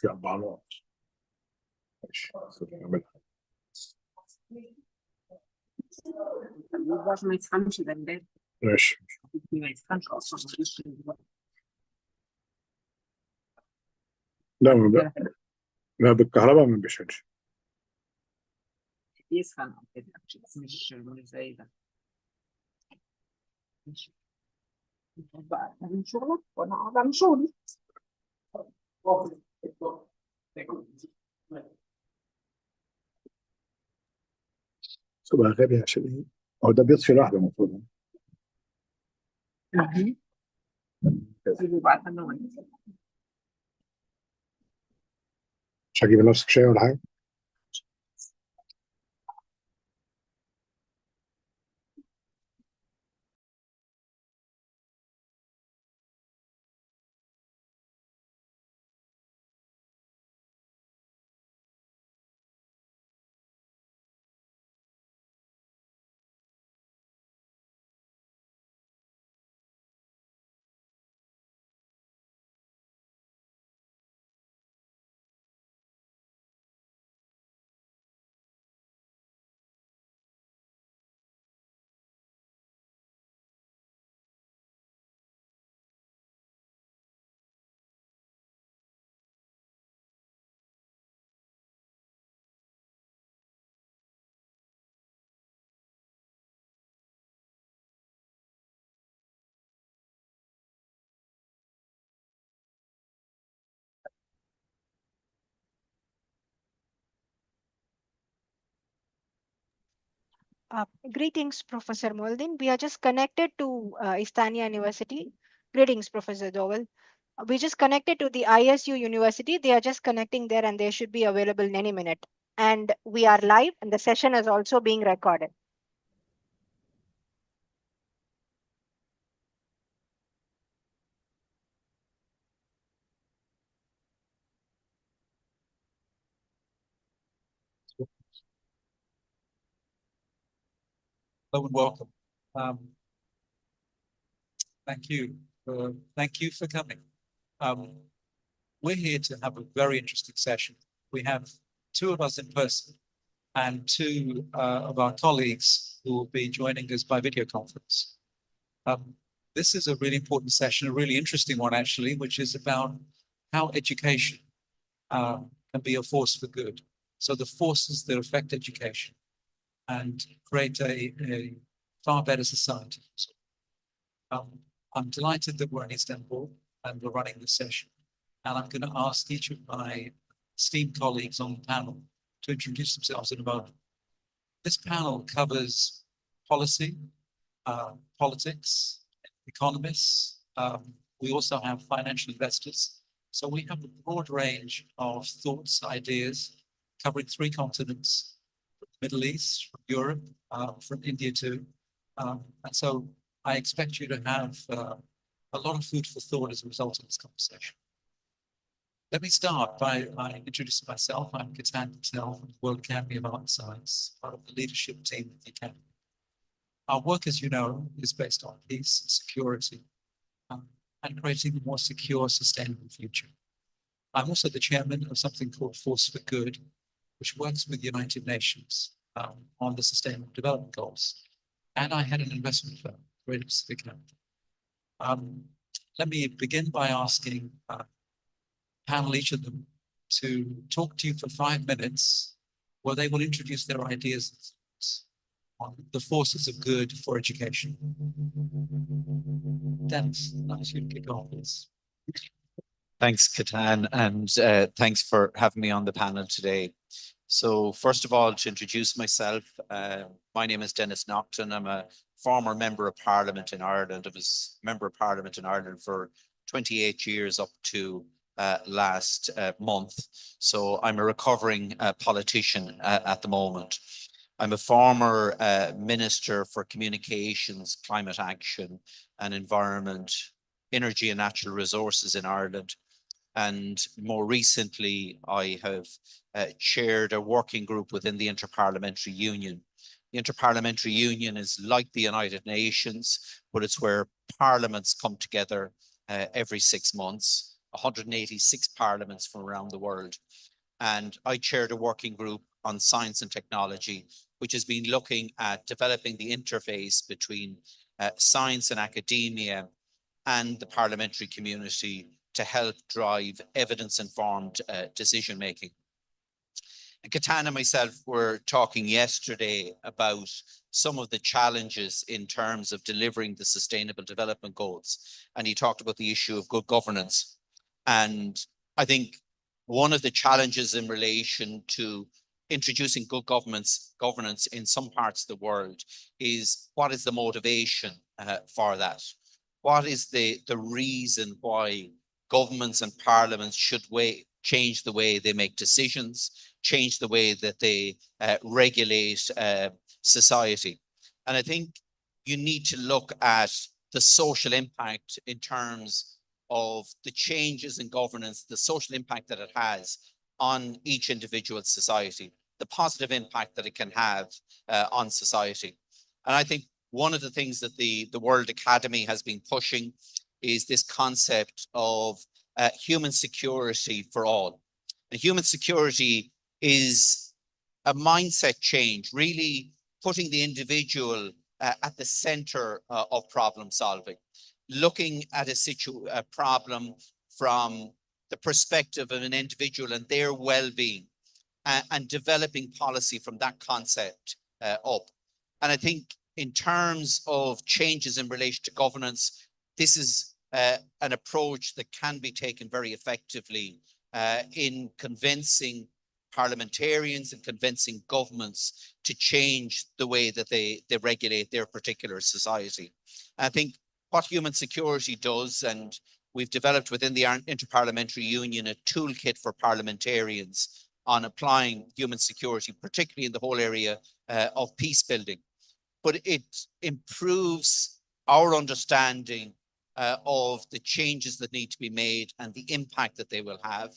في 4 نقط. ماشي نعملها. عشان ما يسخنش ده الباب، ماشي ما يسخنش اصلا. لا لا بالكهرباء ما بيشيلش. يسخن او كده بس مش زي ده. ماشي بقى من شغلك وانا قاعد اعمل شغلي. تبقى غبي عشان ايه؟ هو ده بيطفي لوحده المفروض. وبعد كده مش هجيب لنفسك شاي ولا حاجه؟ Greetings, Professor Moldin. We are just connected to Istania University. Greetings, Professor Dowell. We just connected to the ISU University. They are just connecting there and they should be available in any minute. And we are live and the session is also being recorded. Hello and welcome. Thank you for coming. We're here to have a very interesting session. We have 2 of us in person and 2 of our colleagues who will be joining us by video conference. This is a really important session, a really interesting one actually, which is about how education can be a force for good. So the forces that affect education and create a far better society. So, I'm delighted that we're in Istanbul and we're running this session. And I'm going to ask each of my esteemed colleagues on the panel to introduce themselves in a moment. This panel covers policy, politics, economists. We also have financial investors. So we have a broad range of thoughts, ideas, covering 3 continents, from the Middle East, from Europe, from India too. And so I expect you to have a lot of food for thought as a result of this conversation. Let me start by introducing myself. I'm Ketan Patel from the World Academy of Art and Science, part of the leadership team at the Academy. Our work, as you know, is based on peace and security and creating a more secure, sustainable future. I'm also the chairman of something called Force for Good, which works with the United Nations on the Sustainable Development Goals. And I had an investment firm, Greater Pacific Capital. Let me begin by asking panel, each of them, to talk to you for 5 minutes, where they will introduce their ideas on the forces of good for education. Dennis, I'd like you to kick off, please. Thanks, Ketan, and thanks for having me on the panel today. So first of all, to introduce myself, my name is Dennis Naughton. I'm a former Member of Parliament in Ireland. I was Member of Parliament in Ireland for 28 years up to last month. So I'm a recovering politician at the moment. I'm a former Minister for Communications, Climate Action and Environment, Energy and Natural Resources in Ireland. And more recently, I have chaired a working group within the Interparliamentary Union. The Interparliamentary Union is like the United Nations, but it's where parliaments come together every 6 months. 186 parliaments from around the world. And I chaired a working group on science and technology, which has been looking at developing the interface between science and academia and the parliamentary community to help drive evidence-informed decision-making. And Ketan and myself were talking yesterday about some of the challenges in terms of delivering the Sustainable Development Goals. And he talked about the issue of good governance. And I think one of the challenges in relation to introducing good governance in some parts of the world is, what is the motivation for that? What is the reason why governments and parliaments should change the way they make decisions, change the way that they regulate society? And I think you need to look at the social impact in terms of the changes in governance, the social impact that it has on each individual society, the positive impact that it can have on society. And I think one of the things that the World Academy has been pushing is this concept of human security for all. And human security is a mindset change, really putting the individual at the center of problem solving, looking at a problem from the perspective of an individual and their well-being, and developing policy from that concept up. And I think in terms of changes in relation to governance, this is an approach that can be taken very effectively in convincing parliamentarians and convincing governments to change the way that they regulate their particular society. And I think what human security does, and we've developed within the Interparliamentary Union a toolkit for parliamentarians on applying human security, particularly in the whole area of peace building. But it improves our understanding of the changes that need to be made and the impact that they will have.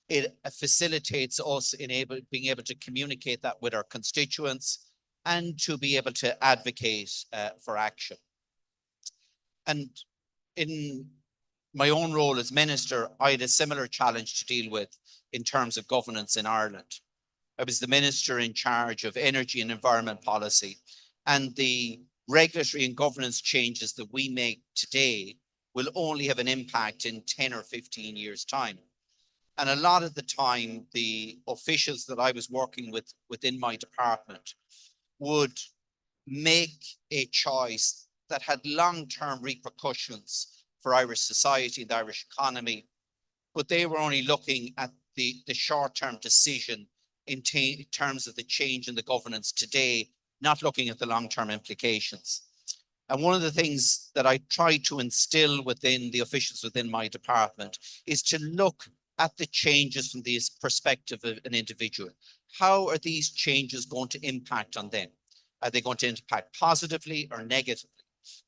It facilitates us in being able to communicate that with our constituents and to be able to advocate for action. And in my own role as minister, I had a similar challenge to deal with in terms of governance in Ireland. I was the minister in charge of energy and environment policy, and the regulatory and governance changes that we make today will only have an impact in 10 or 15 years' time. And a lot of the time, the officials that I was working with within my department would make a choice that had long-term repercussions for Irish society and the Irish economy, but they were only looking at the short-term decision in terms of the change in the governance today, not looking at the long-term implications. And one of the things that I try to instill within the officials within my department is to look at the changes from the perspective of an individual. How are these changes going to impact on them? Are they going to impact positively or negatively?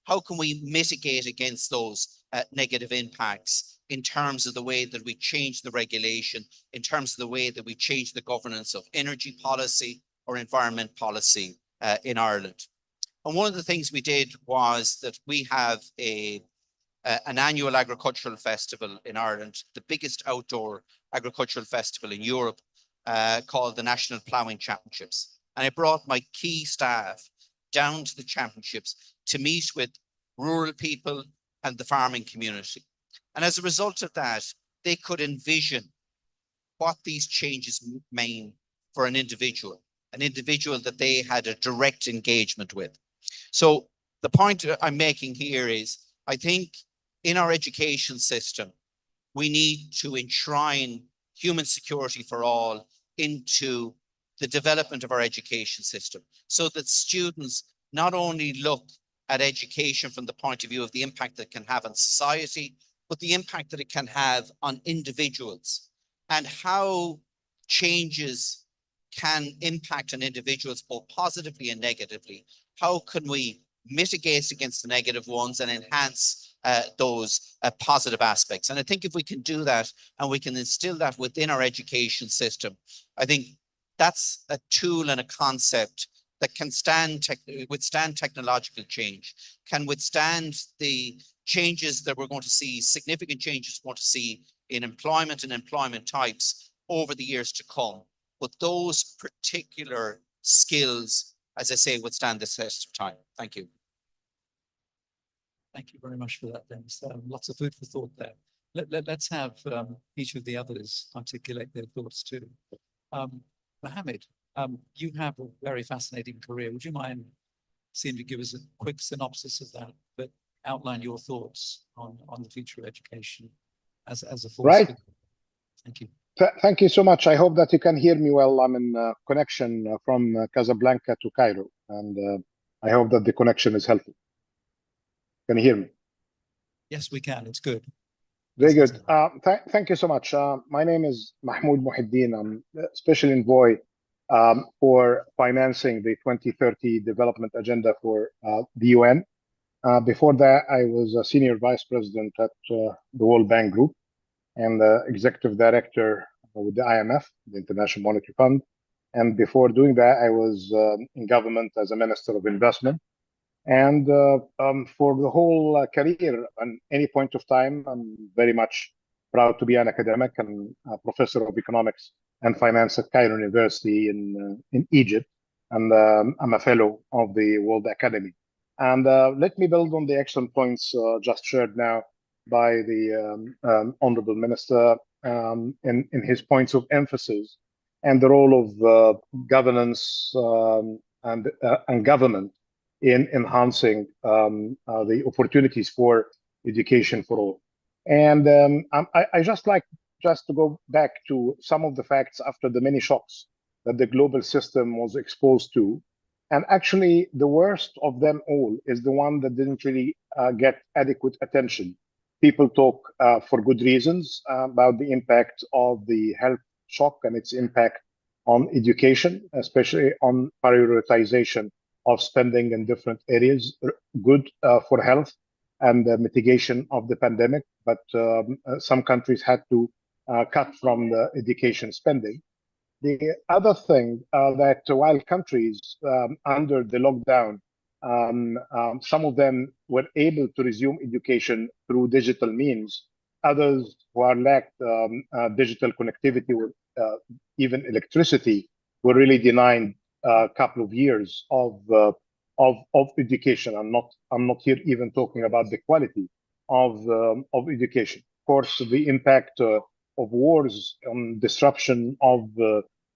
How can we mitigate against those negative impacts in terms of the way that we change the regulation, in terms of the way that we change the governance of energy policy or environment policy in Ireland? And one of the things we did was that we have an annual agricultural festival in Ireland, the biggest outdoor agricultural festival in Europe, called the National Ploughing Championships. And I brought my key staff down to the championships to meet with rural people and the farming community. And as a result of that, they could envision what these changes mean for an individual that they had a direct engagement with. So the point I'm making here is, I think in our education system, we need to enshrine human security for all into the development of our education system, so that students not only look at education from the point of view of the impact that it can have on society, but the impact that it can have on individuals and how changes can impact on individuals both positively and negatively. How can we mitigate against the negative ones and enhance those positive aspects? And I think if we can do that and we can instill that within our education system, I think that's a tool and a concept that can withstand technological change, can withstand the changes that we're going to see, significant changes we're going to see in employment and employment types over the years to come. But those particular skills, as I say, would stand the test of time. Thank you. Thank you very much for that, Dennis. Lots of food for thought there. Let's have each of the others articulate their thoughts too. Mohammed, you have a very fascinating career. Would you mind seem to give us a quick synopsis of that, but outline your thoughts on the future of education as a force? Right. Thank you. Thank you so much. I hope that you can hear me well. I'm in connection from Casablanca to Cairo, and I hope that the connection is helpful. Can you hear me? Yes, we can. It's good. Very good. Thank you so much. My name is Mahmoud Muhiddin. I'm special envoy for financing the 2030 development agenda for the UN. Before that, I was a senior vice president at the World Bank Group and executive director with the IMF, the International Monetary Fund. And before doing that, I was in government as a minister of investment. And for the whole career, at any point of time, I'm very much proud to be an academic and a professor of economics and finance at Cairo University in Egypt. And I'm a fellow of the World Academy. And let me build on the excellent points just shared now by the Honorable Minister in his points of emphasis and the role of governance and government in enhancing the opportunities for education for all. And I just like to go back to some of the facts after the many shocks that the global system was exposed to. And actually, the worst of them all is the one that didn't really get adequate attention. People talk for good reasons about the impact of the health shock and its impact on education, especially on prioritization of spending in different areas, good for health and the mitigation of the pandemic. But some countries had to cut from the education spending. The other thing that while countries under the lockdown, some of them were able to resume education through digital means. Others who are lacked digital connectivity or even electricity were really denied a couple of years of education. I'm not here even talking about the quality of education. Of course, the impact of wars on disruption of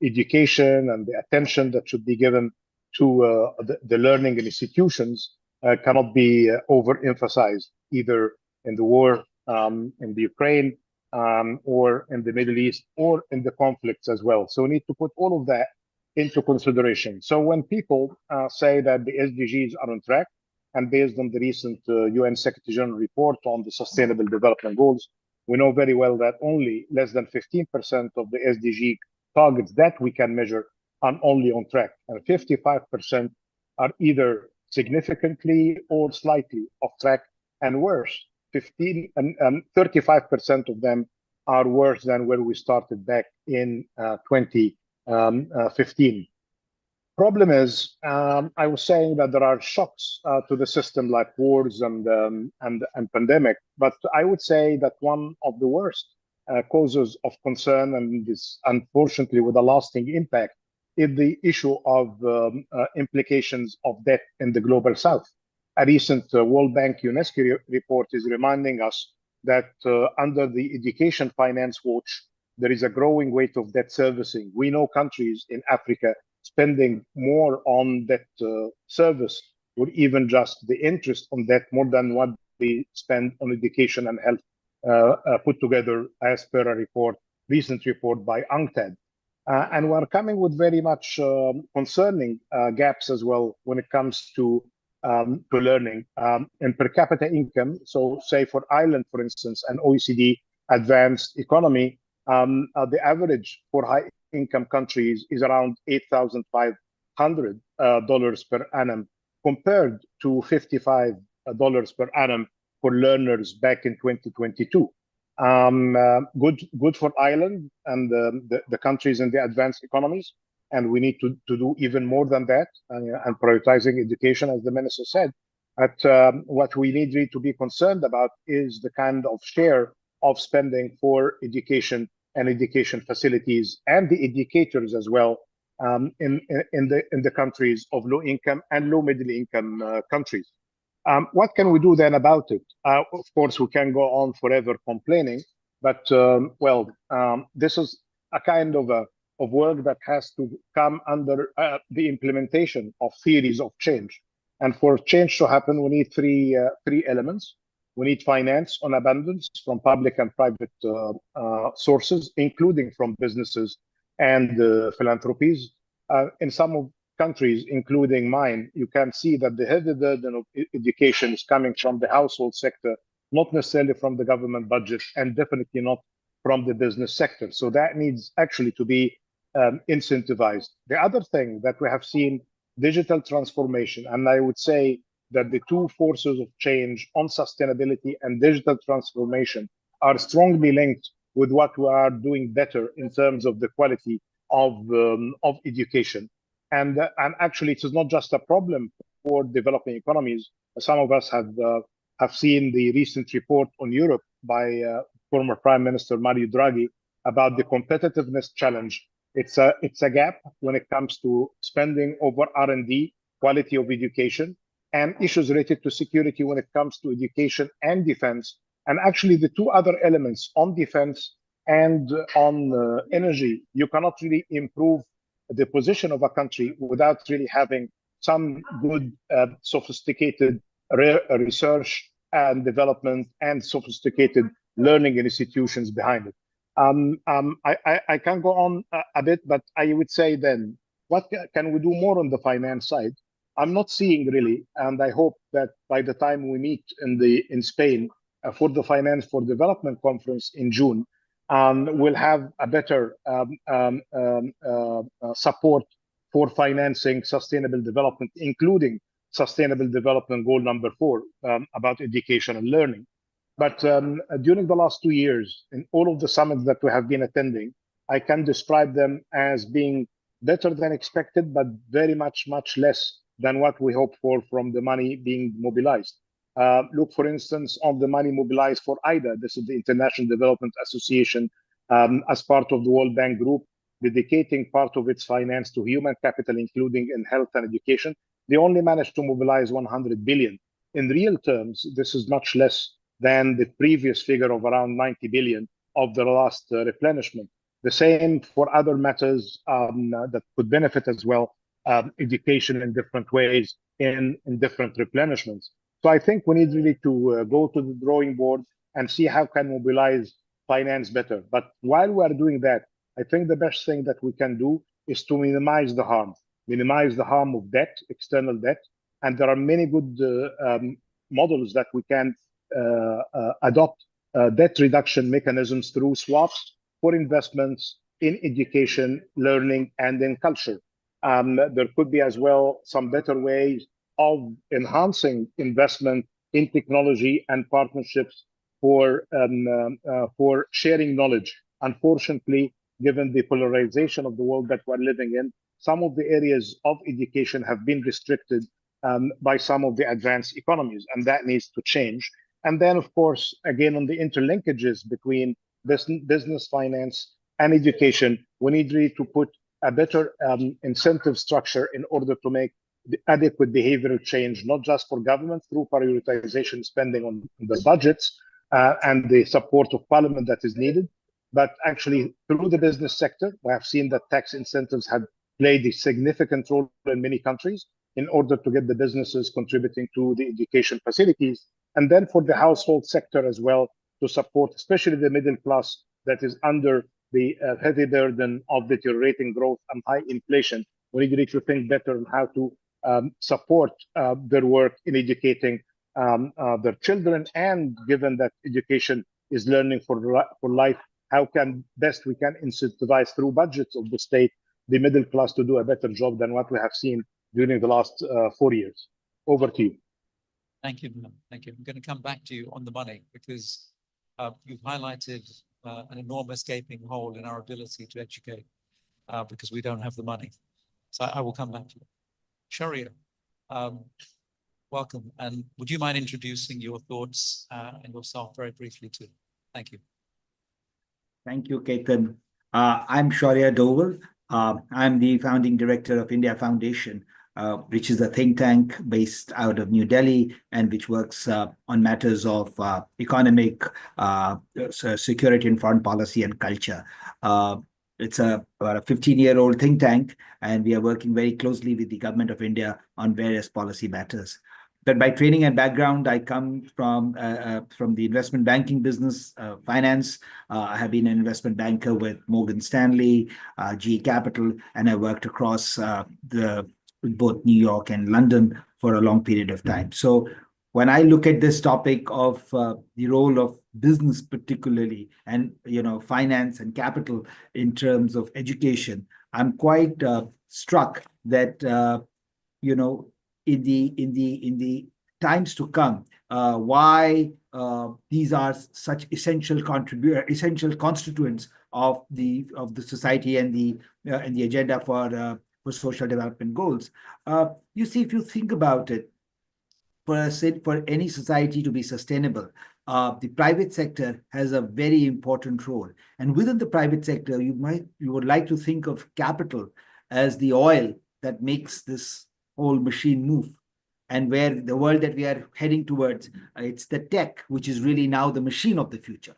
education and the attention that should be given to the learning institutions cannot be overemphasized, either in the war in the Ukraine or in the Middle East or in the conflicts as well. So we need to put all of that into consideration. So when people say that the SDGs are on track, and based on the recent UN Secretary General report on the Sustainable Development Goals, we know very well that only less than 15% of the SDG targets that we can measure are only on track, and 55% are either significantly or slightly off track, and worse, 35% of them are worse than where we started back in 2015. Problem is, I was saying that there are shocks to the system like wars and pandemic, but I would say that one of the worst causes of concern, and this unfortunately with a lasting impact, is the issue of implications of debt in the global south. A recent World Bank UNESCO report is reminding us that under the education finance watch, there is a growing weight of debt servicing. We know countries in Africa spending more on debt service, or even just the interest on debt, more than what they spend on education and health put together, as per a recent report by UNCTAD. And we're coming with very much concerning gaps as well when it comes to learning and per capita income. So say for Ireland, for instance, an OECD advanced economy, the average for high income countries is around $8,500 per annum, compared to $55 per annum for learners back in 2022. Good for Ireland and the countries in the advanced economies, and we need to do even more than that, and prioritizing education, as the minister said. What we need really to be concerned about is the kind of share of spending for education and education facilities and the educators as well in the countries of low income and low middle income countries. What can we do then about it? Of course, we can go on forever complaining, but this is a kind of work that has to come under the implementation of theories of change. And for change to happen, we need three elements. We need finance on abundance from public and private sources, including from businesses and philanthropies. In some countries, including mine, you can see that the heavy burden of education is coming from the household sector, not necessarily from the government budget, and definitely not from the business sector. So that needs actually to be incentivized. The other thing that we have seen, digital transformation, and I would say that the two forces of change on sustainability and digital transformation are strongly linked with what we are doing better in terms of the quality of education. And actually, it is not just a problem for developing economies. Some of us have seen the recent report on Europe by former Prime Minister Mario Draghi about the competitiveness challenge. It's a gap when it comes to spending over R&D, quality of education, and issues related to security when it comes to education and defense. And actually, the two other elements on defense and on energy, you cannot really improve the position of a country without really having some good, sophisticated research and development and sophisticated learning institutions behind it. I can go on a bit, but I would say then, what can we do more on the finance side? I'm not seeing really, and I hope that by the time we meet in Spain for the Finance for Development conference in June, we'll have a better support for financing sustainable development, including Sustainable Development Goal number 4 about education and learning. But during the last 2 years, in all of the summits that we have been attending, I can describe them as being better than expected, but very much less than what we hoped for from the money being mobilized. Look, for instance, on the money mobilized for IDA. This is the International Development Association, as part of the World Bank Group, dedicating part of its finance to human capital, including in health and education. They only managed to mobilize 100 billion. In real terms, this is much less than the previous figure of around 90 billion of the last replenishment. The same for other matters that could benefit as well, education in different ways in different replenishments. So I think we need really to go to the drawing board and see how can mobilize finance better. But while we are doing that, I think the best thing that we can do is to minimize the harm of debt, external debt. And there are many good models that we can adopt debt reduction mechanisms through swaps for investments in education, learning, and in culture. There could be as well some better ways of enhancing investment in technology and partnerships for sharing knowledge. Unfortunately, given the polarization of the world that we're living in, some of the areas of education have been restricted by some of the advanced economies, and that needs to change. And then, of course, again, on the interlinkages between business, finance, and education, we need really to put a better incentive structure in order to make the adequate behavioral change, not just for government through prioritization spending on the budgets and the support of parliament that is needed, but actually through the business sector. We have seen that tax incentives have played a significant role in many countries in order to get the businesses contributing to the education facilities. And then for the household sector as well, to support especially the middle class that is under the heavy burden of deteriorating growth and high inflation. We need to think better on how to support their work in educating their children. And given that education is learning for life, how can best we can incentivize through budgets of the state the middle class to do a better job than what we have seen during the last 4 years. Over to you. Thank you. Thank you. I'm going to come back to you on the money because you've highlighted an enormous gaping hole in our ability to educate because we don't have the money. So I will come back to you. Sharia, welcome. And would you mind introducing your thoughts and yourself very briefly too? Thank you. Thank you, Ketan. I'm Shaurya Doval. I'm the founding director of India Foundation, which is a think tank based out of New Delhi and which works on matters of economic, security and foreign policy and culture. It's about a 15-year-old think tank, and we are working very closely with the government of India on various policy matters. But by training and background, I come from the investment banking business, finance. I have been an investment banker with Morgan Stanley, GE Capital, and I worked across both New York and London for a long period of time. So when I look at this topic of the role of business particularly, and finance and capital in terms of education, I'm quite struck that in the times to come, why these are such essential constituents of the society and the agenda for social development goals. You see, if you think about it, for any society to be sustainable, the private sector has a very important role. And within the private sector, you would like to think of capital as the oil that makes this whole machine move. And where the world that we are heading towards, it's the tech, which is really now the machine of the future.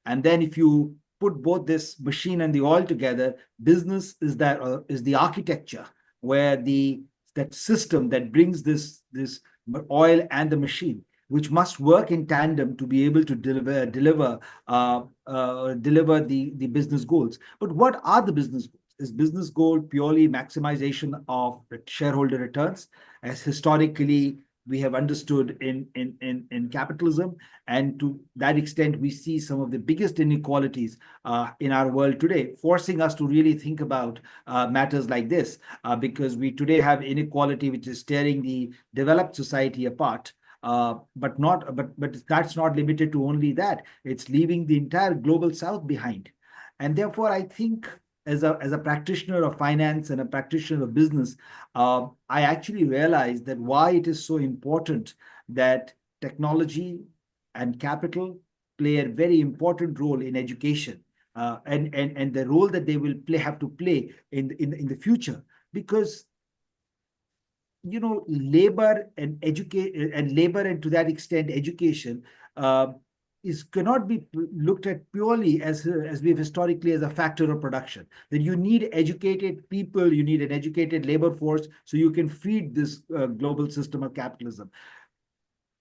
And then if you put both this machine and the oil together, business is the architecture where that system that brings this oil and the machine, which must work in tandem to be able to deliver the business goals. But what are the business goals? Is business goal purely maximization of shareholder returns, as historically we have understood in capitalism? And to that extent, we see some of the biggest inequalities in our world today, forcing us to really think about matters like this, because we today have inequality which is tearing the developed society apart. But that's not limited to only that. It's leaving the entire global south behind. And therefore, I think as a practitioner of finance and a practitioner of business, I actually realized that why it is so important that technology and capital play a very important role in education, and the role that they will have to play in the future. Because labor and to that extent education cannot be looked at purely as we've historically as a factor of production. That you need educated people, you need an educated labor force, so you can feed this global system of capitalism.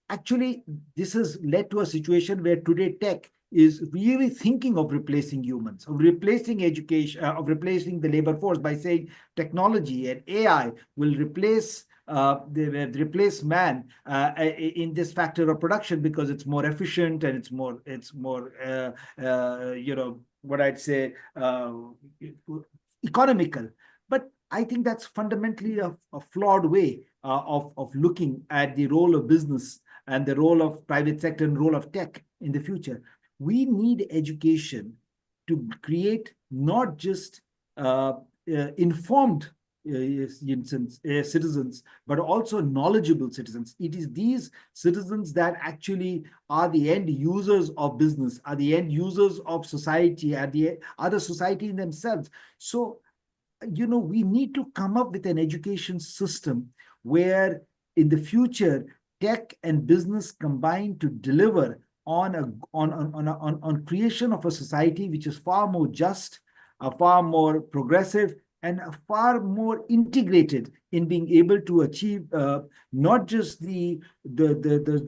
Actually, this has led to a situation where today tech is really thinking of replacing humans, of replacing education, of replacing the labor force by saying technology and AI will replace man in this factor of production, because it's more efficient and it's more what I'd say economical. But I think that's fundamentally a flawed way of looking at the role of business and the role of private sector and role of tech in the future. We need education to create not just informed citizens, but also knowledgeable citizens. It is these citizens that actually are the end users of business, are the end users of society, are the other society in themselves. So, we need to come up with an education system where in the future, tech and business combine to deliver on creation of a society which is far more just, far more progressive, and far more integrated in being able to achieve not just the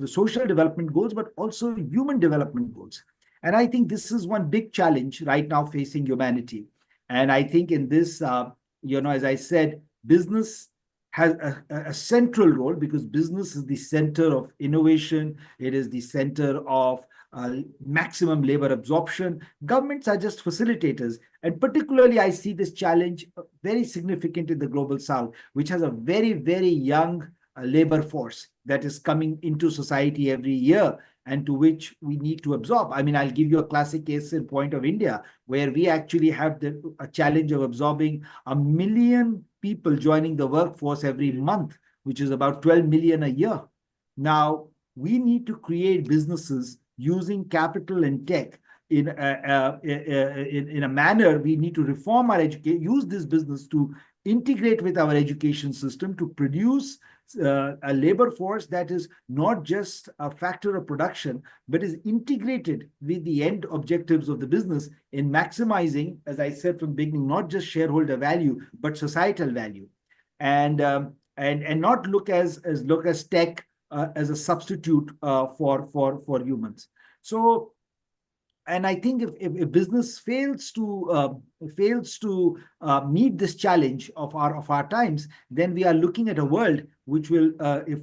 social development goals, but also human development goals. And I think this is one big challenge right now facing humanity. And I think in this, as I said, business has a central role, because business is the center of innovation. It is the center of maximum labor absorption. Governments are just facilitators. And particularly, I see this challenge very significant in the global south, which has a very, very young labor force that is coming into society every year, and to which we need to absorb. I mean, I'll give you a classic case in point of India, where we actually have a challenge of absorbing 1 million people joining the workforce every month, which is about 12 million a year. Now, we need to create businesses using capital and tech in a manner. We need to reform our education, use this business to integrate with our education system to produce a labor force that is not just a factor of production, but is integrated with the end objectives of the business in maximizing, as I said from the beginning, not just shareholder value, but societal value. And not look as tech as a substitute for humans. So, and I think if business fails to meet this challenge of our times, then we are looking at a world which will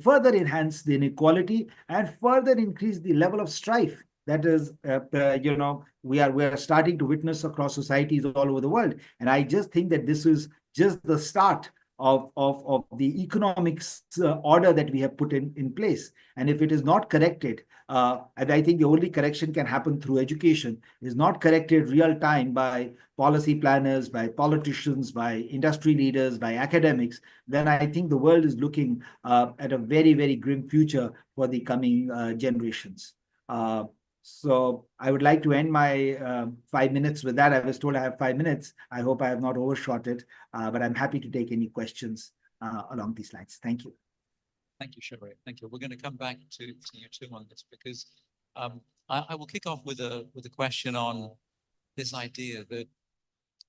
further enhance the inequality and further increase the level of strife that is, we are starting to witness across societies all over the world. And I just think that this is just the start of the economics order that we have put in place. And if it is not corrected, and I think the only correction can happen through education, is not corrected real time by policy planners, by politicians, by industry leaders, by academics, then I think the world is looking at a very, very grim future for the coming generations. So I would like to end my 5 minutes with that. I was told I have 5 minutes. I hope I have not overshot it, but I'm happy to take any questions along these lines. Thank you. Thank you, Sharia. Thank you. We're going to come back to you too on this, because I will kick off with a question on this idea that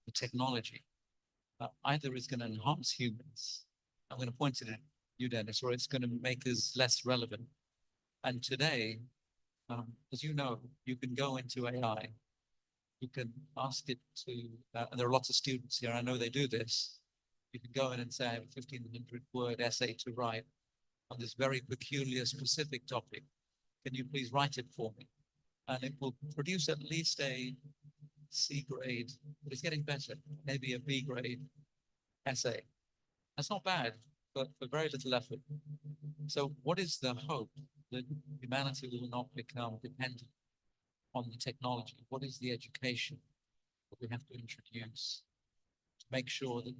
the technology either is going to enhance humans. I'm going to point it at you, Dennis, or it's going to make us less relevant. And today, as you know, you can go into AI, you can ask it to, and there are lots of students here, I know they do this. You can go in and say, I have a 1,500-word essay to write on this very peculiar, specific topic. Can you please write it for me? And it will produce at least a C grade, but it's getting better, maybe a B grade essay. That's not bad, but for very little effort. So what is the hope that humanity will not become dependent on the technology? What is the education that we have to introduce to make sure that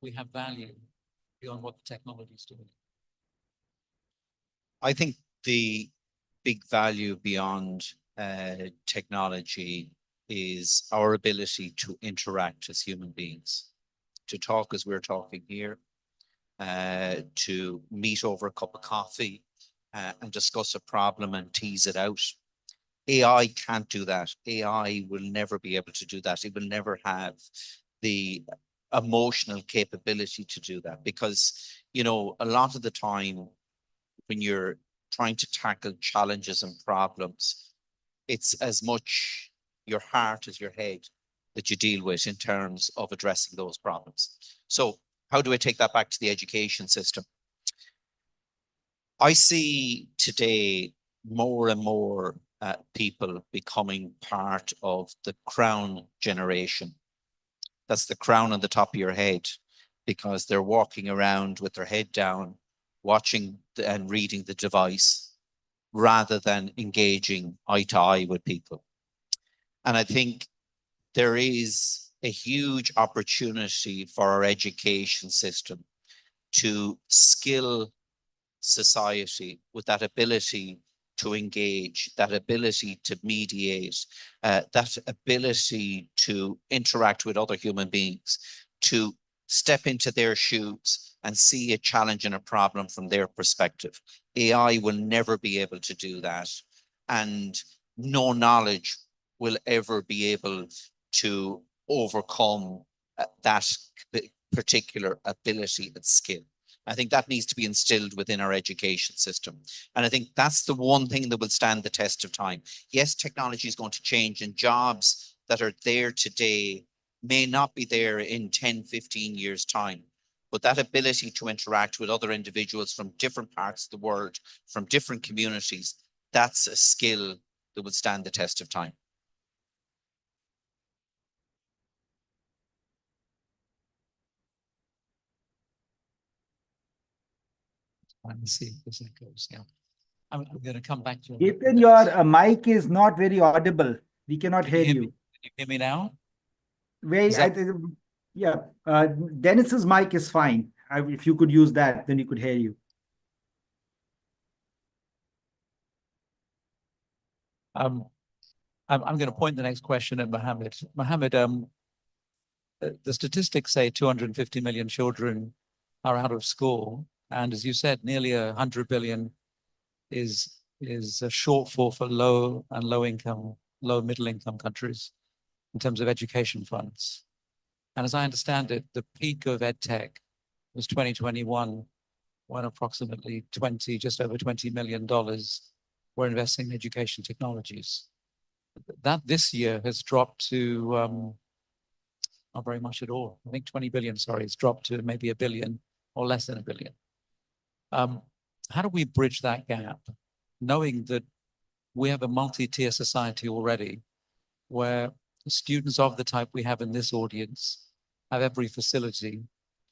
we have value beyond what the technology is doing? I think the big value beyond technology is our ability to interact as human beings, to talk as we're talking here, to meet over a cup of coffee and discuss a problem and tease it out. AI can't do that. AI will never be able to do that. It will never have the emotional capability to do that, because, you know, a lot of the time when you're trying to tackle challenges and problems, it's as much your heart as your head that you deal with in terms of addressing those problems. So how do I take that back to the education system? I see today more and more people becoming part of the crown generation. That's the crown on the top of your head, because they're walking around with their head down, watching and reading the device, rather than engaging eye to eye with people. And I think there is a huge opportunity for our education system to skill society with that ability to engage, that ability to mediate, that ability to interact with other human beings, to step into their shoes and see a challenge and a problem from their perspective. AI will never be able to do that, and no knowledge will ever be able to overcome that particular ability and skill. I think that needs to be instilled within our education system. And I think that's the one thing that will stand the test of time. Yes, technology is going to change, and jobs that are there today may not be there in 10, 15 years' time. But that ability to interact with other individuals from different parts of the world, from different communities, that's a skill that will stand the test of time. Let's see if this goes. Yeah, I'm going to come back to you. Ethan, your mic is not very audible. We cannot hear you. Can you hear me now? Dennis's mic is fine. If you could use that, then he could hear you. I'm going to point the next question at Mohammed. Mohammed, the statistics say 250 million children are out of school. And as you said, nearly 100 billion is a shortfall for low and low income, low middle income countries in terms of education funds. And as I understand it, the peak of EdTech was 2021, when approximately just over $20 million were investing in education technologies. That this year has dropped to not very much at all. I think 20 billion, sorry, it's dropped to maybe $1 billion or less than $1 billion. How do we bridge that gap, knowing that we have a multi-tier society already, where students of the type we have in this audience have every facility,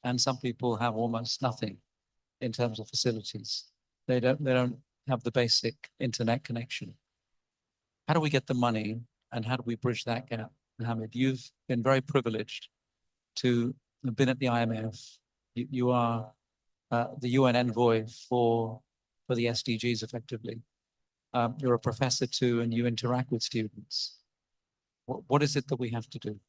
and some people have almost nothing in terms of facilities. They don't have the basic internet connection. How do we get the money, and how do we bridge that gap? Mohammed, you've been very privileged to have been at the IMF. You are the UN envoy for the SDGs, effectively. You're a professor too, and you interact with students. What is it that we have to do?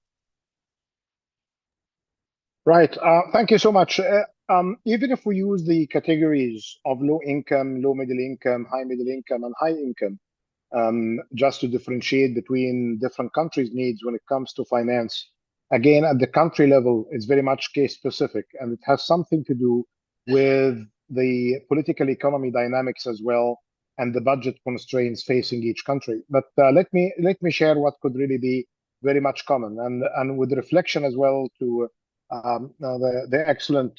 Right. Thank you so much. Even if we use the categories of low income, low middle income, high middle income, and high income, just to differentiate between different countries' needs when it comes to finance, again, at the country level, it's very much case specific, and it has something to do with the political economy dynamics as well, and the budget constraints facing each country. But let me share what could really be very much common, and with reflection as well to the excellent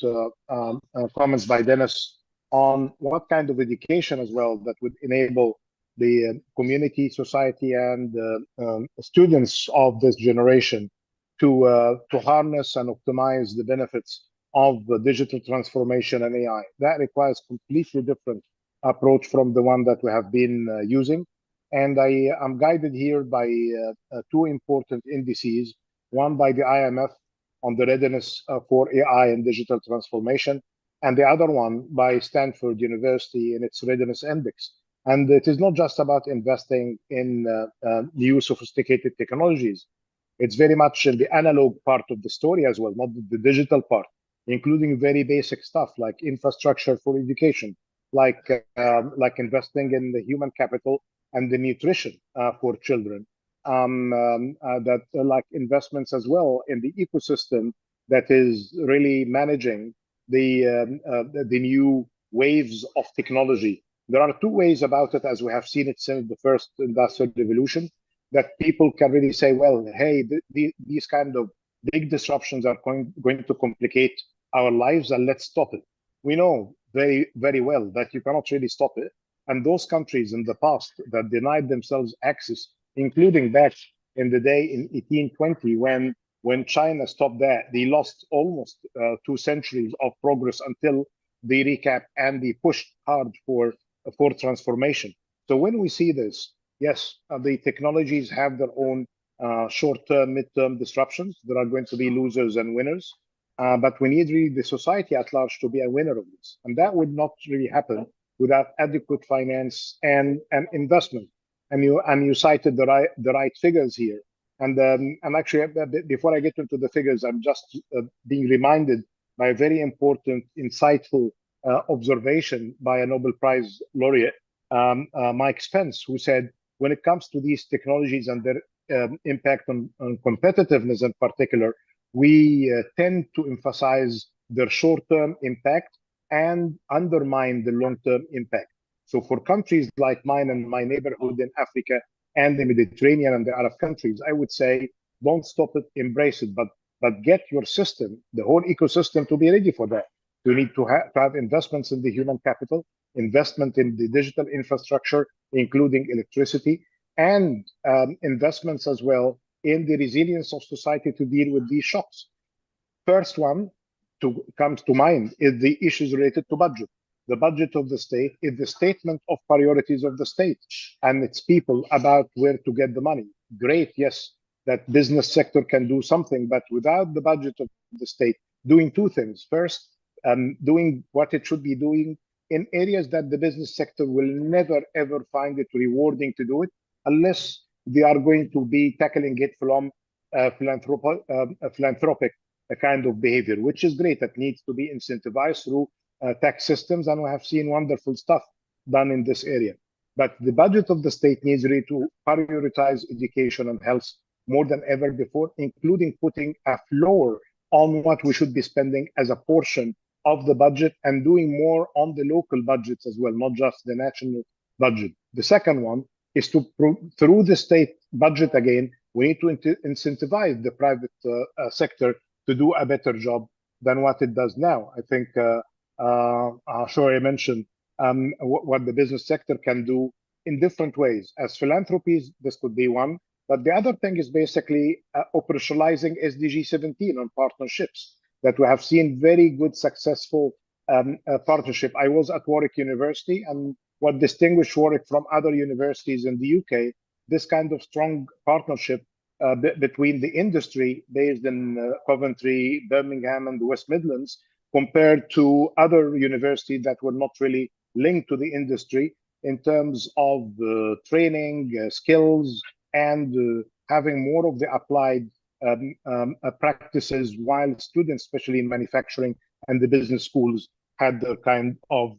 comments by Dennis on what kind of education as well that would enable the community, society, and students of this generation to harness and optimize the benefits of the digital transformation and AI. That requires completely different approach from the one that we have been using. And I am guided here by two important indices, one by the IMF on the readiness for AI and digital transformation, and the other one by Stanford University in its readiness index. And it is not just about investing in new sophisticated technologies. It's very much in the analog part of the story as well, not the digital part, including very basic stuff like infrastructure for education, like investing in the human capital and the nutrition for children. That like investments as well in the ecosystem that is really managing the new waves of technology. There are two ways about it, as we have seen it since the first industrial revolution, that people can really say, well, hey, these kind of big disruptions are going to complicate our lives, and let's stop it. We know very, very well that you cannot really stop it. And those countries in the past that denied themselves access, including back in the day in 1820, when China stopped that, they lost almost 2 centuries of progress until they recapped and they pushed hard for transformation. So when we see this, yes, the technologies have their own short-term, mid-term disruptions. There are going to be losers and winners, but we need really the society at large to be a winner of this. And that would not really happen without adequate finance and investment. And you cited the right figures here. And actually, before I get into the figures, I'm just being reminded by a very important, insightful observation by a Nobel Prize laureate, Mike Spence, who said, when it comes to these technologies and their impact on competitiveness in particular, we tend to emphasize their short-term impact and undermine the long-term impact. So for countries like mine and my neighborhood in Africa and the Mediterranean and the Arab countries, I would say, don't stop it, embrace it, but get your system, the whole ecosystem, to be ready for that. You need to have investments in the human capital, investment in the digital infrastructure, including electricity, and investments as well in the resilience of society to deal with these shocks. First one comes to mind is the issues related to budget. The budget of the state is the statement of priorities of the state and its people about where to get the money. Great, yes, that business sector can do something, but without the budget of the state doing two things. First, doing what it should be doing in areas that the business sector will never, ever find it rewarding to do it, unless they are going to be tackling it from philanthropic kind of behavior, which is great. That needs to be incentivized through tax systems, and we have seen wonderful stuff done in this area. But the budget of the state needs really to prioritize education and health more than ever before, including putting a floor on what we should be spending as a portion of the budget and doing more on the local budgets as well, not just the national budget. The second one is to, through the state budget again, we need to incentivize the private sector to do a better job than what it does now. I think Shoria mentioned what the business sector can do in different ways. As philanthropies, this could be one. But the other thing is basically operationalizing SDG 17 on partnerships that we have seen very good, successful partnership. I was at Warwick University, and what distinguished Warwick from other universities in the UK, this kind of strong partnership between the industry based in Coventry, Birmingham, and the West Midlands, compared to other universities that were not really linked to the industry in terms of training, skills, and having more of the applied practices, while students, especially in manufacturing and the business schools, had the kind of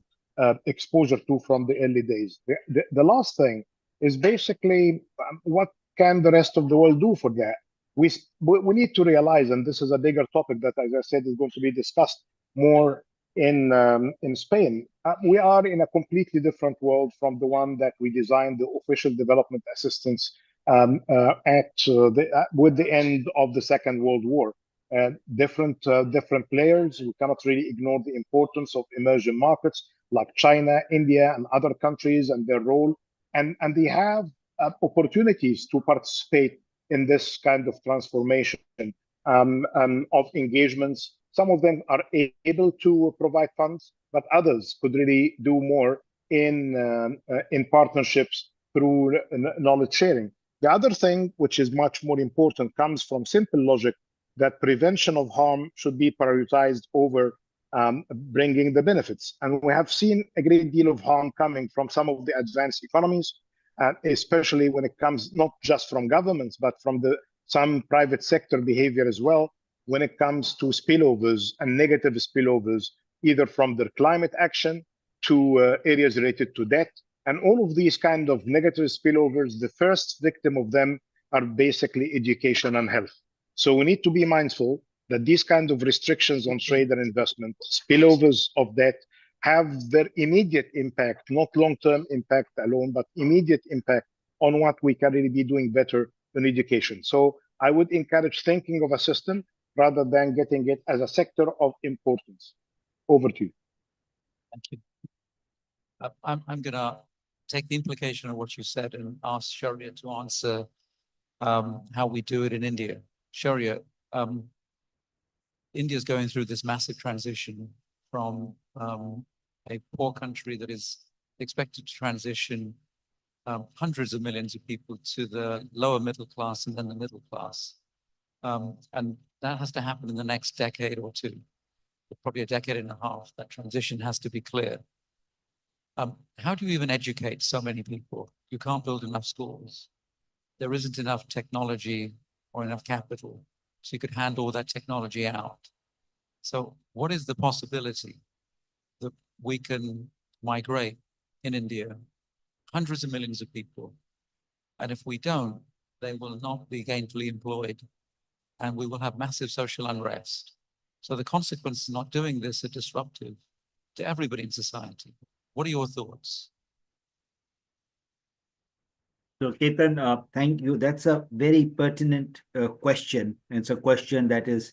exposure to from the early days. The last thing is basically what can the rest of the world do for that? We need to realize, and this is a bigger topic that, as I said, is going to be discussed more in Spain. We are in a completely different world from the one that we designed the official development assistance with the end of the Second World War. Different players. We cannot really ignore the importance of emerging markets like China, India, and other countries and their role. And they have opportunities to participate in this kind of transformation of engagements. Some of them are able to provide funds, but others could really do more in partnerships through knowledge sharing. The other thing, which is much more important, comes from simple logic that prevention of harm should be prioritized over bringing the benefits. And we have seen a great deal of harm coming from some of the advanced economies, especially when it comes not just from governments, but from some private sector behavior as well, when it comes to spillovers and negative spillovers, either from their climate action to areas related to debt. And all of these kind of negative spillovers, the first victim of them are basically education and health. So we need to be mindful that these kind of restrictions on trade and investment, spillovers of debt, have their immediate impact, not long-term impact alone, but immediate impact on what we can really be doing better in education. So I would encourage thinking of a system rather than getting it as a sector of importance. Over to you. Thank you. I'm going to take the implication of what you said and ask Sharia to answer how we do it in India. Sharia, India is going through this massive transition from a poor country that is expected to transition hundreds of millions of people to the lower middle class and then the middle class. And that has to happen in the next decade or two, probably a decade and a half. That transition has to be clear. How do you even educate so many people? You can't build enough schools. There isn't enough technology or enough capital, so you could hand all that technology out. So what is the possibility that we can migrate in India hundreds of millions of people? And if we don't, they will not be gainfully employed, and we will have massive social unrest. So the consequences of not doing this are disruptive to everybody in society. What are your thoughts? So, Ketan, thank you. That's a very pertinent question. It's a question that is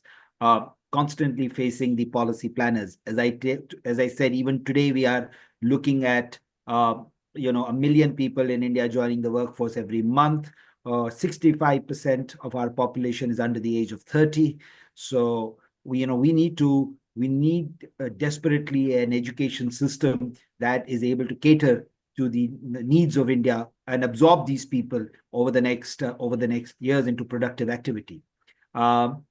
constantly facing the policy planners. As I said, even today we are looking at 1 million people in India joining the workforce every month. 65% of our population is under the age of 30. So we need desperately an education system that is able to cater to the needs of India and absorb these people over the next years into productive activity. Now,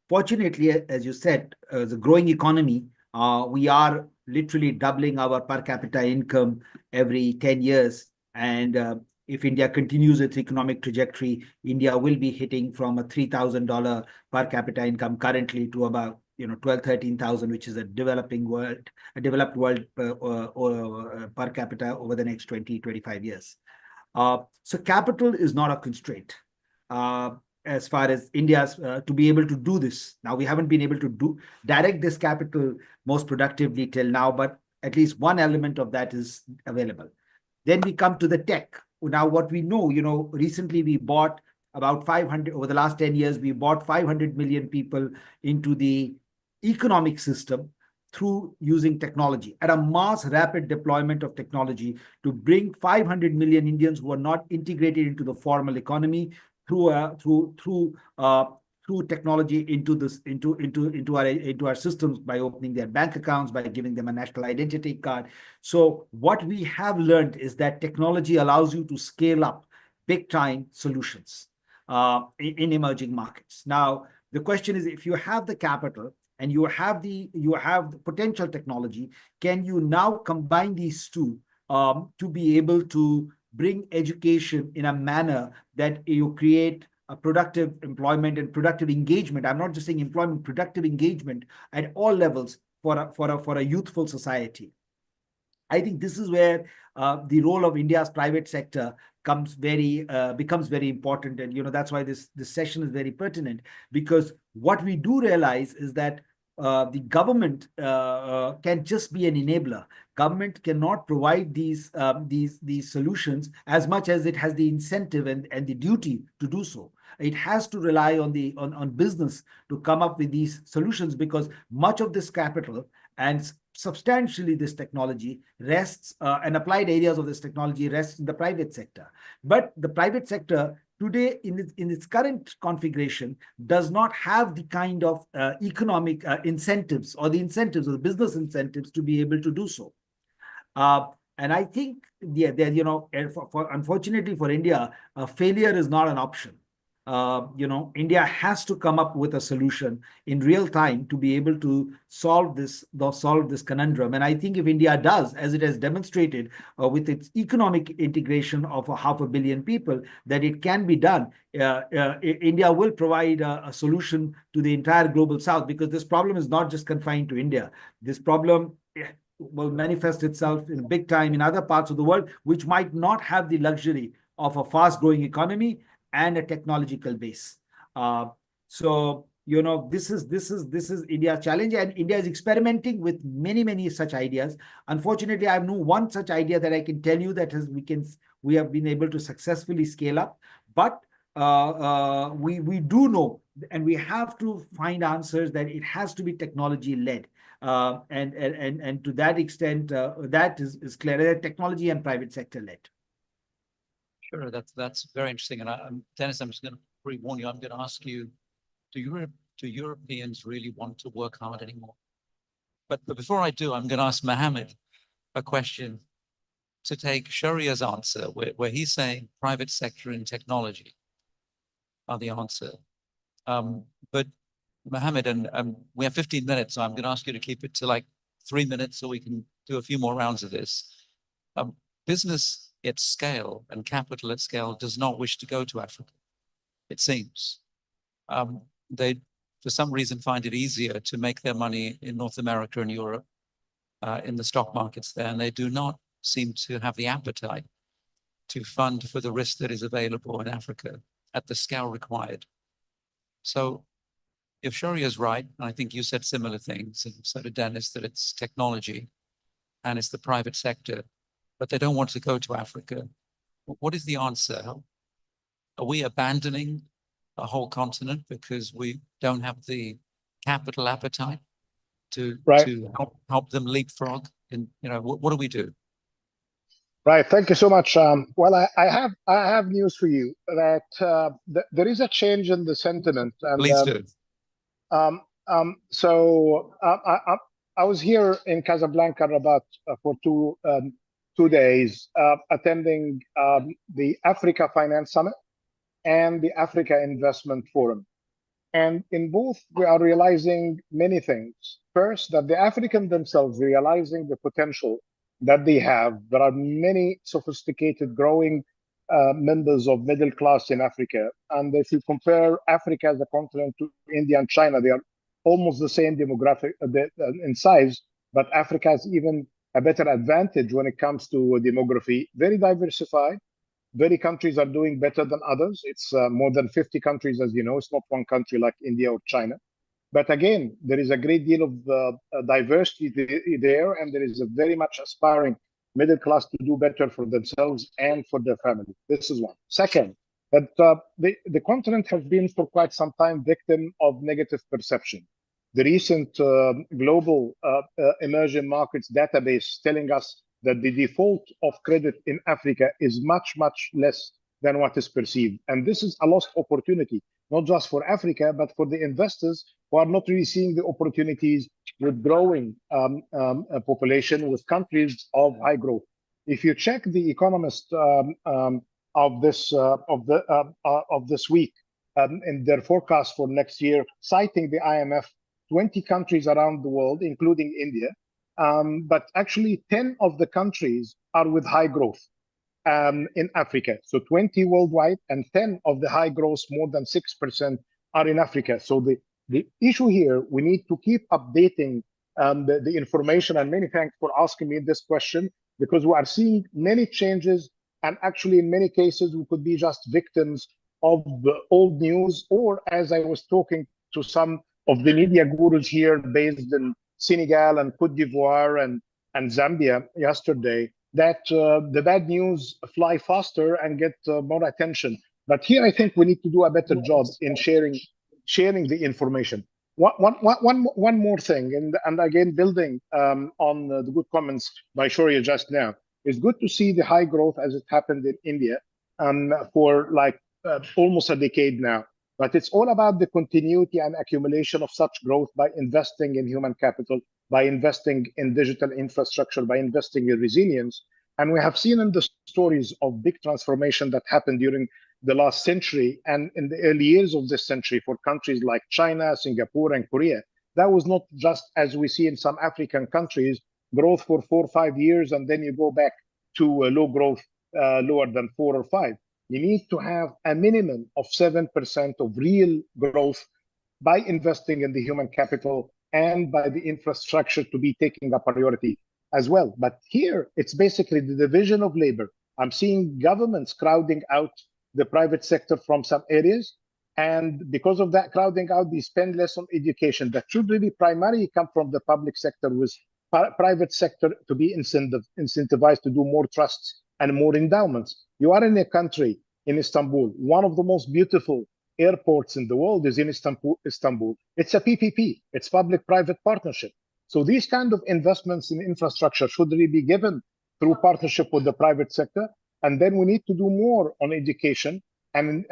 fortunately, as you said, the growing economy, we are literally doubling our per capita income every 10 years. And if India continues its economic trajectory, India will be hitting from a $3,000 per capita income currently to about 12, 13,000, which is a developed world per capita over the next 20, 25 years. So capital is not a constraint as far as India's to be able to do this. Now, we haven't been able to direct this capital most productively till now, but at least one element of that is available. Then we come to the tech. Now, what we know, recently we bought about 500, over the last 10 years, we bought 500 million people into the economic system through using technology at a mass rapid deployment of technology to bring 500 million Indians who are not integrated into the formal economy through technology into our systems by opening their bank accounts, by giving them a national identity card. So what we have learned is that technology allows you to scale up big time solutions in emerging markets. Now, the question is, if you have the capital and you have the potential technology, can you now combine these two to be able to bring education in a manner that you create a productive employment and productive engagement? I'm not just saying employment, productive engagement at all levels for a youthful society. I think this is where the role of India's private sector becomes very important, and that's why this session is very pertinent, because what we do realize is that the government can just be an enabler. Government cannot provide these solutions as much as it has the incentive and the duty to do so. It has to rely on business to come up with these solutions, because much of this capital and substantially this technology rests and applied areas of this technology rests in the private sector. But the private sector today, in its current configuration, does not have the kind of economic incentives or the business incentives to be able to do so. And I think, unfortunately for India, failure is not an option. India has to come up with a solution in real time to be able to solve this conundrum. And I think if India does, as it has demonstrated with its economic integration of 500 million people, that it can be done, India will provide a solution to the entire global South, because this problem is not just confined to India. This problem will manifest itself in big time in other parts of the world, which might not have the luxury of a fast-growing economy and a technological base. So this is India's challenge, and India is experimenting with many such ideas. Unfortunately, I have no one such idea that I can tell you that we have been able to successfully scale up. But we do know, and we have to find answers, that it has to be technology led. And to that extent, that is clear, technology and private sector led. Sure, that's very interesting. And Dennis, I'm just going to pre-warn you. I'm going to ask you: do Europeans really want to work hard anymore? But before I do, I'm going to ask Mohammed a question to take Sharia's answer, where he's saying private sector and technology are the answer. But Mohammed, and we have 15 minutes, so I'm going to ask you to keep it to like 3 minutes so we can do a few more rounds of this. Business at scale and capital at scale does not wish to go to Africa, it seems. They, for some reason, find it easier to make their money in North America and Europe, in the stock markets there, and they do not seem to have the appetite to fund for the risk that is available in Africa at the scale required. So if Sharia is right, and I think you said similar things, and so did Dennis, that it's technology and it's the private sector, but they don't want to go to Africa, what is the answer? Are we abandoning a whole continent because we don't have the capital appetite to help them leapfrog? And what do we do? Right. Thank you so much. Well, I have news for you that there is a change in the sentiment. And, please do. So I was here in Casablanca about for 2 days, attending the Africa Finance Summit and the Africa Investment Forum. And in both, we are realizing many things. First, that the Africans themselves realizing the potential that they have. There are many sophisticated, growing members of middle class in Africa. And if you compare Africa as a continent to India and China, they are almost the same demographic in size, but Africa has even a better advantage when it comes to demography. Very diversified. Very countries are doing better than others. It's more than 50 countries, as you know. It's not one country like India or China. But again, there is a great deal of diversity there, and there is a very much aspiring middle class to do better for themselves and for their family. This is one. Second, that the continent has been for quite some time victim of negative perception. The recent global emerging markets database telling us that the default of credit in Africa is much, much less than what is perceived. And this is a lost opportunity, not just for Africa, but for the investors who are not really seeing the opportunities with growing population, with countries of high growth. If you check the Economist of this week in their forecast for next year, citing the IMF, 20 countries around the world, including India, but actually 10 of the countries are with high growth in Africa. So 20 worldwide and 10 of the high growth, more than 6%, are in Africa. So the issue here, we need to keep updating the information, and many thanks for asking me this question, because we are seeing many changes, and actually in many cases we could be just victims of the old news, or as I was talking to some of the media gurus here based in Senegal and Cote d'Ivoire and Zambia yesterday, that the bad news fly faster and get more attention. But here I think we need to do a better job in sharing the information. One more thing, and again, building on the good comments by Shoria just now, it's good to see the high growth as it happened in India for like almost a decade now. But it's all about the continuity and accumulation of such growth by investing in human capital, by investing in digital infrastructure, by investing in resilience. And we have seen in the stories of big transformation that happened during the last century and in the early years of this century for countries like China, Singapore, and Korea. That was not just as we see in some African countries, growth for 4 or 5 years, and then you go back to low growth, lower than 4 or 5. You need to have a minimum of 7% of real growth by investing in the human capital and by the infrastructure to be taking a priority as well. But here, it's basically the division of labor. I'm seeing governments crowding out the private sector from some areas. And because of that crowding out, they spend less on education. That should really primarily come from the public sector, with private sector to be incentivized to do more trusts and more endowments. You are in a country, in Istanbul, one of the most beautiful airports in the world is in Istanbul. It's a PPP, it's public-private partnership. So these kind of investments in infrastructure should really be given through partnership with the private sector. And then we need to do more on education and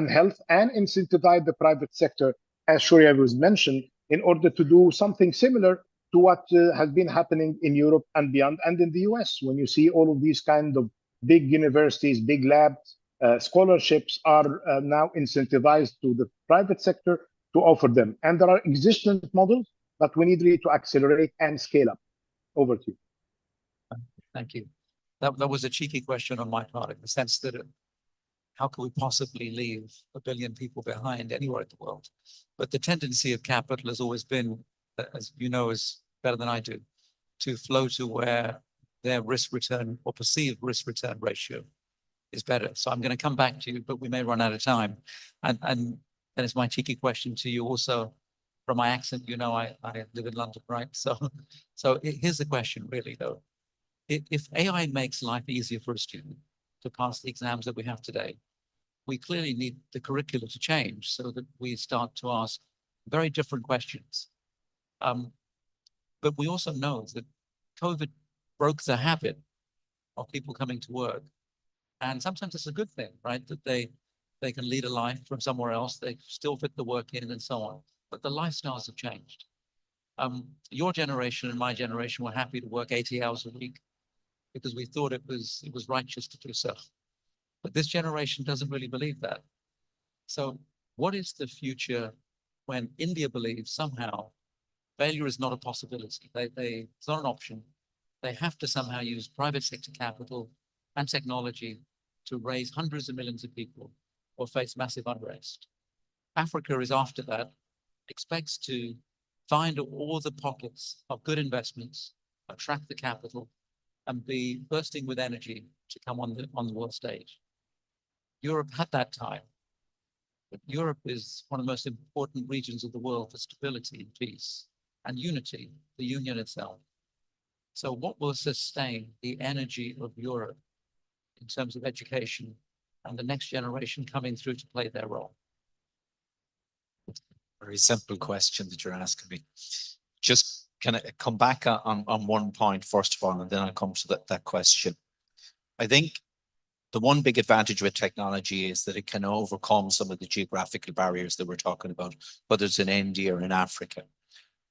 health, and incentivize the private sector, as Shoria was mentioned, in order to do something similar to what has been happening in Europe and beyond, and in the US, when you see all of these kind of big universities, big labs, scholarships are now incentivized to the private sector to offer them. And there are existing models, but we need really to accelerate and scale up. Over to you. Thank you. That was a cheeky question on my part, in the sense that how could we possibly leave 1 billion people behind anywhere in the world? But the tendency of capital has always been, as you know, is better than I do, to flow to where their risk return or perceived risk return ratio is better. So I'm going to come back to you, but we may run out of time. And it's my cheeky question to you also. From my accent, you know, I live in London, right? So here's the question really though. If AI makes life easier for a student to pass the exams that we have today, we clearly need the curricula to change so that we start to ask very different questions. But we also know that COVID broke the habit of people coming to work. And sometimes it's a good thing, right? That they can lead a life from somewhere else, they still fit the work in and so on. But the lifestyles have changed. Your generation and my generation were happy to work 80 hours a week because we thought it was righteous to do so. But this generation doesn't really believe that. So what is the future when India believes somehow failure is not a possibility? It's not an option. They have to somehow use private sector capital and technology to raise hundreds of millions of people or face massive unrest. Africa is after that, expects to find all the pockets of good investments, attract the capital, and be bursting with energy to come on the world stage. Europe had that time, but Europe is one of the most important regions of the world for stability and peace and unity, the union itself. So what will sustain the energy of Europe in terms of education and the next generation coming through to play their role? Very simple question that you're asking me. Just can I come back on one point first of all, and then I'll come to that question. I think the one big advantage with technology is that it can overcome some of the geographical barriers that we're talking about, whether it's in India or in Africa.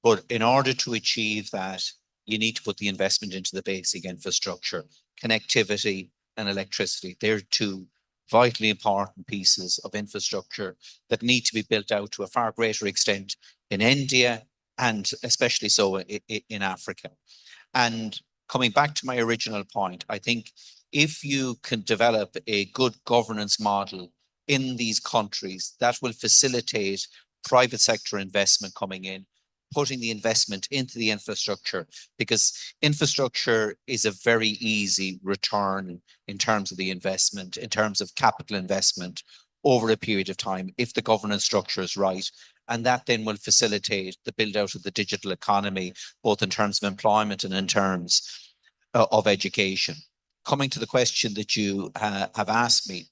But in order to achieve that, you need to put the investment into the basic infrastructure, connectivity and electricity. They're two vitally important pieces of infrastructure that need to be built out to a far greater extent in India and especially so in Africa. And coming back to my original point, I think if you can develop a good governance model in these countries, that will facilitate private sector investment coming in, putting the investment into the infrastructure, because infrastructure is a very easy return in terms of the investment, in terms of capital investment over a period of time, if the governance structure is right. And that then will facilitate the build out of the digital economy, both in terms of employment and in terms of education. Coming to the question that you have asked me,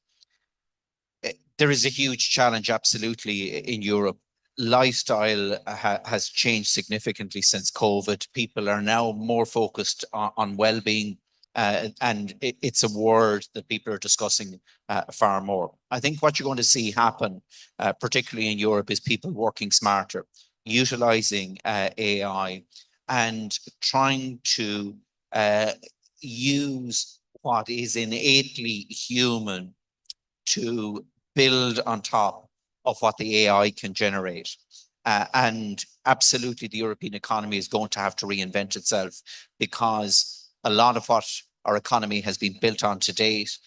there is a huge challenge absolutely in Europe. Lifestyle has changed significantly since COVID. People are now more focused on well-being, and it's a word that people are discussing far more. I think what you're going to see happen, particularly in Europe, is people working smarter, utilizing AI, and trying to use what is innately human to build on top of what the AI can generate. And absolutely, the European economy is going to have to reinvent itself, because a lot of what our economy has been built on to date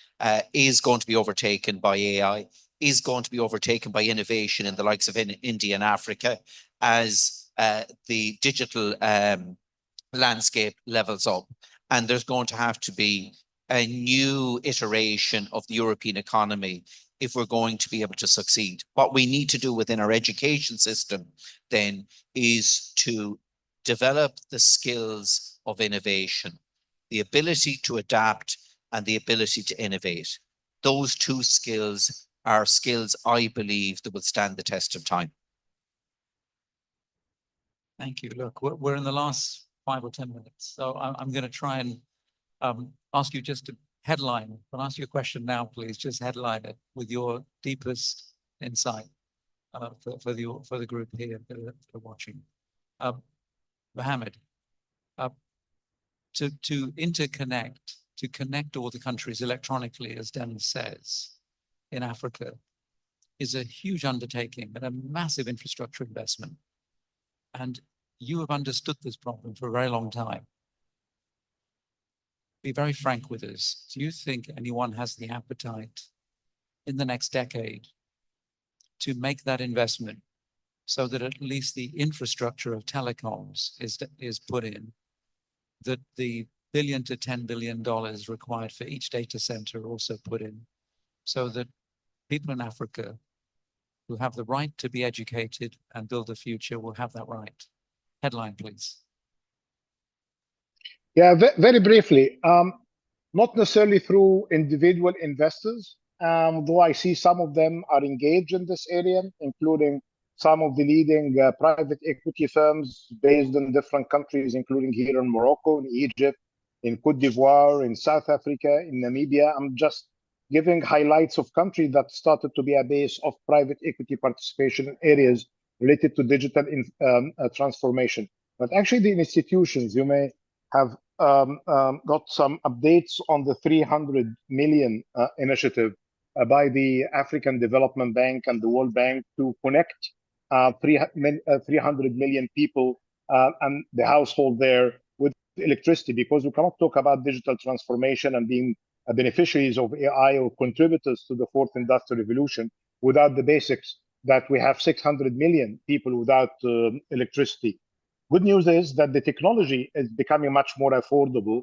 is going to be overtaken by AI, is going to be overtaken by innovation in the likes of India and Africa as the digital landscape levels up. And there's going to have to be a new iteration of the European economy if we're going to be able to succeed. What we need to do within our education system then is to develop the skills of innovation, the ability to adapt and the ability to innovate. Those two skills are skills, I believe, that will stand the test of time. Thank you. Look, we're in the last 5 or 10 minutes, so I'm going to try and ask you just to headline. I'll ask you a question now, please. Just headline it with your deepest insight for the group here that are watching. Mohammed, to interconnect, to connect all the countries electronically, as Dennis says, in Africa, is a huge undertaking and a massive infrastructure investment. And you have understood this problem for a very long time. Be very frank with us. Do you think anyone has the appetite in the next decade to make that investment so that at least the infrastructure of telecoms is put in, that the $1 billion to $10 billion required for each data center also put in, so that people in Africa who have the right to be educated and build a future will have that right? Headline, please. Yeah, very briefly, not necessarily through individual investors, though I see some of them are engaged in this area, including some of the leading private equity firms based in different countries, including here in Morocco, in Egypt, in Cote d'Ivoire, in South Africa, in Namibia. I'm just giving highlights of countries that started to be a base of private equity participation in areas related to digital transformation. But actually, the institutions, you may have got some updates on the 300 million initiative by the African Development Bank and the World Bank to connect 300 million people and the household there with electricity, because we cannot talk about digital transformation and being beneficiaries of AI or contributors to the fourth industrial revolution without the basics that we have 600 million people without electricity. Good news is that the technology is becoming much more affordable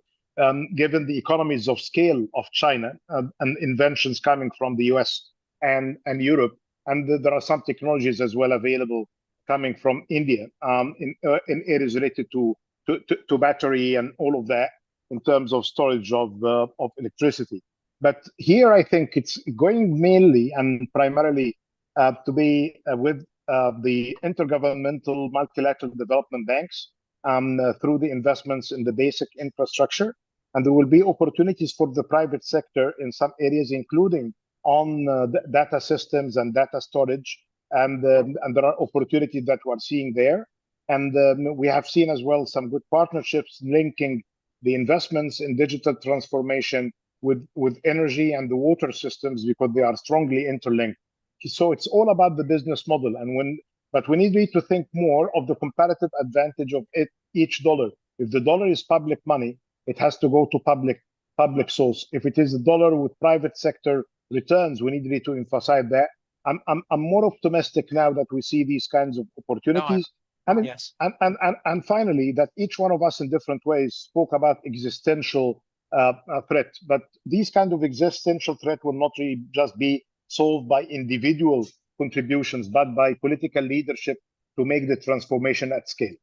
given the economies of scale of China and inventions coming from the US and Europe. And there are some technologies as well available coming from India in areas related to battery and all of that in terms of storage of electricity. But here I think it's going mainly and primarily to be with the intergovernmental multilateral development banks through the investments in the basic infrastructure. And there will be opportunities for the private sector in some areas, including on data systems and data storage. And there are opportunities that we're seeing there. And we have seen as well some good partnerships linking the investments in digital transformation with energy and the water systems because they are strongly interlinked. So it's all about the business model. But we need to think more of the comparative advantage of each dollar. If the dollar is public money, it has to go to public source. If it is a dollar with private sector returns, we need to emphasize that. I'm more optimistic now that we see these kinds of opportunities. Yes. And finally, that each one of us in different ways spoke about existential threat. But these kind of existential threat will not really just be solved by individual contributions, but by political leadership to make the transformation at scale.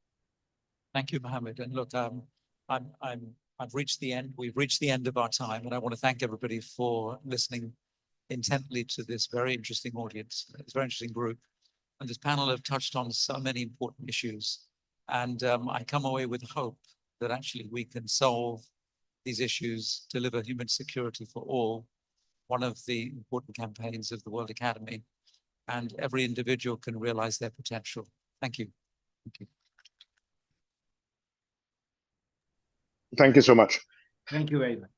Thank you, Mohammed. And look, I've reached the end. We've reached the end of our time, and I want to thank everybody for listening intently to this very interesting audience, this very interesting group. And this panel have touched on so many important issues. And I come away with hope that actually we can solve these issues, deliver human security for all, one of the important campaigns of the World Academy, and every individual can realize their potential. Thank you. Thank you. Thank you so much. Thank you very much.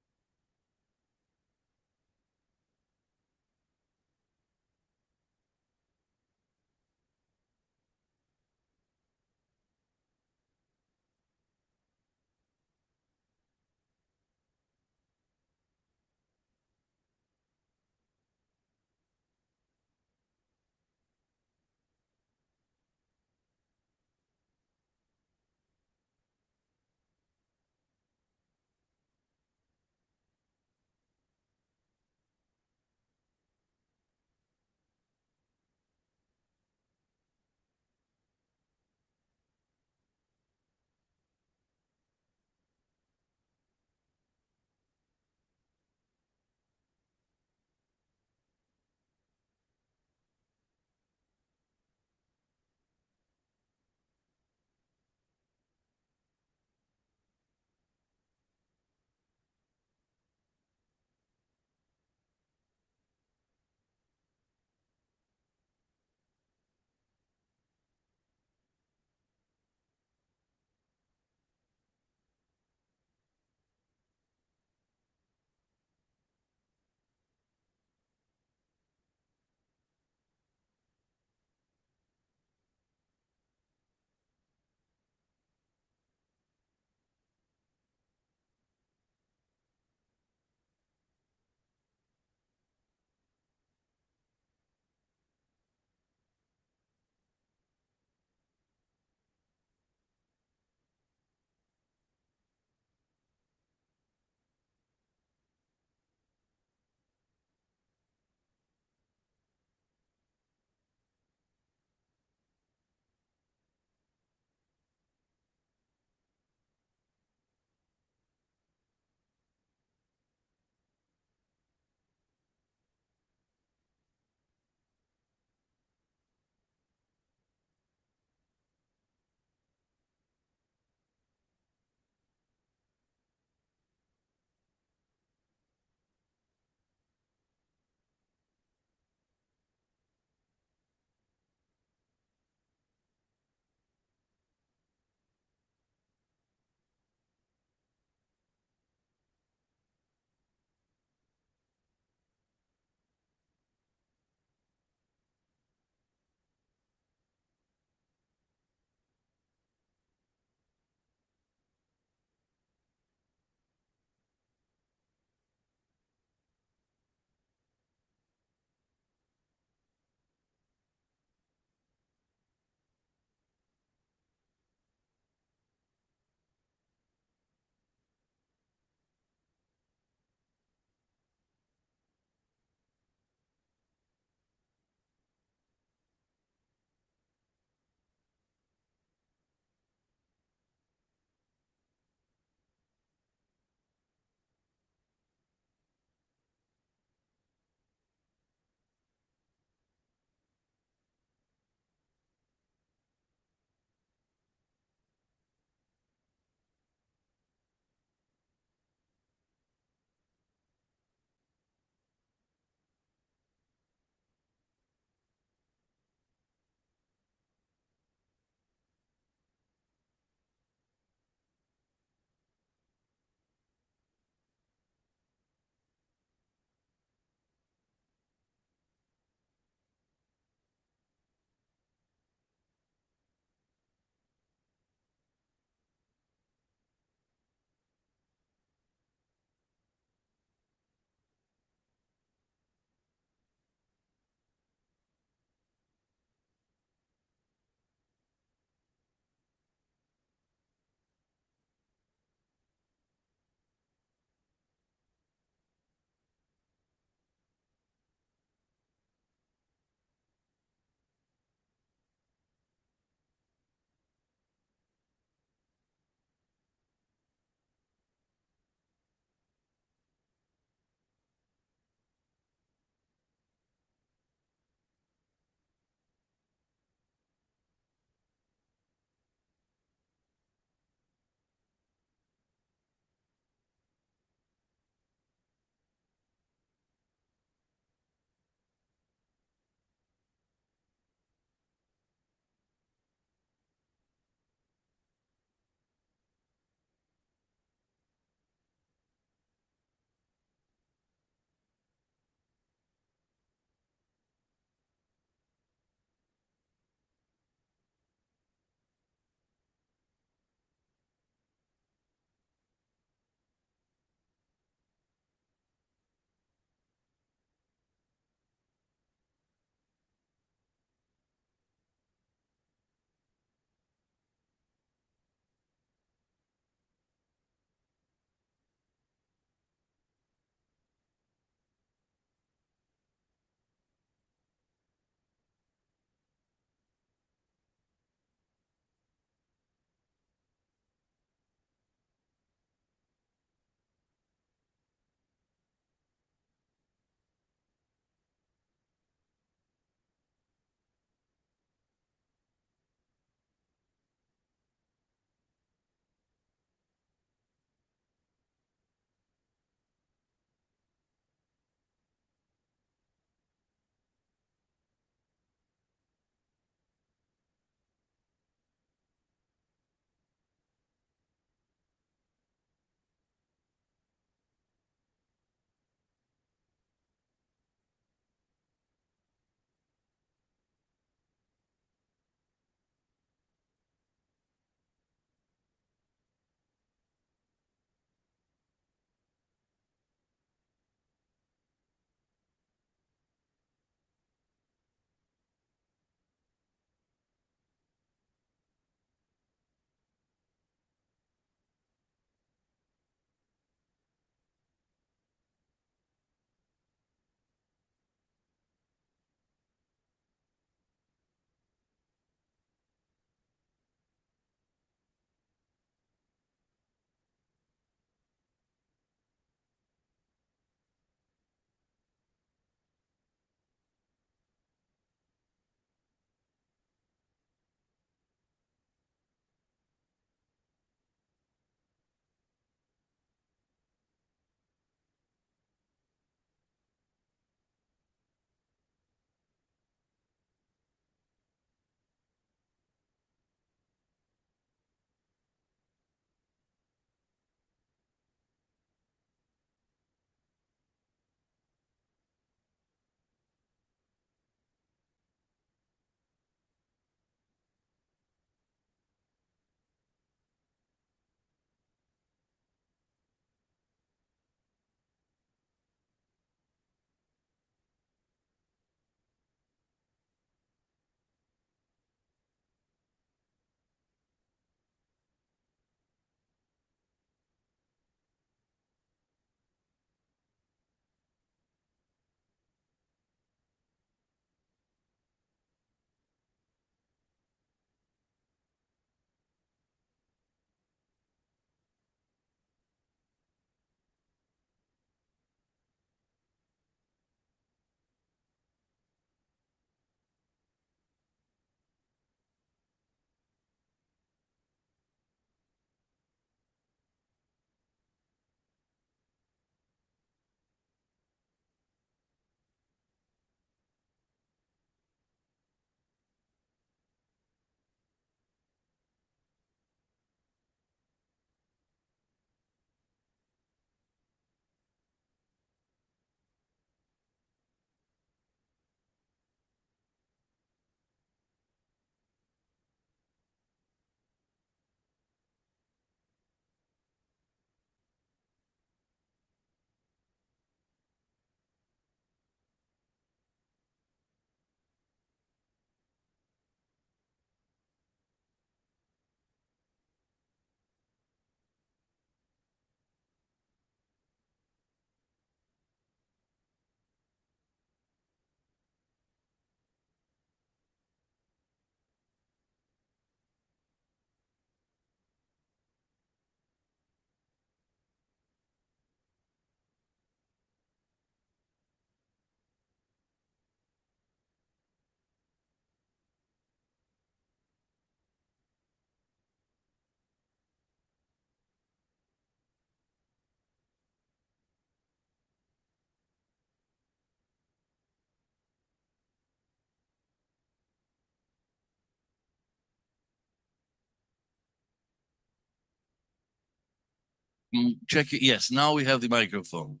Check it. Yes, now we have the microphone.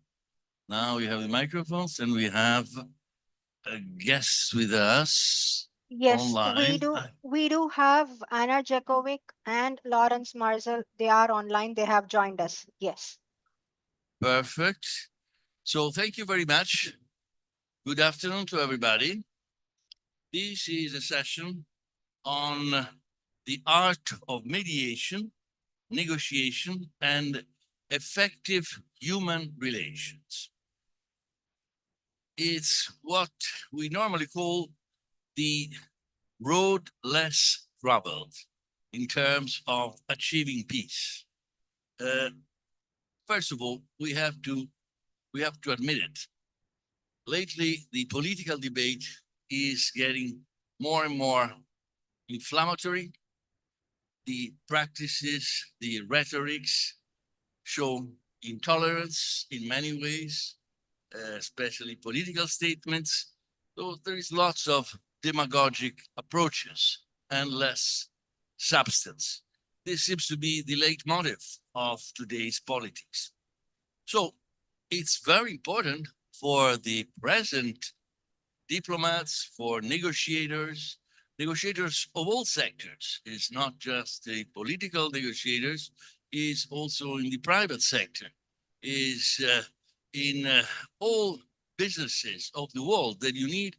Now we have the microphones and we have a guest with us Yes, online. we do have Anna Jakovic and Lawrence Marzel. They are online. They have joined us. Yes. Perfect. So thank you very much. Good afternoon to everybody. This is a session on the art of mediation, negotiation, and effective human relations. It's what we normally call the road less traveled in terms of achieving peace. First of all, we have to admit it. Lately, the political debate is getting more and more inflammatory. The practices, the rhetorics show intolerance in many ways, especially political statements. So there is lots of demagogic approaches and less substance. This seems to be the leitmotif of today's politics. So it's very important for the present diplomats, for negotiators of all sectors. It's not just the political negotiators, it's also in the private sector, is in all businesses of the world that you need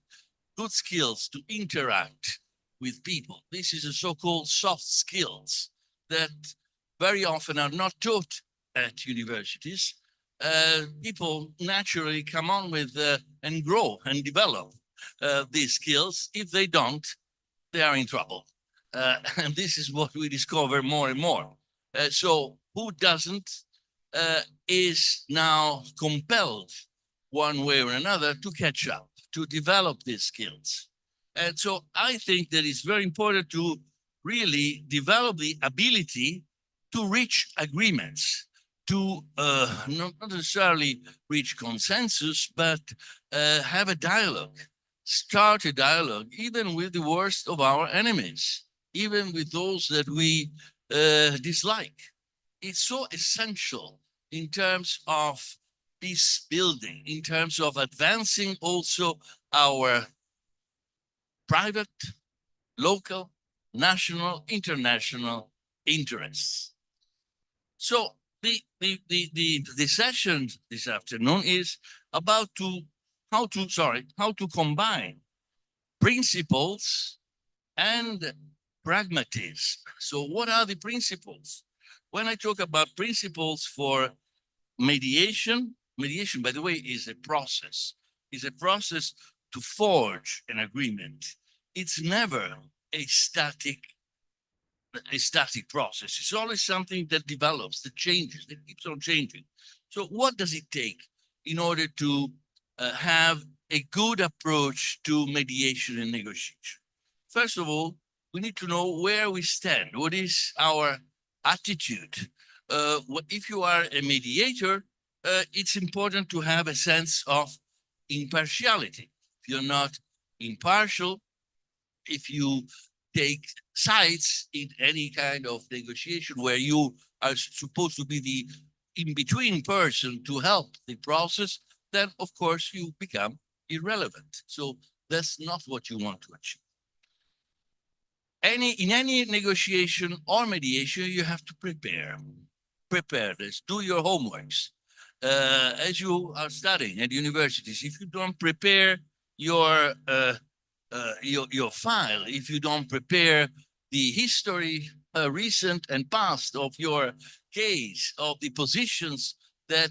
good skills to interact with people. This is a so-called soft skills that very often are not taught at universities. People naturally come on with and grow and develop these skills. If they don't, they are in trouble. And this is what we discover more and more. So who doesn't is now compelled one way or another to catch up, to develop these skills. And so I think that it's very important to really develop the ability to reach agreements, to not necessarily reach consensus, but have a dialogue, start a dialogue, even with the worst of our enemies, even with those that we dislike. It's so essential in terms of peace building, in terms of advancing also our private, local, national, international interests. So the session this afternoon is about how to combine principles and pragmatism. So what are the principles? When I talk about principles for mediation, by the way, is a process to forge an agreement. It's never a static process. It's always something that develops, that changes, that keeps on changing. So what does it take in order to have a good approach to mediation and negotiation? First of all, we need to know where we stand. What is our attitude? If you are a mediator, it's important to have a sense of impartiality. If you're not impartial, if you take sides in any kind of negotiation where you are supposed to be the in-between person to help the process, then of course you become irrelevant. So that's not what you want to achieve. In any negotiation or mediation, you have to prepare this, do your homeworks. As you are studying at universities, if you don't prepare your file, if you don't prepare the history, recent and past of your case, of the positions that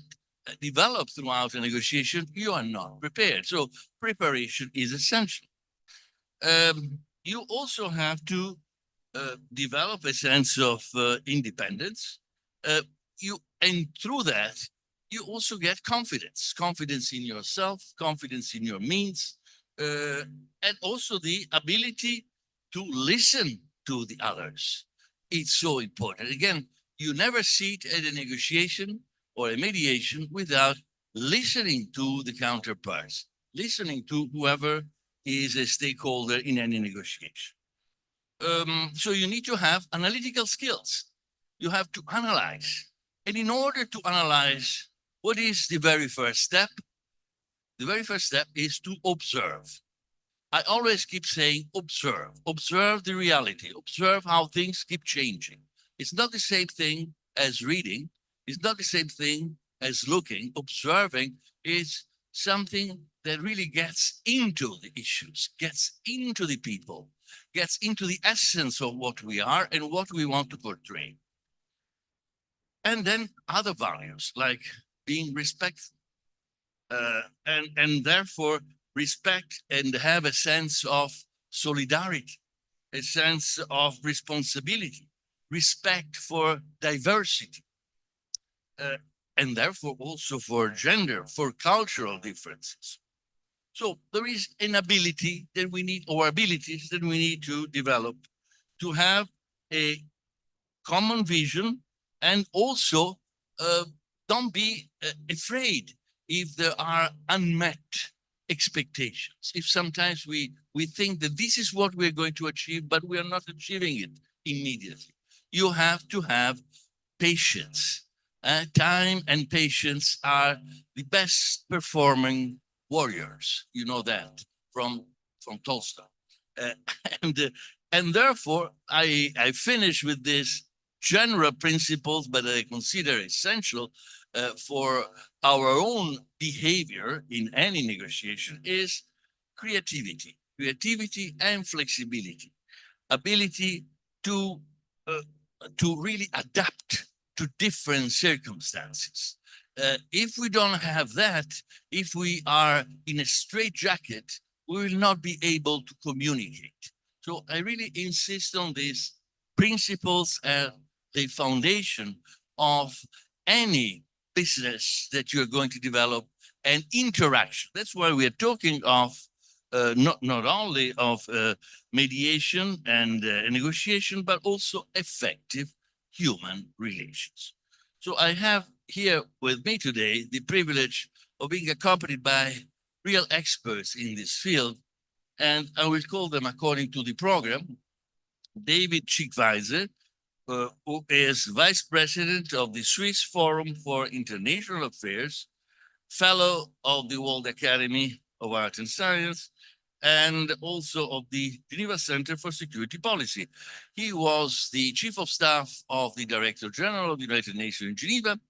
develop throughout a negotiation, you are not prepared. So preparation is essential. You also have to develop a sense of independence. And through that, you also get confidence in yourself, confidence in your means, and also the ability to listen to the others. It's so important. Again, you never sit at a negotiation or a mediation without listening to the counterparts, listening to whoever is a stakeholder in any negotiation. So you need to have analytical skills. You have to analyze And in order to analyze what is the very first step, the very first step is to observe. I always keep saying observe, observe the reality, observe how things keep changing. It's not the same thing as reading. It's not the same thing as looking. Observing is something that really gets into the issues, gets into the people, gets into the essence of what we are and what we want to portray. And then other values like being respectful, and therefore respect and have a sense of solidarity, a sense of responsibility, respect for diversity, and therefore also for gender, for cultural differences. So there is an ability that we need, or abilities that we need to develop to have a common vision, and also don't be afraid if there are unmet expectations. If sometimes we think that this is what we're going to achieve, but we are not achieving it immediately. You have to have patience. Time and patience are the best performing warriors. You know that from Tolstoy. And therefore, I finish with this general principles, but I consider essential for our own behavior in any negotiation is creativity and flexibility, ability to really adapt to different circumstances. If we don't have that, if we are in a straitjacket, we will not be able to communicate. So I really insist on these principles as the foundation of any business that you're going to develop, and interaction. That's why we are talking of not only of mediation and negotiation, but also effective human relations. So I have here with me today the privilege of being accompanied by real experts in this field, and I will call them according to the program. David Schickweise, who is Vice President of the Swiss Forum for International Affairs, Fellow of the World Academy of Art and Science, and also of the Geneva Center for Security Policy. He was the Chief of Staff of the Director General of the United Nations in Geneva,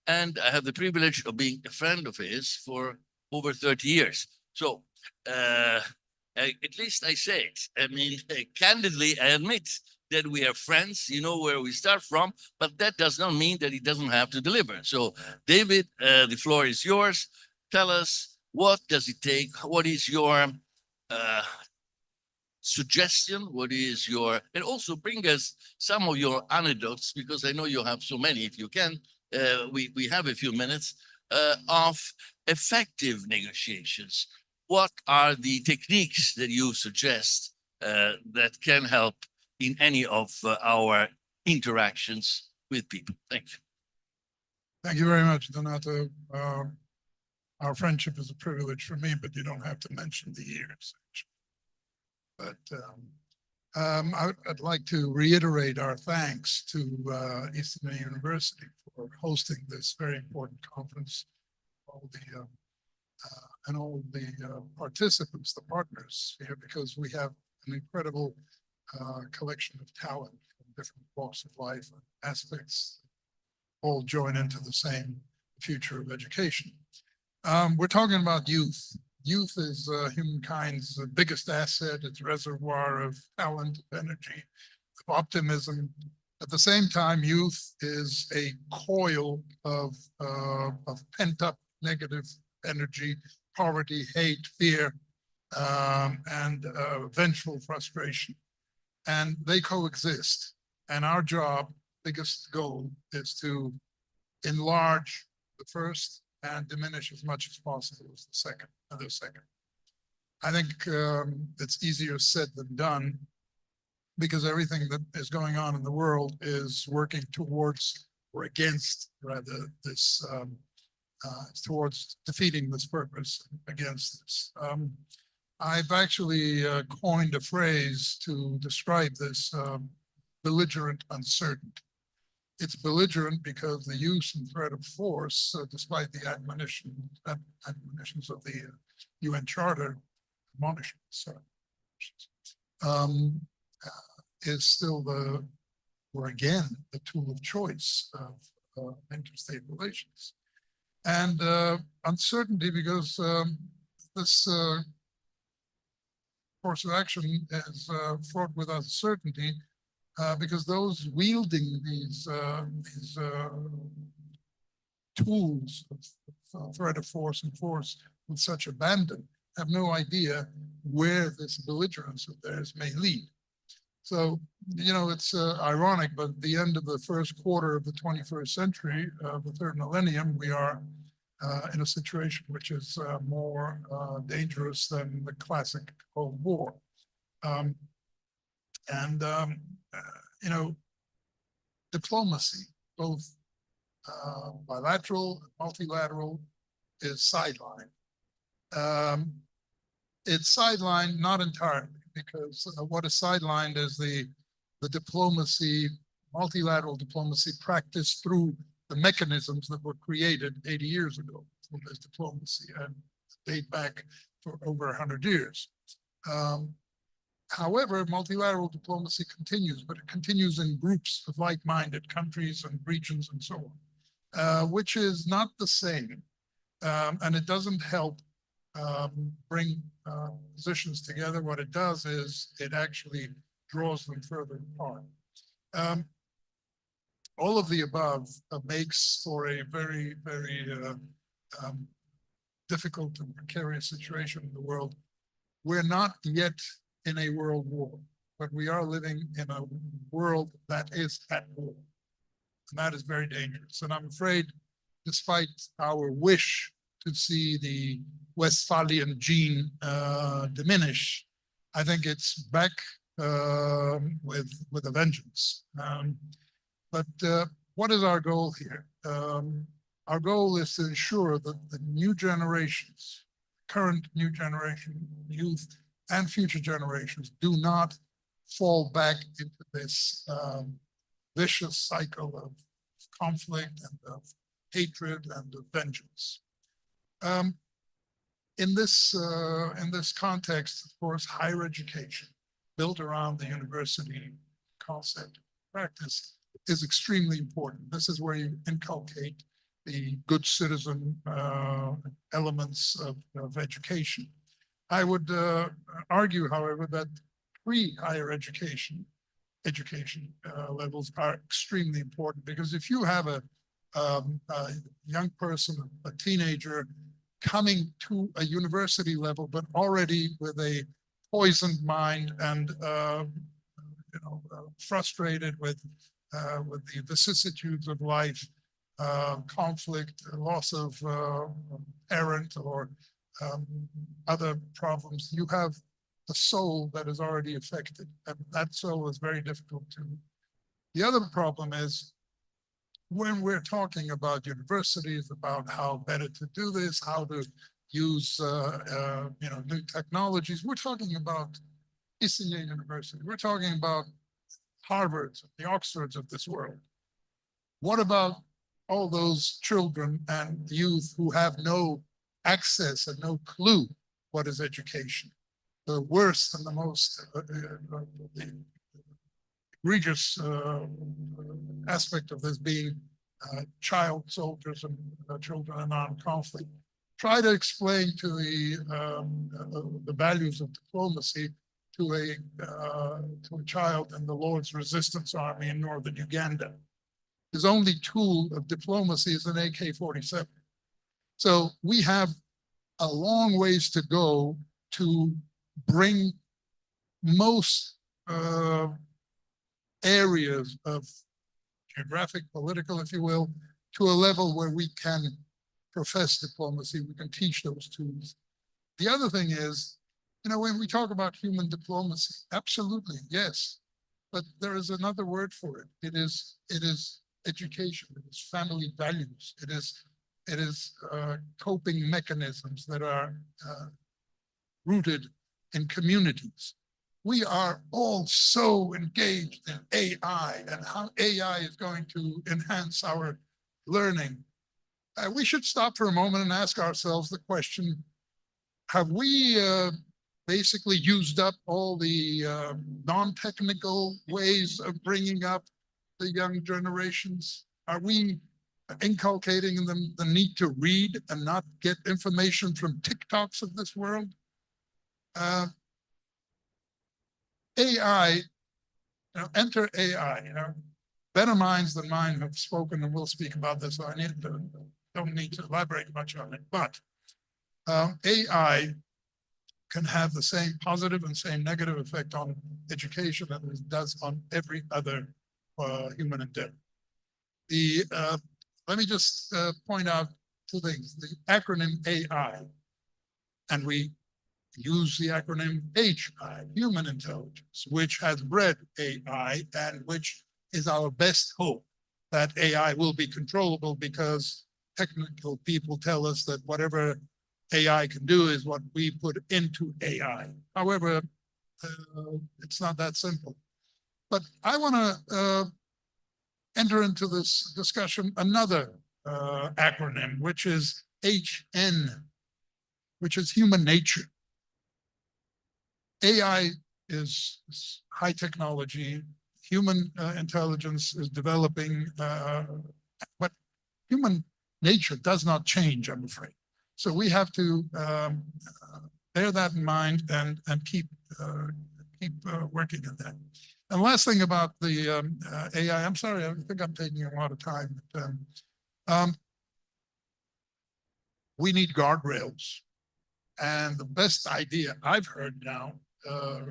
and I have the privilege of being a friend of his for over 30 years. So at least I say it. I mean, candidly, I admit that we are friends, you know where we start from, but that does not mean that he doesn't have to deliver. So David, the floor is yours. Tell us, what does it take? What is your suggestion? What is your, and also bring us some of your anecdotes, because I know you have so many. If you can, we have a few minutes of effective negotiations. What are the techniques that you suggest that can help in any of our interactions with people? Thank you. Thank you very much, Donato. Our friendship is a privilege for me, but you don't have to mention the years. But I'd like to reiterate our thanks to Eastern University for hosting this very important conference. And all the participants, the partners here, because we have an incredible collection of talent from different walks of life and aspects, all join into the same future of education. We're talking about youth. Youth is humankind's biggest asset. It's a reservoir of talent, of energy, of optimism. At the same time, youth is a coil of pent-up negative energy, poverty, hate, fear, and vengeful frustration. And they coexist. And our job, biggest goal, is to enlarge the first and diminish as much as possible as the second. I think it's easier said than done, because everything that is going on in the world is working towards, or against rather, this towards defeating this purpose, against this. I've actually coined a phrase to describe this belligerent uncertainty. it's belligerent because the use and threat of force, despite the admonitions of the UN Charter, admonishments, is still or again, the tool of choice of interstate relations. And uncertainty, because this course of action is fraught with uncertainty, because those wielding these tools of threat of force and force with such abandon have no idea where this belligerence of theirs may lead. So, you know, it's ironic, but at the end of the first quarter of the 21st century, the third millennium, we are in a situation which is more dangerous than the classic Cold War. You know, diplomacy, both bilateral and multilateral, is sidelined. It's sidelined not entirely, because what is sidelined is the diplomacy, multilateral diplomacy practiced through the mechanisms that were created 80 years ago for this diplomacy and date back for over 100 years. However, multilateral diplomacy continues, but it continues in groups of like-minded countries and regions and so on, which is not the same. And it doesn't help bring positions together. What it does is it actually draws them further apart. All of the above makes for a very, very difficult and precarious situation in the world. We're not yet in a world war, but we are living in a world that is at war. And that is very dangerous. And I'm afraid, despite our wish to see the Westphalian gene diminish, I think it's back with a vengeance. But what is our goal here? Our goal is to ensure that the new generations, current new generation, youth, and future generations do not fall back into this vicious cycle of conflict and of hatred and of vengeance. In this context, of course, higher education built around the university concept practice is extremely important. This is where you inculcate the good citizen elements of education. I would argue, however, that pre-higher education levels are extremely important, because if you have a young person, a teenager, coming to a university level, but already with a poisoned mind and frustrated with the vicissitudes of life, conflict, loss of parent, or other problems, you have a soul that is already affected, and that soul is very difficult to. The other problem is, when we're talking about universities, about how better to do this, how to use new technologies, we're talking about East India University. We're talking about Harvards, the Oxfords of this world. What about all those children and youth who have no access and no clue what is education? The worst and the most egregious aspect of this being child soldiers and children in armed conflict. Try to explain to the values of diplomacy to a child in the Lord's Resistance Army in northern Uganda. His only tool of diplomacy is an AK-47. So we have a long ways to go to bring most areas of geographic, political, if you will, to a level where we can profess diplomacy, we can teach those tools. The other thing is, when we talk about human diplomacy, absolutely, yes, but there is another word for it. It is education, it is family values, it is coping mechanisms that are rooted in communities. we are all so engaged in AI and how AI is going to enhance our learning. We should stop for a moment and ask ourselves the question, have we basically used up all the non-technical ways of bringing up the young generations? Are we inculcating in them the need to read and not get information from TikToks of this world? AI, enter AI. Better minds than mine have spoken and will speak about this, so I don't need to elaborate much on it. But AI can have the same positive and same negative effect on education that it does on every other human endeavor. Let me just point out two things. The acronym AI, and we use the acronym HI, Human Intelligence, which has bred AI and which is our best hope that AI will be controllable, because technical people tell us that whatever AI can do is what we put into AI. However, it's not that simple. But I want to enter into this discussion another acronym, which is HN, which is human nature. AI is high technology. Human intelligence is developing, but human nature does not change, I'm afraid. So we have to bear that in mind and keep working on that. And last thing about the AI, I'm sorry, I think I'm taking a lot of time. But, we need guardrails. And the best idea I've heard now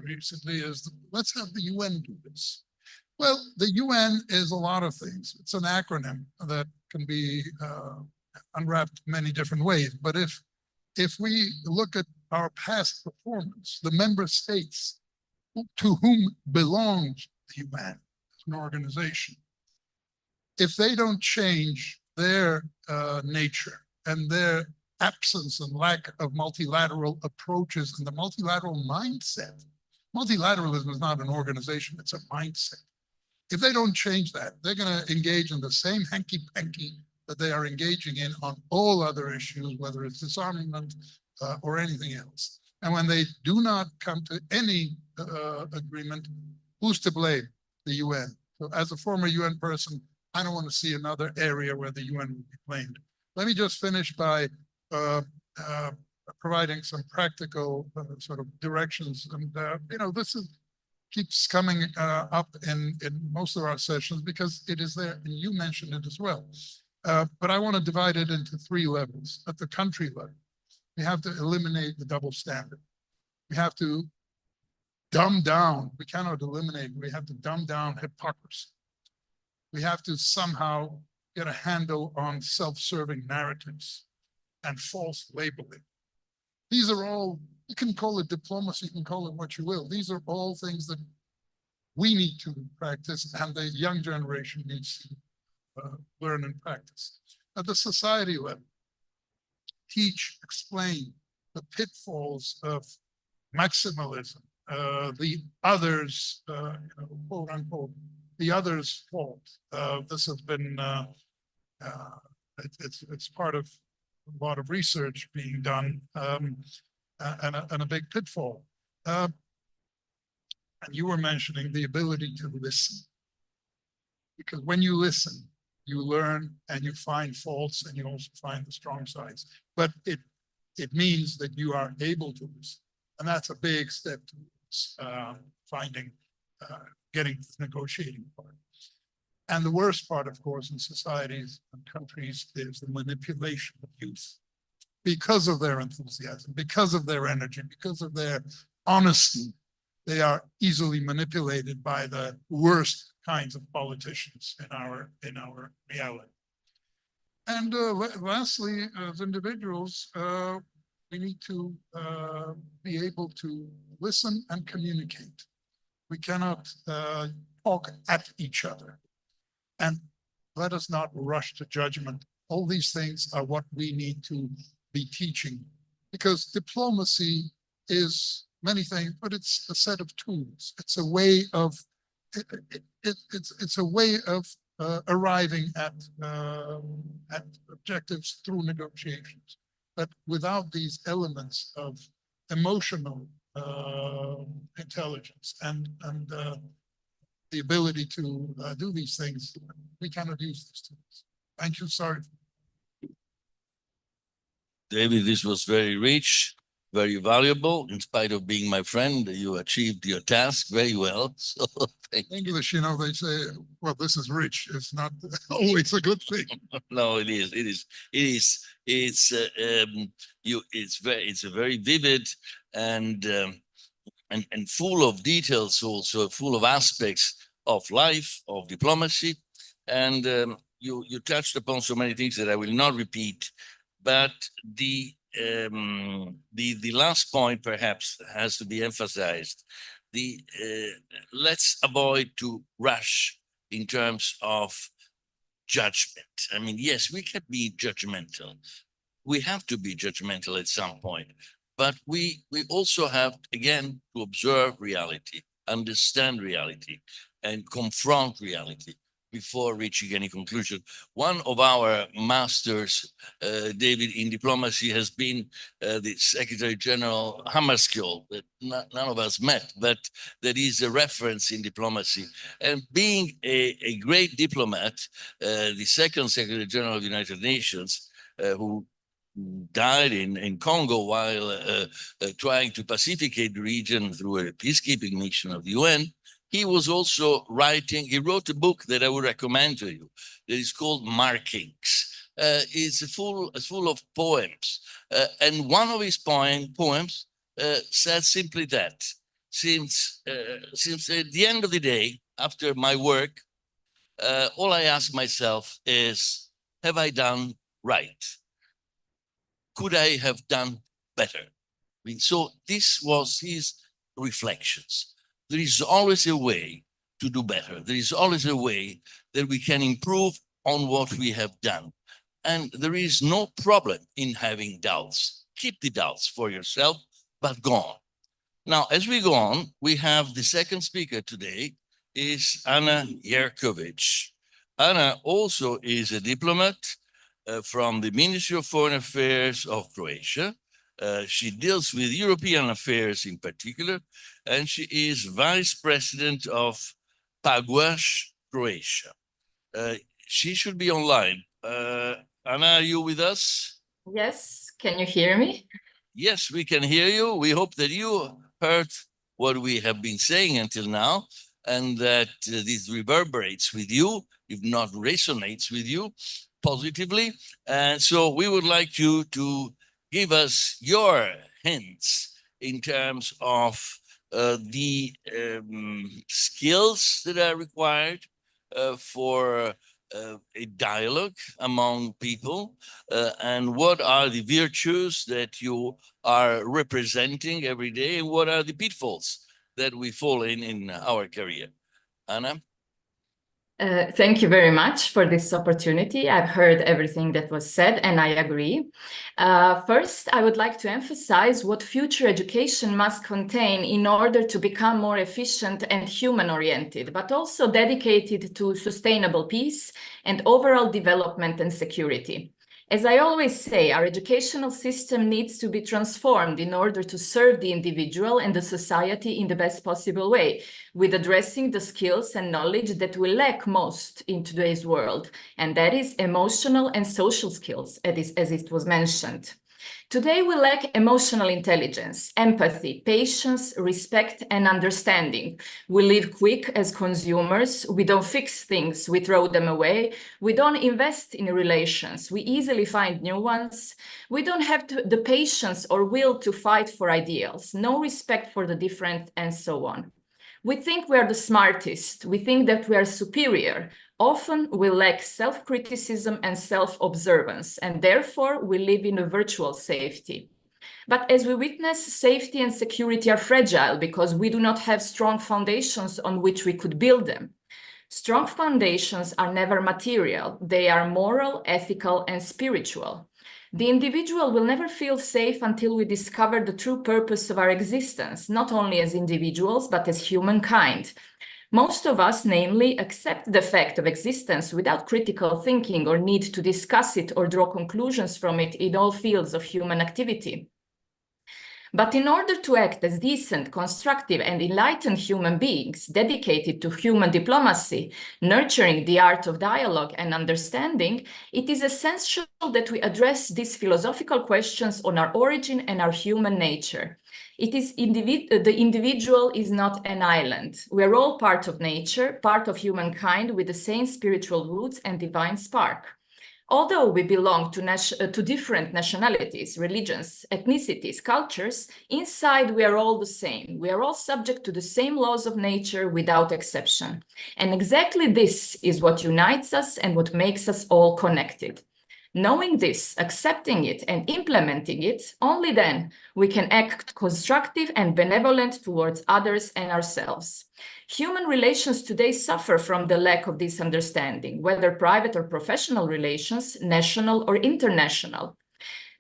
recently is, let's have the UN do this. Well, the UN is a lot of things. It's an acronym that can be unwrapped many different ways. But if we look at our past performance, the member states to whom belongs the UN as an organization, if they don't change their nature and their absence and lack of multilateral approaches and the multilateral mindset, multilateralism is not an organization, it's a mindset. If they don't change that, they're going to engage in the same hanky-panky that they are engaging in on all other issues, whether it's disarmament or anything else. And when they do not come to any agreement, who's to blame? The UN. So as a former UN person, I don't want to see another area where the UN will be blamed. Let me just finish by providing some practical sort of directions. And, this keeps coming up in most of our sessions because it is there, and you mentioned it as well. But I want to divide it into three levels. At the country level, we have to eliminate the double standard. We have to dumb down, we cannot eliminate, we have to dumb down hypocrisy. We have to somehow get a handle on self-serving narratives and false labeling. These are all, you can call it diplomacy, you can call it what you will. These are all things that we need to practice and the young generation needs to learn and practice. At the society level, teach, explain the pitfalls of maximalism, the others, quote unquote, the others' fault. This has been, it's part of a lot of research being done and a big pitfall. And you were mentioning the ability to listen. Because when you listen, you learn and you find faults and you also find the strong sides. But it means that you are able to listen. And that's a big step towards getting to the negotiating part. And the worst part, of course, in societies and countries is the manipulation of youth. Because of their enthusiasm, because of their energy, because of their honesty, they are easily manipulated by the worst kinds of politicians in our reality. And lastly, as individuals, we need to be able to listen and communicate. We cannot talk at each other. And let us not rush to judgment. All these things are what we need to be teaching, because diplomacy is many things, but it's a set of tools. It's a way of it's a way of arriving at objectives through negotiations. But without these elements of emotional intelligence and the ability to do these things, we cannot use these tools. Thank you. Sorry. David, this was very rich, very valuable. In spite of being my friend, you achieved your task very well. So thank you. English, you know, they say, well, this is rich. It's not always a good thing. No, it is. It's a very vivid and full of details, also full of aspects of life, of diplomacy, and you touched upon so many things that I will not repeat. But the last point perhaps has to be emphasized. Let's avoid to rush in terms of judgment. I mean, yes, we can be judgmental. We have to be judgmental at some point, but we also have, again, to observe reality, understand reality, and confront reality before reaching any conclusion. One of our masters, David, in diplomacy has been the Secretary General Hammarskjöld, that none of us met, but that is a reference in diplomacy. And being a great diplomat, the second Secretary General of the United Nations, who died in Congo while trying to pacificate the region through a peacekeeping mission of the UN, he was also writing, he wrote a book that I would recommend to you that is called Markings. It's full of poems. And one of his poems said simply that, since at the end of the day, after my work, all I ask myself is, have I done right? Could I have done better? I mean, so this was his reflections. There is always a way to do better. There is always a way that we can improve on what we have done. And there is no problem in having doubts. Keep the doubts for yourself, but go on. Now, as we go on, we have the second speaker today is Ana Jerkovic. Ana also is a diplomat from the Ministry of Foreign Affairs of Croatia. She deals with European affairs in particular, and she is Vice President of PAGUASH, Croatia. She should be online. Ana, are you with us? Yes, can you hear me? Yes, we can hear you. We hope that you heard what we have been saying until now, and that this reverberates with you, if not resonates with you positively. And so we would like you to give us your hints in terms of the skills that are required for a dialogue among people, and what are the virtues that you are representing every day, and what are the pitfalls that we fall in our career. Ana? Thank you very much for this opportunity. I've heard everything that was said, and I agree. First, I would like to emphasize what future education must contain in order to become more efficient and human-oriented, but also dedicated to sustainable peace and overall development and security. As I always say, our educational system needs to be transformed in order to serve the individual and the society in the best possible way, with addressing the skills and knowledge that we lack most in today's world, and that is emotional and social skills, as it was mentioned. Today, we lack emotional intelligence, empathy, patience, respect, and understanding. We live quick as consumers. We don't fix things. We throw them away. We don't invest in relations. We easily find new ones. We don't have the patience or will to fight for ideals, no respect for the different, and so on. We think we are the smartest. We think that we are superior. Often we lack self-criticism and self-observance, and therefore we live in a virtual safety. But as we witness, safety and security are fragile because we do not have strong foundations on which we could build them. Strong foundations are never material. They are moral, ethical, and spiritual. The individual will never feel safe until we discover the true purpose of our existence, not only as individuals, but as humankind. Most of us, namely, accept the fact of existence without critical thinking or need to discuss it or draw conclusions from it in all fields of human activity. But in order to act as decent, constructive, and enlightened human beings dedicated to human diplomacy, nurturing the art of dialogue and understanding, it is essential that we address these philosophical questions on our origin and our human nature. It is the individual is not an island. We're all part of nature, part of humankind with the same spiritual roots and divine spark. Although we belong to different nationalities, religions, ethnicities, cultures, inside we are all the same. We are all subject to the same laws of nature without exception. And exactly this is what unites us and what makes us all connected. Knowing this, accepting it, and implementing it, only then we can act constructive and benevolent towards others and ourselves. Human relations today suffer from the lack of this understanding, whether private or professional relations, national or international.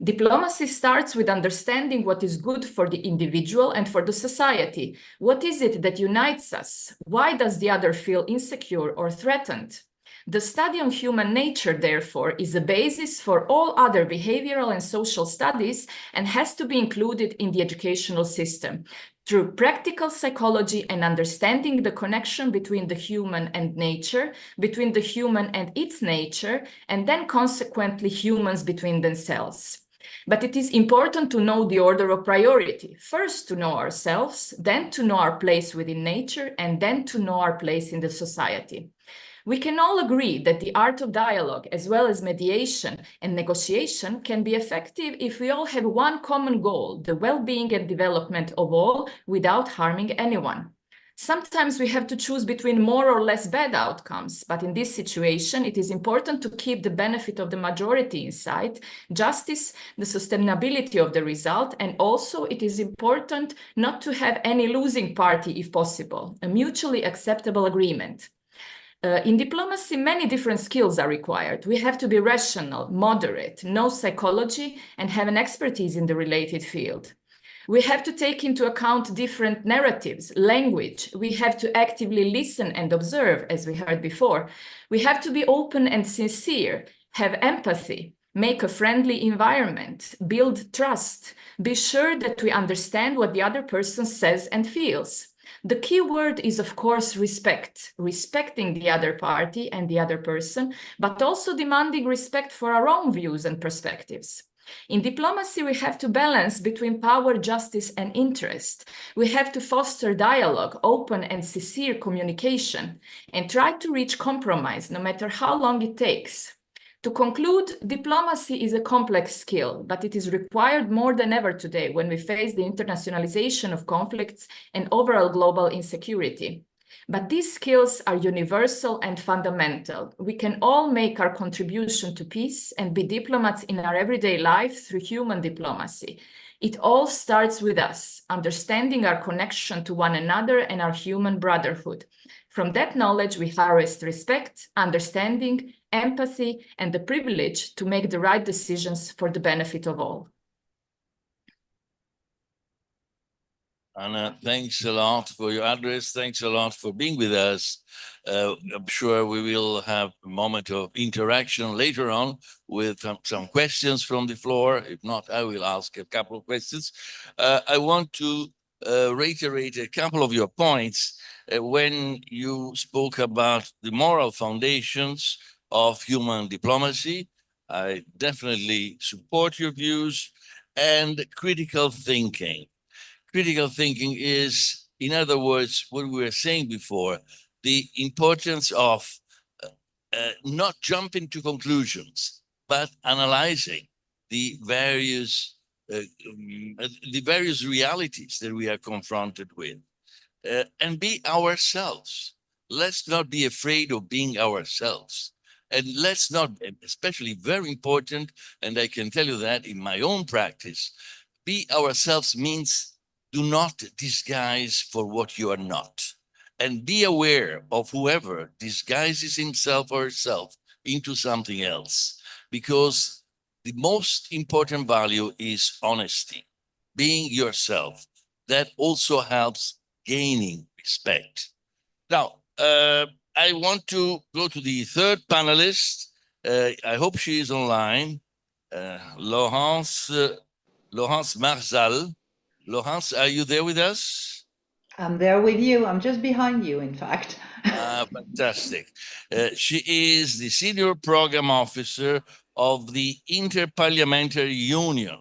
Diplomacy starts with understanding what is good for the individual and for the society. What is it that unites us? Why does the other feel insecure or threatened? The study on human nature, therefore, is a basis for all other behavioral and social studies and has to be included in the educational system. Through practical psychology and understanding the connection between the human and nature, between the human and its nature, and then consequently humans between themselves. But it is important to know the order of priority. First to know ourselves, then to know our place within nature, and then to know our place in the society. We can all agree that the art of dialogue, as well as mediation and negotiation, can be effective if we all have one common goal, the well-being and development of all without harming anyone. Sometimes we have to choose between more or less bad outcomes, but in this situation, it is important to keep the benefit of the majority in sight, justice, the sustainability of the result, and also it is important not to have any losing party if possible, a mutually acceptable agreement. In diplomacy, many different skills are required. We have to be rational, moderate, know psychology, and have an expertise in the related field. We have to take into account different narratives, language. We have to actively listen and observe, as we heard before. We have to be open and sincere, have empathy, make a friendly environment, build trust, be sure that we understand what the other person says and feels. The key word is, of course, respect, respecting the other party and the other person, but also demanding respect for our own views and perspectives. In diplomacy, we have to balance between power, justice, and interest. We have to foster dialogue, open and sincere communication, and try to reach compromise, no matter how long it takes. To conclude, diplomacy is a complex skill, but it is required more than ever today when we face the internationalization of conflicts and overall global insecurity. But these skills are universal and fundamental. We can all make our contribution to peace and be diplomats in our everyday life through human diplomacy. It all starts with us, understanding our connection to one another and our human brotherhood. From that knowledge, we harvest respect, understanding, empathy, and the privilege to make the right decisions for the benefit of all. Anna, thanks a lot for your address. Thanks a lot for being with us. I'm sure we will have a moment of interaction later on with some questions from the floor. If not, I will ask a couple of questions. I want to reiterate a couple of your points when you spoke about the moral foundations of human diplomacy. I definitely support your views. And critical thinking. Critical thinking is, in other words, what we were saying before, the importance of not jumping to conclusions, but analyzing the various realities that we are confronted with, and be ourselves. Let's not be afraid of being ourselves. And let's not, especially very important, and I can tell you that in my own practice, be ourselves means do not disguise for what you are not. And be aware of whoever disguises himself or herself into something else. Because the most important value is honesty, being yourself. That also helps gaining respect. Now, I want to go to the third panelist. I hope she is online. Laurence Marzal. Laurence, are you there with us? I'm there with you. I'm just behind you, in fact. Fantastic. She is the Senior Program Officer of the Interparliamentary Union.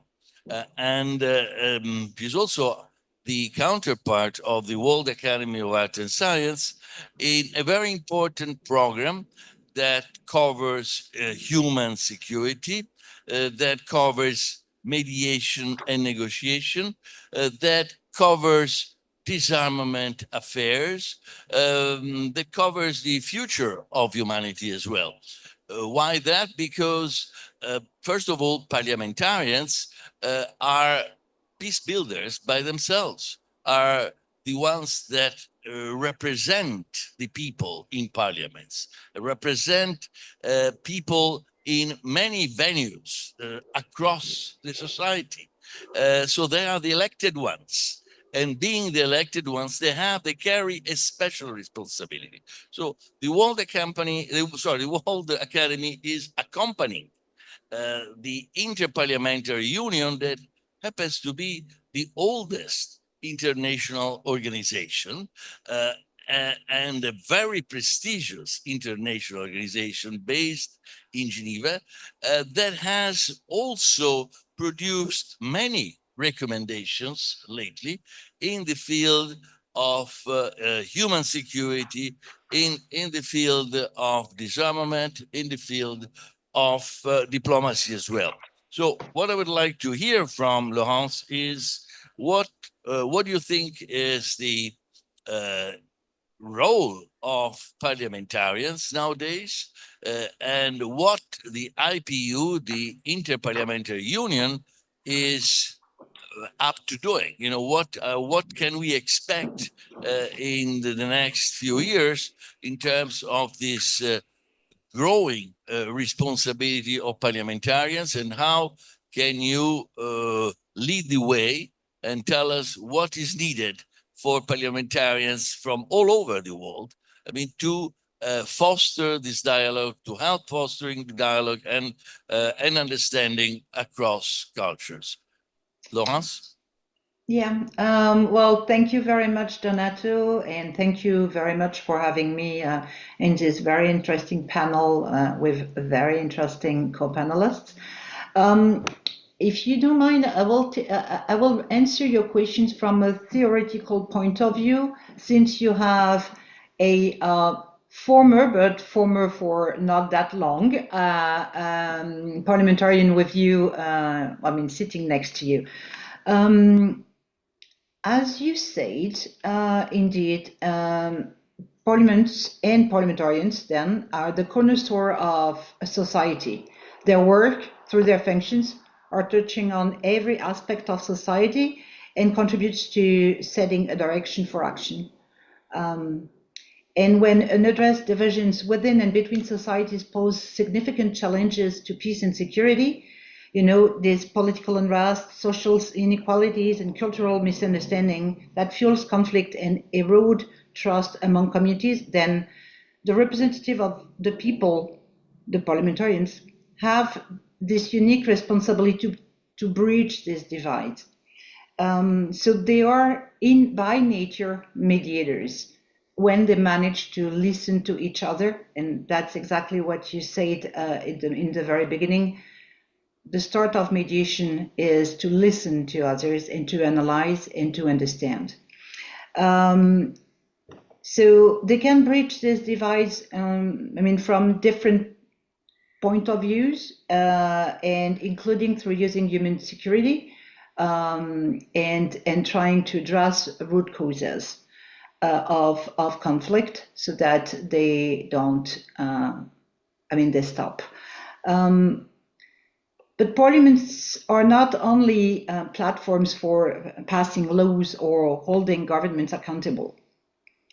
She's also the counterpart of the World Academy of Art and Science in a very important program that covers human security, that covers mediation and negotiation, that covers disarmament affairs, that covers the future of humanity as well. Why that? Because, first of all, parliamentarians are peace builders by themselves, are the ones that represent the people in parliaments, represent people in many venues across the society. So they are the elected ones. And being the elected ones, they carry a special responsibility. So the World Academy is accompanying the Interparliamentary Union that happens to be the oldest international organization and a very prestigious international organization based in Geneva that has also produced many recommendations lately in the field of human security, in the field of disarmament, in the field of diplomacy as well. So what I would like to hear from Laurence is what do you think is the role of parliamentarians nowadays, and what the IPU, the Interparliamentary Union, is up to doing? You know, what can we expect in the next few years in terms of this growing responsibility of parliamentarians, and how can you lead the way and tell us what is needed for parliamentarians from all over the world, I mean, to foster this dialogue, to help fostering the dialogue and understanding across cultures? Laurence? Yeah, well, thank you very much, Donato, and thank you very much for having me in this very interesting panel with very interesting co-panelists. If you don't mind, I will answer your questions from a theoretical point of view, since you have a former for not that long parliamentarian with you, I mean, sitting next to you. As you said, indeed, parliaments and parliamentarians then are the cornerstone of a society. Their work, through their functions, are touching on every aspect of society and contributes to setting a direction for action. And when unaddressed divisions within and between societies pose significant challenges to peace and security, you know, there's political unrest, social inequalities, and cultural misunderstanding that fuels conflict and erode trust among communities, then the representative of the people, the parliamentarians, have this unique responsibility to bridge this divide. So they are, by nature, mediators when they manage to listen to each other, and that's exactly what you said in the very beginning. The start of mediation is to listen to others and to analyze and to understand. So they can bridge this divide, I mean, from different point of views, and including through using human security and trying to address root causes of conflict so that they don't, they stop. But parliaments are not only platforms for passing laws or holding governments accountable.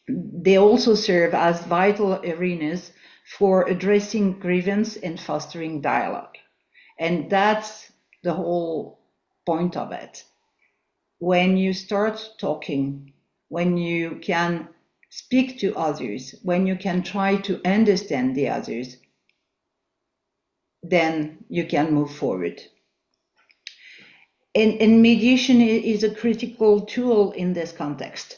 They also serve as vital arenas for addressing grievance and fostering dialogue. And that's the whole point of it. When you start talking, when you can speak to others, when you can try to understand the others, then you can move forward. And mediation is a critical tool in this context.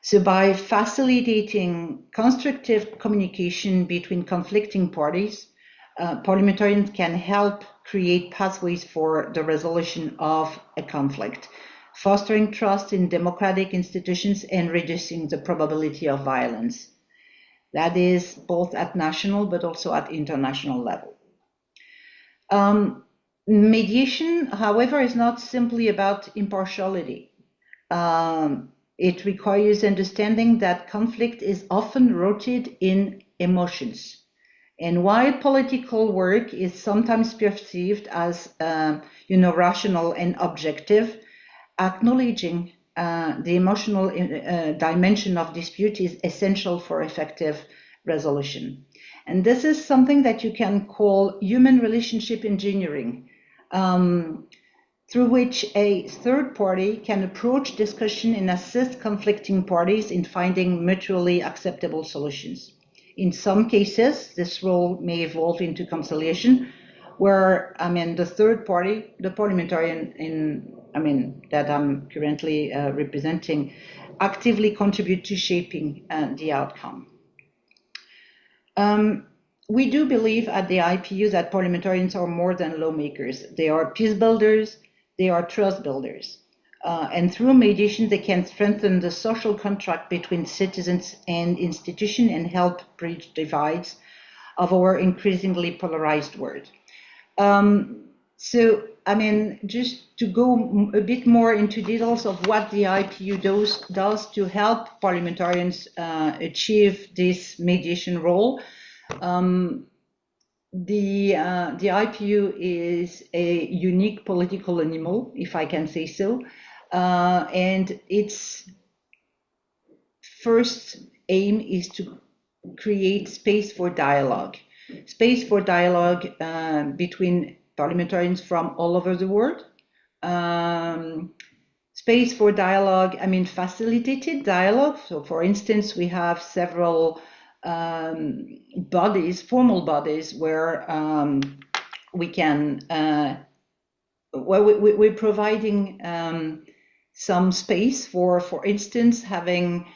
So by facilitating constructive communication between conflicting parties, parliamentarians can help create pathways for the resolution of a conflict, fostering trust in democratic institutions and reducing the probability of violence. That is both at national but also at international level. Mediation, however, is not simply about impartiality. It requires understanding that conflict is often rooted in emotions. And while political work is sometimes perceived as rational and objective, acknowledging the emotional dimension of dispute is essential for effective resolution. And this is something that you can call human relationship engineering, through which a third party can approach discussion and assist conflicting parties in finding mutually acceptable solutions. In some cases, this role may evolve into conciliation, where, the third party, the parliamentarian that I'm currently representing, actively contribute to shaping the outcome. We do believe at the IPU that parliamentarians are more than lawmakers. They are peace builders, they are trust builders. And through mediation, they can strengthen the social contract between citizens and institutions and help bridge divides of our increasingly polarized world. Just to go a bit more into details of what the IPU does to help parliamentarians achieve this mediation role. The IPU is a unique political animal, if I can say so, and its first aim is to create space for dialogue between parliamentarians from all over the world. Space for dialogue, facilitated dialogue. So for instance, we have several formal bodies where we can, we're providing some space for instance, having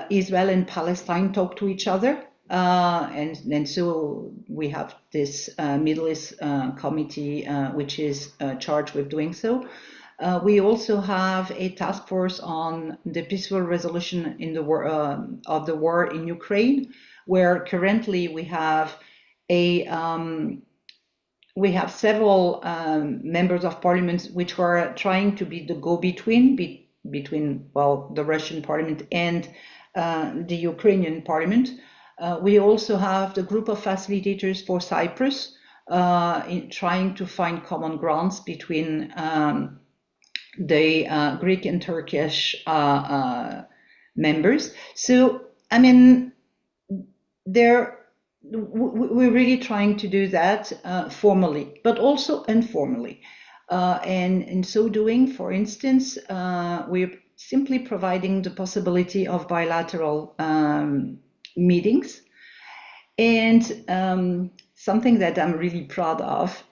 Israel and Palestine talk to each other. And so we have this Middle East committee, which is charged with doing so. We also have a task force on the peaceful resolution in the of the war in Ukraine, where currently we have several members of parliament which are trying to be the go-between between the Russian parliament and the Ukrainian parliament. We also have the group of facilitators for Cyprus, in trying to find common grounds between the Greek and Turkish members. So, we're really trying to do that formally, but also informally. And in so doing, for instance, we're simply providing the possibility of bilateral meetings. And something that I'm really proud of,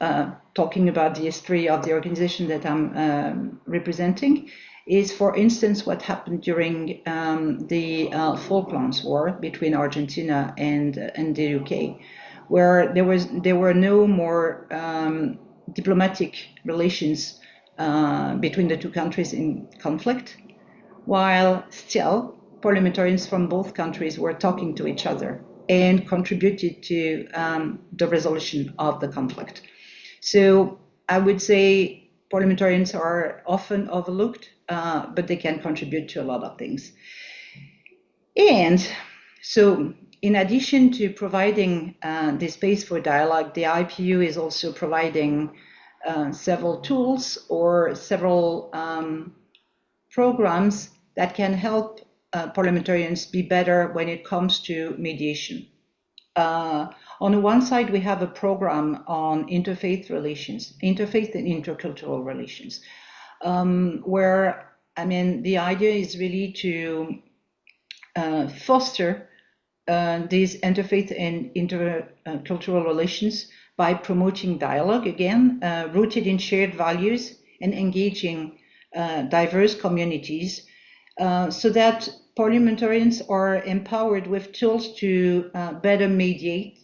talking about the history of the organization that I'm representing, is, for instance, what happened during the Falklands War between Argentina and the UK, where there were no more diplomatic relations between the two countries in conflict, while still parliamentarians from both countries were talking to each other and contributed to the resolution of the conflict. So I would say parliamentarians are often overlooked, but they can contribute to a lot of things. And so in addition to providing the space for dialogue, the IPU is also providing several tools or several programs that can help parliamentarians be better when it comes to mediation. On the one side, we have a program on interfaith relations, interfaith and intercultural relations, where, I mean, the idea is really to foster these interfaith and intercultural relations by promoting dialogue, again, rooted in shared values and engaging diverse communities, so that parliamentarians are empowered with tools to better mediate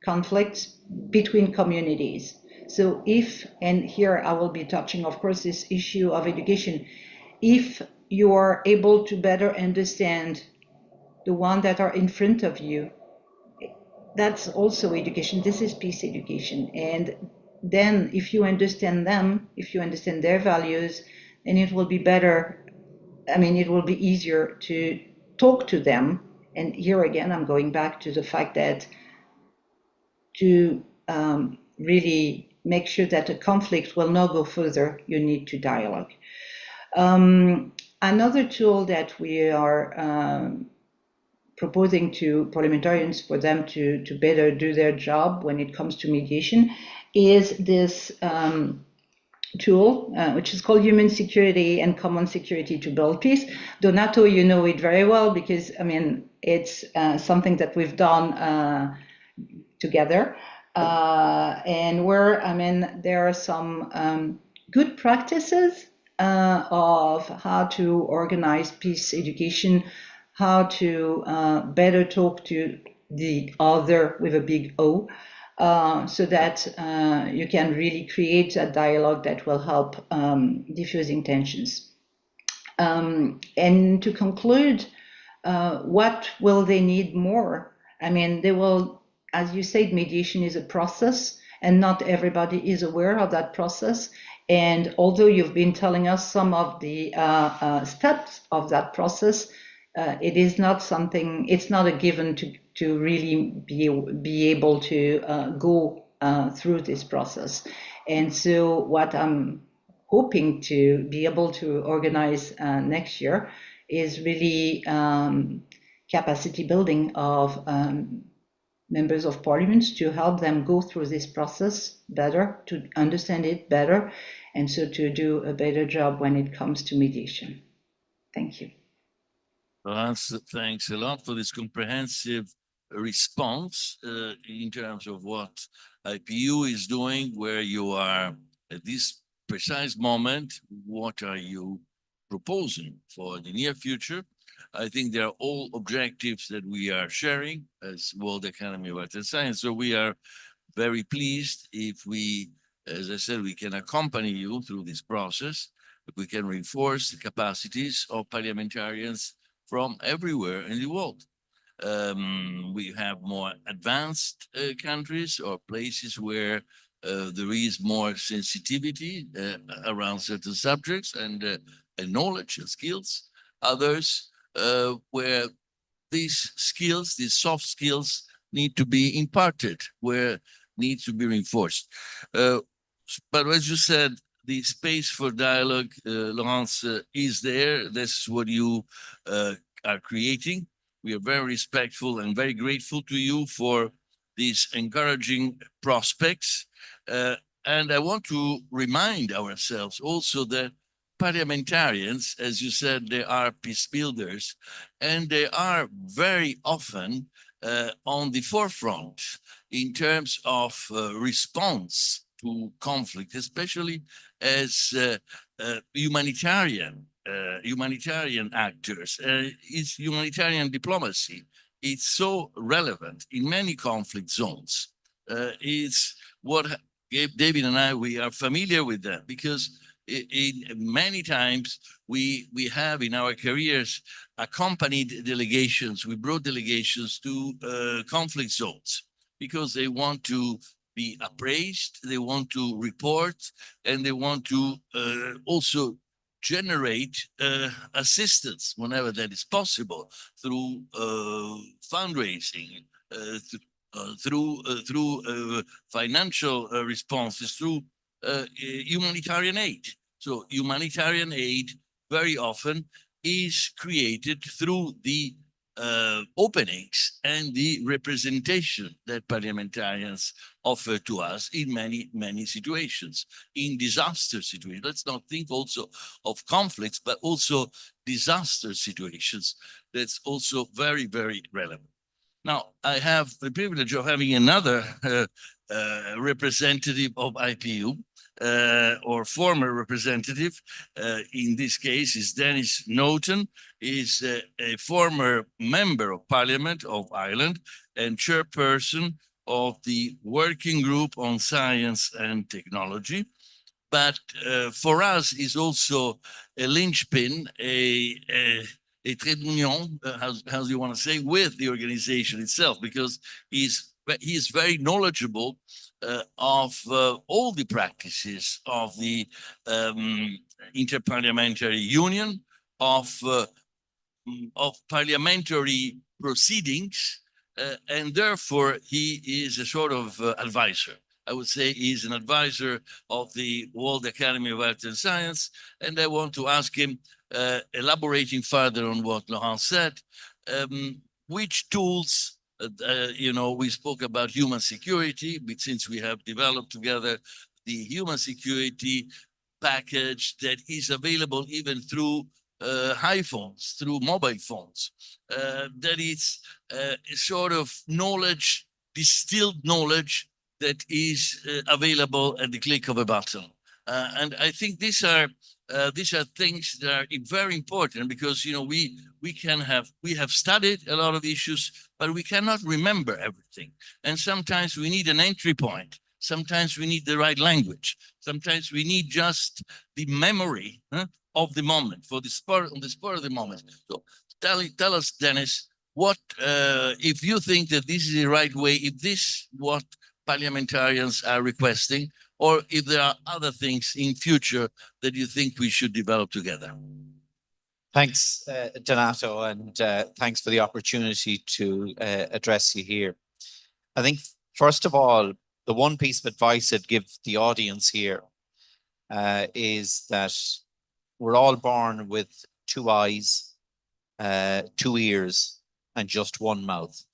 conflicts between communities. So if, and here I will be touching, of course, this issue of education, if you are able to better understand the one that are in front of you, that's also education. This is peace education. And then if you understand them, if you understand their values, then it will be better. I mean, it will be easier to talk to them. And here again, I'm going back to the fact that to really make sure that a conflict will not go further, you need to dialogue. Another tool that we are proposing to parliamentarians for them to better do their job when it comes to mediation is this tool, which is called Human Security and Common Security to Build Peace. Donato, you know it very well because, I mean, it's something that we've done together. And where, I mean, there are some good practices of how to organize peace education, how to better talk to the other with a big O, so that you can really create a dialogue that will help diffusing tensions. And to conclude, what will they need more? I mean, they will, as you said, mediation is a process, and not everybody is aware of that process. And although you've been telling us some of the steps of that process, it is not something, it's not a given to really be able to go through this process. And so what I'm hoping to be able to organize next year is really capacity building of members of parliament to help them go through this process better, to understand it better, and so to do a better job when it comes to mediation. Thank you. Thanks a lot for this comprehensive response in terms of what IPU is doing, where you are at this precise moment. What are you proposing for the near future? I think they are all objectives that we are sharing as World Academy of Arts and Science. So we are very pleased if we, as I said, we can accompany you through this process. If we can reinforce the capacities of parliamentarians from everywhere in the world. We have more advanced countries or places where there is more sensitivity around certain subjects and knowledge and skills. Others where these skills, these soft skills, need to be imparted, where need to be reinforced. But as you said, the space for dialogue, Laurence, is there. This is what you are creating. We are very respectful and very grateful to you for these encouraging prospects. And I want to remind ourselves also that parliamentarians, as you said, they are peace builders, and they are very often on the forefront in terms of response to conflict, especially as humanitarian actors. It's humanitarian diplomacy. It's so relevant in many conflict zones. It's what David and I, we are familiar with that because in many times we have in our careers accompanied delegations. We brought delegations to conflict zones because they want to be appraised, they want to report, and they want to also generate assistance whenever that is possible through fundraising, through financial responses, through humanitarian aid. So humanitarian aid very often is created through the openings and the representation that parliamentarians offer to us in many, many situations, in disaster situations. Let's not think also of conflicts, but also disaster situations. That's also very, very relevant. Now, I have the privilege of having another representative of IPU, or former representative. In this case is Dennis Naughton. Is a former member of Parliament of Ireland and chairperson of the Working Group on Science and Technology. But for us is also a linchpin, a trait d'union, how do you want to say, with the organization itself, because he is very knowledgeable of all the practices of the Interparliamentary Union, of parliamentary proceedings, and therefore he is a sort of advisor. I would say he's an advisor of the World Academy of Arts and Science, and I want to ask him, elaborating further on what Laurent said, which tools, we spoke about human security, but since we have developed together the human security package that is available even through iPhones, through mobile phones, that is a sort of knowledge, distilled knowledge that is available at the click of a button. And I think these are things that are very important, because we have studied a lot of issues, but we cannot remember everything. And sometimes we need an entry point. Sometimes we need the right language. Sometimes we need just the memory of the moment, on the spur of the moment. So tell us, Dennis, what if you think that this is the right way, if this what parliamentarians are requesting, or if there are other things in future that you think we should develop together. Thanks, Donato, and thanks for the opportunity to address you here. I think, first of all, the one piece of advice I'd give the audience here is that we're all born with 2 eyes, 2 ears, and just 1 mouth.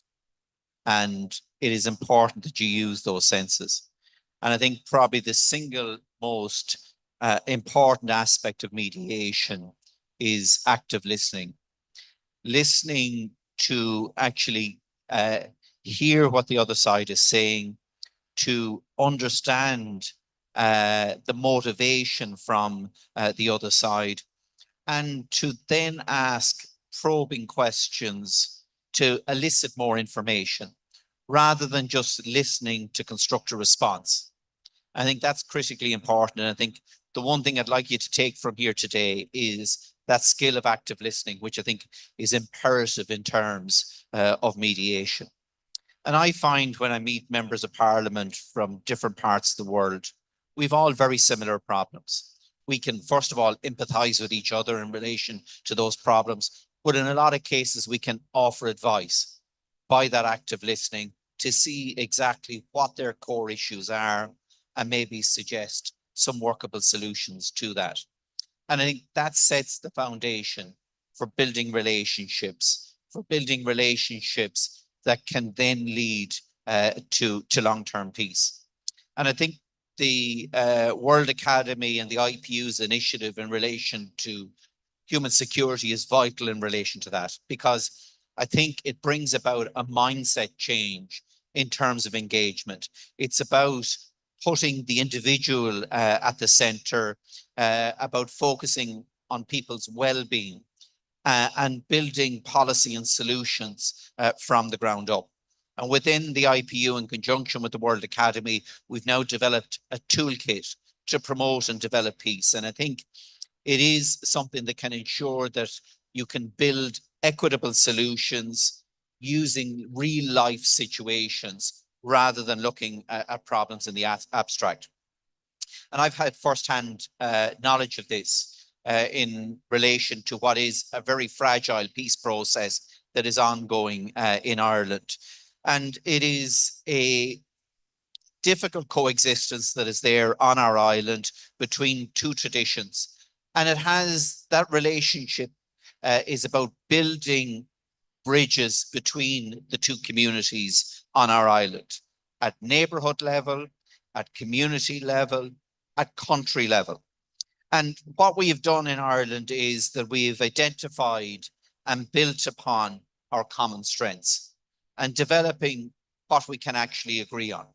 And it is important that you use those senses. And I think probably the single most important aspect of mediation is active listening. Listening to actually hear what the other side is saying, to understand the motivation from the other side, and to then ask probing questions to elicit more information, rather than just listening to construct a response. I think that's critically important. And I think the one thing I'd like you to take from here today is that skill of active listening, which I think is imperative in terms of mediation. And I find when I meet members of parliament from different parts of the world, we've all very similar problems. We can, first of all, empathize with each other in relation to those problems, but in a lot of cases, we can offer advice by that active listening to see exactly what their core issues are and maybe suggest some workable solutions to that. And I think that sets the foundation for building relationships, that can then lead to long-term peace. And I think the World Academy and the IPU's initiative in relation to human security is vital in relation to that, because I think it brings about a mindset change in terms of engagement. It's about putting the individual at the center, about focusing on people's well-being, and building policy and solutions from the ground up. And within the IPU, in conjunction with the World Academy, we've now developed a toolkit to promote and develop peace. And I think it is something that can ensure that you can build equitable solutions using real life situations rather than looking at problems in the abstract. And I've had firsthand knowledge of this in relation to what is a very fragile peace process that is ongoing in Ireland. And it is a difficult coexistence that is there on our island between 2 traditions. And it has that relationship is about building bridges between the two communities on our island, at neighbourhood level, at community level, at country level. And what we have done in Ireland is that we have identified and built upon our common strengths and developing what we can actually agree on.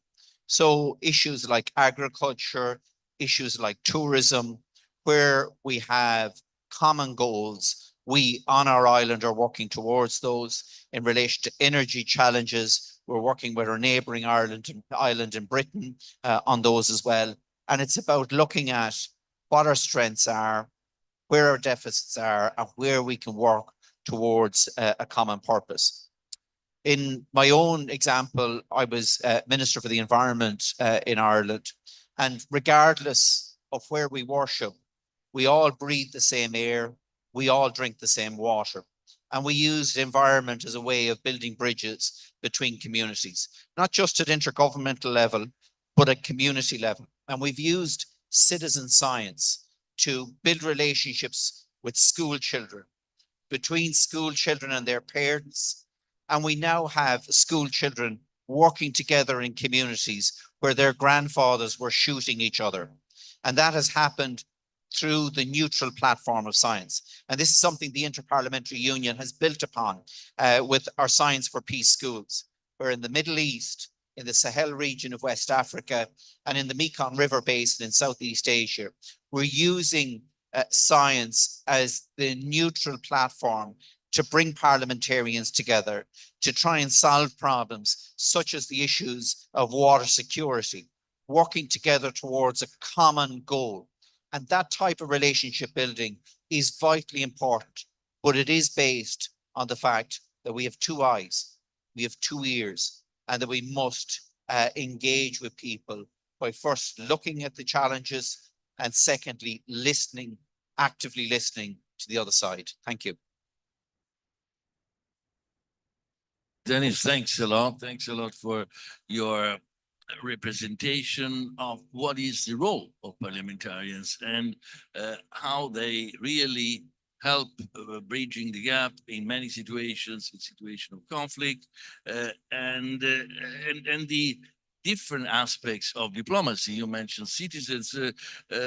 So issues like agriculture, issues like tourism, where we have common goals, we on our island are working towards those. In relation to energy challenges, we're working with our neighbouring island in Britain on those as well. And it's about looking at what our strengths are, where our deficits are, and where we can work towards a common purpose. In my own example, I was Minister for the Environment in Ireland, and regardless of where we worship, we all breathe the same air, we all drink the same water, and we use the environment as a way of building bridges between communities, not just at intergovernmental level, but at community level. And we've used citizen science to build relationships with school children, between school children and their parents. And we now have school children working together in communities where their grandfathers were shooting each other. And that has happened through the neutral platform of science. And this is something the Interparliamentary Union has built upon with our Science for Peace schools, where in the Middle East, in the Sahel region of West Africa, and in the Mekong River Basin in Southeast Asia, we're using science as the neutral platform to bring parliamentarians together to try and solve problems such as the issues of water security, working together towards a common goal. And that type of relationship building is vitally important, but it is based on the fact that we have two eyes, we have two ears, and that we must engage with people by first looking at the challenges and secondly, listening, actively listening to the other side. Thank you. Dennis, thanks a lot. Thanks a lot for your representation of what is the role of parliamentarians and how they really help bridging the gap in many situations, in situation of conflict, and the different aspects of diplomacy. You mentioned citizens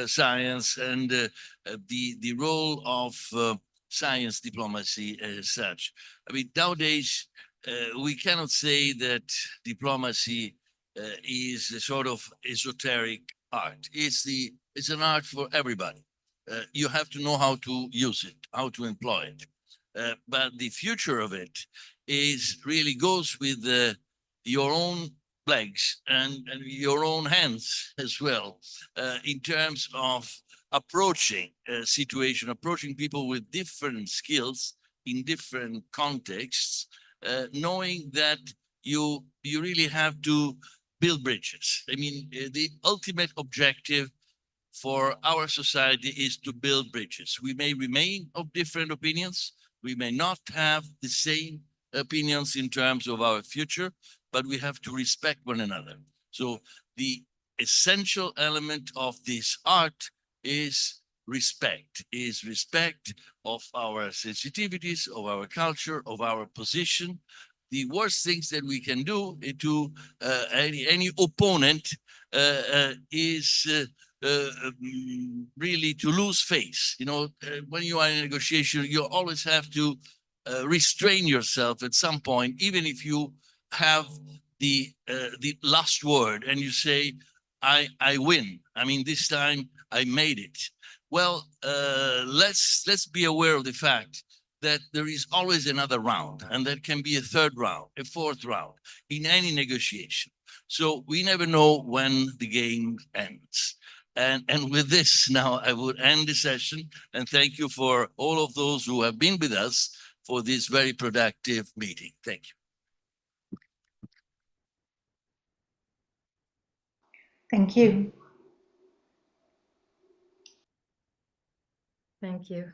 science and the role of science diplomacy as such. I mean, nowadays we cannot say that diplomacy is a sort of esoteric art. It's an art for everybody. You have to know how to use it, how to employ it. But the future of it is really goes with your own legs and your own hands as well, in terms of approaching a situation, approaching people with different skills in different contexts, knowing that you really have to build bridges. I mean, the ultimate objective for our society is to build bridges. We may remain of different opinions. We may not have the same opinions in terms of our future, but we have to respect one another. So the essential element of this art is respect of our sensitivities, of our culture, of our position. The worst things that we can do to any opponent is really to lose face. You know, when you are in a negotiation, you always have to restrain yourself at some point, even if you have the last word and you say, I win. I mean, this time I made it. Well, let's be aware of the fact that there is always another round, and there can be a third round, a fourth round in any negotiation. So we never know when the game ends. And with this, now I would end the session and thank you for all of those who have been with us for this very productive meeting. Thank you. Thank you. Thank you.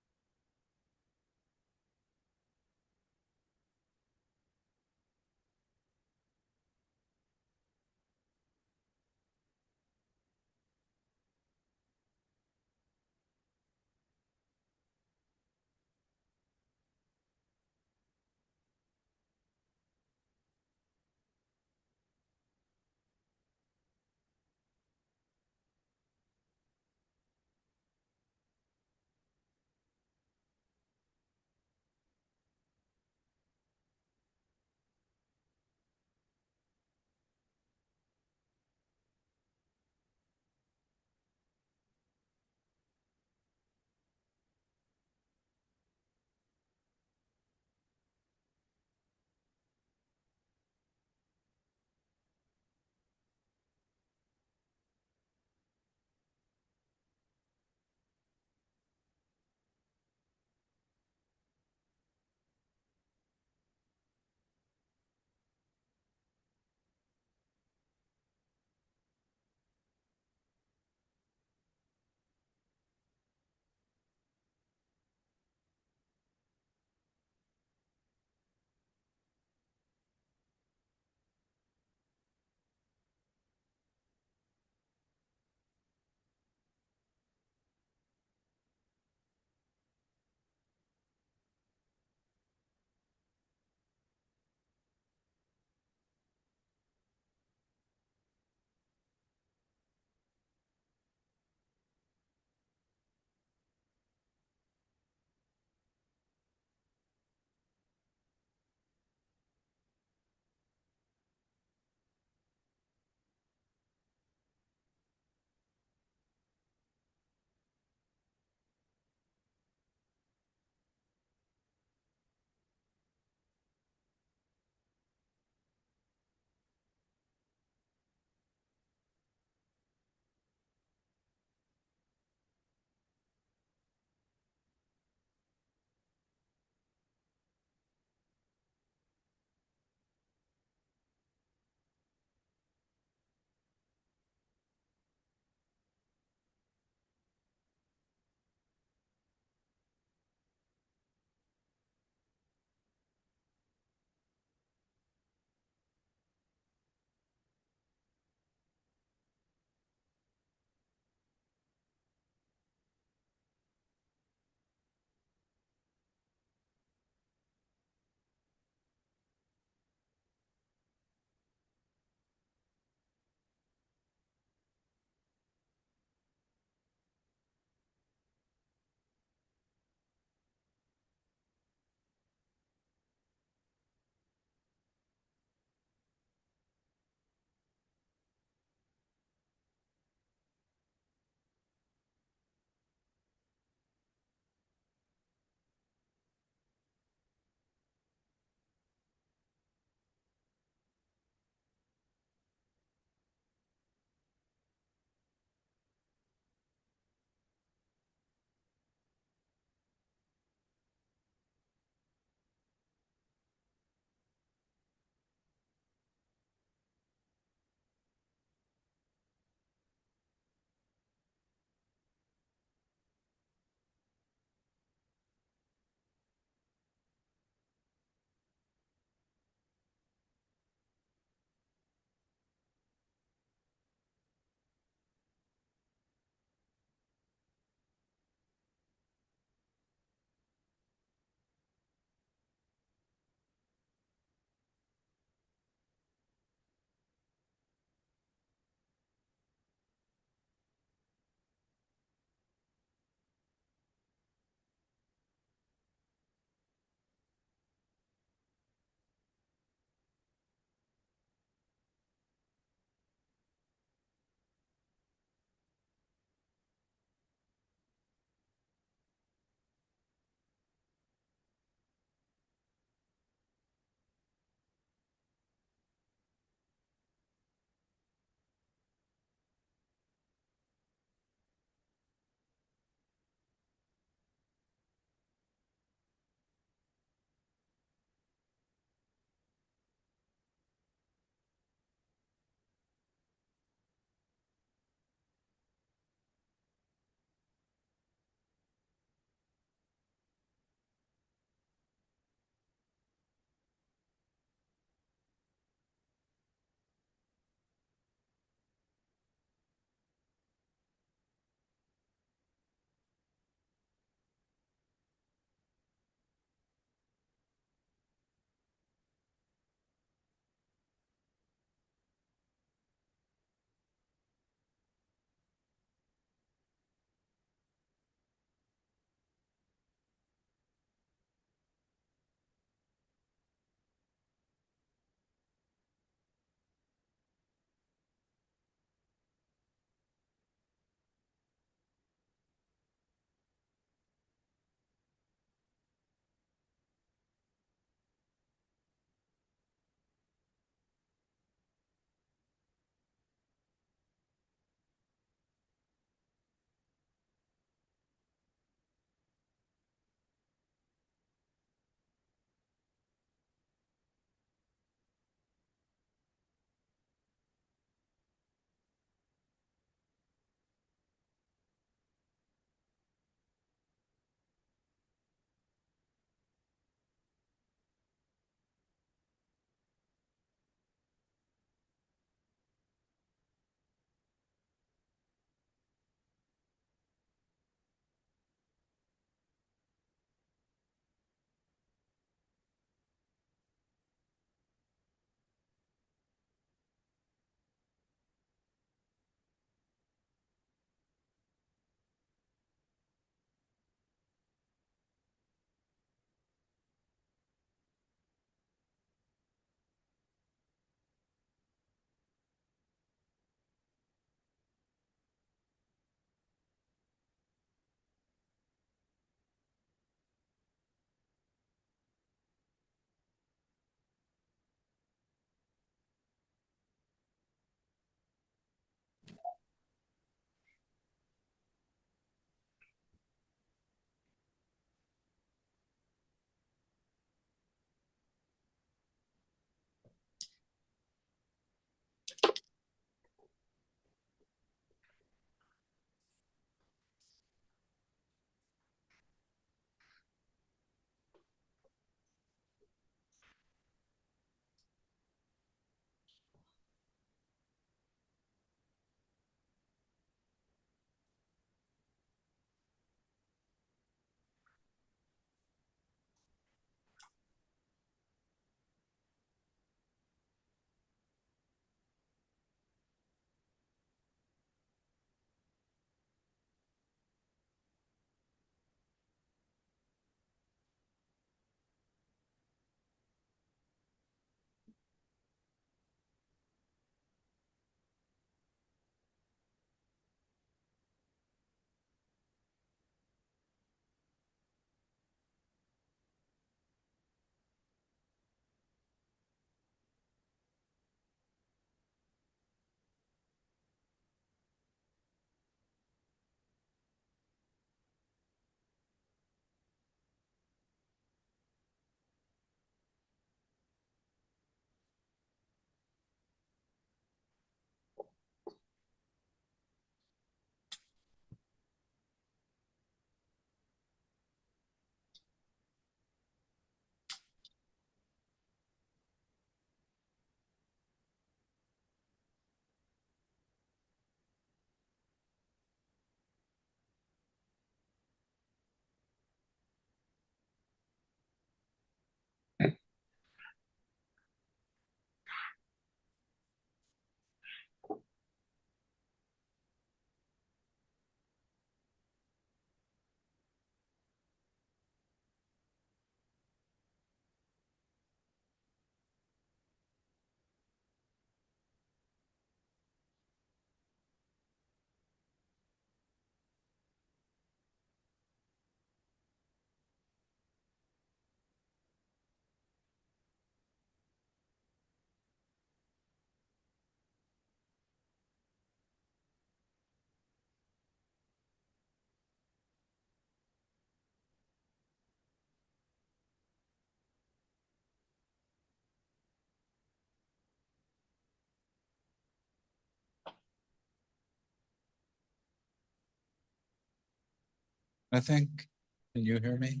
I think, can you hear me?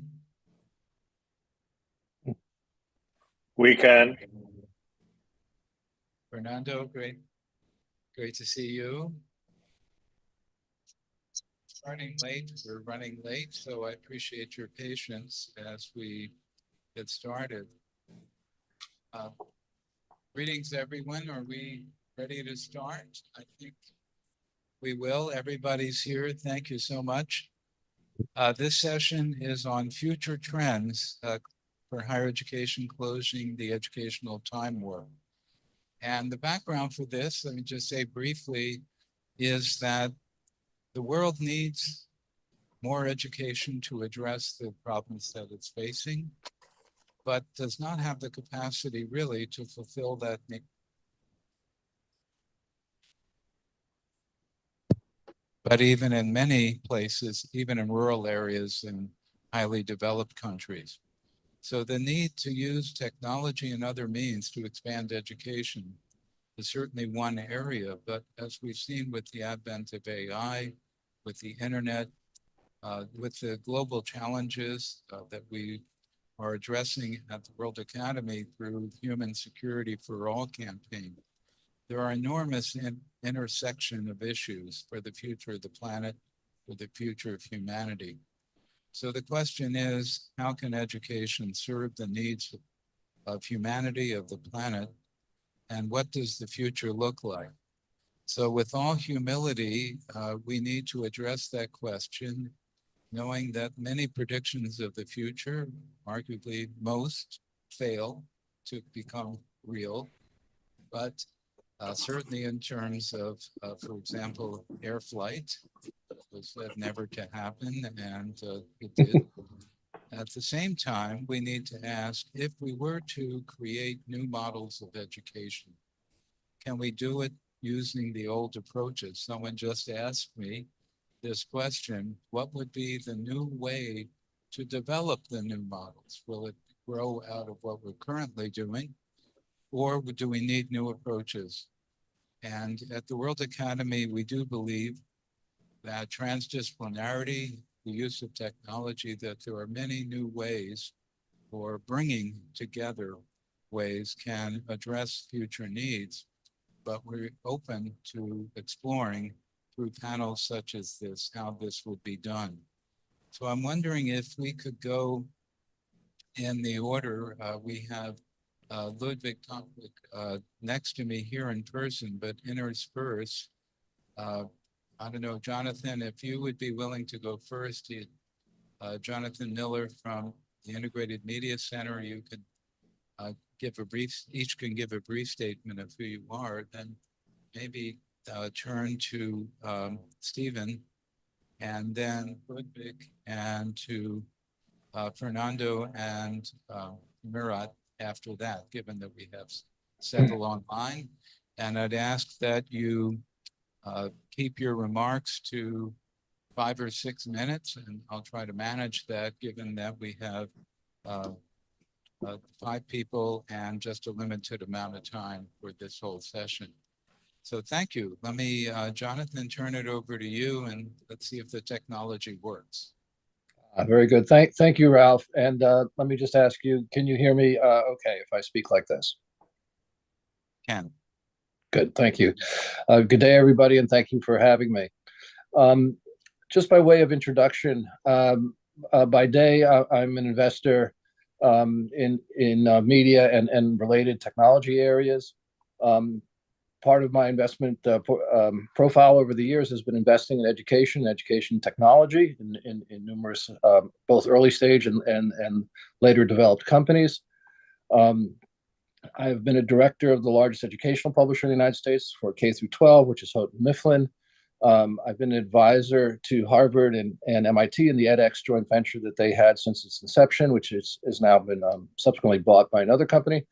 We can. Fernando, great to see you. We're running late, so I appreciate your patience as we get started. Greetings, everyone. Are we ready to start? I think we will. Everybody's here. Thank you so much. This session is on future trends for higher education, closing the educational time warp. And the background for this, let me just say briefly, is that the world needs more education to address the problems that it's facing, but does not have the capacity really to fulfill that need. But even in many places, even in rural areas in highly developed countries. So the need to use technology and other means to expand education is certainly one area, but as we've seen with the advent of AI, with the internet, with the global challenges that we are addressing at the World Academy through Human Security for All campaign, there are enormous intersection of issues for the future of the planet, for the future of humanity. So the question is, how can education serve the needs of humanity, of the planet, and what does the future look like? So with all humility, we need to address that question, knowing that many predictions of the future, arguably most, fail to become real, but certainly in terms of, for example, air flight, it was said never to happen, and it did. At the same time, we need to ask, if we were to create new models of education, can we do it using the old approaches? Someone just asked me this question: what would be the new way to develop the new models? Will it grow out of what we're currently doing, or do we need new approaches? And at the World Academy, we do believe that transdisciplinarity, the use of technology, that there are many new ways or bringing together ways can address future needs, but we're open to exploring through panels such as this, how this would be done. So I'm wondering if we could go in the order. We have Ludwig Tomlik next to me here in person, but interspersed. I don't know, Jonathan, if you would be willing to go first. Jonathan Miller from the Integrated Media Center, you could each can give a brief statement of who you are, then maybe turn to Stephen, and then Ludwig, and to Fernando and Murat after that, given that we have several online. And I'd ask that you keep your remarks to 5 or 6 minutes, and I'll try to manage that, given that we have 5 people and just a limited amount of time for this whole session. So thank you. Let me, Jonathan, turn it over to you, and let's see if the technology works. Very good. Thank you, Ralph. And let me just ask you, can you hear me okay if I speak like this? Can. Good, thank you. Good day, everybody, and thank you for having me. Just by way of introduction, by day, I'm an investor in media and related technology areas. Part of my investment profile over the years has been investing in education technology in numerous both early stage and later developed companies. I've been a director of the largest educational publisher in the United States for K through 12, which is Houghton Mifflin. I've been an advisor to Harvard and MIT in the edX joint venture that they had since its inception, which has now been subsequently bought by another company,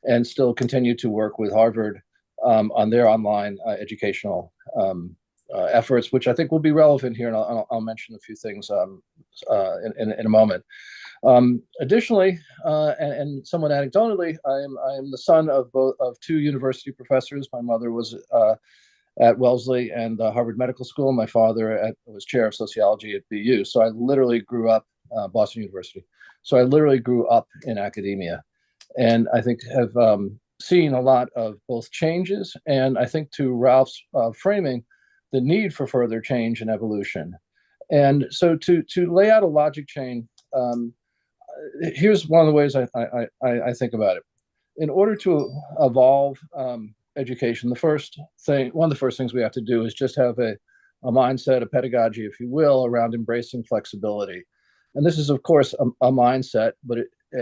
and still continue to work with Harvard on their online educational efforts, which I think will be relevant here, and I'll mention a few things in a moment. Additionally, and somewhat anecdotally, I am the son of 2 university professors. My mother was at Wellesley and Harvard Medical School. My father was chair of sociology at BU. So I literally grew up, Boston University. So I literally grew up in academia, and I think have seen a lot of both changes, and I think to Ralph's framing, the need for further change and evolution. And so to lay out a logic chain, here's one of the ways I think about it. In order to evolve education, one of the first things we have to do is just have a mindset, a pedagogy, if you will, around embracing flexibility. And this is, of course, a mindset, but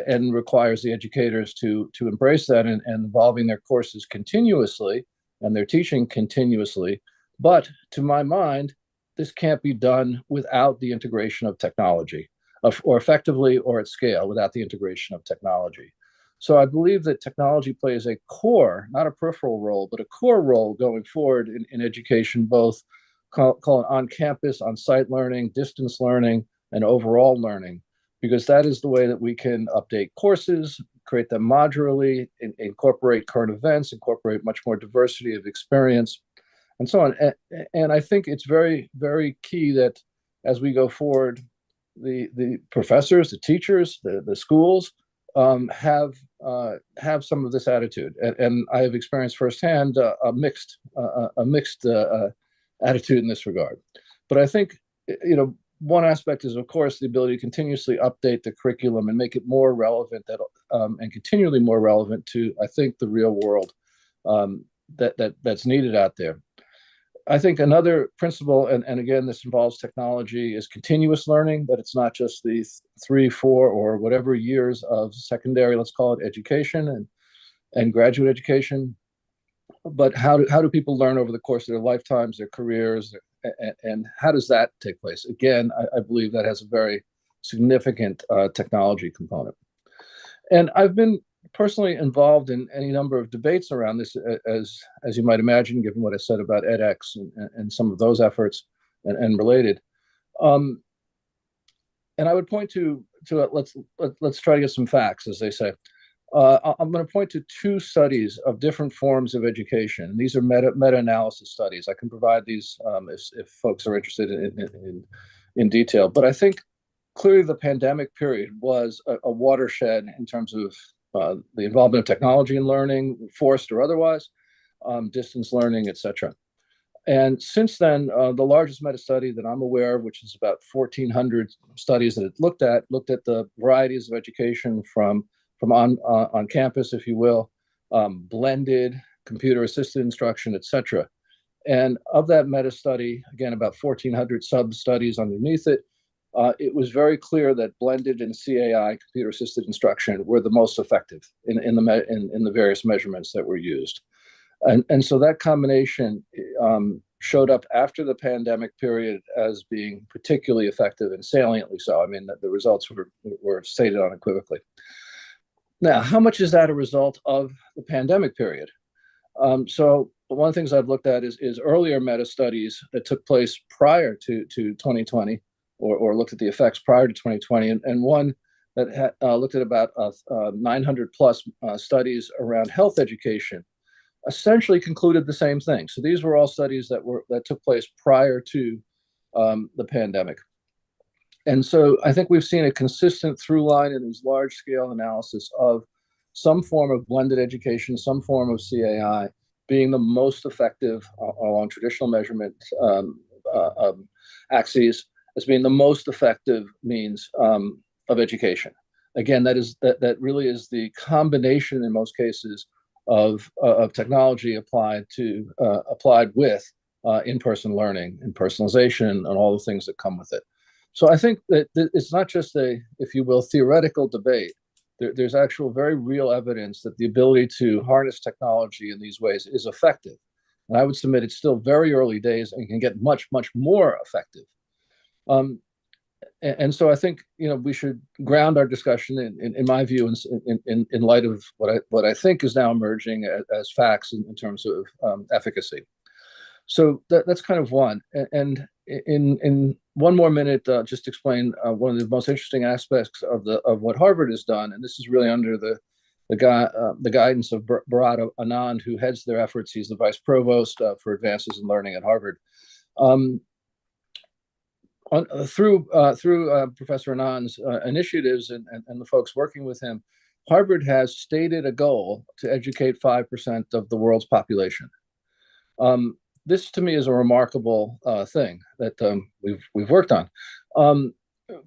and requires the educators to embrace that and evolving their courses continuously and their teaching continuously. But to my mind, this can't be done without the integration of technology, or effectively or at scale, without the integration of technology. So I believe that technology plays a core, not a peripheral role, but a core role going forward in education, both call it on-campus, on-site learning, distance learning, and overall learning, because that is the way that we can update courses, create them modularly, incorporate current events, incorporate much more diversity of experience, and so on. And I think it's very, very key that as we go forward, the professors, the teachers, the schools have some of this attitude. And I have experienced firsthand a mixed attitude in this regard. But I think, one aspect is, of course, the ability to continuously update the curriculum and make it more relevant and continually more relevant to, I think, the real world that's needed out there. I think another principle, and again, this involves technology, is continuous learning, that it's not just the 3, 4, or whatever years of secondary, let's call it, education and graduate education, but how do people learn over the course of their lifetimes, their careers, and how does that take place? Again, I believe that has a very significant technology component. And I've been personally involved in any number of debates around this, as you might imagine, given what I said about edX and some of those efforts and related. And I would point to let's try to get some facts, as they say. I'm going to point to 2 studies of different forms of education. These are meta-analysis studies. I can provide these if folks are interested in detail. But I think clearly the pandemic period was a watershed in terms of the involvement of technology in learning, forced or otherwise, distance learning, et cetera. And since then, the largest meta-study that I'm aware of, which is about 1,400 studies that it looked at the varieties of education from on campus, if you will, blended, computer-assisted instruction, et cetera. And of that meta-study, again, about 1,400 sub-studies underneath it, it was very clear that blended and CAI, computer-assisted instruction, were the most effective in the various measurements that were used. And so that combination showed up after the pandemic period as being particularly effective, and saliently so. I mean, the results were stated unequivocally. Now, how much is that a result of the pandemic period? So one of the things I've looked at is earlier meta-studies that took place prior to 2020, or looked at the effects prior to 2020, and one that looked at about 900 plus studies around health education, essentially concluded the same thing. So these were all studies that took place prior to the pandemic. And so I think we've seen a consistent through line in these large scale analysis of some form of blended education, some form of CAI being the most effective along traditional measurement axes, as being the most effective means of education. Again, that really is the combination in most cases of technology applied with in-person learning and personalization and all the things that come with it. So I think that it's not just a, if you will, theoretical debate. There's actual very real evidence that the ability to harness technology in these ways is effective. And I would submit it's still very early days and can get much, much more effective. And so I think, we should ground our discussion in my view in light of what I think is now emerging as facts in terms of efficacy. So that's kind of one. And in one more minute, just explain one of the most interesting aspects of what Harvard has done, and this is really under the the guidance of Bharat Anand, who heads their efforts. He's the vice provost for advances in learning at Harvard. Through Professor Anand's initiatives and the folks working with him, Harvard has stated a goal to educate 5% of the world's population. This to me is a remarkable thing that we've worked on.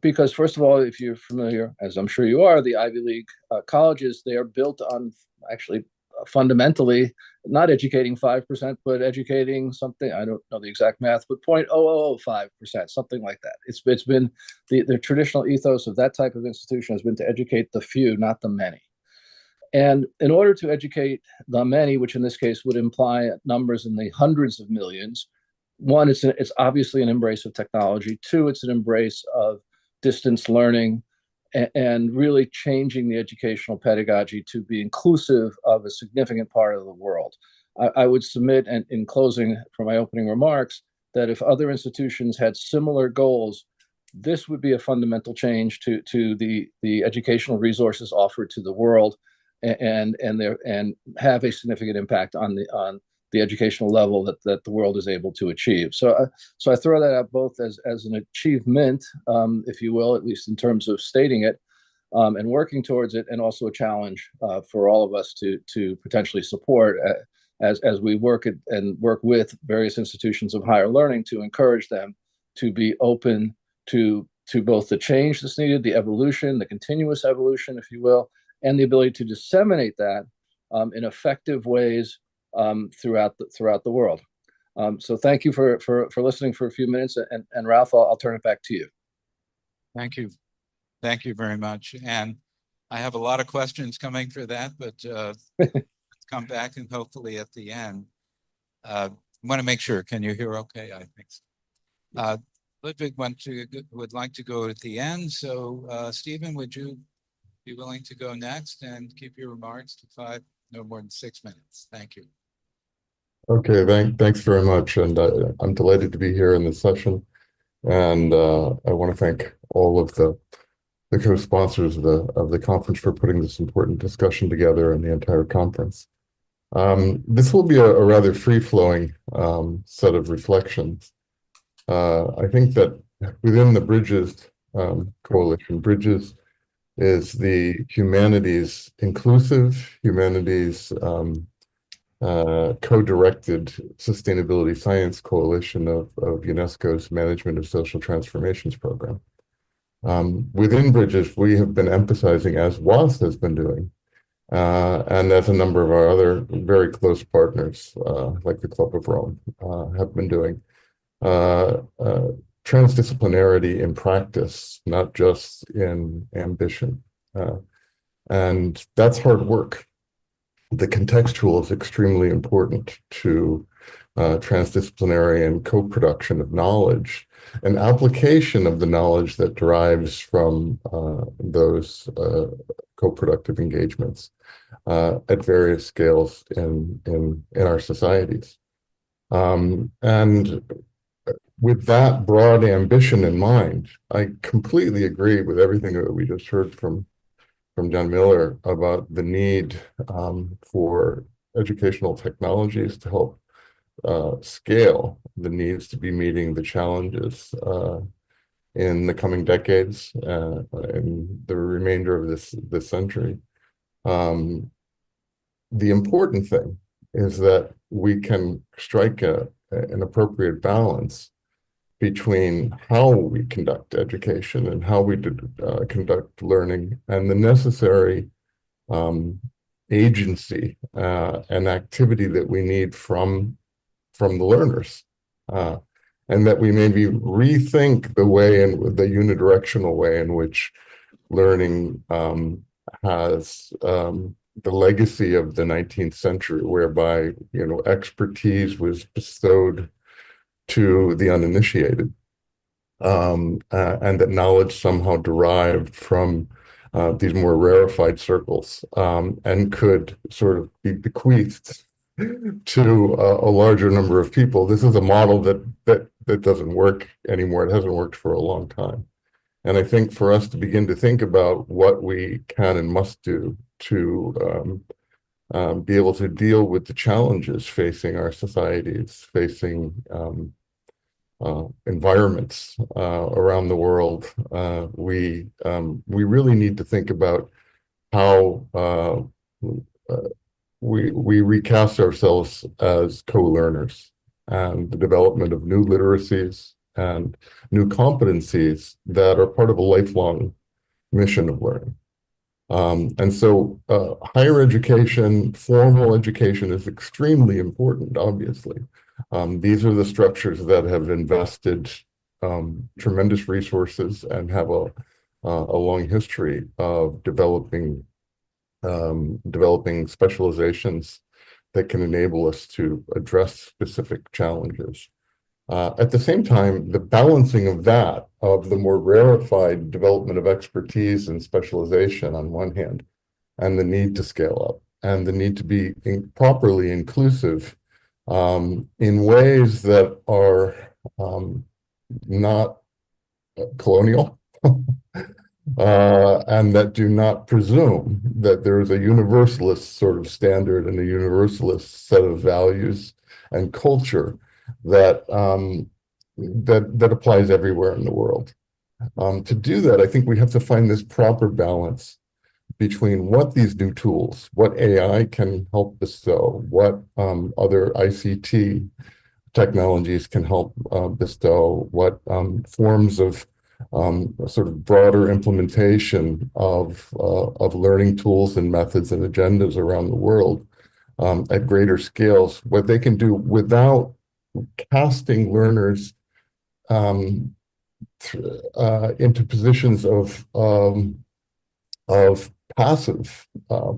Because first of all, if you're familiar, as I'm sure you are, the Ivy League colleges, they are built on actually fundamentally not educating 5%, but educating something, I don't know the exact math, but 0.0005%, something like that. It's been the traditional ethos of that type of institution has been to educate the few, not the many. And in order to educate the many, which in this case would imply numbers in the hundreds of millions, one, it's obviously an embrace of technology. Two, it's an embrace of distance learning and really changing the educational pedagogy to be inclusive of a significant part of the world. I would submit, and in closing for my opening remarks, that if other institutions had similar goals, this would be a fundamental change to the educational resources offered to the world, and have a significant impact on the educational level that the world is able to achieve. So I throw that out both as an achievement, if you will, at least in terms of stating it, and working towards it, and also a challenge for all of us to potentially support as we work with various institutions of higher learning to encourage them to be open to both the change that's needed, the evolution, the continuous evolution, if you will, and the ability to disseminate that in effective ways throughout the world. So thank you for listening for a few minutes, and Ralph, I'll turn it back to you. Thank you. Thank you very much. And I have a lot of questions coming for that, but let's come back and hopefully at the end. I want to make sure, can you hear okay? I think so. Ludwig would like to go at the end. So Stephen, would you be willing to go next and keep your remarks to no more than 6 minutes? Thank you. Okay, thanks very much. And I'm delighted to be here in this session. And I want to thank all of the co-sponsors of the conference for putting this important discussion together and the entire conference. This will be a rather free-flowing set of reflections. I think that within the Bridges Coalition, Bridges is the humanities inclusive, humanities co-directed sustainability science coalition of UNESCO's Management of Social Transformations program. Within Bridges, we have been emphasizing, as WASP has been doing, and as a number of our other very close partners, like the Club of Rome, have been doing, transdisciplinarity in practice, not just in ambition. And that's hard work. The contextual is extremely important to transdisciplinary and co-production of knowledge and application of the knowledge that derives from those co-productive engagements at various scales in our societies. And with that broad ambition in mind, I completely agree with everything that we just heard from John Miller about the need for educational technologies to help scale the needs to be meeting the challenges in the coming decades and the remainder of this century. The important thing is that we can strike an appropriate balance between how we conduct education and how we conduct learning and the necessary agency and activity that we need from the learners, and that we maybe rethink the way and the unidirectional way in which learning has the legacy of the 19th century, whereby expertise was bestowed to the uninitiated, and that knowledge somehow derived from these more rarefied circles, and could sort of be bequeathed to a larger number of people. This is a model that doesn't work anymore. It hasn't worked for a long time. And I think for us to begin to think about what we can and must do to be able to deal with the challenges facing our societies, facing environments around the world, we really need to think about how we recast ourselves as co-learners, and the development of new literacies and new competencies that are part of a lifelong mission of learning. And so higher education, formal education is extremely important, obviously. These are the structures that have invested tremendous resources and have a long history of developing specializations that can enable us to address specific challenges. At the same time, the balancing of that, of the more rarefied development of expertise and specialization on one hand, and the need to scale up, and the need to be properly inclusive in ways that are not colonial, and that do not presume that there is a universalist sort of standard and a universalist set of values and culture that that applies everywhere in the world. To do that, I think we have to find this proper balance between what these new tools, what AI can help bestow, what other ICT technologies can help bestow, what forms of sort of broader implementation of learning tools and methods and agendas around the world at greater scales, what they can do without casting learners into positions of passive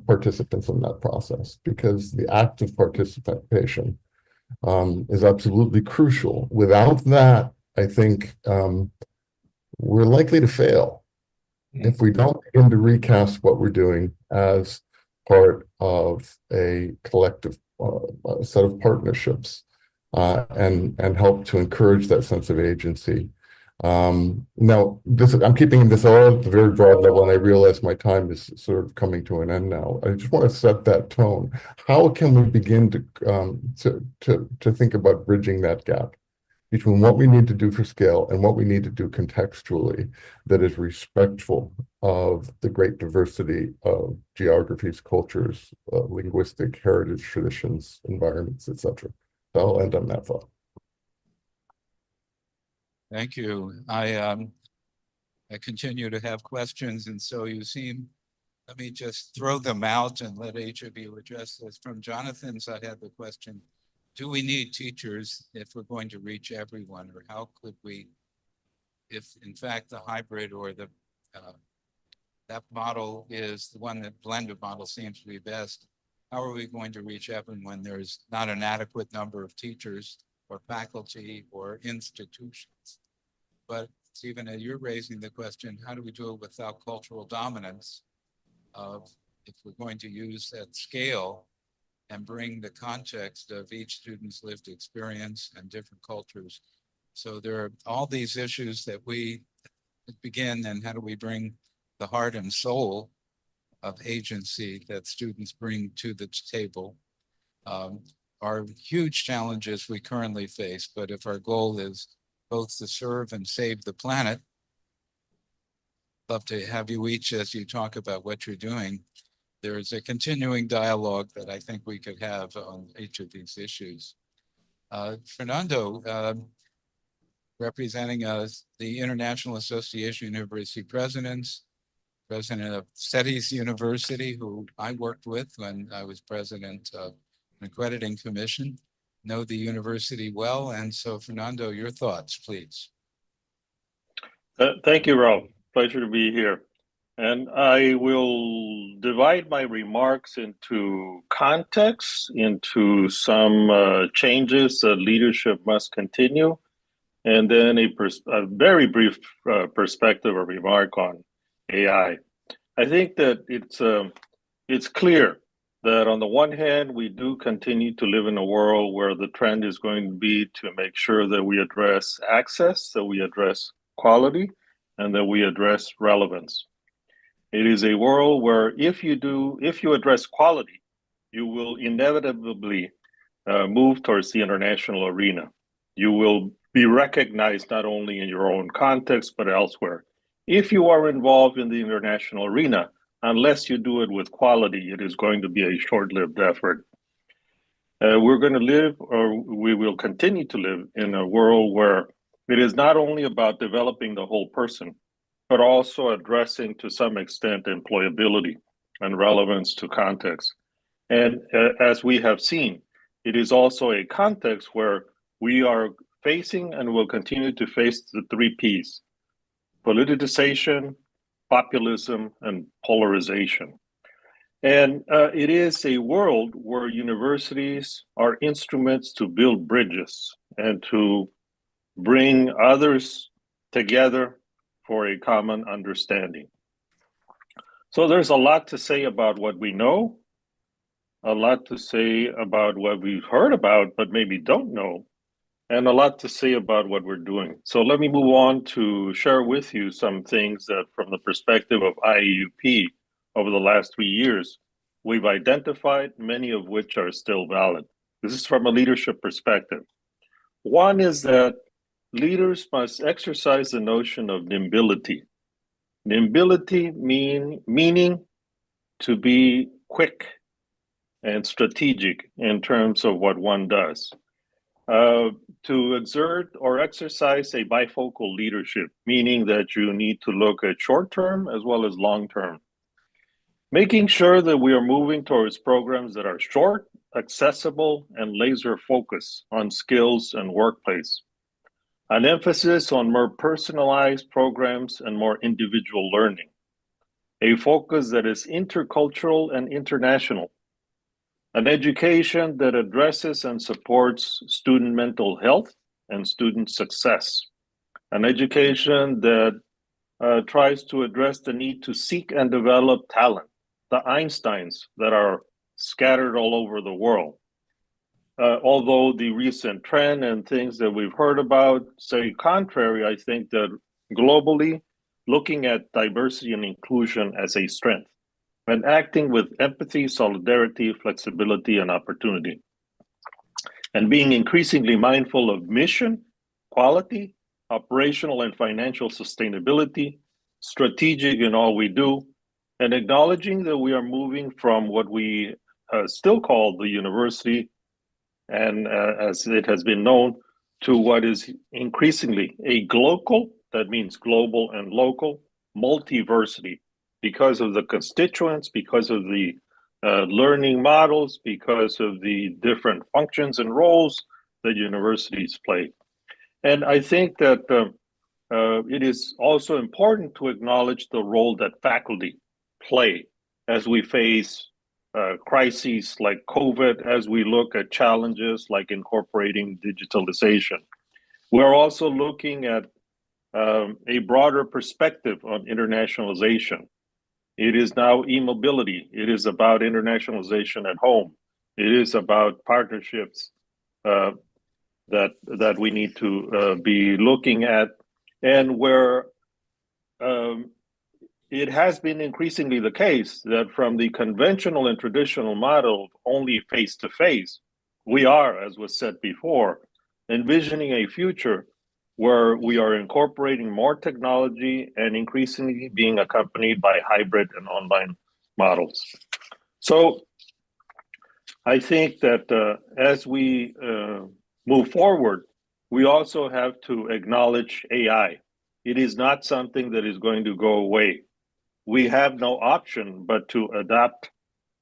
participants in that process, because the active participation is absolutely crucial. Without that, I think we're likely to fail if we don't begin to recast what we're doing as part of a collective set of partnerships and help to encourage that sense of agency. Now, I'm keeping this all at the very broad level, and I realize my time is sort of coming to an end now. I just want to set that tone. How can we begin to think about bridging that gap between what we need to do for scale and what we need to do contextually that is respectful of the great diversity of geographies, cultures, linguistic heritage, traditions, environments, etc. So I'll end on that thought. Thank you. I continue to have questions, and so you seem, let me just throw them out and let each of you address this. From Jonathan's, I had the question, do we need teachers if we're going to reach everyone, or how could we, if in fact the hybrid or the that model is the one, that blended model seems to be best, how are we going to reach everyone when there's not an adequate number of teachers or faculty or institutions? But Stephen, you're raising the question, how do we do it without cultural dominance of, if we're going to use that scale and bring the context of each student's lived experience and different cultures. So there are all these issues that we begin, and how do we bring the heart and soul of agency that students bring to the table are huge challenges we currently face. But if our goal is both to serve and save the planet, I'd love to have you each, as you talk about what you're doing, there is a continuing dialogue that I think we could have on each of these issues. Fernando, representing the International Association of University Presidents, president of CETIS University, who I worked with when I was president of an accrediting commission, know the university well. And so, Fernando, your thoughts, please. Thank you, Rob. Pleasure to be here. And I will divide my remarks into context, into some changes that leadership must continue, and then a very brief perspective or remark on AI. I think that it's clear that on the one hand, we do continue to live in a world where the trend is going to be to make sure that we address access, that we address quality, and that we address relevance. It is a world where if you address quality, you will inevitably move towards the international arena. You will be recognized not only in your own context, but elsewhere. If you are involved in the international arena, unless you do it with quality, it is going to be a short-lived effort. We're going to live, or we will continue to live, in a world where it is not only about developing the whole person, but also addressing to some extent employability and relevance to context. And as we have seen, it is also a context where we are facing and will continue to face the 3 Ps: politicization, populism, and polarization. And it is a world where universities are instruments to build bridges and to bring others together for a common understanding. So there's a lot to say about what we know, a lot to say about what we've heard about, but maybe don't know, and a lot to say about what we're doing. So let me move on to share with you some things that, from the perspective of IAUP, over the last 3 years, we've identified, many of which are still valid. This is from a leadership perspective. One is that leaders must exercise the notion of nimbility. Nimbility meaning to be quick and strategic in terms of what one does. To exert or exercise a bifocal leadership, meaning that you need to look at short-term as well as long-term. Making sure that we are moving towards programs that are short, accessible, and laser-focused on skills and workplace. An emphasis on more personalized programs and more individual learning. A focus that is intercultural and international. An education that addresses and supports student mental health and student success. An education that tries to address the need to seek and develop talent, the Einsteins that are scattered all over the world. Although the recent trend and things that we've heard about say contrary, I think that globally, looking at diversity and inclusion as a strength, and acting with empathy, solidarity, flexibility, and opportunity. And being increasingly mindful of mission, quality, operational and financial sustainability, strategic in all we do, and acknowledging that we are moving from what we still call the university, and as it has been known, to what is increasingly a glocal, that means global and local, multiversity, because of the constituents, because of the learning models, because of the different functions and roles that universities play. And I think that it is also important to acknowledge the role that faculty play as we face crises like COVID, as we look at challenges like incorporating digitalization. We're also looking at a broader perspective on internationalization. It is now e-mobility. It is about internationalization at home. It is about partnerships that we need to be looking at, and where it has been increasingly the case that from the conventional and traditional model of only face-to-face, we are, as was said before, envisioning a future where we are incorporating more technology and increasingly being accompanied by hybrid and online models. So I think that as we move forward, we also have to acknowledge AI. It is not something that is going to go away. We have no option but to adapt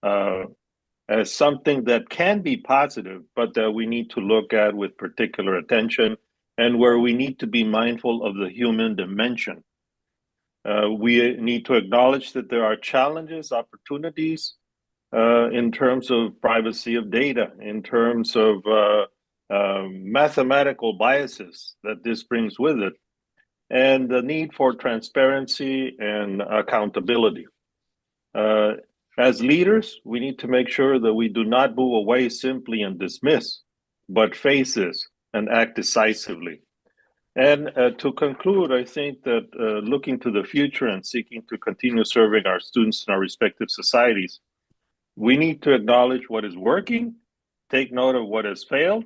as something that can be positive, but that we need to look at with particular attention, and where we need to be mindful of the human dimension. We need to acknowledge that there are challenges, opportunities in terms of privacy of data, in terms of mathematical biases that this brings with it, and the need for transparency and accountability. As leaders, we need to make sure that we do not move away simply and dismiss, but face this and act decisively. And to conclude, I think that looking to the future and seeking to continue serving our students in our respective societies, we need to acknowledge what is working, take note of what has failed,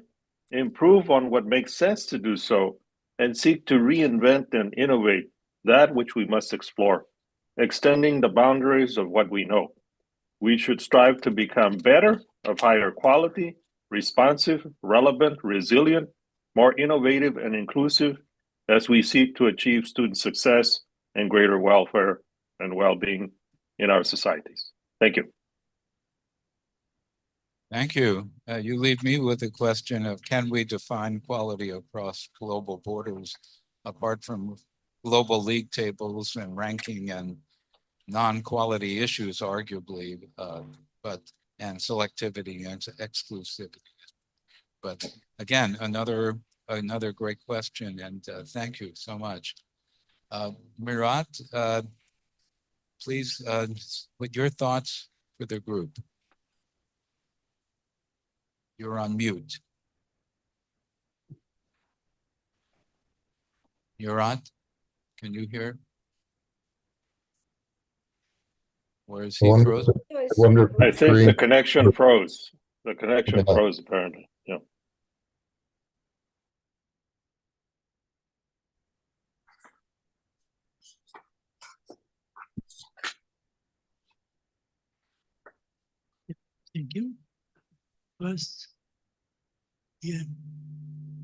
improve on what makes sense to do so, and seek to reinvent and innovate that which we must explore, extending the boundaries of what we know. We should strive to become better, of higher quality, responsive, relevant, resilient, more innovative, and inclusive as we seek to achieve student success and greater welfare and well-being in our societies. Thank you. Thank you. You leave me with the question of, can we define quality across global borders, apart from global league tables and ranking and non-quality issues, arguably, and selectivity and exclusivity. But again, another great question, and thank you so much. Mirat, please, with your thoughts for the group. You're on mute. Mirat, can you hear? Where is he frozen? I think the connection froze. The connection froze, apparently. Yeah. Thank you. First, dear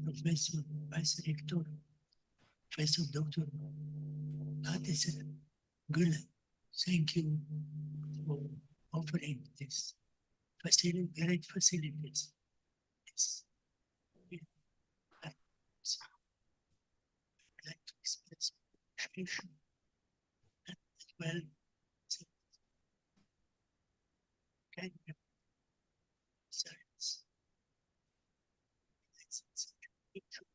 Professor, Vice Rector, Professor Dr. Patterson Gula, thank you for offering this great facilities. It's I'd like to express appreciation and as well kind of science. It's such a picture.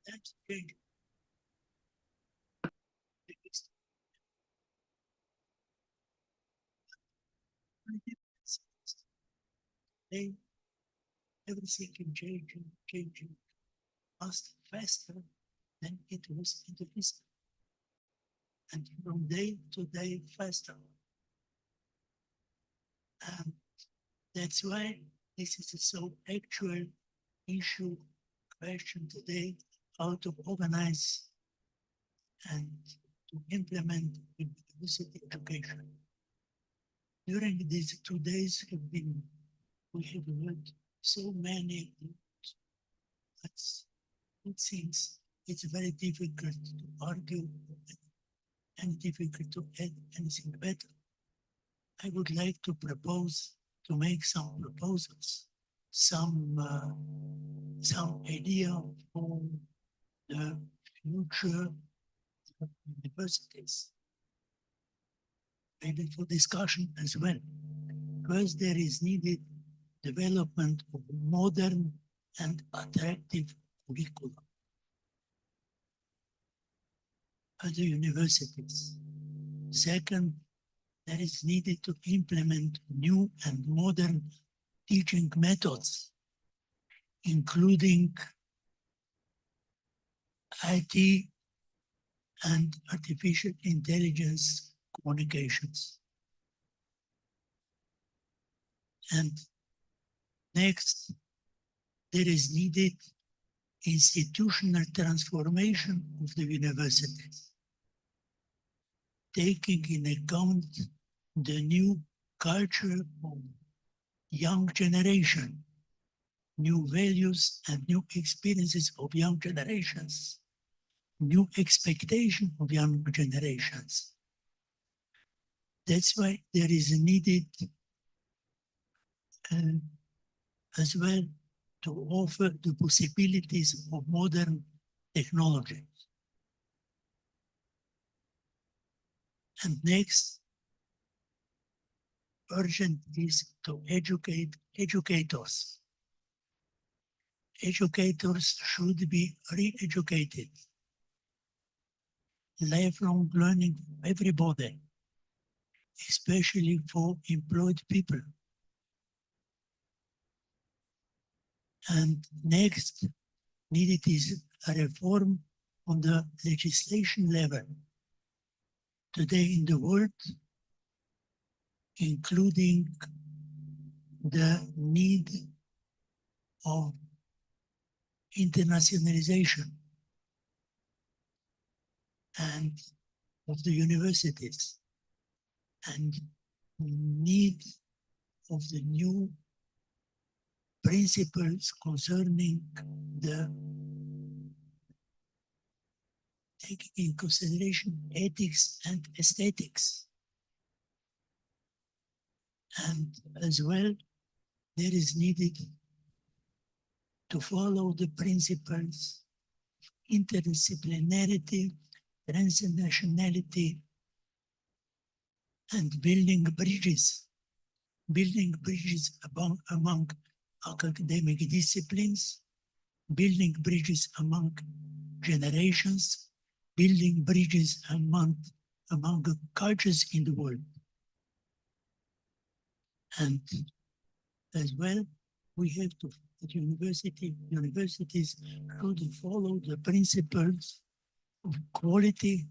That's changing. Today, everything can changing fast, faster than it was in the history. And from day to day faster. That's why this is a so actual issue question today, how to organize and to implement university education. During these 2 days we have heard so many, but it seems it's very difficult to argue and difficult to add anything better. I would like to propose to make some proposals, some idea for the future of universities, maybe for discussion as well. First, there is needed development of modern and attractive curricula at the universities. Second, there is needed to implement new and modern teaching methods, including IT and artificial intelligence communications. And next, there is needed institutional transformation of the universities, taking in account the new culture of young generation, new values and new experiences of young generations, new expectation of young generations. That's why there is needed as well to offer the possibilities of modern technology. And next, urgent is to educate educators. Educators should be re-educated. Lifelong learning for everybody especially for employed people. And next, needed is a reform on the legislation level. Today in the world, including the need of internationalization and of the universities and need of the new principles concerning the taking in consideration ethics and aesthetics. And as well, there is needed to follow the principles of interdisciplinarity, transnationality, and building bridges among academic disciplines, building bridges among generations, building bridges among cultures in the world. And as well, we have to, at universities should follow the principles of quality,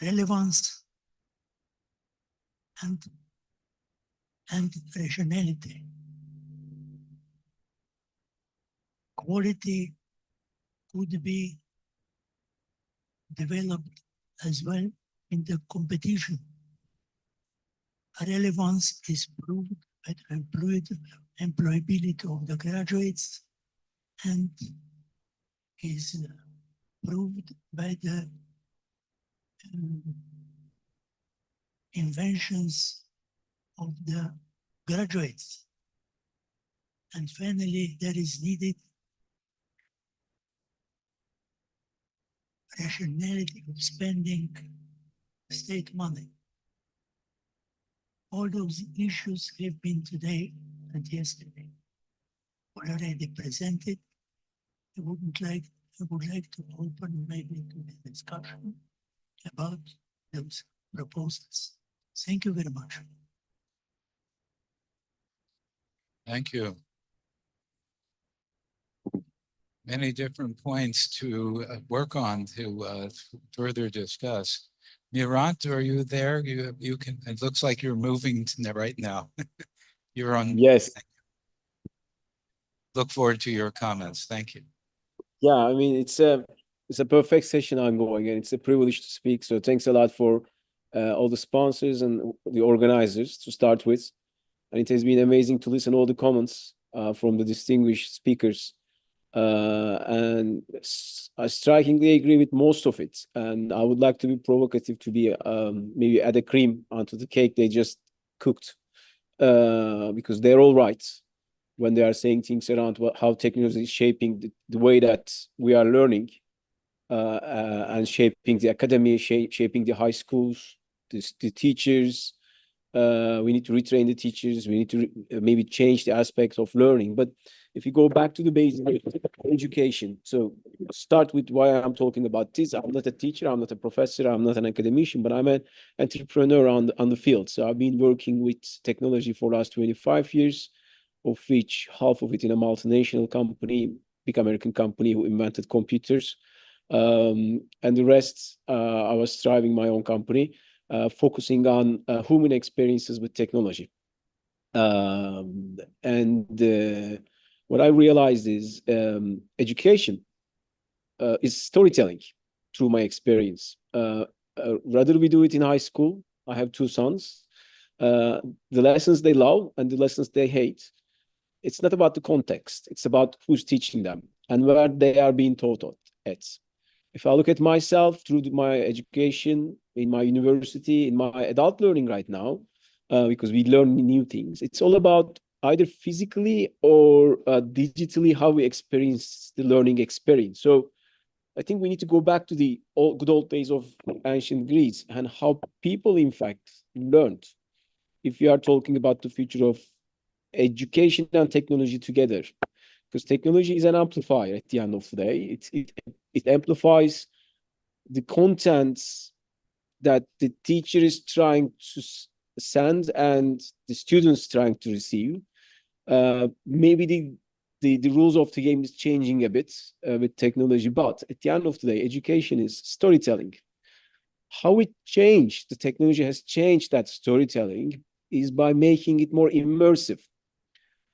relevance, and rationality. Quality could be developed as well in the competition. Relevance is proved by the employability of the graduates and is proved by the inventions of the graduates. And finally, there is needed rationality of spending state money. All those issues have been today and yesterday already presented. I would like to open maybe to the discussion about those proposals. Thank you very much. Thank you. Many different points to work on to further discuss. Mirant, are you there? You can. It looks like you're moving right now. You're on. Yes. Look forward to your comments. Thank you. Yeah, I mean it's a perfect session ongoing, and it's a privilege to speak. So thanks a lot for all the sponsors and the organizers to start with. And it has been amazing to listen all the comments from the distinguished speakers. And I strikingly agree with most of it. And I would like to be provocative to be maybe add a cream onto the cake they just cooked, because they're all right when they are saying things around how technology is shaping the way that we are learning and shaping the academy, shaping the high schools, the teachers. We need to retrain the teachers. We need to maybe change the aspects of learning. But if you go back to the basics of education, so start with why I'm talking about this. I'm not a teacher. I'm not a professor. I'm not an academician, but I'm an entrepreneur on the field. So I've been working with technology for the last 25 years, of which half of it in a multinational company, big American company who invented computers. And the rest, I was driving my own company, focusing on human experiences with technology. What I realized is education is storytelling through my experience. Rather we do it in high school. I have two sons. The lessons they love and the lessons they hate. It's not about the context. It's about who's teaching them and where they are being taught at. If I look at myself through my education in my university, in my adult learning right now, because we learn new things, it's all about either physically or digitally how we experience the learning experience. So I think we need to go back to the good old days of ancient Greece and how people, in fact, learned. If you are talking about the future of education and technology together, because technology is an amplifier at the end of the day. It amplifies the contents that the teacher is trying to send and the students trying to receive. Maybe the rules of the game is changing a bit with technology, but at the end of the day, education is storytelling. How it changed, the technology has changed that storytelling is by making it more immersive.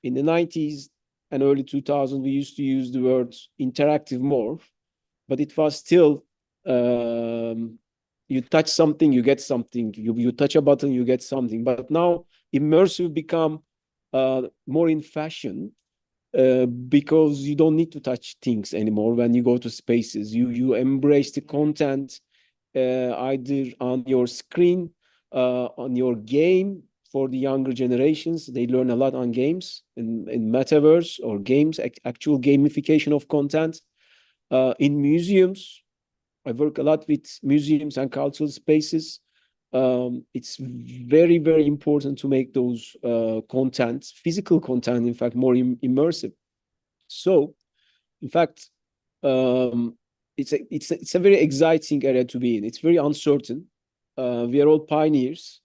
In the 90s and early 2000s, we used to use the word interactive more, but it was still, you touch something, you get something. You touch a button, you get something. But now immersive become more in fashion because you don't need to touch things anymore when you go to spaces. You embrace the content either on your screen, on your game. For the younger generations, they learn a lot on games in metaverse or games, actual gamification of content. In museums, I work a lot with museums and cultural spaces. It's very, very important to make those content, physical content, in fact, more immersive. So, in fact, it's a very exciting area to be in. It's very uncertain. We are all pioneers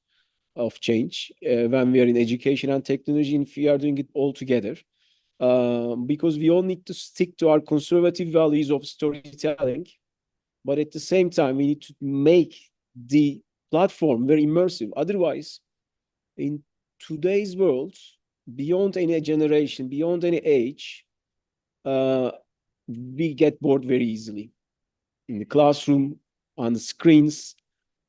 of change when we are in education and technology, and we are doing it all together. Because we all need to stick to our conservative values of storytelling, but at the same time, we need to make the platform very immersive. Otherwise, in today's world, beyond any generation, beyond any age, we get bored very easily. In the classroom, on the screens,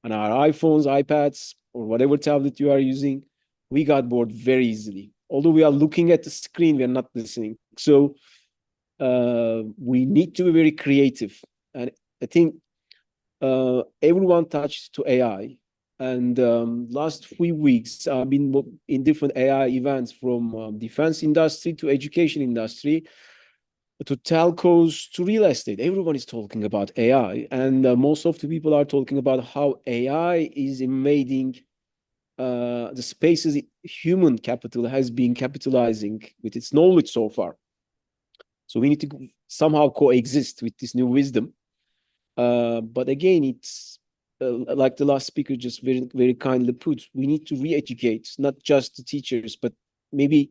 on our iPhones, iPads, or whatever tablet you are using, we got bored very easily. Although we are looking at the screen, we are not listening. So we need to be very creative. And I think everyone touched to AI. And last few weeks, I've been in different AI events from defense industry to education industry to telcos to real estate. Everyone is talking about AI. And most of the people are talking about how AI is invading the spaces human capital has been capitalizing with its knowledge so far. So we need to somehow coexist with this new wisdom. But again, it's like the last speaker just very, very kindly put, we need to re-educate, not just the teachers, but maybe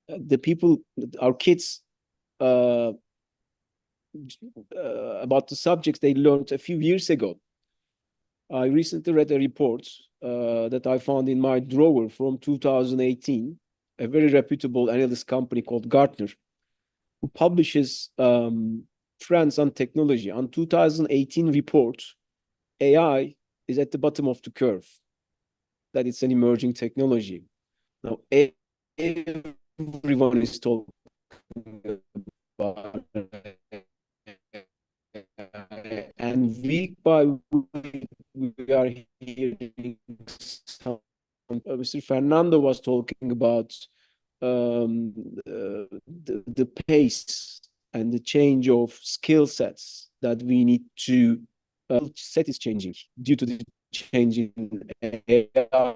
the people, our kids, about the subjects they learned a few years ago. I recently read a report that I found in my drawer from 2018, a very reputable analyst company called Gartner, who publishes trends on technology. On 2018 report, AI is at the bottom of the curve, that it's an emerging technology. Now, everyone is talking about and week by week, we are hearing some. Mr. Fernando was talking about the pace and the change of skill sets that we need to set is changing due to the change in AI.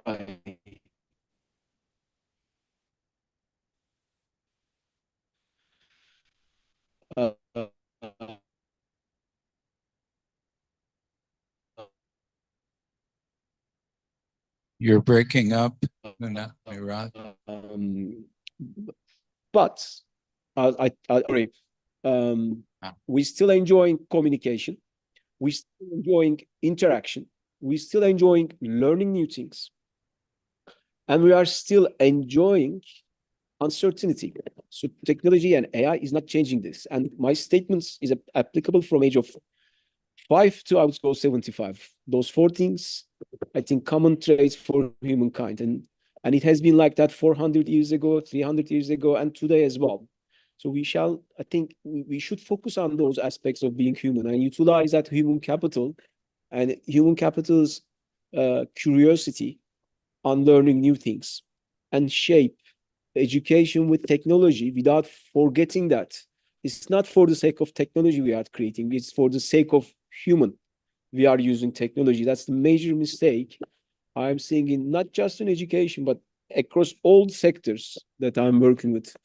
You're breaking up, Murad. But we're still enjoying communication. We're still enjoying interaction. We're still enjoying learning new things. And we are still enjoying uncertainty. So technology and AI is not changing this. And my statements is applicable from age of 5 to, I would go 75. Those 4 things, I think, common traits for humankind. And it has been like that 400 years ago, 300 years ago, and today as well. So I think we should focus on those aspects of being human and utilize that human capital and human capital's curiosity on learning new things and shape education with technology without forgetting that it's not for the sake of technology we are creating, it's for the sake of human we are using technology. That's the major mistake I'm seeing in not just in education, but across all sectors that I'm working with.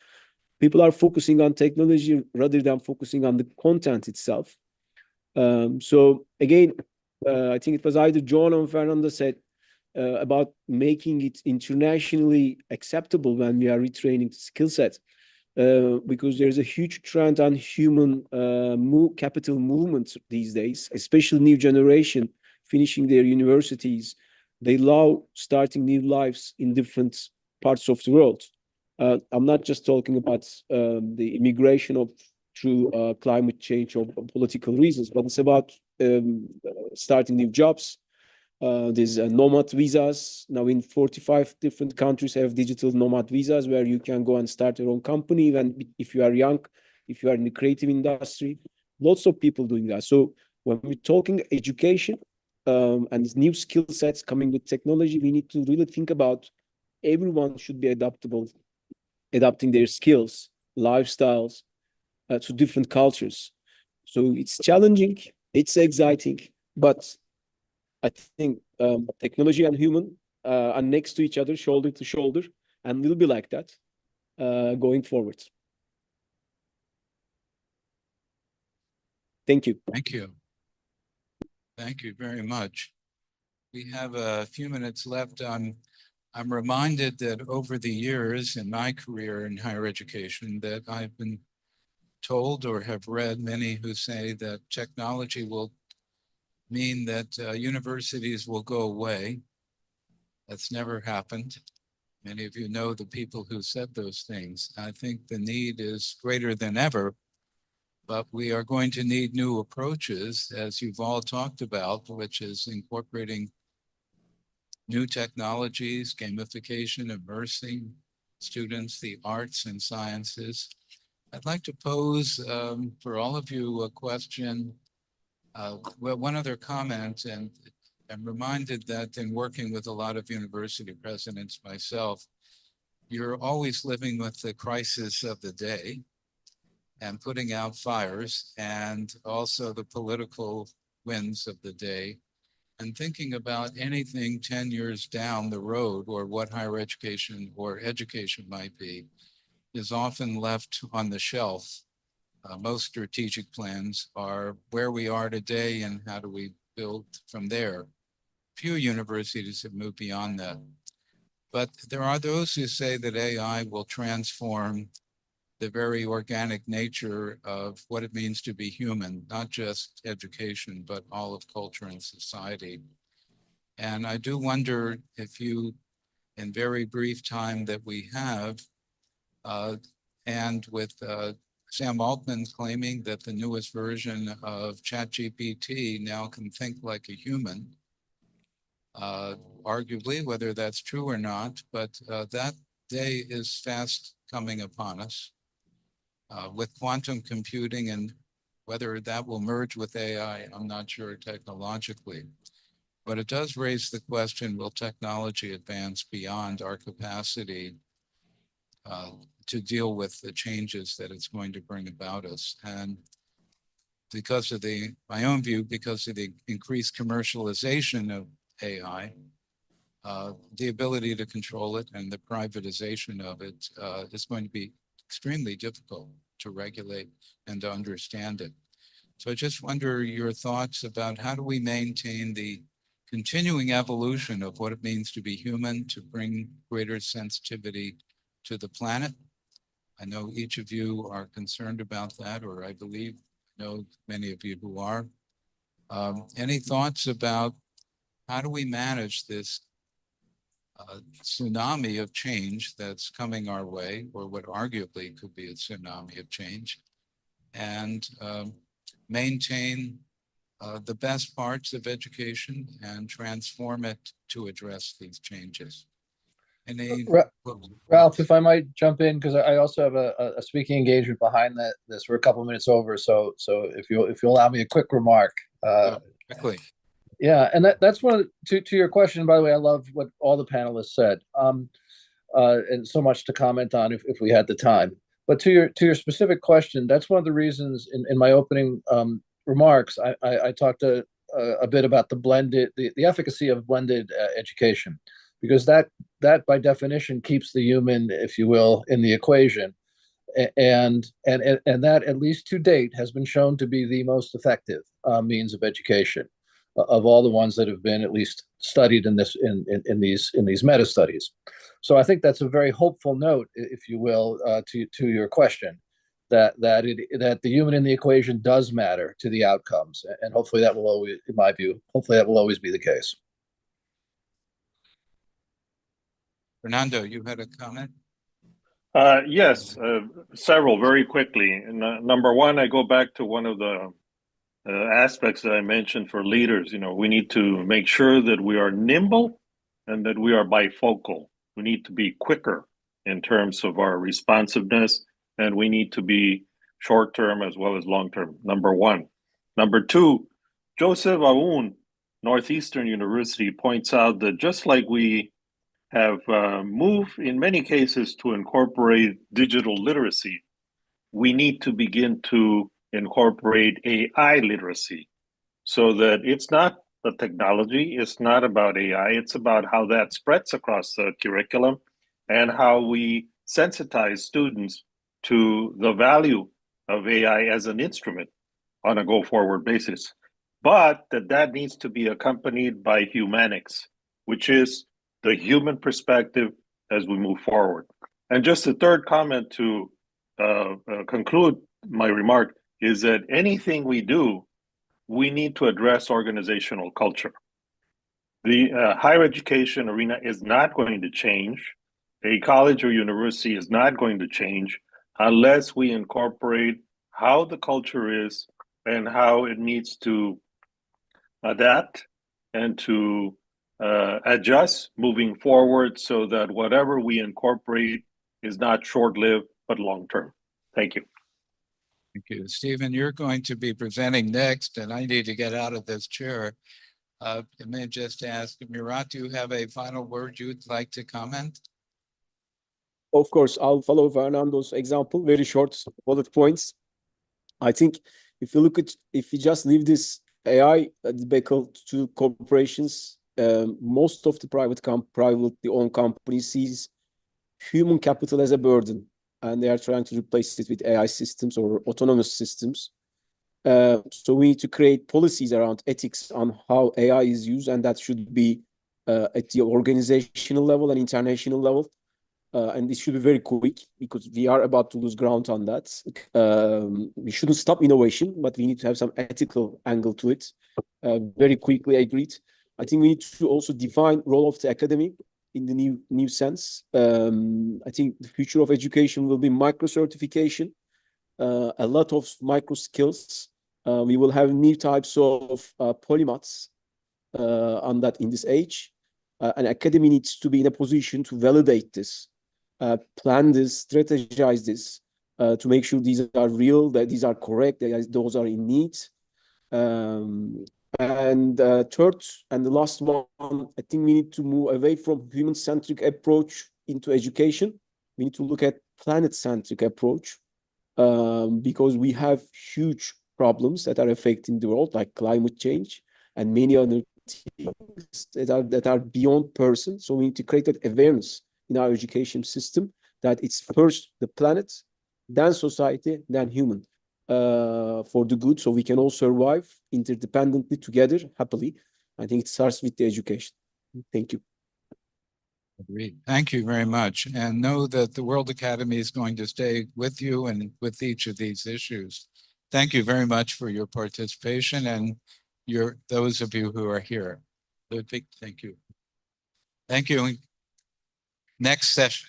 People are focusing on technology rather than focusing on the content itself. So again, I think it was either John or Fernando said about making it internationally acceptable when we are retraining the skill set. Because there's a huge trend on human capital movement these days, especially new generation finishing their universities. They love starting new lives in different parts of the world. I'm not just talking about the immigration of through climate change or political reasons, but it's about starting new jobs. There's nomad visas. Now in 45 different countries have digital nomad visas where you can go and start your own company even if you are young, if you are in the creative industry. Lots of people doing that. So when we're talking education and new skill sets coming with technology, we need to really think about everyone should be adaptable, adapting their skills, lifestyles to different cultures. So it's challenging, it's exciting, but I think technology and human are next to each other, shoulder to shoulder, and will be like that going forward. Thank you. Thank you. Thank you very much. We have a few minutes left. I'm reminded that over the years in my career in higher education that I've been told or have read many who say that technology will mean that universities will go away. That's never happened. Many of you know the people who said those things. I think the need is greater than ever, but we are going to need new approaches, as you've all talked about, which is incorporating new technologies, gamification, immersing students, the arts and sciences. I'd like to pose for all of you a question. Well, one other comment, and I'm reminded that in working with a lot of university presidents myself, you're always living with the crisis of the day and putting out fires, and also the political winds of the day, and thinking about anything 10 years down the road or what higher education or education might be is often left on the shelf. Most strategic plans are where we are today and how do we build from there. Few universities have moved beyond that. But there are those who say that AI will transform the very organic nature of what it means to be human, not just education, but all of culture and society. And I do wonder if you, in very brief time that we have, and with Sam Altman claiming that the newest version of ChatGPT now can think like a human, arguably whether that's true or not, but that day is fast coming upon us. With quantum computing and whether that will merge with AI, I'm not sure technologically. But it does raise the question, will technology advance beyond our capacity to deal with the changes that it's going to bring about us? And because of my own view, because of the increased commercialization of AI, the ability to control it and the privatization of it is going to be extremely difficult to regulate and to understand it. So I just wonder your thoughts about how do we maintain the continuing evolution of what it means to be human, to bring greater sensitivity to the planet. I know each of you are concerned about that, or I believe, know many of you who are. Any thoughts about how do we manage this tsunami of change that's coming our way, or what arguably could be a tsunami of change, and maintain the best parts of education and transform it to address these changes? Ralph, if I might jump in, because I also have a speaking engagement behind this. We're a couple minutes over, so if you allow me a quick remark. Quickly. Yeah, and that's one of to your question. By the way, I love what all the panelists said, and so much to comment on if we had the time. But to your specific question, that's one of the reasons in my opening remarks I talked a bit about the efficacy of blended education, because that by definition keeps the human, if you will, in the equation, and that, at least to date, has been shown to be the most effective means of education. of all the ones that have been at least studied in this in these meta studies. So I think that's a very hopeful note, if you will, to your question, that that the human in the equation does matter to the outcomes, and hopefully that will always, in my view, hopefully that will always be the case. Fernando, you had a comment? Yes, several very quickly. And, number one, I go back to one of the aspects that I mentioned for leaders. You know, we need to make sure that we are nimble and that we are bifocal. We need to be quicker in terms of our responsiveness, and we need to be short term as well as long term. Number one. Number two, Joseph Aoun, Northeastern University, points out that just like we have moved in many cases to incorporate digital literacy, we need to begin to incorporate AI literacy so that it's not the technology, it's not about AI, it's about how that spreads across the curriculum and how we sensitize students to the value of AI as an instrument on a go-forward basis. But that needs to be accompanied by humanics, which is the human perspective as we move forward. And just a third comment to conclude my remark is that anything we do, we need to address organizational culture. The higher education arena is not going to change. A college or university is not going to change unless we incorporate how the culture is and how it needs to adapt and to adjust moving forward so that whatever we incorporate is not short-lived but long-term. Thank you. Thank you. Stephen, you're going to be presenting next, and I need to get out of this chair. I may just ask, Murat, do you have a final word you'd like to comment? Of course, I'll follow Fernando's example, very short bullet points. I think if you just leave this AI debacle to corporations, most of the privately owned companies sees human capital as a burden, and they are trying to replace it with AI systems or autonomous systems. So we need to create policies around ethics on how AI is used, and that should be at the organizational level and international level. And it should be very quick because we are about to lose ground on that. We shouldn't stop innovation, but we need to have some ethical angle to it. Very quickly agreed. I think we need to also define role of the academy in the new sense. I think the future of education will be micro certification, a lot of micro skills. We will have new types of polymaths on that in this age. An academy needs to be in a position to validate this, plan this, strategize this, to make sure these are real, that these are correct, that those are in need. And third and the last one, I think we need to move away from human-centric approach into education. We need to look at planet-centric approach, because we have huge problems that are affecting the world, like climate change and many other things that are beyond person. So we need to create that awareness in our education system that it's first the planet, then society, then human, for the good, so we can all survive interdependently together happily. I think it starts with the education. Thank you. Agreed. Thank you very much. And know that the World Academy is going to stay with you and with each of these issues. Thank you very much for your participation and those of you who are here. Ludwig, thank you. Thank you. Next session.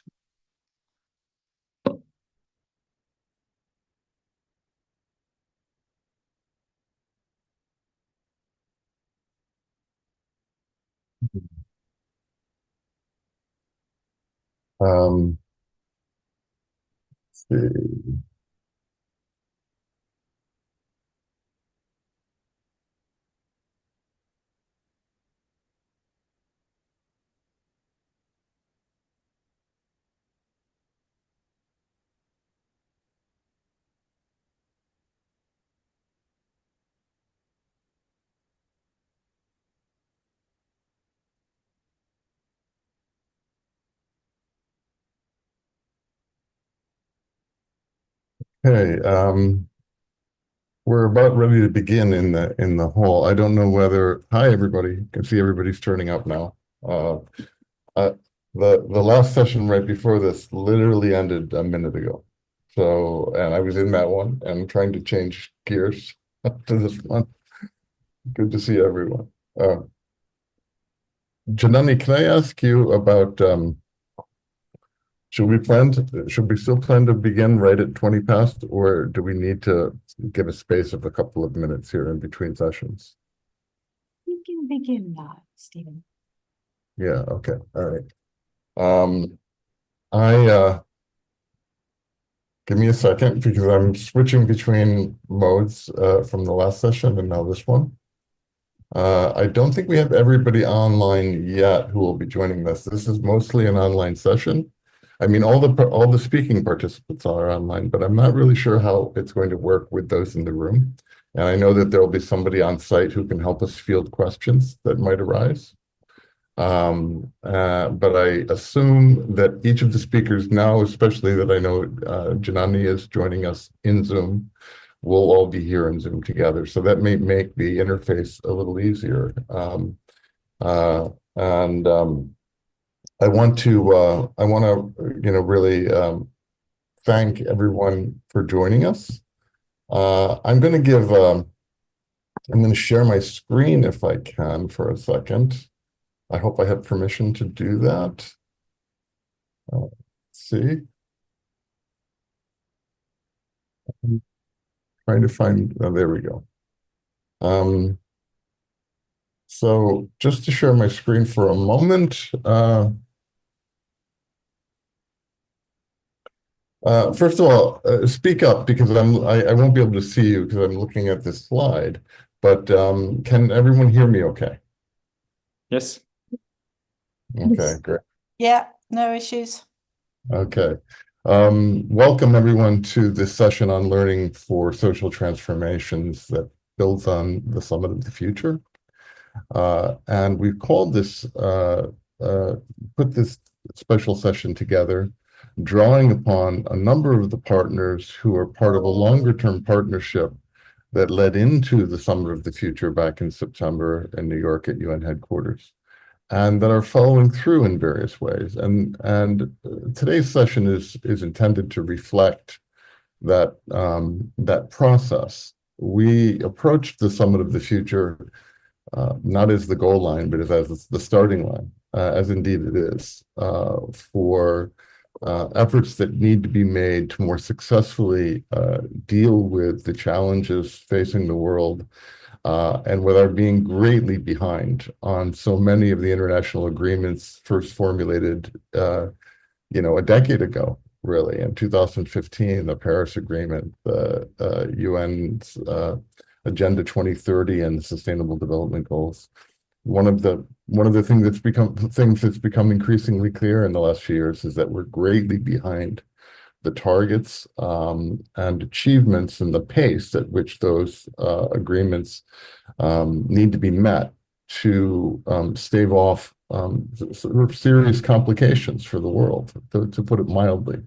Let's see. Okay, We're about ready to begin in the hall. I don't know whether, hi, everybody. I can see everybody's turning up now. The last session right before this literally ended a minute ago. So, and I was in that one and trying to change gears to this one. Good to see everyone. Janani, can I ask you about, should we still plan to begin right at 20 past, or do we need to give a space of a couple of minutes here in between sessions? We can begin now, Stephen. Yeah, okay, all right. Give me a second because I'm switching between modes from the last session and now this one. I don't think we have everybody online yet who will be joining us. This is mostly an online session. I mean, all the speaking participants are online, but I'm not really sure how it's going to work with those in the room. And I know that there will be somebody on site who can help us field questions that might arise. But I assume that each of the speakers now, especially that I know Janani is joining us in Zoom, we'll all be here in Zoom together. So that may make the interface a little easier. I want to really thank everyone for joining us. I'm going to share my screen if I can for a second. I hope I have permission to do that. Let's see. I'm trying to find, oh, there we go. So just to share my screen for a moment. First of all, speak up because I won't be able to see you because I'm looking at this slide. But can everyone hear me okay? Yes. Okay, great. Yeah, no issues. Okay. Welcome everyone to this session on learning for social transformations that builds on the Summit of the Future. And we've called this, put this special session together, drawing upon a number of the partners who are part of a longer-term partnership that led into the Summit of the Future back in September in New York at UN headquarters, and that are following through in various ways. And today's session is intended to reflect that that process. We approached the Summit of the Future not as the goal line, but as the starting line, as indeed it is, for efforts that need to be made to more successfully deal with the challenges facing the world, and without being greatly behind on so many of the international agreements first formulated, a decade ago, really, in 2015, the Paris Agreement, the UN's Agenda 2030 and the Sustainable Development Goals. One of the things that's become increasingly clear in the last few years is that we're greatly behind the targets and achievements and the pace at which those agreements need to be met to stave off sort of serious complications for the world, to put it mildly,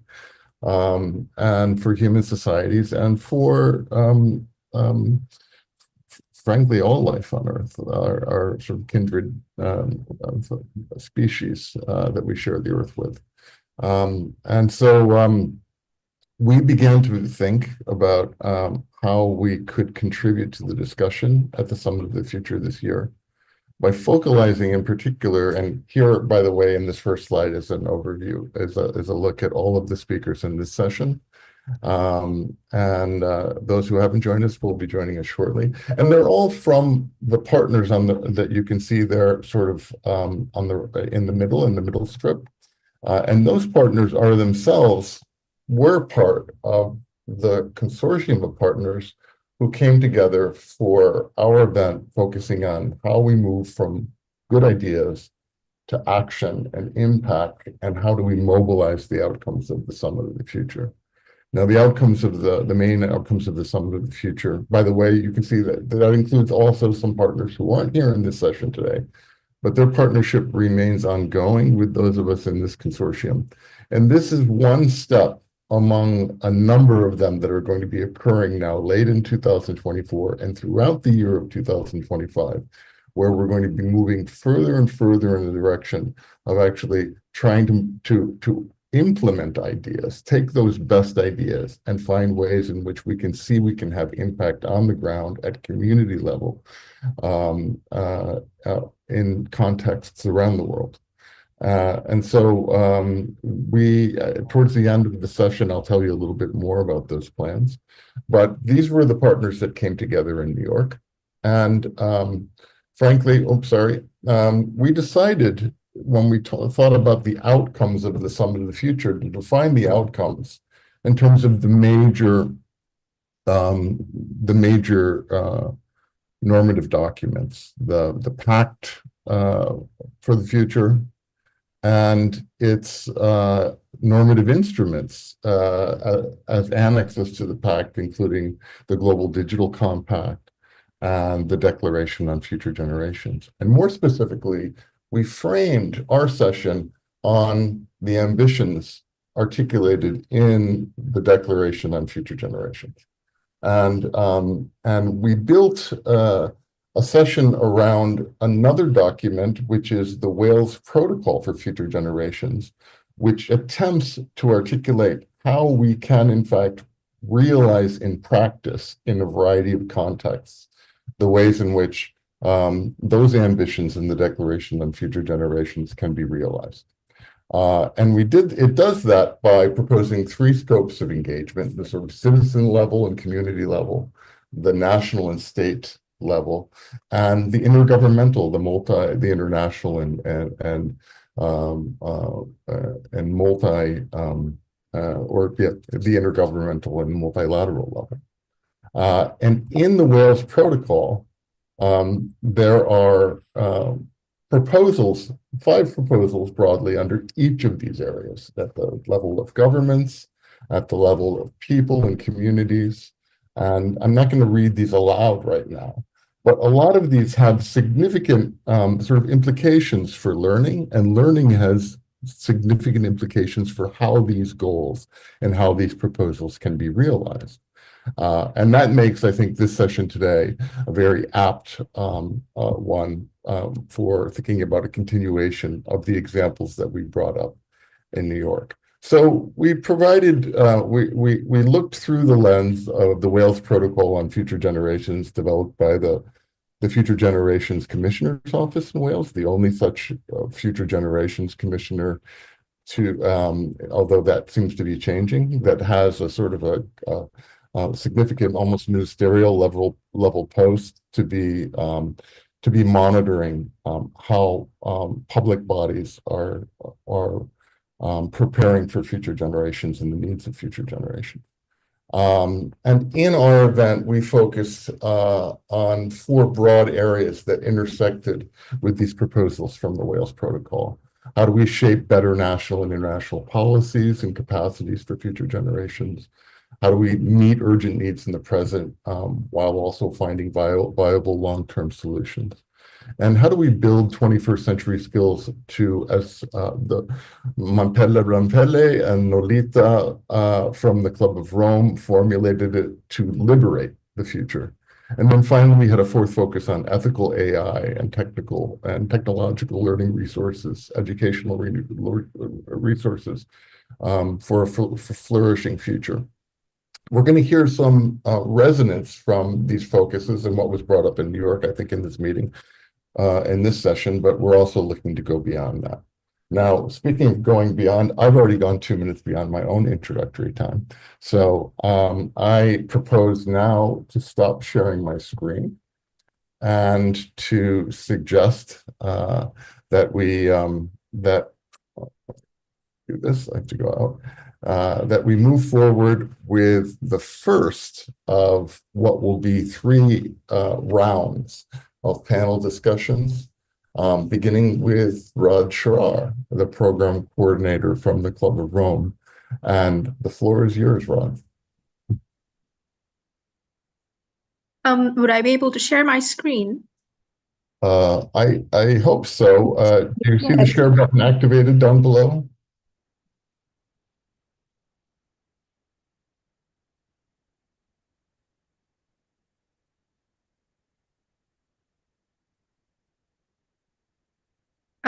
and for human societies and for frankly, all life on Earth, our sort of kindred species that we share the Earth with. And so we began to think about how we could contribute to the discussion at the Summit of the Future this year by focalizing in particular, and here, by the way, in this first slide is an overview, is a look at all of the speakers in this session. Those who haven't joined us will be joining us shortly, and they're all from the partners that you can see there, sort of in the middle strip, and those partners are themselves were part of the consortium of partners who came together for our event, focusing on how we move from good ideas to action and impact, and how do we mobilize the outcomes of the Summit of the Future. Now, the outcomes of the main outcomes of the Summit of the Future, by the way, you can see that includes also some partners who aren't here in this session today, but their partnership remains ongoing with those of us in this consortium. And this is one step among a number of them that are going to be occurring now late in 2024 and throughout the year of 2025, where we're going to be moving further and further in the direction of actually trying to implement ideas, take those best ideas and find ways in which we can have impact on the ground at community level in contexts around the world. And so towards the end of the session, I'll tell you a little bit more about those plans. But these were the partners that came together in New York. And frankly, we decided when we thought about the outcomes of the Summit of the Future to define the outcomes in terms of the major normative documents, the Pact for the Future, and its normative instruments as annexes to the Pact, including the Global Digital Compact and the Declaration on Future Generations. And more specifically, we framed our session on the ambitions articulated in the Declaration on Future Generations. And we built a session around another document, which is the Wales Protocol for Future Generations, which attempts to articulate how we can, in fact, realize in practice, in a variety of contexts, the ways in which those ambitions in the Declaration on Future Generations can be realized. And it does that by proposing 3 scopes of engagement: the sort of citizen level and community level, the national and state level, and the intergovernmental, the international and the intergovernmental and multilateral level. And in the Wales Protocol, there are proposals, 5 proposals broadly under each of these areas, at the level of governments, at the level of people and communities. And I'm not going to read these aloud right now, but a lot of these have significant sort of implications for learning, and learning has significant implications for how these goals and how these proposals can be realized. And that makes, I think, this session today a very apt one for thinking about a continuation of the examples that we brought up in New York. So we provided, we looked through the lens of the Wales Protocol on Future Generations developed by the Future Generations Commissioner's Office in Wales, the only such Future Generations Commissioner although that seems to be changing, that has a sort of a significant, almost ministerial level post to be monitoring how public bodies are preparing for future generations and the needs of future generations. And in our event, we focused on 4 broad areas that intersected with these proposals from the Wales Protocol. How do we shape better national and international policies and capacities for future generations? How do we meet urgent needs in the present while also finding viable long-term solutions? And how do we build 21st century skills to, as the Montpelle Rampelle and Nolita from the Club of Rome formulated it, to liberate the future? And then finally, we had a 4th focus on ethical AI and technological learning resources, educational resources for a flourishing future. We're going to hear some resonance from these focuses and what was brought up in New York, I think, in this meeting, in this session, but we're also looking to go beyond that. Now, speaking of going beyond, I've already gone 2 minutes beyond my own introductory time. So I propose now to stop sharing my screen and to suggest that we do this. I have to go out. That we move forward with the first of what will be 3 rounds of panel discussions, beginning with Rod Sharar, the program coordinator from the Club of Rome. And the floor is yours, Rod. Would I be able to share my screen? I hope so. Do you see the share button activated down below?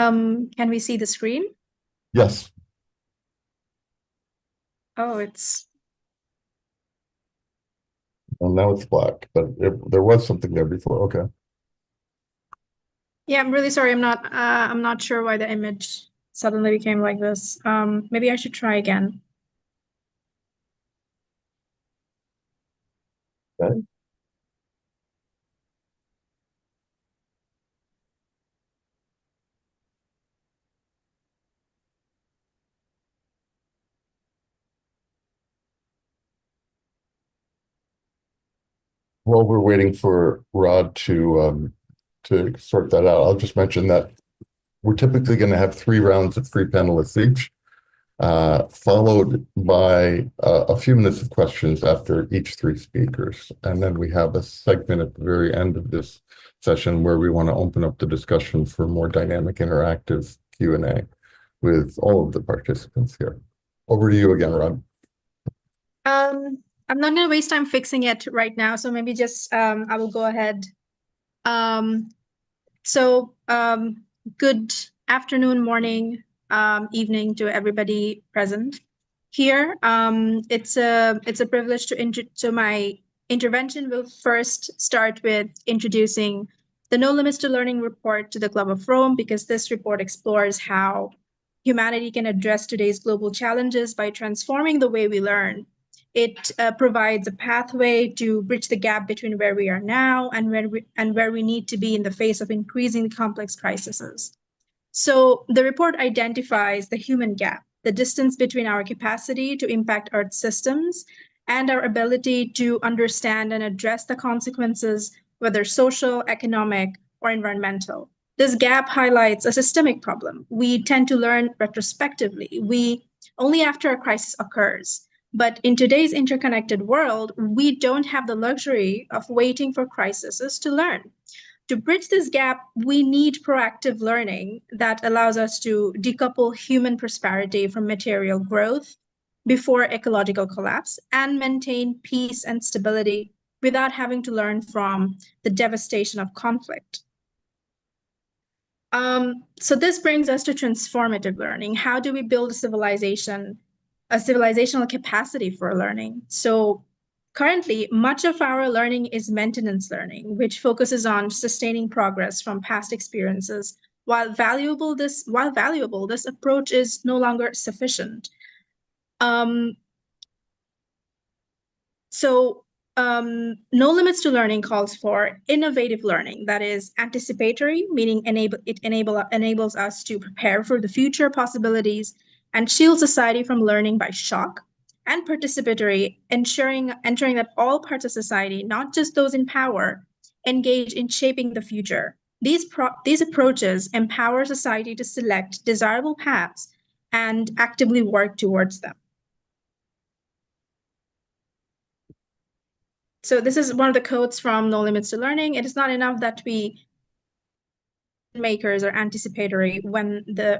Can we see the screen? Yes. Oh, it's Well, now it's black, but there was something there before. Okay. yeah, I'm really sorry. I'm not sure why the image suddenly became like this. Maybe I should try again. Okay. While we're waiting for Rod to sort that out, I'll just mention that we're typically going to have 3 rounds of 3 panelists each, followed by a few minutes of questions after each 3 speakers. And then we have a segment at the very end of this session where we want to open up the discussion for more dynamic, interactive Q&A with all of the participants here. Over to you again, Rod. I'm not going to waste time fixing it right now, so maybe just I will go ahead. Good afternoon, morning, evening to everybody present here. It's a privilege so my intervention will first start with introducing the No Limits to Learning report to the Club of Rome, because this report explores how humanity can address today's global challenges by transforming the way we learn. It provides a pathway to bridge the gap between where we are now and where we need to be in the face of increasingly complex crises. So the report identifies the human gap, the distance between our capacity to impact Earth systems and our ability to understand and address the consequences, whether social, economic, or environmental. This gap highlights a systemic problem. We tend to learn retrospectively, only after a crisis occurs. But in today's interconnected world, we don't have the luxury of waiting for crises to learn. To bridge this gap, we need proactive learning that allows us to decouple human prosperity from material growth before ecological collapse and maintain peace and stability without having to learn from the devastation of conflict. So this brings us to transformative learning. How do we build a civilizational capacity for learning? So currently, much of our learning is maintenance learning, which focuses on sustaining progress from past experiences. While valuable, this approach is no longer sufficient. No Limits to Learning calls for innovative learning that is anticipatory, meaning it enables us to prepare for the future possibilities and shield society from learning by shock, and participatory, ensuring that all parts of society, not just those in power, engage in shaping the future. These approaches empower society to select desirable paths and actively work towards them. So this is one of the quotes from No Limits to Learning. It is not enough that we makers are anticipatory when the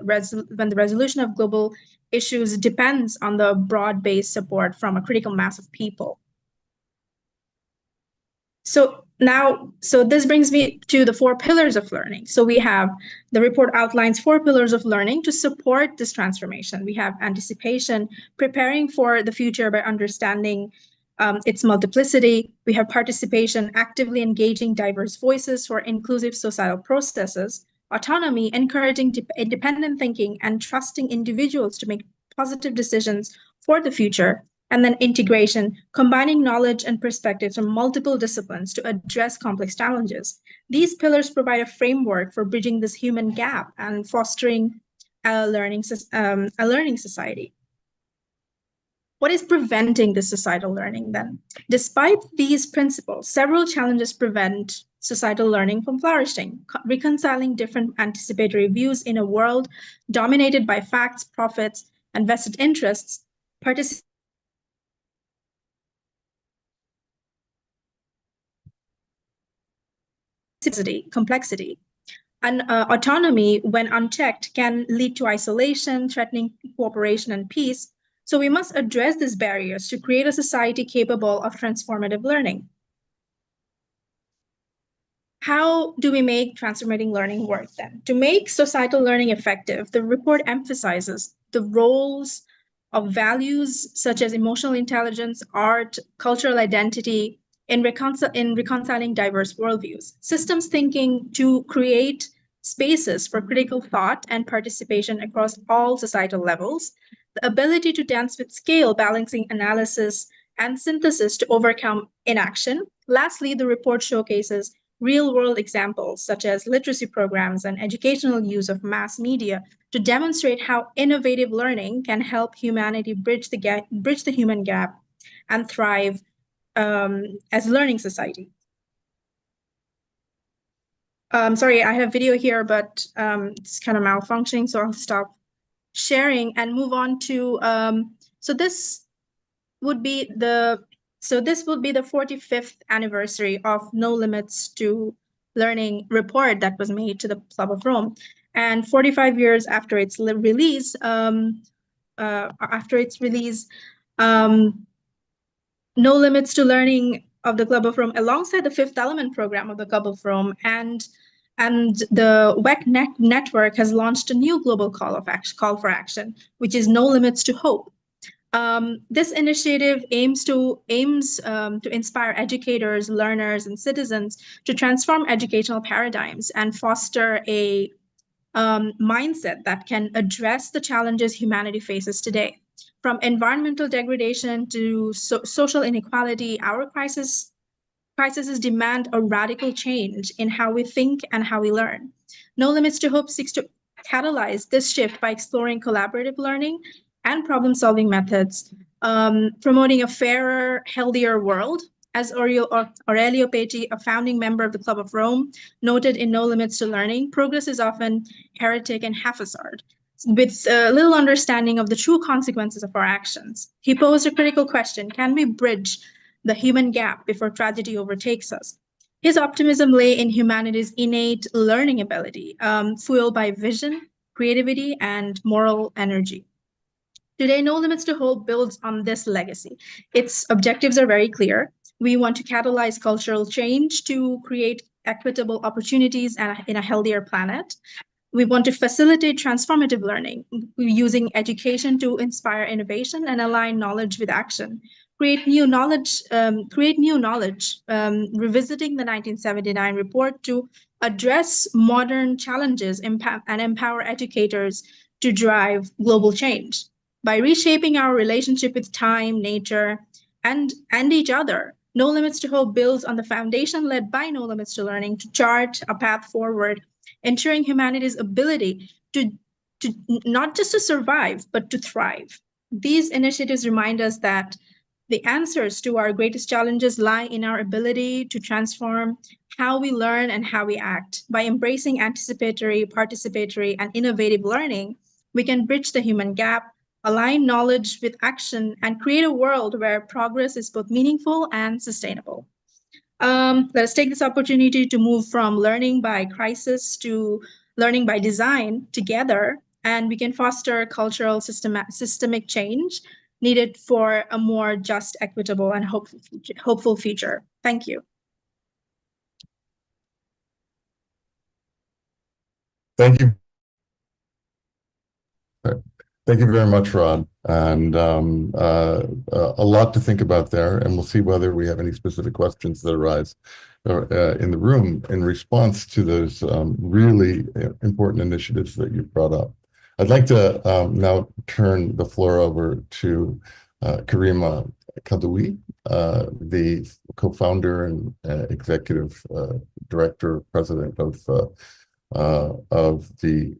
resolution of global issues depends on the broad-based support from a critical mass of people. So this brings me to the 4 pillars of learning. So we have, the report outlines 4 pillars of learning to support this transformation. We have anticipation, preparing for the future by understanding its multiplicity. We have participation, actively engaging diverse voices for inclusive societal processes. Autonomy, encouraging independent thinking and trusting individuals to make positive decisions for the future. And then integration, combining knowledge and perspectives from multiple disciplines to address complex challenges. These pillars provide a framework for bridging this human gap and fostering a learning society. What is preventing this societal learning then? Despite these principles, several challenges prevent societal learning from flourishing. Reconciling different anticipatory views in a world dominated by facts, profits, and vested interests, complexity. And autonomy, when unchecked, can lead to isolation, threatening cooperation and peace. So we must address these barriers to create a society capable of transformative learning. How do we make transformating learning work then? To make societal learning effective, the report emphasizes the roles of values such as emotional intelligence, art, cultural identity in reconciling diverse worldviews. Systems thinking to create spaces for critical thought and participation across all societal levels. The ability to dance with scale, balancing analysis and synthesis to overcome inaction. Lastly, the report showcases real-world examples such as literacy programs and educational use of mass media to demonstrate how innovative learning can help humanity bridge the human gap and thrive as a learning society. Sorry, I have video here, but it's kind of malfunctioning, so I'll stop sharing and move on to, so this would be the 45th anniversary of No Limits to Learning report that was made to the Club of Rome. And 45 years after its release, No Limits to Learning of the Club of Rome, alongside the Fifth Element program of the Club of Rome and the WEC network has launched a new global call for action, which is No Limits to Hope. This initiative aims to inspire educators, learners, and citizens to transform educational paradigms and foster a mindset that can address the challenges humanity faces today. From environmental degradation to social inequality, our crises demand a radical change in how we think and how we learn. No Limits to Hope seeks to catalyze this shift by exploring collaborative learning and problem-solving methods, promoting a fairer, healthier world. As Aurelio Petti, a founding member of the Club of Rome, noted in No Limits to Learning, progress is often heretic and haphazard, with little understanding of the true consequences of our actions. He posed a critical question: can we bridge the human gap before tragedy overtakes us? His optimism lay in humanity's innate learning ability, fueled by vision, creativity, and moral energy. Today, No Limits to Hope builds on this legacy. Its objectives are very clear. We want to catalyze cultural change to create equitable opportunities in a healthier planet. We want to facilitate transformative learning, using education to inspire innovation and align knowledge with action. Create new knowledge, revisiting the 1979 report to address modern challenges and empower educators to drive global change. By reshaping our relationship with time, nature, and each other, No Limits to Hope builds on the foundation led by No Limits to Learning to chart a path forward, ensuring humanity's ability to not just to survive, but to thrive. These initiatives remind us that the answers to our greatest challenges lie in our ability to transform how we learn and how we act. By embracing anticipatory, participatory, and innovative learning, we can bridge the human gap, align knowledge with action, and create a world where progress is both meaningful and sustainable. Let us take this opportunity to move from learning by crisis to learning by design together, and we can foster cultural systemic change needed for a more just, equitable, and hopeful future. Thank you. Thank you. Thank you very much, Rod. And a lot to think about there, and we'll see whether we have any specific questions that arise in the room in response to those really important initiatives that you brought up. I'd like to now turn the floor over to Karima Kadoui, the co-founder and executive director, president of the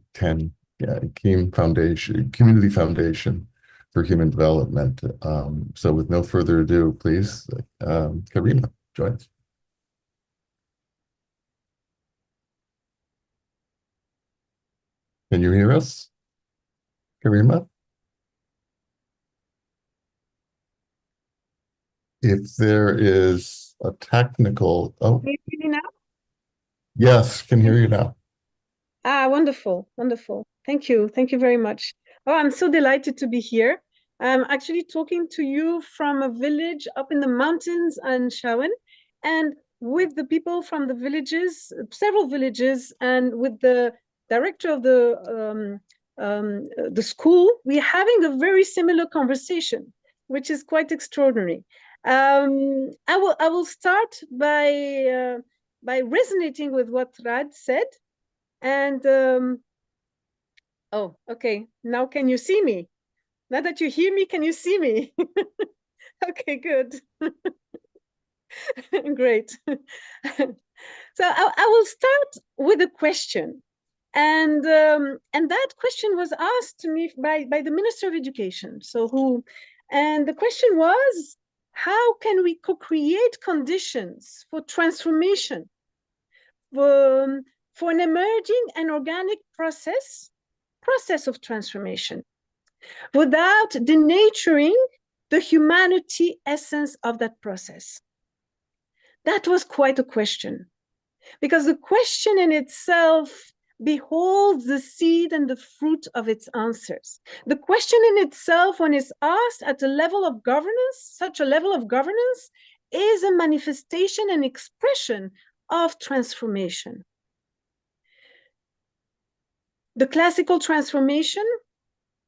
KEEM Foundation, Community Foundation for Human Development. So with no further ado, please, Karima, join us. Can you hear us, Karima? If there is a technical, Can you hear me now? Yes, can hear you now. Ah, wonderful, wonderful. Thank you. Thank you very much. Oh, I'm so delighted to be here. I'm actually talking to you from a village up in the mountains in Shawan. And with the people from the villages, several villages, and with the director of the school, we're having a very similar conversation, which is quite extraordinary. I will start by resonating with what Rad said, and oh, okay. Now can you see me? Now that you hear me, can you see me? Okay, good. Great. So I will start with a question. And that question was asked to me by the Minister of Education. And the question was, how can we co-create conditions for transformation, for an emerging and organic process of transformation, without denaturing the humanity essence of that process? That was quite a question, because the question in itself beholds the seed and the fruit of its answers. The question in itself, when it's asked at a level of governance, such a level of governance, is a manifestation and expression of transformation. The classical transformation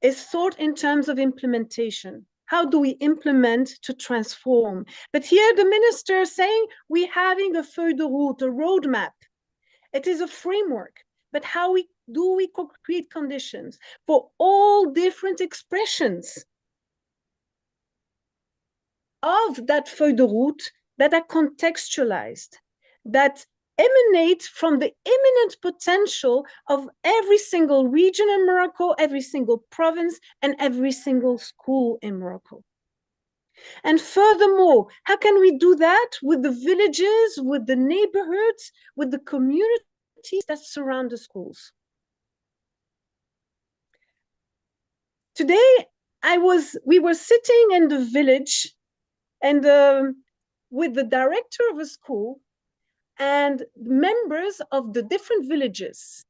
is thought in terms of implementation. How do we implement to transform? But here the minister is saying we're having a feuille de route, a roadmap. It is a framework, but how do we create conditions for all different expressions of that feuille de route that are contextualized, that emanate from the imminent potential of every single region in Morocco, every single province, and every single school in Morocco. And furthermore, how can we do that with the villages, with the neighborhoods, with the communities that surround the schools? Today, we were sitting in the village and with the director of a school and members of the different villages,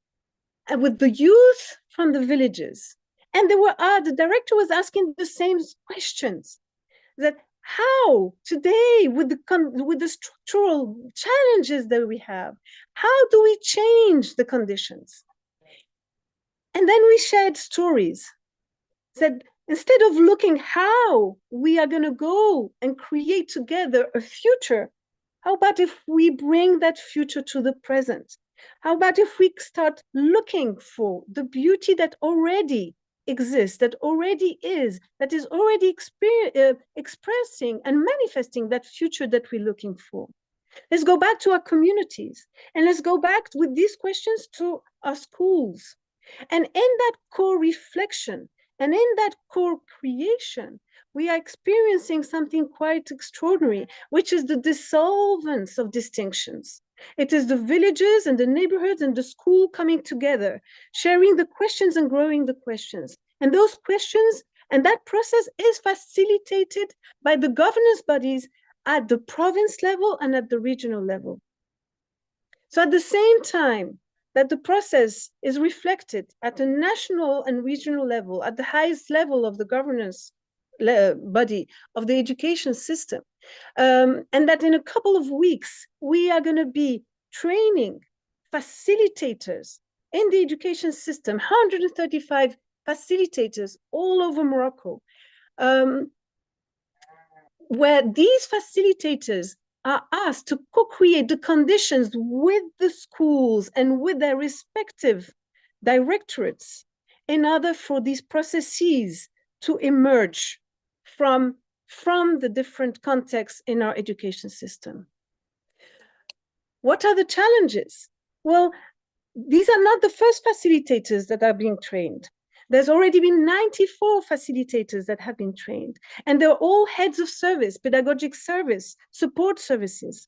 and with the youth from the villages. And the director was asking the same questions, that how today, with the structural challenges that we have, how do we change the conditions? And then we shared stories, said, instead of looking how we are going to go and create together a future, how about if we bring that future to the present? How about if we start looking for the beauty that already exists, that already is, that is already expressing and manifesting that future that we're looking for? Let's go back to our communities, and let's go back with these questions to our schools. And in that core reflection, and in that core creation, we are experiencing something quite extraordinary, which is the dissolvance of distinctions. It is the villages and the neighborhoods and the school coming together, sharing the questions and growing the questions. And those questions and that process is facilitated by the governance bodies at the province level and at the regional level. So at the same time that the process is reflected at a national and regional level, at the highest level of the governance body of the education system, and that in a couple of weeks, we are going to be training facilitators in the education system, 135 facilitators all over Morocco, where these facilitators are asked to co-create the conditions with the schools and with their respective directorates in order for these processes to emerge from the different contexts in our education system. What are the challenges? Well, these are not the first facilitators that are being trained. There's already been 94 facilitators that have been trained, and they're all heads of service, pedagogic service, support services.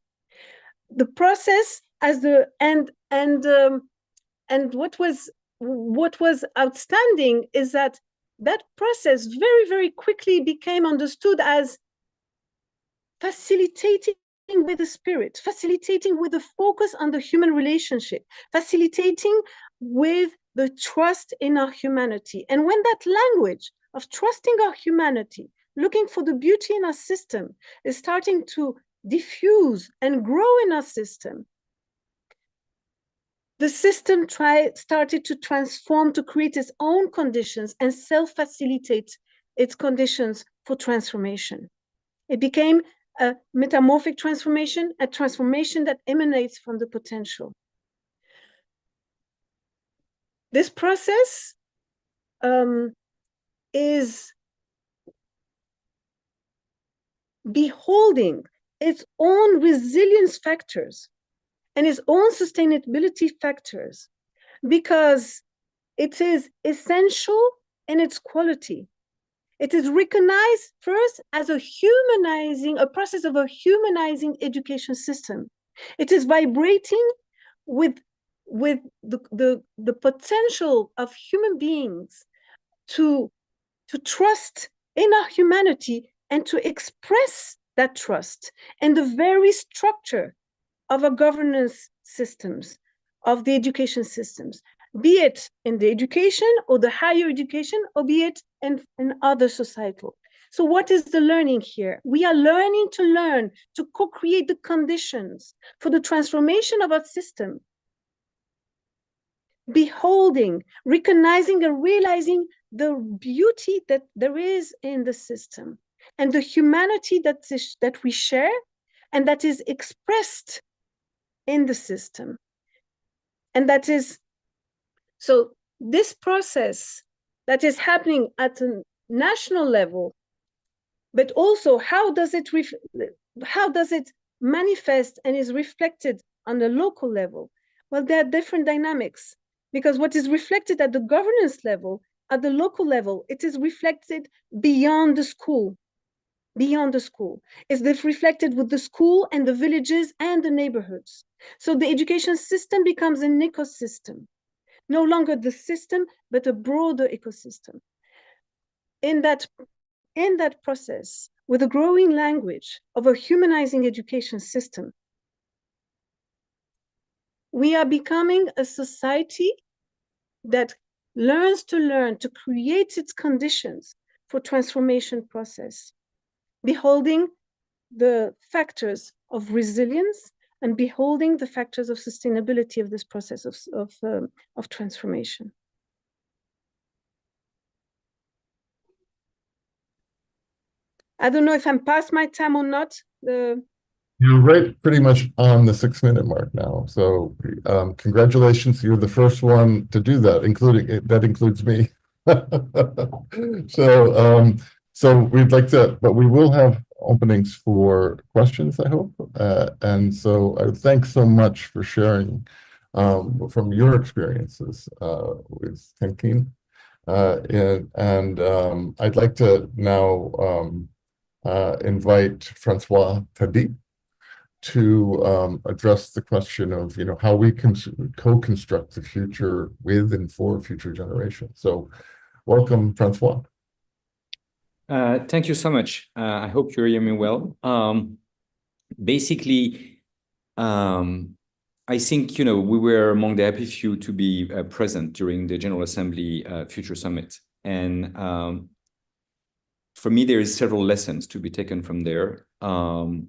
The process and what was outstanding is that process very, very quickly became understood as facilitating with the spirit, facilitating with a focus on the human relationship, facilitating with the trust in our humanity. And when that language of trusting our humanity, looking for the beauty in our system is starting to diffuse and grow in our system, the system started to transform, to create its own conditions and self-facilitate its conditions for transformation. It became a metamorphic transformation, a transformation that emanates from the potential. This process is beholding its own resilience factors and its own sustainability factors, because it is essential in its quality. It is recognized first as a process of a humanizing education system. It is vibrating with the potential of human beings to trust in our humanity and to express that trust in the very structure of our governance systems, of the education systems, be it in the education or the higher education, or be it in other societal. So what is the learning here? We are learning to co-create the conditions for the transformation of our system, beholding, recognizing and realizing the beauty that there is in the system and the humanity that we share and that is expressed in the system. And that is, so this process that is happening at a national level, but also how does it manifest and is reflected on the local level? Well, there are different dynamics, because what is reflected at the governance level, at the local level, it is reflected beyond the school. Beyond the school. It's reflected with the school and the villages and the neighborhoods. So the education system becomes an ecosystem, no longer the system, but a broader ecosystem. In that process, with a growing language of a humanizing education system, we are becoming a society that learns to learn, to create its conditions for transformation process, beholding the factors of resilience and beholding the factors of sustainability of this process of transformation. I don't know if I'm past my time or not. You're right pretty much on the 6-minute mark now. So congratulations, you're the first one to do that, that includes me. So we'd like to, but we will have openings for questions, I hope. And so thanks so much for sharing from your experiences with thinking. And I'd like to now invite Francois Tadi to address the question of, how we can co-construct the future with and for future generations. So welcome, Francois. Thank you so much. I hope you hear me well. Basically, I think, we were among the happy few to be present during the General Assembly Future Summit. And for me, there is several lessons to be taken from there. And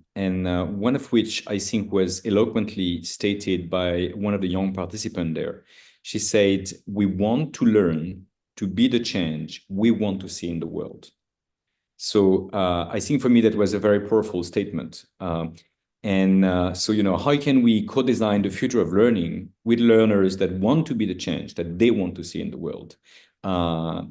one of which I think was eloquently stated by one of the young participants there. She said, we want to learn to be the change we want to see in the world. So I think for me, that was a very powerful statement. So, how can we co-design the future of learning with learners that want to be the change that they want to see in the world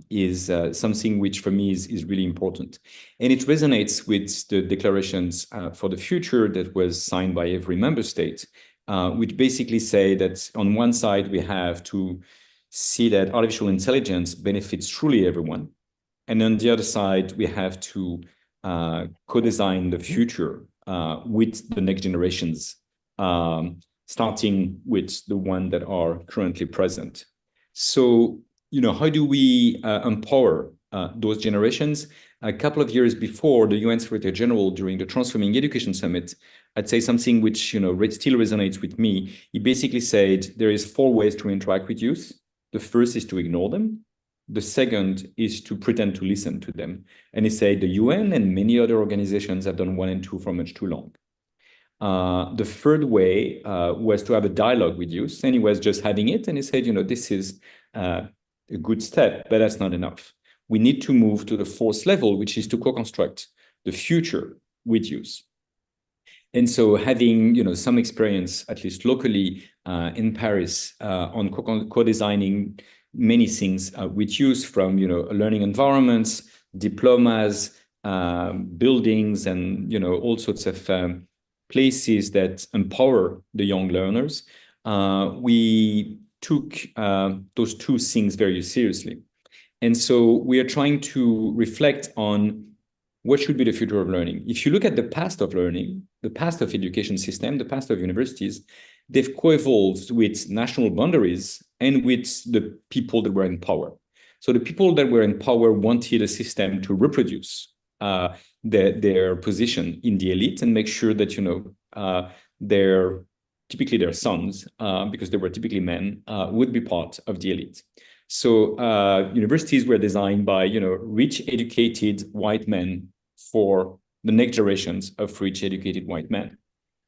is something which for me is really important. And it resonates with the declarations for the future that was signed by every member state, which basically say that on one side, we have to see that artificial intelligence benefits truly everyone. And on the other side, we have to co-design the future with the next generations, starting with the ones that are currently present. So, how do we empower those generations? A couple of years before, the UN Secretary General, during the Transforming Education Summit, I'd say something which still resonates with me. He basically said there is 4 ways to interact with youth. The first is to ignore them. The second is to pretend to listen to them. And he said the UN and many other organizations have done 1 and 2 for much too long. The third way was to have a dialogue with youth, and he was just having it, and he said, this is a good step, but that's not enough. We need to move to the fourth level, which is to co-construct the future with youth. And so having, some experience, at least locally in Paris, on co-designing many things with youth, from, learning environments, diplomas, buildings, and, all sorts of places that empower the young learners, we took those two things very seriously. And so we are trying to reflect on what should be the future of learning. If you look at the past of learning, the past of education system, the past of universities, they've co-evolved with national boundaries and with the people that were in power. So the people that were in power wanted a system to reproduce their position in the elite and make sure that, typically their sons, because they were typically men, would be part of the elite. So universities were designed by, rich, educated white men for the next generations of rich, educated white men.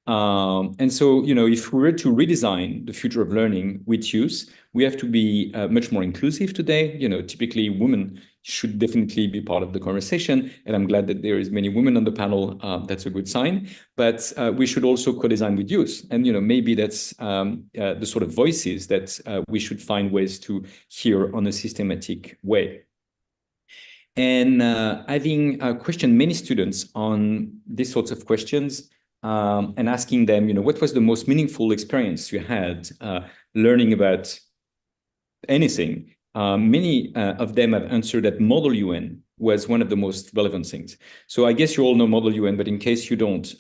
And so, if we were to redesign the future of learning with youth, we have to be much more inclusive today. Typically women should definitely be part of the conversation. And I'm glad that there is many women on the panel. That's a good sign. But we should also co-design with youth. And, maybe that's the sort of voices that we should find ways to hear on a systematic way. And having questioned many students on these sorts of questions, and asking them, what was the most meaningful experience you had learning about anything? Many of them have answered that Model UN was one of the most relevant things. So I guess you all know Model UN, but in case you don't,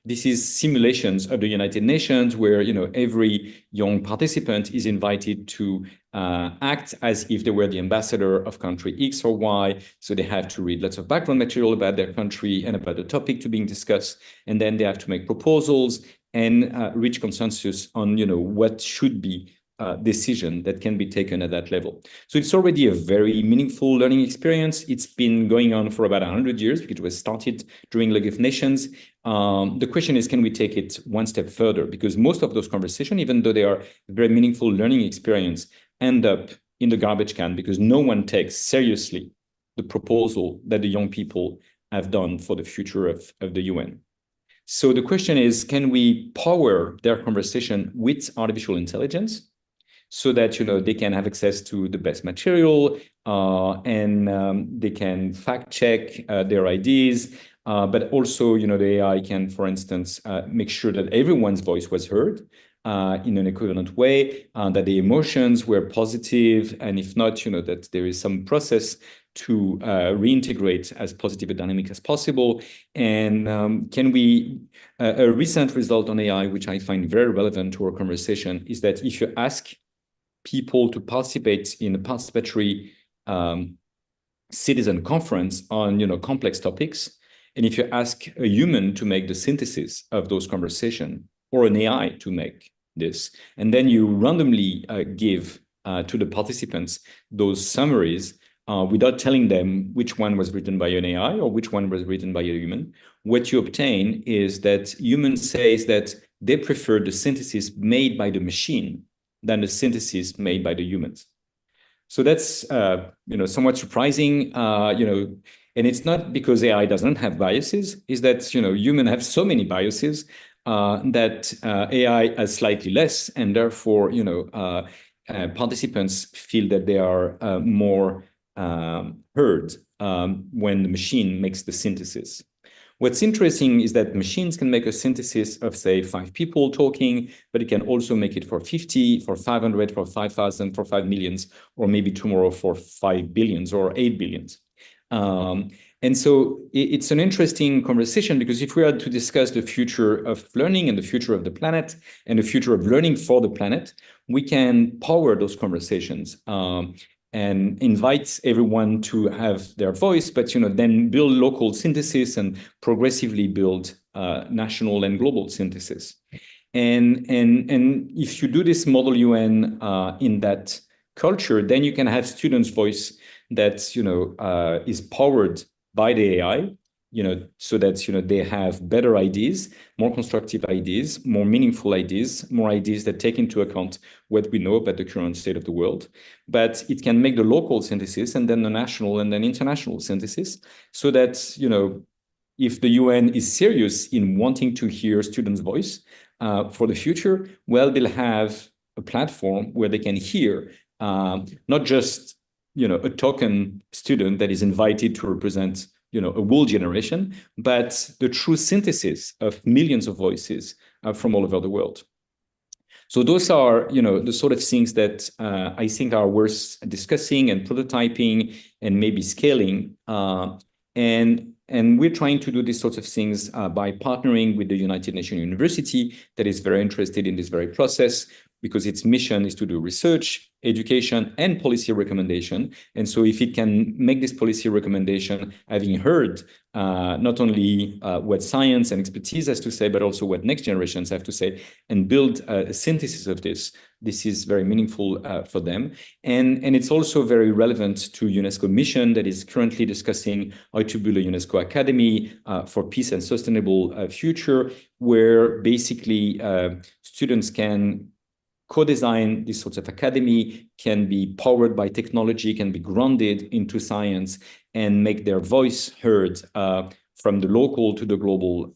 this is simulations of the United Nations where, every young participant is invited to act as if they were the ambassador of country X or Y. So they have to read lots of background material about their country and about the topic to being discussed. And then they have to make proposals and reach consensus on, what should be decision that can be taken at that level. So it's already a very meaningful learning experience. It's been going on for about 100 years because it was started during League of Nations. The question is, can we take it one step further? Because most of those conversations, even though they are very meaningful learning experience, end up in the garbage can because no one takes seriously the proposal that the young people have done for the future of the UN. So the question is, can we power their conversation with artificial intelligence so that, they can have access to the best material and they can fact check their ideas, but also, the AI can, for instance, make sure that everyone's voice was heard in an equivalent way, that the emotions were positive, and if not, that there is some process to reintegrate as positive a dynamic as possible. And can we, a recent result on AI, which I find very relevant to our conversation, is that if you ask people to participate in a participatory citizen conference on complex topics, and if you ask a human to make the synthesis of those conversations, or an AI to make this, and then you randomly give to the participants those summaries without telling them which one was written by an AI or which one was written by a human, what you obtain is that human says that they prefer the synthesis made by the machine than the synthesis made by the humans. So that's somewhat surprising, and it's not because AI doesn't have biases, is that humans have so many biases that AI has slightly less, and therefore participants feel that they are more heard when the machine makes the synthesis. What's interesting is that machines can make a synthesis of, say, 5 people talking, but it can also make it for 50, for 500, for 5,000, for 5 million, or maybe tomorrow for 5 billions or 8 billions. And so it's an interesting conversation, because if we are to discuss the future of learning and the future of the planet and the future of learning for the planet, we can power those conversations and invite everyone to have their voice, but then build local synthesis and progressively build national and global synthesis. And if you do this Model UN in that culture, then you can have students' voice that is powered by the AI, so that, they have better ideas, more constructive ideas, more meaningful ideas, more ideas that take into account what we know about the current state of the world. But it can make the local synthesis and then the national and then international synthesis, so that, if the UN is serious in wanting to hear students' voice for the future, well, they'll have a platform where they can hear not just, a token student that is invited to represent, a whole generation, but the true synthesis of millions of voices from all over the world. So those are, the sort of things that I think are worth discussing and prototyping and maybe scaling. And we're trying to do these sorts of things by partnering with the United Nations University that is very interested in this very process, because its mission is to do research, education, and policy recommendation. And so if it can make this policy recommendation, having heard not only what science and expertise has to say, but also what next generations have to say, and build a synthesis of this is very meaningful for them. And it's also very relevant to UNESCO mission that is currently discussing how to build a UNESCO Academy for peace and sustainable future, where basically students can co-design this sort of academy, can be powered by technology, can be grounded into science, and make their voice heard from the local to the global.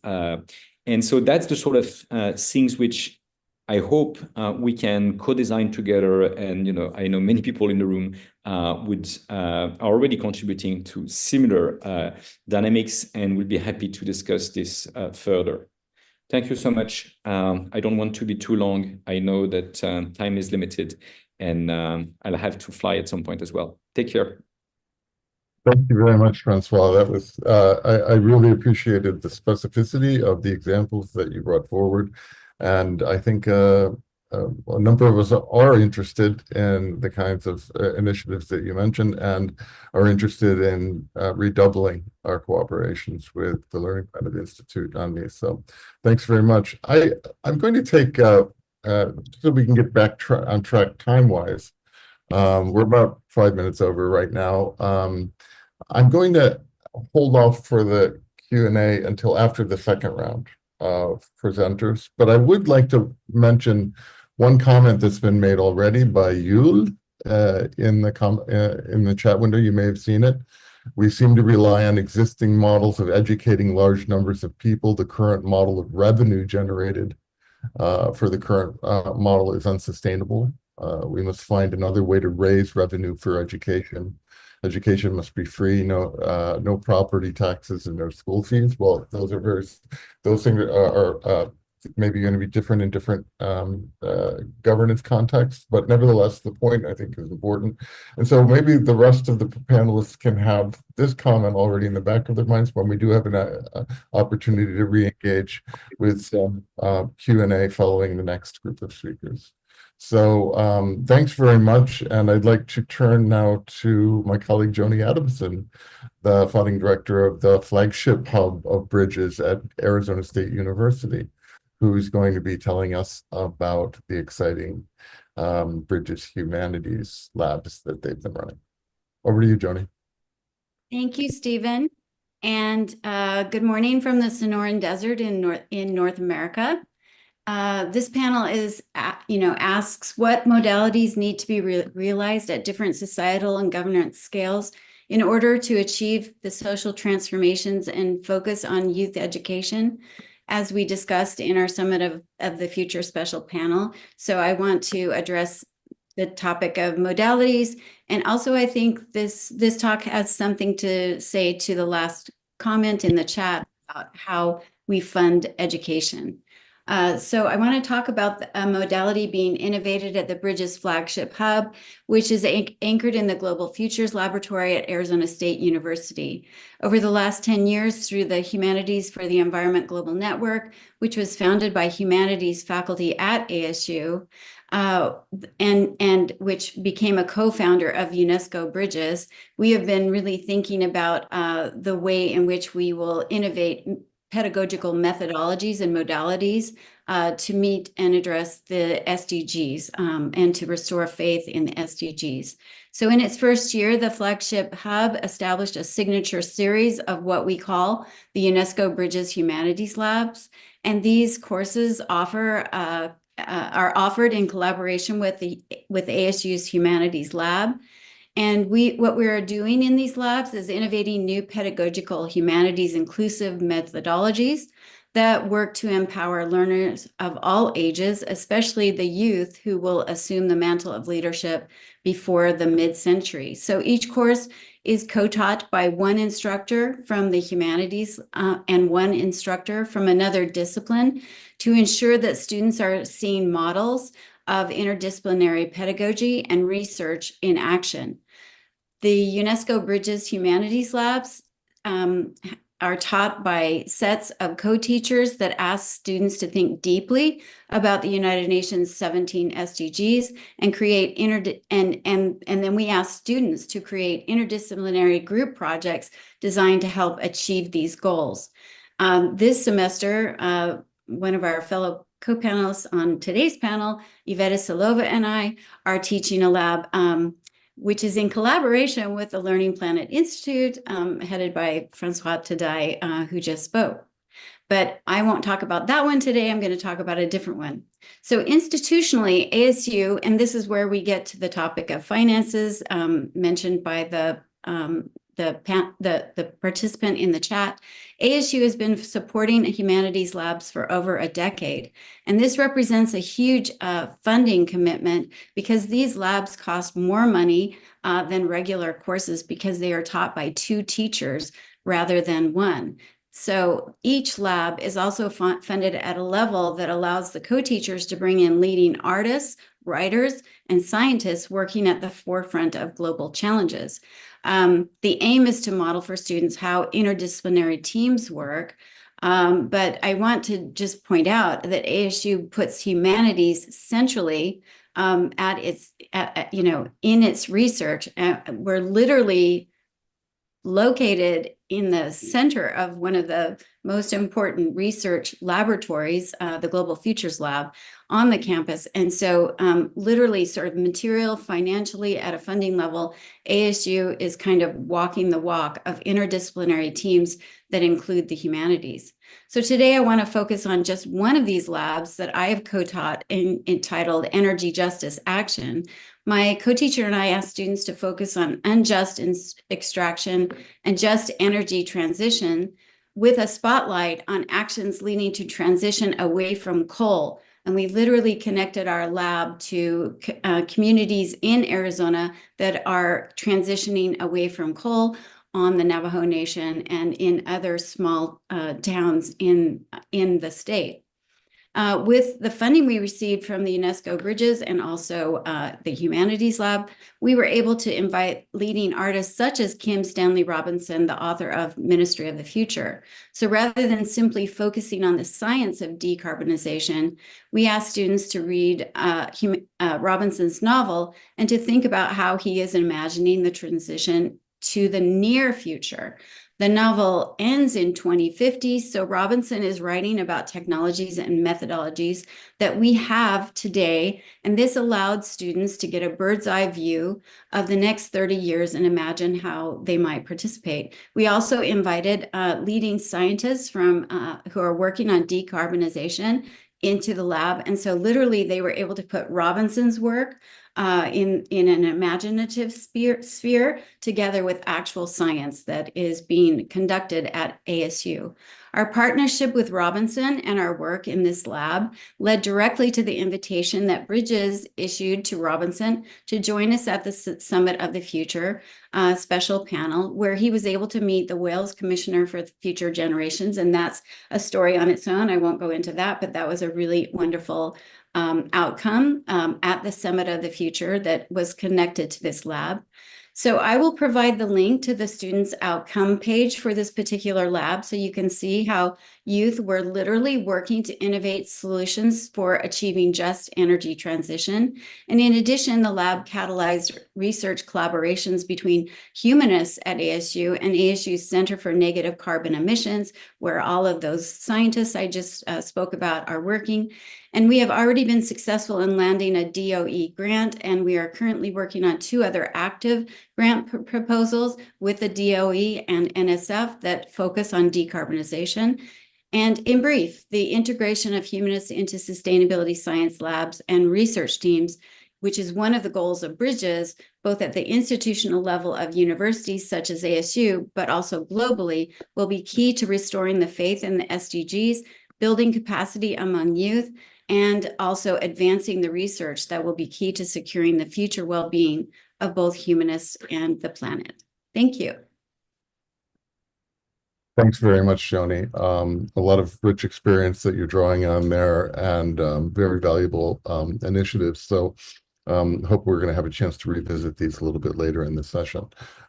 And so that's the sort of things which I hope we can co-design together. And I know many people in the room are already contributing to similar dynamics, and will be happy to discuss this further. Thank you so much. I don't want to be too long. I know that time is limited, and I'll have to fly at some point as well. Take care. Thank you very much, Francois. That was I really appreciated the specificity of the examples that you brought forward, and I think a number of us are interested in the kinds of initiatives that you mentioned, and are interested in redoubling our cooperations with the Learning Planet Institute on these. So thanks very much. I'm going to take, so we can get back on track time-wise. We're about 5 minutes over right now. I'm going to hold off for the Q&A until after the second round of presenters, but I would like to mention one comment that's been made already by Yul in the chat window. You may have seen it. We seem to rely on existing models of educating large numbers of people. The current model of revenue generated for the current model is unsustainable. We must find another way to raise revenue for education. Education must be free, no property taxes, and no school fees. Well, those things are maybe going to be different in different governance contexts, but nevertheless, the point I think is important. And so maybe the rest of the panelists can have this comment already in the back of their minds when we do have an opportunity to re-engage with some Q&A following the next group of speakers. So thanks very much. And I'd like to turn now to my colleague, Joni Adamson, the founding director of the flagship hub of Bridges at Arizona State University, who's going to be telling us about the exciting Bridges Humanities labs that they've been running. Over to you, Joni. Thank you, Stephen. And good morning from the Sonoran Desert in North America. This panel asks what modalities need to be realized at different societal and governance scales in order to achieve the social transformations and focus on youth education, as we discussed in our Summit of the Future special panel. So I want to address the topic of modalities. And also I think this talk has something to say to the last comment in the chat about how we fund education. So I want to talk about a modality being innovated at the Bridges flagship hub, which is anchored in the Global Futures Laboratory at Arizona State University. Over the last 10 years, through the Humanities for the Environment Global Network, which was founded by humanities faculty at ASU, and which became a co-founder of UNESCO Bridges, we have been really thinking about the way in which we will innovate pedagogical methodologies and modalities to meet and address the SDGs and to restore faith in the SDGs. So in its first year, the flagship hub established a signature series of what we call the UNESCO Bridges Humanities Labs. And these courses are offered in collaboration with ASU's Humanities Lab. And what we are doing in these labs is innovating new pedagogical humanities inclusive methodologies that work to empower learners of all ages, especially the youth who will assume the mantle of leadership before the mid-century. So each course is co-taught by one instructor from the humanities and one instructor from another discipline to ensure that students are seeing models of interdisciplinary pedagogy and research in action. The UNESCO Bridges Humanities Labs are taught by sets of co-teachers that ask students to think deeply about the United Nations 17 SDGs and create and then we ask students to create interdisciplinary group projects designed to help achieve these goals. This semester, one of our fellow co-panelists on today's panel, Iveta Silova, and I are teaching a lab which is in collaboration with the Learning Planet Institute, headed by Francois Tadai, who just spoke. But I won't talk about that one today. I'm going to talk about a different one. So institutionally, ASU, and this is where we get to the topic of finances mentioned by the participant in the chat. ASU has been supporting humanities labs for over a decade, and this represents a huge funding commitment because these labs cost more money than regular courses because they are taught by 2 teachers rather than 1. So each lab is also funded at a level that allows the co-teachers to bring in leading artists, writers, and scientists working at the forefront of global challenges. The aim is to model for students how interdisciplinary teams work. But I want to just point out that ASU puts humanities centrally in its research. We're literally located in the center of one of the most important research laboratories, the Global Futures Lab, on the campus. And so literally sort of material, financially, at a funding level, ASU is kind of walking the walk of interdisciplinary teams that include the humanities. So today I want to focus on just one of these labs that I have co-taught entitled Energy Justice Action. My co-teacher and I asked students to focus on unjust extraction and just energy transition with a spotlight on actions leading to transition away from coal. And we literally connected our lab to communities in Arizona that are transitioning away from coal on the Navajo Nation and in other small towns in the state. With the funding we received from the UNESCO Bridges and also the Humanities Lab, we were able to invite leading artists such as Kim Stanley Robinson, the author of Ministry of the Future. So rather than simply focusing on the science of decarbonization, we asked students to read Robinson's novel and to think about how he is imagining the transition to the near future. The novel ends in 2050, so Robinson is writing about technologies and methodologies that we have today, and this allowed students to get a bird's eye view of the next 30 years and imagine how they might participate. We also invited leading scientists from who are working on decarbonization into the lab, and so literally they were able to put Robinson's work in an imaginative sphere together with actual science that is being conducted at ASU. Our partnership with Robinson and our work in this lab led directly to the invitation that Bridges issued to Robinson to join us at the Summit of the Future special panel, where he was able to meet the Wales Commissioner for Future Generations. And that's a story on its own. I won't go into that, but that was a really wonderful outcome at the Summit of the Future that was connected to this lab. So I will provide the link to the students' outcome page for this particular lab so you can see how youth were literally working to innovate solutions for achieving just energy transition. And in addition, the lab catalyzed research collaborations between humanists at ASU and ASU's Center for Negative Carbon Emissions, where all of those scientists I just spoke about are working. And we have already been successful in landing a DOE grant, and we are currently working on 2 other active grant proposals with the DOE and NSF that focus on decarbonization. And in brief, the integration of humanists into sustainability science labs and research teams, which is one of the goals of Bridges, both at the institutional level of universities such as ASU, but also globally, will be key to restoring the faith in the SDGs, building capacity among youth, and also advancing the research that will be key to securing the future well-being of both humanists and the planet. Thank you. Thanks very much, Joni. A lot of rich experience that you're drawing on there, and very valuable initiatives. So hope we're going to have a chance to revisit these a little bit later in the session.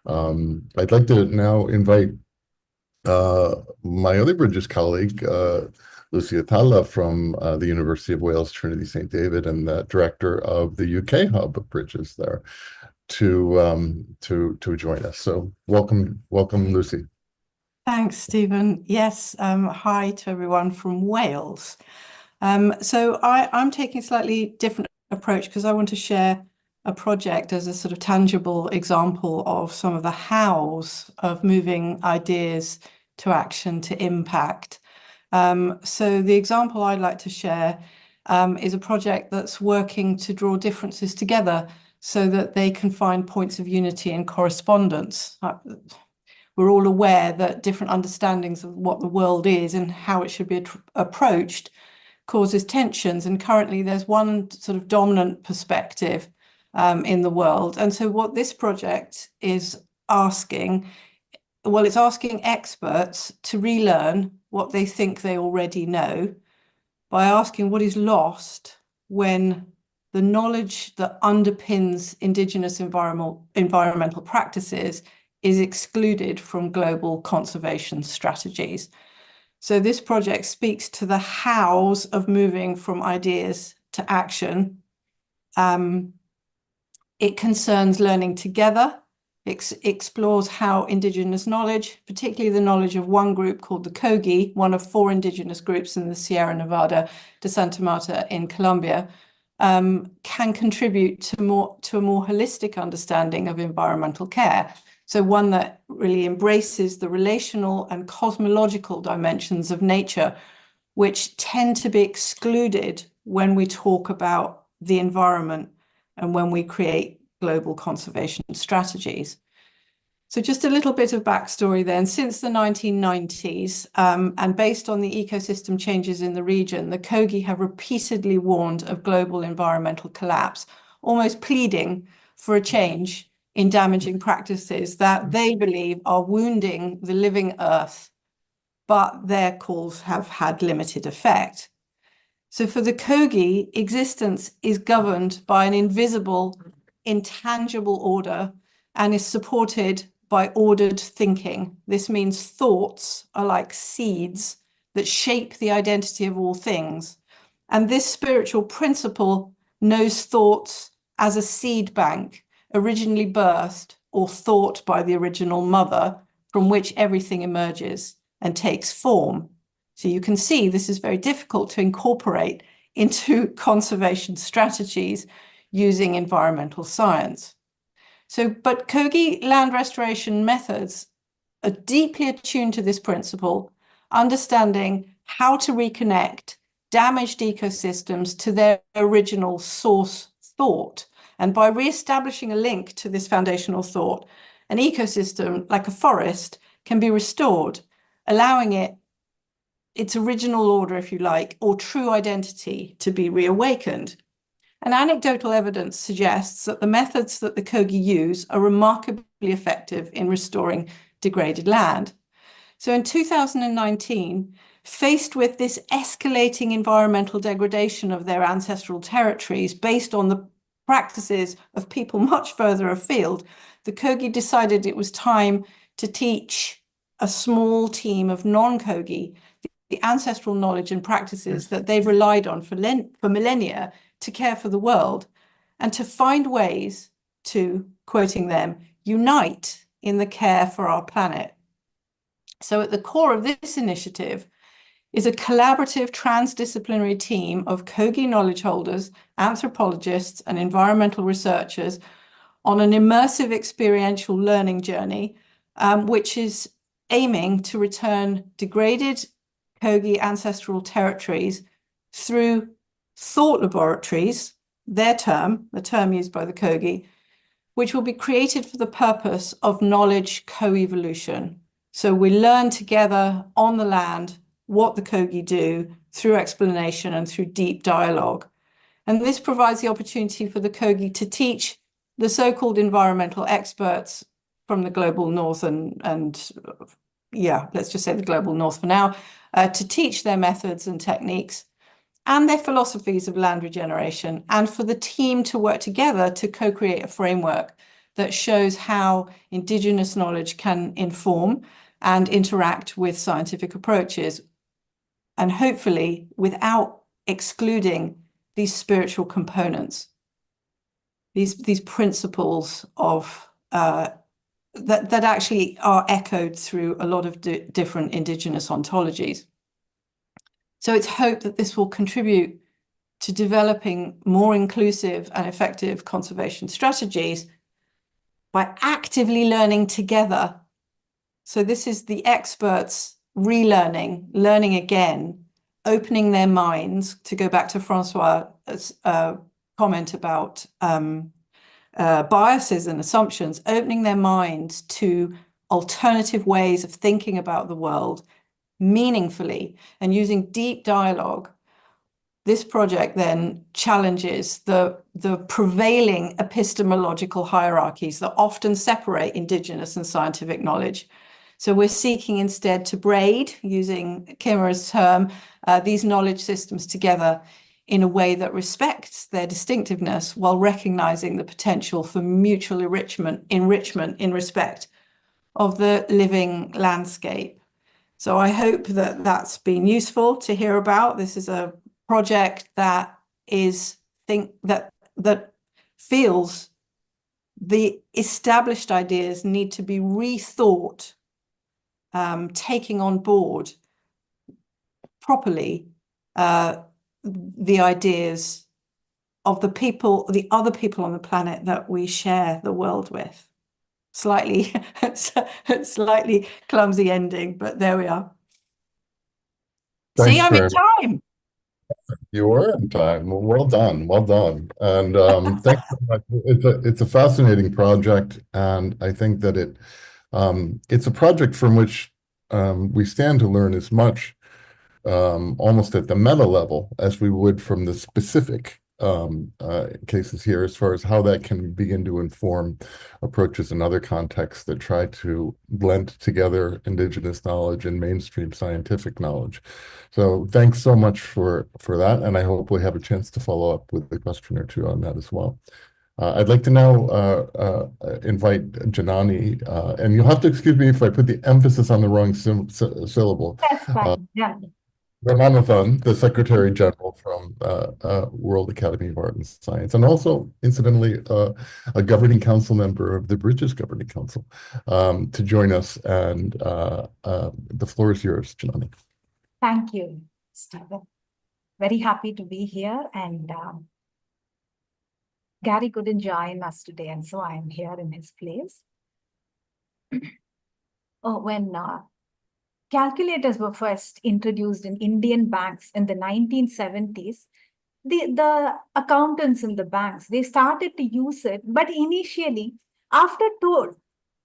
I'd like to now invite my other Bridges colleague, Lucy Atala from the University of Wales, Trinity St. David, and the director of the UK hub of Bridges there, to join us. So welcome, Lucy. Thanks, Stephen. Yes, hi to everyone from Wales. So I'm taking a slightly different approach because I want to share a project as a sort of tangible example of some of the hows of moving ideas to action to impact. So the example I'd like to share is a project that's working to draw differences together so that they can find points of unity and correspondence. We're all aware that different understandings of what the world is and how it should be approached causes tensions. And currently there's one sort of dominant perspective in the world. And so what this project is asking, well, it's asking experts to relearn what they think they already know by asking what is lost when the knowledge that underpins Indigenous environmental practices is excluded from global conservation strategies. So this project speaks to the hows of moving from ideas to action. It concerns learning together. It explores how Indigenous knowledge, particularly the knowledge of one group called the Kogi, one of 4 Indigenous groups in the Sierra Nevada de Santa Marta in Colombia, can contribute to a more holistic understanding of environmental care. So one that really embraces the relational and cosmological dimensions of nature, which tend to be excluded when we talk about the environment and when we create global conservation strategies. So just a little bit of backstory then. Since the 1990s, and based on the ecosystem changes in the region, the Kogi have repeatedly warned of global environmental collapse, almost pleading for a change in damaging practices that they believe are wounding the living earth, but their calls have had limited effect. So for the Kogi, existence is governed by an invisible, intangible order and is supported by ordered thinking. This means thoughts are like seeds that shape the identity of all things. And this spiritual principle knows thoughts as a seed bank, originally birthed or thought by the original mother, from which everything emerges and takes form. So you can see this is very difficult to incorporate into conservation strategies using environmental science. So, but Kogi land restoration methods are deeply attuned to this principle, understanding how to reconnect damaged ecosystems to their original source thought. And by re-establishing a link to this foundational thought, an ecosystem like a forest can be restored, allowing it its original order, if you like, or true identity to be reawakened. And anecdotal evidence suggests that the methods that the Kogi use are remarkably effective in restoring degraded land. So in 2019, faced with this escalating environmental degradation of their ancestral territories based on the practices of people much further afield, the Kogi decided it was time to teach a small team of non-Kogi the ancestral knowledge and practices that they've relied on for millennia to care for the world, and to find ways to, quoting them, unite in the care for our planet. So at the core of this initiative is a collaborative transdisciplinary team of Kogi knowledge holders, anthropologists, and environmental researchers on an immersive experiential learning journey, which is aiming to return degraded Kogi ancestral territories through thought laboratories, their term, the term used by the Kogi, which will be created for the purpose of knowledge co-evolution. So we learn together on the land what the Kogi do through explanation and through deep dialogue. And this provides the opportunity for the Kogi to teach the so-called environmental experts from the global north and yeah, let's just say the global north for now, to teach their methods and techniques and their philosophies of land regeneration, and for the team to work together to co-create a framework that shows how Indigenous knowledge can inform and interact with scientific approaches, and hopefully without excluding these spiritual components, these principles of that actually are echoed through a lot of different Indigenous ontologies. So it's hoped that this will contribute to developing more inclusive and effective conservation strategies by actively learning together. So this is the experts relearning, learning again, opening their minds, to go back to Francois' comment about biases and assumptions, opening their minds to alternative ways of thinking about the world meaningfully and using deep dialogue. This project then challenges the prevailing epistemological hierarchies that often separate Indigenous and scientific knowledge. So we're seeking instead to braid, using Kimera's term, these knowledge systems together in a way that respects their distinctiveness while recognizing the potential for mutual enrichment in respect of the living landscape. So I hope that that's been useful to hear about. This is a project that that feels the established ideas need to be rethought, taking on board properly the ideas of the people, the other people on the planet that we share the world with. Slightly clumsy ending, but there we are. Thanks See, I'm in time. You were in time. Well done, well done. And thanks so much. It's a fascinating project, and I think that it's a project from which we stand to learn as much, almost at the meta level, as we would from the specific cases here, as far as how that can begin to inform approaches in other contexts that try to blend together Indigenous knowledge and mainstream scientific knowledge. So thanks so much for that, and I hope we have a chance to follow up with a question or two on that as well. I'd like to now invite Janani, and you'll have to excuse me if I put the emphasis on the wrong syllable. That's fine. Yeah. Ramanathan, the Secretary General from World Academy of Art and Science, and also, incidentally, a governing council member of the British Governing Council, to join us. And the floor is yours, Janani. Thank you, Stephen. Very happy to be here. And Gary couldn't join us today, and so I am here in his place. When calculators were first introduced in Indian banks in the 1970s, the accountants in the banks, they started to use it. But initially, after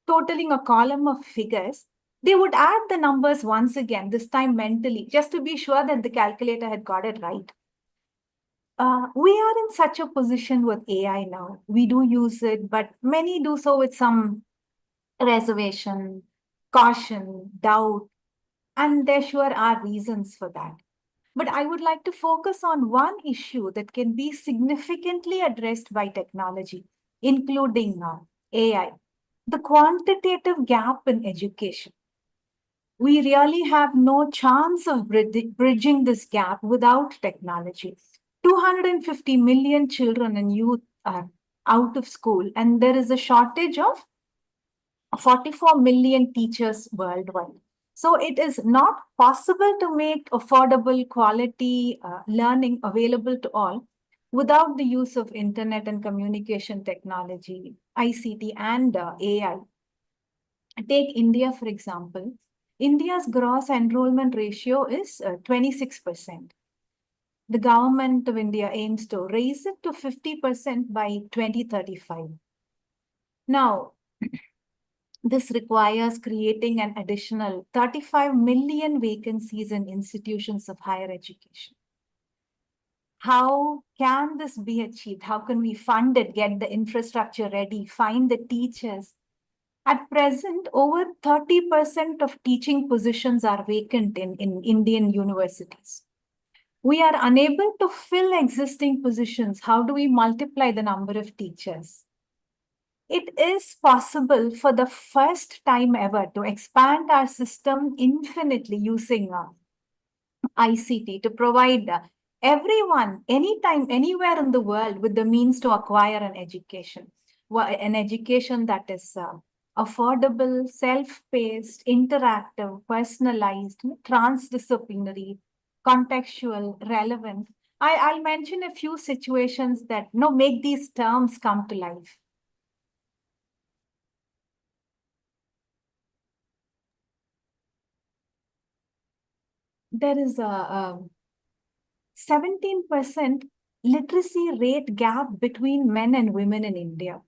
totaling a column of figures, they would add the numbers once again, this time mentally, just to be sure that the calculator had got it right. We are in such a position with AI now. We do use it, but many do so with some reservation, caution, doubt, and there sure are reasons for that. But I would like to focus on one issue that can be significantly addressed by technology, including AI, the quantitative gap in education. We really have no chance of bridging this gap without technology. 250 million children and youth are out of school, and there is a shortage of 44 million teachers worldwide. So it is not possible to make affordable quality learning available to all without the use of internet and communication technology, ICT, and AI. Take India, for example. India's gross enrollment ratio is 26%. The government of India aims to raise it to 50% by 2035. Now, this requires creating an additional 35 million vacancies in institutions of higher education. How can this be achieved? How can we fund it, get the infrastructure ready, find the teachers? At present, over 30% of teaching positions are vacant in Indian universities. We are unable to fill existing positions. How do we multiply the number of teachers? It is possible for the first time ever to expand our system infinitely using ICT to provide everyone, anytime, anywhere in the world with the means to acquire an education that is affordable, self-paced, interactive, personalized, transdisciplinary, contextual, relevant. I'll mention a few situations that make these terms come to life. There is a 17% literacy rate gap between men and women in India.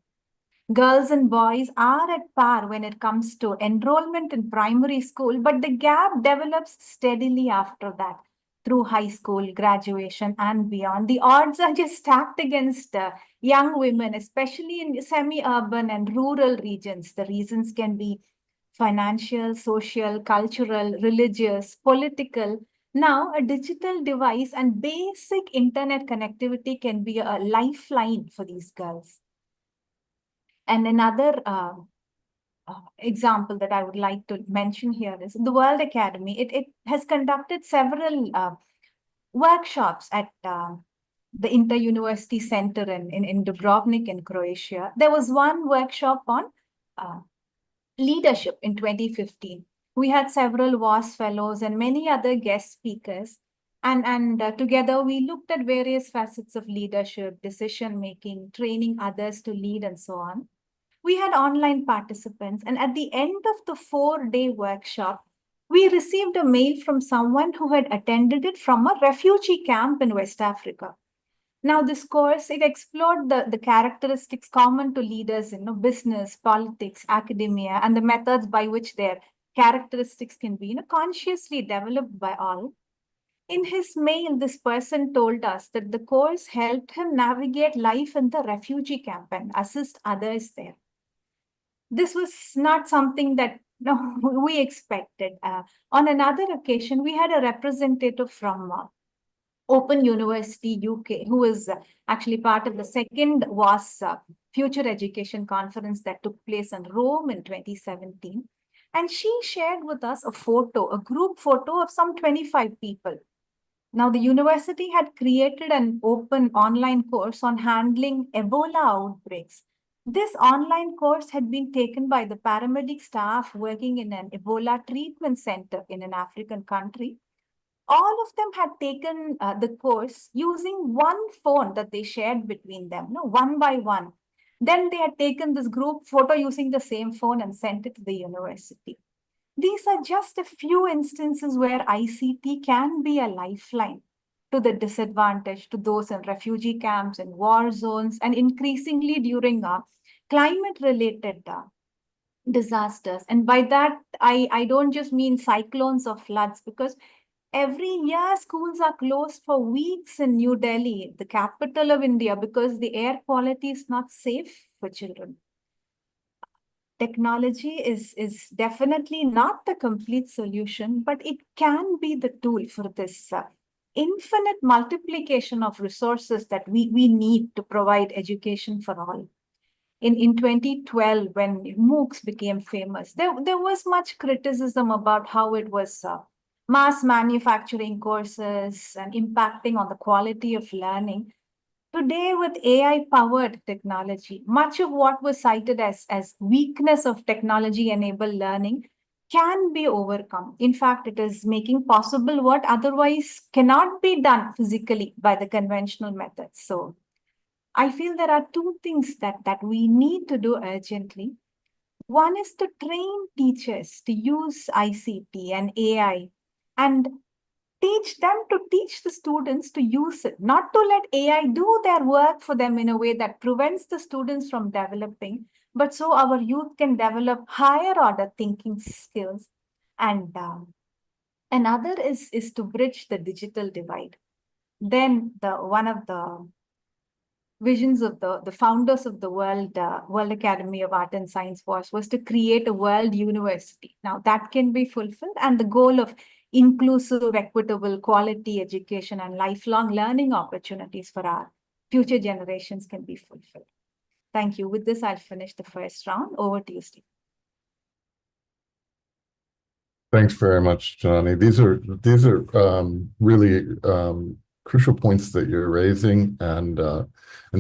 Girls and boys are at par when it comes to enrollment in primary school, but the gap develops steadily after that through high school, graduation, and beyond. The odds are just stacked against young women, especially in semi-urban and rural regions. The reasons can be financial, social, cultural, religious, political. Now, a digital device and basic internet connectivity can be a lifeline for these girls. And another example that I would like to mention here is the World Academy. It has conducted several workshops at the Inter-University Center in Dubrovnik in Croatia. There was one workshop on leadership in 2015. We had several WAS fellows and many other guest speakers. And together we looked at various facets of leadership, decision-making, training others to lead, and so on. We had online participants, and at the end of the 4-day workshop, we received a mail from someone who had attended it from a refugee camp in West Africa. Now, this course, it explored the characteristics common to leaders in business, politics, academia, and the methods by which their characteristics can be consciously developed by all. In his mail, this person told us that the course helped him navigate life in the refugee camp and assist others there. This was not something that we expected. On another occasion, we had a representative from Open University UK, who is actually part of the second WAS Future Education Conference that took place in Rome in 2017. And she shared with us a group photo of some 25 people. Now, the university had created an open online course on handling Ebola outbreaks. This online course had been taken by the paramedic staff working in an Ebola treatment center in an African country. All of them had taken the course using one phone that they shared between them, one by one. Then they had taken this group photo using the same phone and sent it to the university. These are just a few instances where ICT can be a lifeline to the disadvantaged, to those in refugee camps and war zones, and increasingly during climate-related disasters. And by that, I don't just mean cyclones or floods, because every year schools are closed for weeks in New Delhi, the capital of India, because the air quality is not safe for children. Technology is definitely not the complete solution, but it can be the tool for this infinite multiplication of resources that we need to provide education for all. In 2012, when MOOCs became famous, there was much criticism about how it was mass manufacturing courses and impacting on the quality of learning. Today, with AI-powered technology, much of what was cited as weakness of technology-enabled learning can be overcome. In fact, it is making possible what otherwise cannot be done physically by the conventional methods. So I feel there are two things that we need to do urgently. One is to train teachers to use ICT and AI and teach them to teach the students to use it, not to let AI do their work for them in a way that prevents the students from developing, but so our youth can develop higher order thinking skills. And another is to bridge the digital divide. Then one of the visions of the founders of the World Academy of Art and Science was to create a world university. Now that can be fulfilled, and the goal of inclusive, equitable, quality education and lifelong learning opportunities for our future generations can be fulfilled. Thank you. With this, I'll finish the first round. Over to you, Steve. Thanks very much, Janani. These are really crucial points that you're raising, and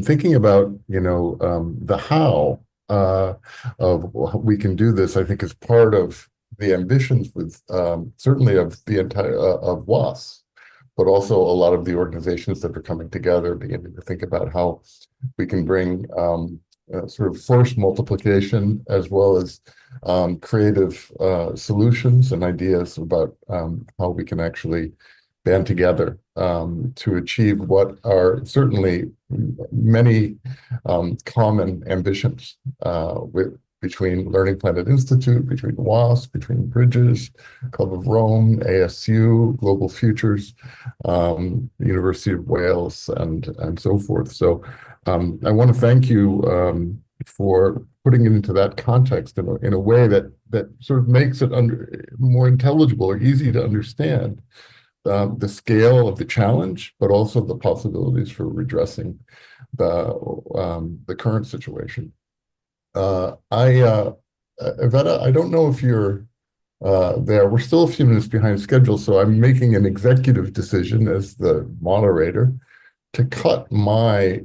thinking about the how of we can do this. I think is part of the ambitions with certainly of the entire of WAS, but also a lot of the organizations that are coming together, beginning to think about how we can bring sort of force multiplication as well as creative solutions and ideas about how we can actually band together to achieve what are certainly many common ambitions between Learning Planet Institute, between WAS, between Bridges, Club of Rome, ASU, Global Futures, University of Wales, and so forth. So I want to thank you for putting it into that context in a way that sort of makes it more intelligible or easy to understand the scale of the challenge, but also the possibilities for redressing the current situation. Iveta, I don't know if you're there. We're still a few minutes behind schedule, so I'm making an executive decision as the moderator to cut my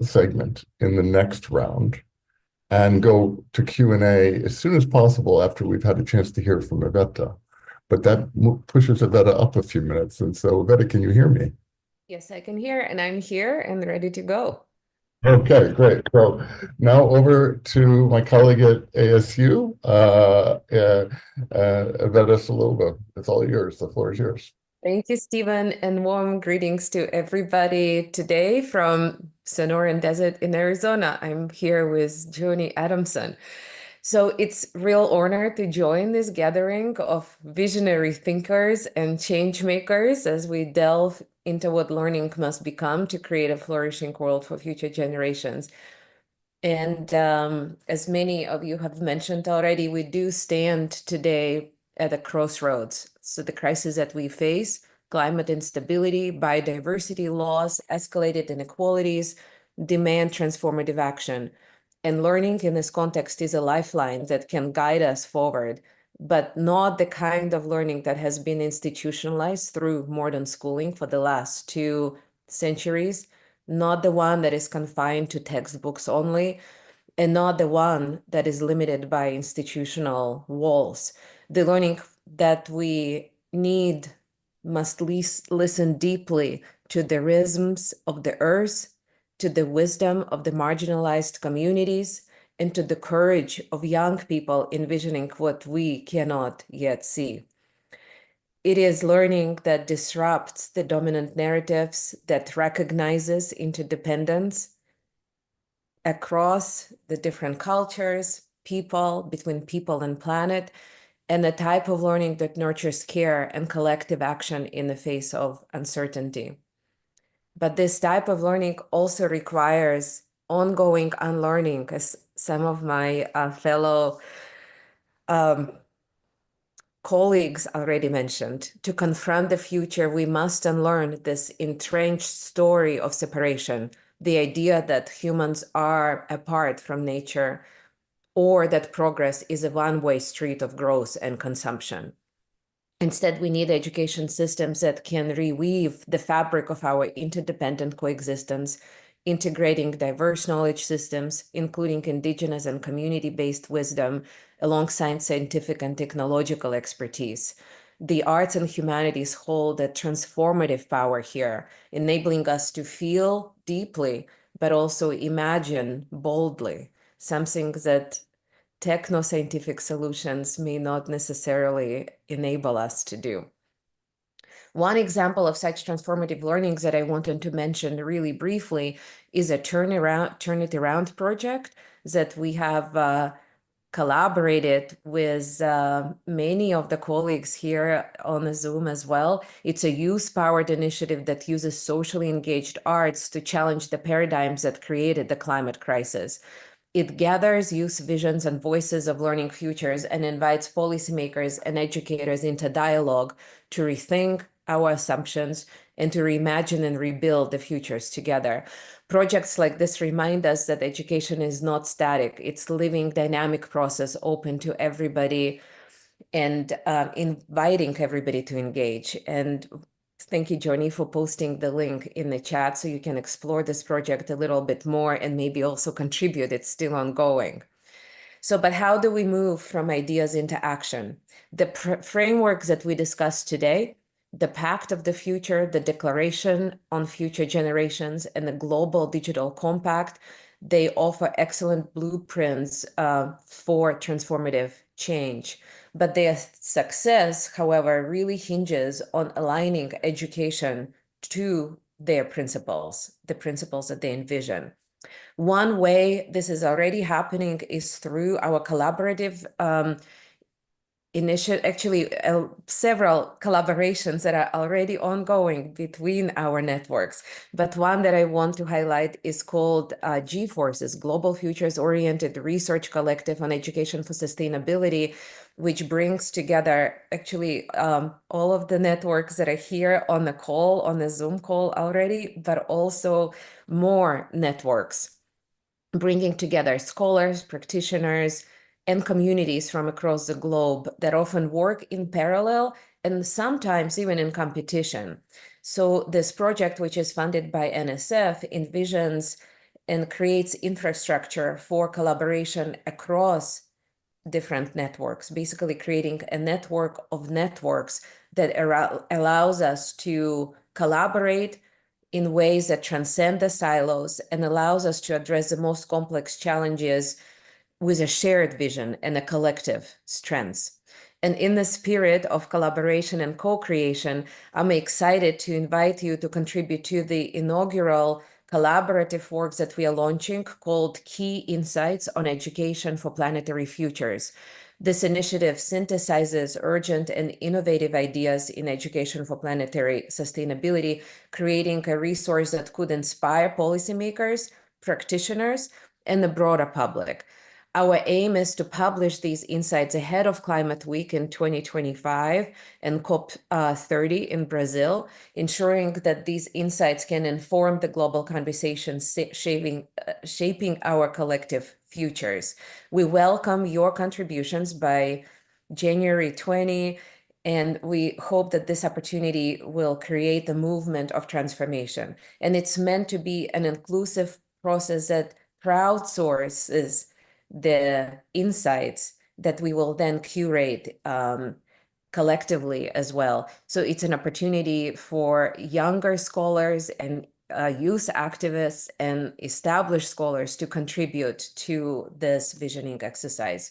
segment in the next round and go to Q&A as soon as possible after we've had a chance to hear from Iveta. But that pushes Iveta up a few minutes. And so, Iveta, can you hear me? Yes, I can hear, and I'm here and ready to go. Okay, great. So now over to my colleague at ASU, Iveta Saloba. It's all yours. The floor is yours. Thank you, Stephen, and warm greetings to everybody today from Sonoran Desert in Arizona. I'm here with Joni Adamson. So it's real honor to join this gathering of visionary thinkers and change makers as we delve into what learning must become to create a flourishing world for future generations. And as many of you have mentioned already, we do stand today at a crossroads. So the crisis that we face, climate instability, biodiversity loss, escalated inequalities, demand transformative action. And learning in this context is a lifeline that can guide us forward, but not the kind of learning that has been institutionalized through modern schooling for the last 2 centuries, not the one that is confined to textbooks only, and not the one that is limited by institutional walls. The learning that we need must listen deeply to the rhythms of the earth, to the wisdom of the marginalized communities, and to the courage of young people envisioning what we cannot yet see. It is learning that disrupts the dominant narratives, that recognizes interdependence across the different cultures, people, between people and planet, and a type of learning that nurtures care and collective action in the face of uncertainty. But this type of learning also requires ongoing unlearning, as some of my fellow colleagues already mentioned, to confront the future, we must unlearn this entrenched story of separation, the idea that humans are apart from nature, or that progress is a one-way street of growth and consumption. Instead, we need education systems that can reweave the fabric of our interdependent coexistence, integrating diverse knowledge systems, including indigenous and community-based wisdom, alongside scientific and technological expertise. The arts and humanities hold a transformative power here, enabling us to feel deeply, but also imagine boldly, something that techno-scientific solutions may not necessarily enable us to do. One example of such transformative learnings that I wanted to mention really briefly is a Turn It Around project that we have collaborated with many of the colleagues here on the Zoom as well. It's a youth-powered initiative that uses socially engaged arts to challenge the paradigms that created the climate crisis. It gathers youth visions and voices of learning futures and invites policymakers and educators into dialogue to rethink our assumptions and to reimagine and rebuild the futures together. Projects like this remind us that education is not static. It's a living, dynamic process open to everybody and inviting everybody to engage. And thank you, Johnny, for posting the link in the chat so you can explore this project a little bit more and maybe also contribute. It's still ongoing. So, but how do we move from ideas into action? The frameworks that we discussed today, the Pact of the Future, the Declaration on Future Generations, and the Global Digital Compact, they offer excellent blueprints for transformative change. But their success, however, really hinges on aligning education to their principles, the principles that they envision. One way this is already happening is through our collaborative several collaborations that are already ongoing between our networks. But one that I want to highlight is called G-Forces, Global Futures Oriented Research Collective on Education for Sustainability, which brings together all of the networks that are here on the call, on the Zoom call already, but also more networks, bringing together scholars, practitioners, and communities from across the globe that often work in parallel and sometimes even in competition. So this project, which is funded by NSF, envisions and creates infrastructure for collaboration across different networks, basically creating a network of networks that allows us to collaborate in ways that transcend the silos and allows us to address the most complex challenges with a shared vision and a collective strengths. And in the spirit of collaboration and co-creation, I'm excited to invite you to contribute to the inaugural collaborative works that we are launching called Key Insights on Education for Planetary Futures. This initiative synthesizes urgent and innovative ideas in education for planetary sustainability, creating a resource that could inspire policymakers, practitioners, and the broader public. Our aim is to publish these insights ahead of Climate Week in 2025 and COP30 in Brazil, ensuring that these insights can inform the global conversation shaping our collective futures. We welcome your contributions by January 20, and we hope that this opportunity will create a movement of transformation. And it's meant to be an inclusive process that crowdsources the insights that we will then curate collectively as well. So it's an opportunity for younger scholars and youth activists and established scholars to contribute to this visioning exercise.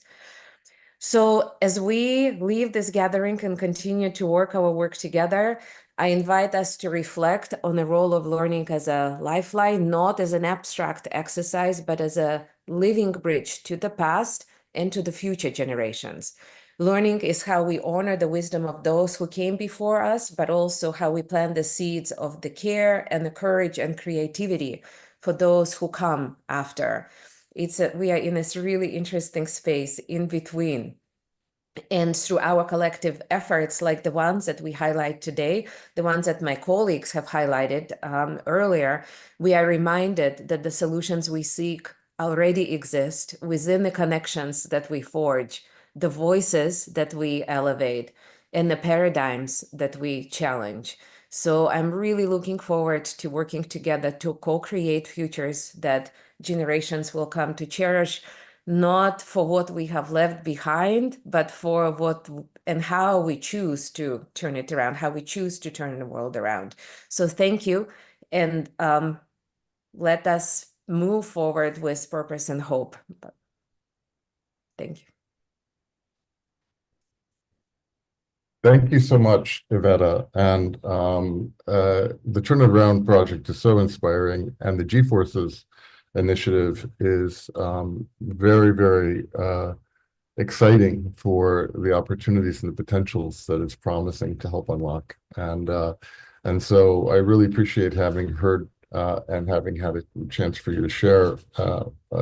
So as we leave this gathering and continue to work our work together, I invite us to reflect on the role of learning as a lifeline, not as an abstract exercise, but as a living bridge to the past and to the future generations. Learning is how we honor the wisdom of those who came before us, but also how we plant the seeds of the care and the courage and creativity for those who come after. We are in this really interesting space in between And through our collective efforts, like the ones that we highlight today, the ones that my colleagues have highlighted earlier, we are reminded that the solutions we seek already exist within the connections that we forge, the voices that we elevate, and the paradigms that we challenge. So I'm really looking forward to working together to co-create futures that generations will come to cherish, not for what we have left behind, but for what and how we choose to turn it around, how we choose to turn the world around. So thank you, and let us move forward with purpose and hope. Thank you. Thank you so much, Iveta. And the Turn It Around project is so inspiring, and the G-Forces initiative is very, very exciting for the opportunities and the potentials that it's promising to help unlock. And so I really appreciate having heard and having had a chance for you to share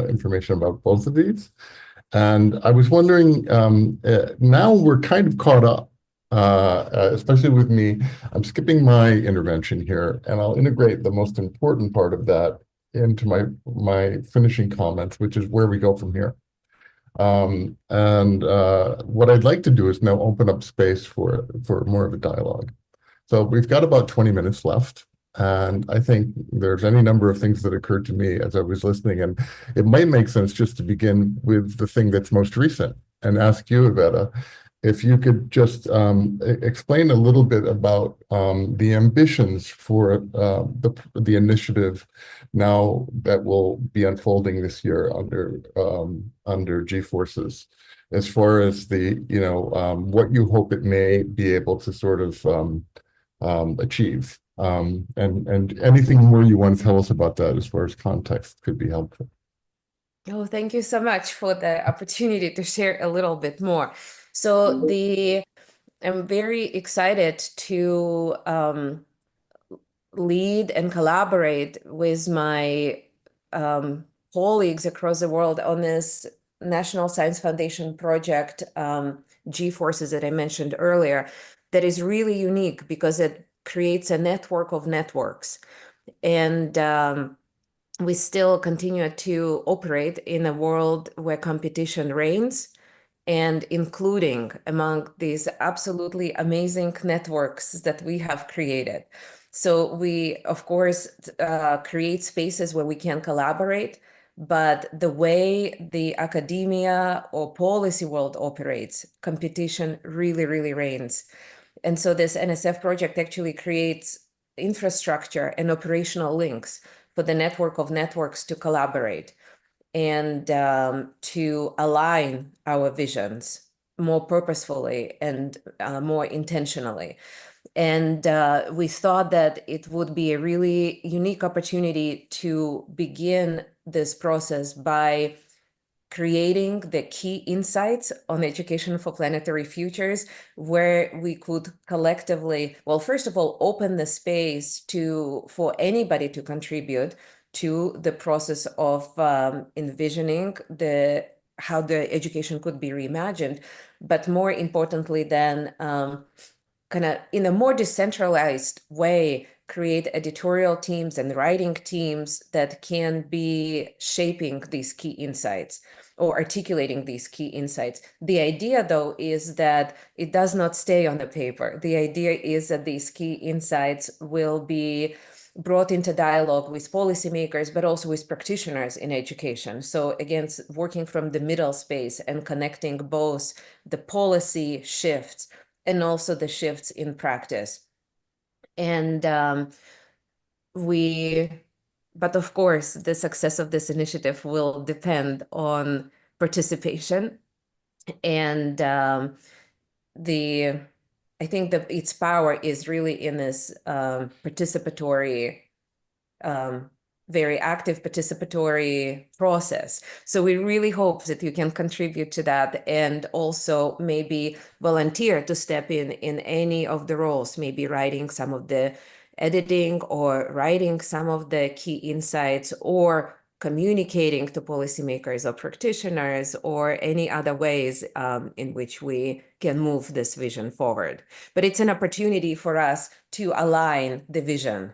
information about both of these. And I was wondering, now we're kind of caught up. Especially with me, I'm skipping my intervention here, and I'll integrate the most important part of that into my finishing comments, which is where we go from here. What I'd like to do is now open up space for more of a dialogue. So we've got about 20 minutes left, and I think there's any number of things that occurred to me as I was listening, and it might make sense just to begin with the thing that's most recent and ask you, Iveta, if you could just explain a little bit about the ambitions for the initiative now that will be unfolding this year under G-Forces, as far as the what you hope it may be able to sort of achieve, and anything more you want to tell us about that as far as context could be helpful. Oh, thank you so much for the opportunity to share a little bit more. So I'm very excited to lead and collaborate with my colleagues across the world on this National Science Foundation project, G-Forces, that I mentioned earlier, that is really unique because it creates a network of networks. And we still continue to operate in a world where competition reigns, and including among these absolutely amazing networks that we have created. So we, of course, create spaces where we can collaborate, but the way the academia or policy world operates, competition really, really reigns. And so this NSF project actually creates infrastructure and operational links for the network of networks to collaborate and to align our visions more purposefully and more intentionally. And we thought that it would be a really unique opportunity to begin this process by creating the key insights on education for planetary futures, where we could collectively, well, first of all, open the space for anybody to contribute to the process of envisioning how the education could be reimagined, but more importantly than kind of in a more decentralized way, create editorial teams and writing teams that can be shaping these key insights or articulating these key insights. The idea, though, is that it does not stay on the paper. The idea is that these key insights will be brought into dialogue with policymakers, but also with practitioners in education. So again, working from the middle space and connecting both the policy shifts and also the shifts in practice. And but of course, the success of this initiative will depend on participation. And I think that its power is really in this participatory, very active participatory process. So we really hope that you can contribute to that and also maybe volunteer to step in any of the roles, maybe writing some of the editing or writing some of the key insights or communicating to policymakers or practitioners or any other ways in which we can move this vision forward. But it's an opportunity for us to align the vision,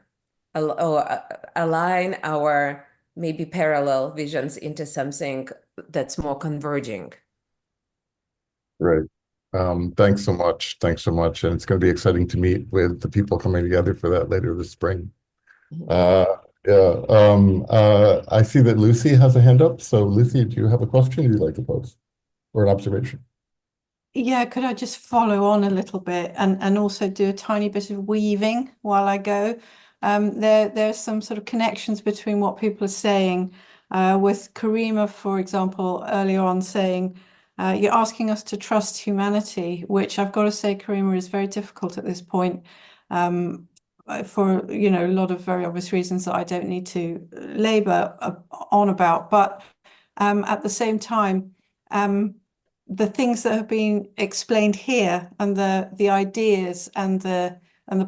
align our maybe parallel visions into something that's more converging. Right. Thanks so much. Thanks so much. And it's going to be exciting to meet with the people coming together for that later this spring. I see that Lucy has a hand up. So Lucy, do you have a question you'd like to pose or an observation? Yeah, could I just follow on a little bit and also do a tiny bit of weaving while I go? There's some sort of connections between what people are saying with Karima, for example, earlier on saying, you're asking us to trust humanity, which I've got to say, Karima, is very difficult at this point for, you know, a lot of very obvious reasons that I don't need to labor on about. But at the same time, the things that have been explained here and the ideas and the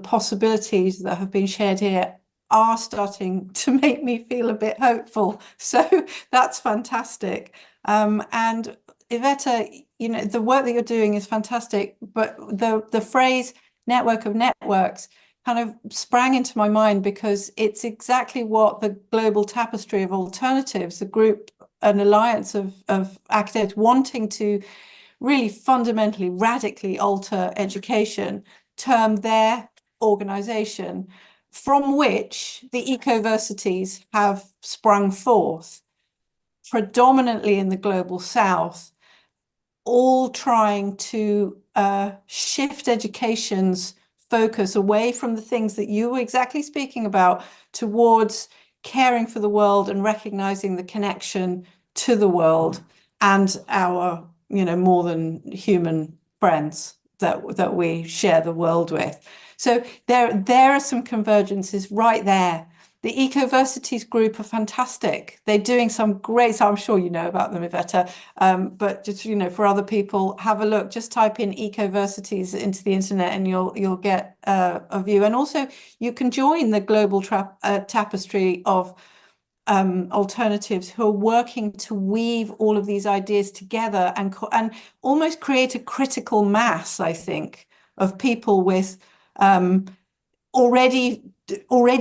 possibilities that have been shared here are starting to make me feel a bit hopeful. So that's fantastic. And Iveta, you know, the work that you're doing is fantastic, but the phrase network of networks kind of sprang into my mind because it's exactly what the Global Tapestry of Alternatives, the group, an alliance of academics wanting to really fundamentally, radically alter education, termed their organization, from which the ecoversities have sprung forth, predominantly in the global south, all trying to shift education's focus away from the things that you were exactly speaking about towards caring for the world and recognizing the connection to the world and our, you know, more than human friends that we share the world with. So there are some convergences right there. The Ecoversities group are fantastic. They're doing some great, so I'm sure you know about them, Iveta, but just, you know, for other people, have a look, just type in Ecoversities into the internet and you'll get a view. And also you can join the global tapestry of alternatives who are working to weave all of these ideas together and almost create a critical mass, I think, of people with already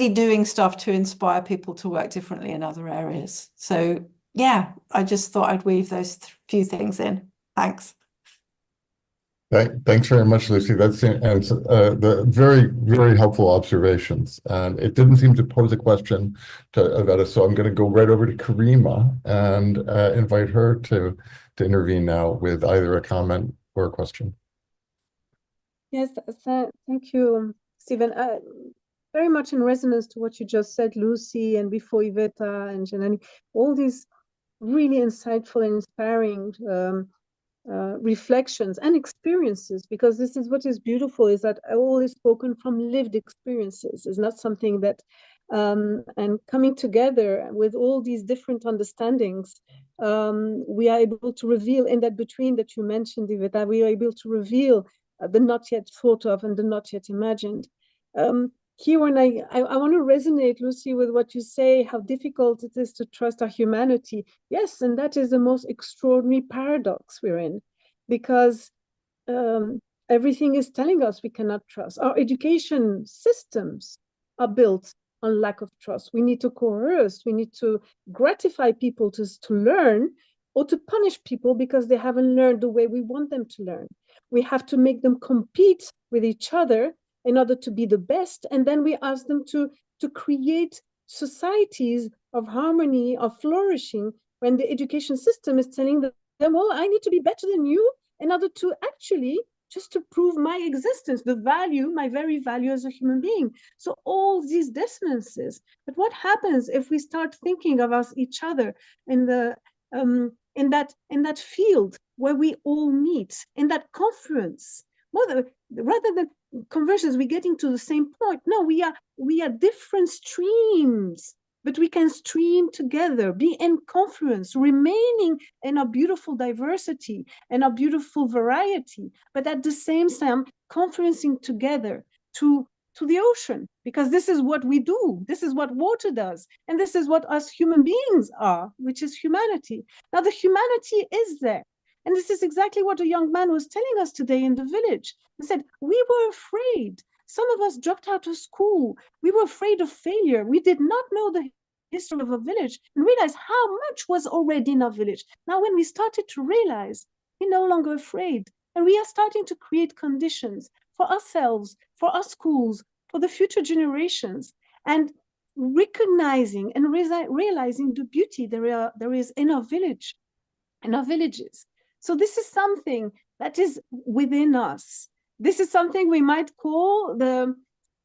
doing stuff to inspire people to work differently in other areas. So yeah, I just thought I'd weave those few things in. Thanks. Thanks very much, Lucy. That's the very, very helpful observations. And it didn't seem to pose a question to Iveta, so I'm going to go right over to Karima and invite her to intervene now with either a comment or a question. Yes, thank you, Stephen. Very much in resonance to what you just said, Lucy, and before Iveta and Janani, all these really insightful and inspiring reflections and experiences, because this is what is beautiful, is that all is spoken from lived experiences. It's not something that, and coming together with all these different understandings, we are able to reveal in that between that you mentioned, Iveta, we are able to reveal the not yet thought of and the not yet imagined. Here, when I want to resonate, Lucy, with what you say, how difficult it is to trust our humanity. Yes, and that is the most extraordinary paradox we're in, because everything is telling us we cannot trust. Our education systems are built on lack of trust. We need to coerce, we need to gratify people to learn, or to punish people because they haven't learned the way we want them to learn. We have to make them compete with each other in order to be the best, and then we ask them to create societies of harmony, of flourishing, when the education system is telling them, well, I need to be better than you in order to actually just to prove my existence, the value, my very value as a human being. So all these dissonances. But what happens if we start thinking of each other in the in that field where we all meet, in that confluence? Rather than conversions, we're getting to the same point. No, we are different streams, but we can stream together, be in confluence, remaining in our beautiful diversity and our beautiful variety, but at the same time, confluencing together to to the ocean, because this is what we do. This is what water does. And this is what us human beings are, which is humanity. Now, the humanity is there. And this is exactly what a young man was telling us today in the village. He said, we were afraid. Some of us dropped out of school. We were afraid of failure. We did not know the history of a village and realize how much was already in our village. Now, when we started to realize, we're no longer afraid. And we are starting to create conditions for ourselves, for our schools, for the future generations, and recognizing and realizing the beauty there is in our village, in our villages. So this is something that is within us. This is something we might call the,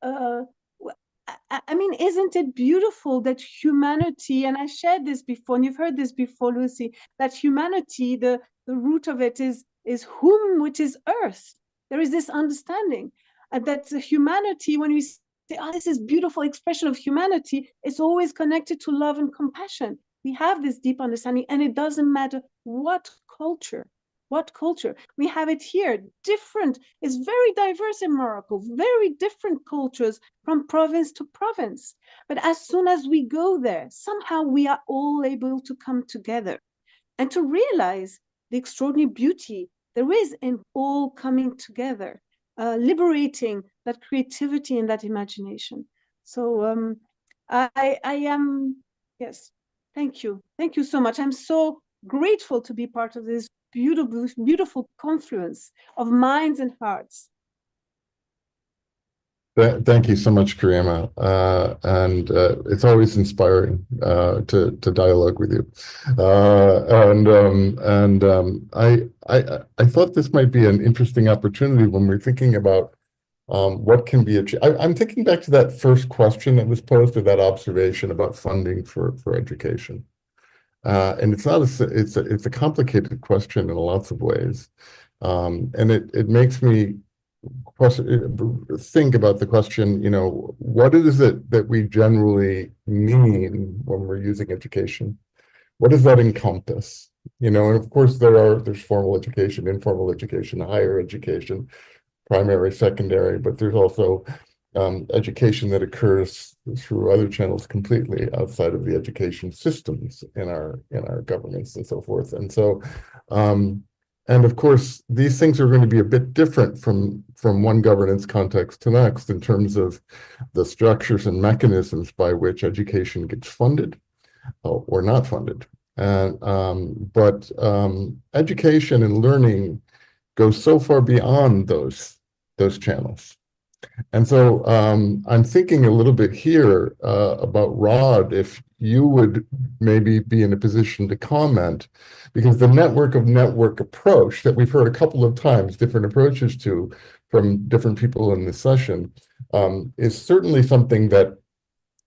I mean, isn't it beautiful that humanity, and I shared this before, and you've heard this before, Lucy, that humanity, the root of it is whom, which is earth. There is this understanding that humanity, when we say, oh, this is beautiful expression of humanity, it's always connected to love and compassion. We have this deep understanding, and it doesn't matter what culture. We have it here. Different, it's very diverse in Morocco, very different cultures from province to province. But as soon as we go there, somehow we are all able to come together and to realize the extraordinary beauty there is in all coming together, liberating that creativity and that imagination. So I am, yes, thank you. Thank you so much. I'm so grateful to be part of this beautiful confluence of minds and hearts. Thank you so much, Karima. And it's always inspiring to dialogue with you. I thought this might be an interesting opportunity when we're thinking about what can be achieved. I'm thinking back to that first question that was posed, or that observation about funding for education. And it's not it's a complicated question in lots of ways, and it makes me think about the question, what is it that we generally mean when we're using education? What does that encompass? And of course there's formal education, informal education, higher education, primary, secondary, but there's also education that occurs through other channels completely outside of the education systems in our governments and so forth. And so and of course, these things are going to be a bit different from one governance context to next in terms of the structures and mechanisms by which education gets funded or not funded. But education and learning goes so far beyond those channels. And so I'm thinking a little bit here about Rod, if you would maybe be in a position to comment, because the network of network approach that we've heard a couple of times, different approaches to from different people in this session, is certainly something that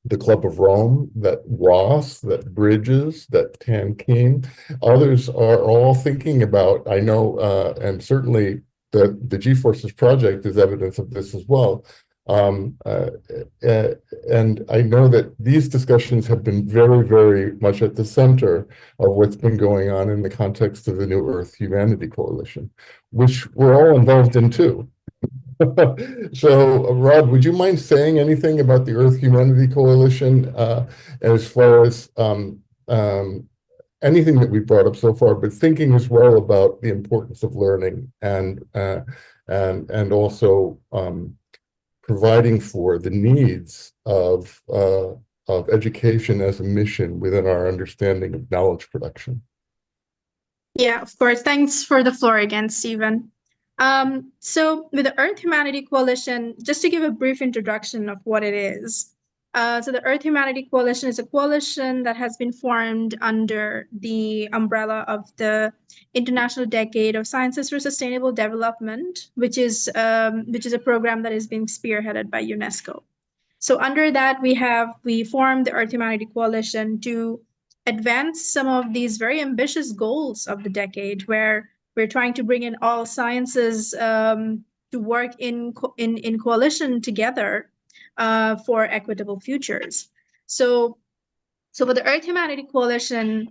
the Club of Rome, that WAS, that Bridges, that Tamkeen, others are all thinking about. I know, and certainly the G-Forces project is evidence of this as well. And I know that these discussions have been very, very much at the center of what's been going on in the context of the New Earth Humanity Coalition, which we're all involved in too. So, Rod, would you mind saying anything about the Earth Humanity Coalition as far as anything that we brought up so far, but thinking as well about the importance of learning and also providing for the needs of education as a mission within our understanding of knowledge production? Yeah, of course. Thanks for the floor again, Stephen. So with the Earth Humanity Coalition, just to give a brief introduction of what it is. So the Earth Humanity Coalition is a coalition that has been formed under the umbrella of the International Decade of Sciences for Sustainable Development, which is a program that is being spearheaded by UNESCO. So under that, we formed the Earth Humanity Coalition to advance some of these very ambitious goals of the decade, where we're trying to bring in all sciences to work in coalition together for equitable futures. So for the Earth Humanity Coalition,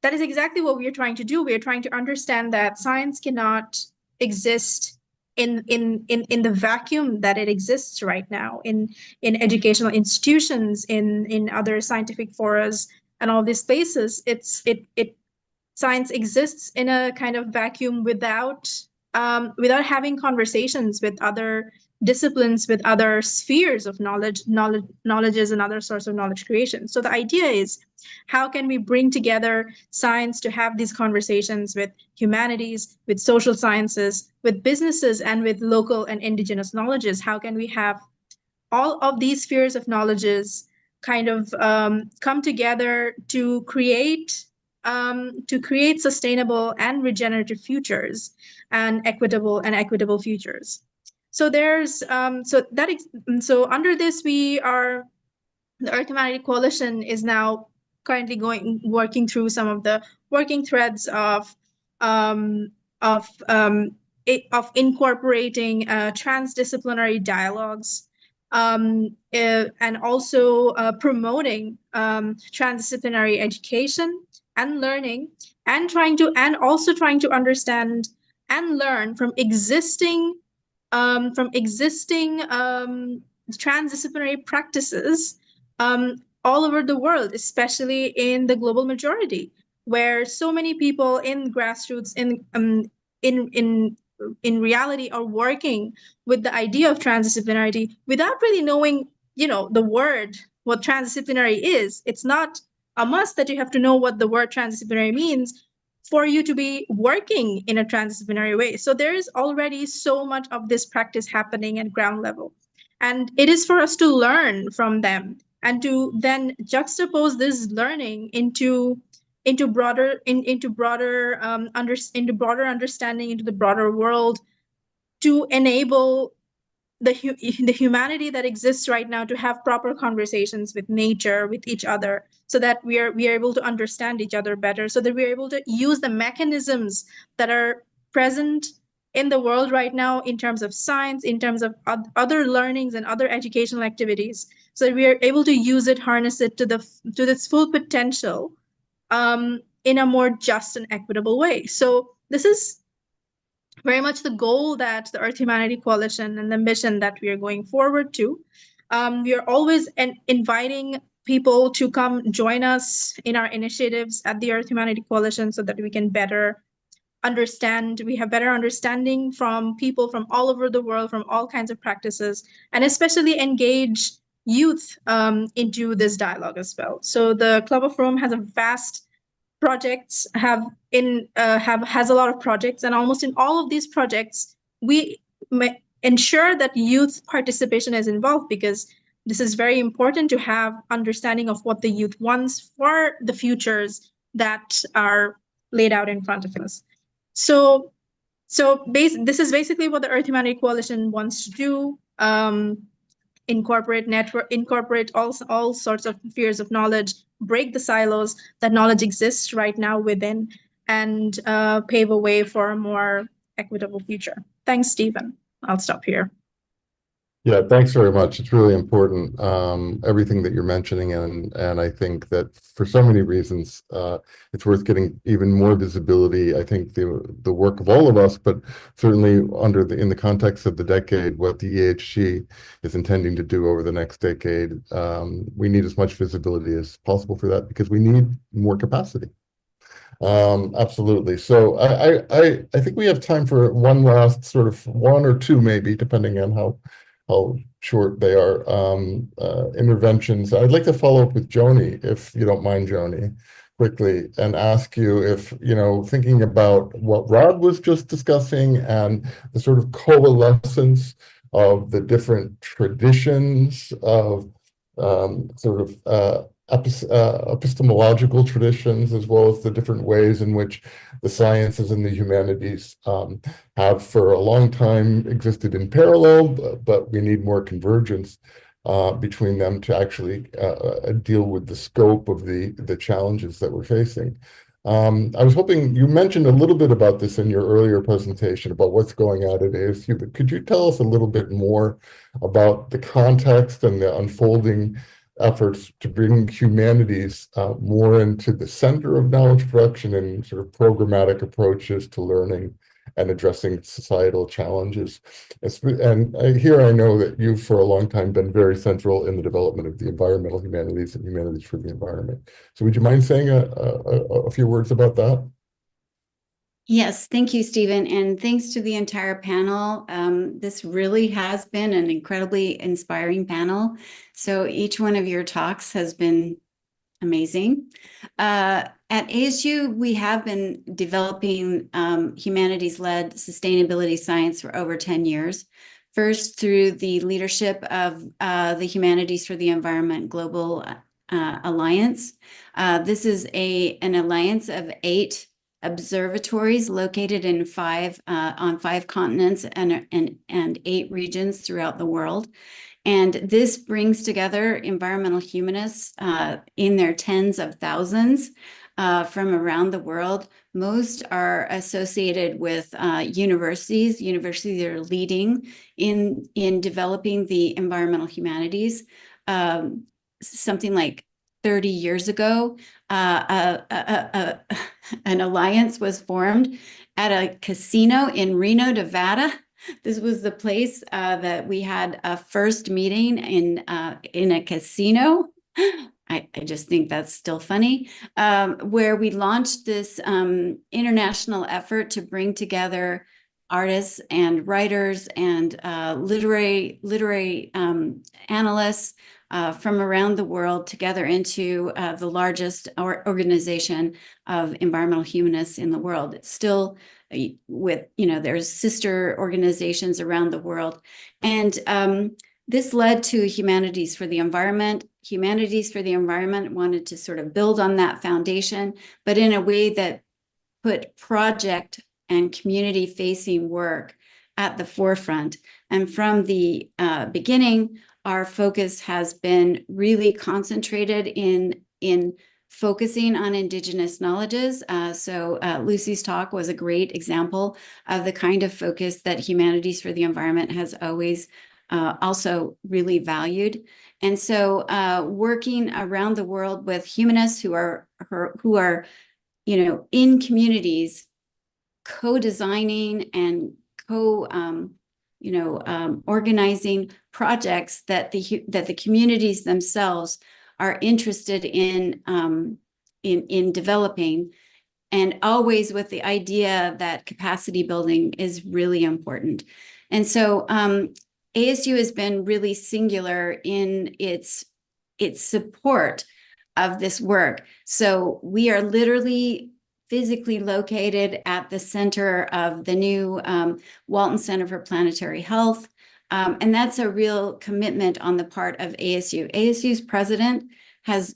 that is exactly what we are trying to do. We are trying to understand that science cannot exist in the vacuum that it exists right now in educational institutions, in other scientific forums and all these spaces. Science exists in a kind of vacuum without having conversations with other disciplines, with other spheres of knowledges and other sorts of knowledge creation. So the idea is, how can we bring together science to have these conversations with humanities, with social sciences, with businesses, and with local and indigenous knowledges? How can we have all of these spheres of knowledges kind of come together to create sustainable and regenerative futures and equitable futures? So there's so under this, the Earth Humanity Coalition is now currently working through some of the working threads of incorporating transdisciplinary dialogues, and also promoting transdisciplinary education and learning, and also trying to understand and learn from existing transdisciplinary practices all over the world, especially in the global majority, where so many people in grassroots in reality are working with the idea of transdisciplinarity without really knowing, the word, what transdisciplinary is. It's not a must that you have to know what the word transdisciplinary means for you to be working in a transdisciplinary way. So there is already so much of this practice happening at ground level. And it is for us to learn from them and to then juxtapose this learning into broader understanding, into the broader world, to enable the humanity that exists right now to have proper conversations with nature, with each other, so that we are able to understand each other better, so that we are able to use the mechanisms that are present in the world right now in terms of science, in terms of other learnings and other educational activities, so that we are able to use it, harness it to its full potential in a more just and equitable way. So this is very much the goal that the Earth Humanity Coalition and the mission that we are going forward to. We are always inviting people to come join us in our initiatives at the Earth Humanity Coalition, so that we can better understand, we have better understanding from people from all over the world, from all kinds of practices, and especially engage youth into this dialogue as well. So the Club of Rome has a vast projects, has a lot of projects, and almost in all of these projects, we ensure that youth participation is involved, because this is very important to have understanding of what the youth wants for the futures that are laid out in front of us. So this is basically what the Earth Humanity Coalition wants to do. Incorporate all sorts of spheres of knowledge, break the silos that knowledge exists right now within, and pave a way for a more equitable future. Thanks, Stephen. I'll stop here. Yeah, thanks very much. It's really important, everything that you're mentioning, and I think that for so many reasons, it's worth getting even more visibility. I think the work of all of us, but certainly in the context of the decade, what the EHG is intending to do over the next decade, we need as much visibility as possible for that, because we need more capacity. Absolutely. So I think we have time for one last sort of one or two, maybe, depending on how short they are, interventions. I'd like to follow up with Joni, if you don't mind, Joni, quickly, and ask you if, thinking about what Rod was just discussing and the sort of coalescence of the different traditions of epistemological traditions, as well as the different ways in which the sciences and the humanities have for a long time existed in parallel, but we need more convergence between them to actually deal with the scope of the challenges that we're facing. I was hoping, you mentioned a little bit about this in your earlier presentation about what's going on at ASU, but could you tell us a little bit more about the context and the unfolding efforts to bring humanities more into the center of knowledge production and sort of programmatic approaches to learning and addressing societal challenges. And here I know that you've for a long time been very central in the development of the environmental humanities and humanities for the environment. So would you mind saying a few words about that? Yes, thank you, Stephen, and thanks to the entire panel. This really has been an incredibly inspiring panel. So each one of your talks has been amazing. At ASU, we have been developing humanities-led sustainability science for over 10 years. First, through the leadership of the Humanities for the Environment Global Alliance. This is an alliance of 8 observatories located in on 5 continents and 8 regions throughout the world. And this brings together environmental humanists in their tens of thousands from around the world. Most are associated with universities. Universities are leading in developing the environmental humanities. Something like 30 years ago, an alliance was formed at a casino in Reno, Nevada. This was the place that we had a first meeting in a casino. I just think that's still funny, where we launched this international effort to bring together artists and writers and literary analysts from around the world together into the largest organization of environmental humanists in the world. It's still with, there's sister organizations around the world. And this led to Humanities for the Environment. Humanities for the Environment wanted to sort of build on that foundation, but in a way that put project and community-facing work at the forefront. And from the beginning, our focus has been really concentrated in focusing on Indigenous knowledges. So Lucy's talk was a great example of the kind of focus that Humanities for the Environment has always also really valued. And so working around the world with humanists who are in communities, co-designing and organizing projects that the communities themselves are interested in developing, and always with the idea that capacity building is really important. And so ASU has been really singular in its support of this work. So we are literally physically located at the center of the new Walton Center for Planetary Health. And that's a real commitment on the part of ASU. ASU's president has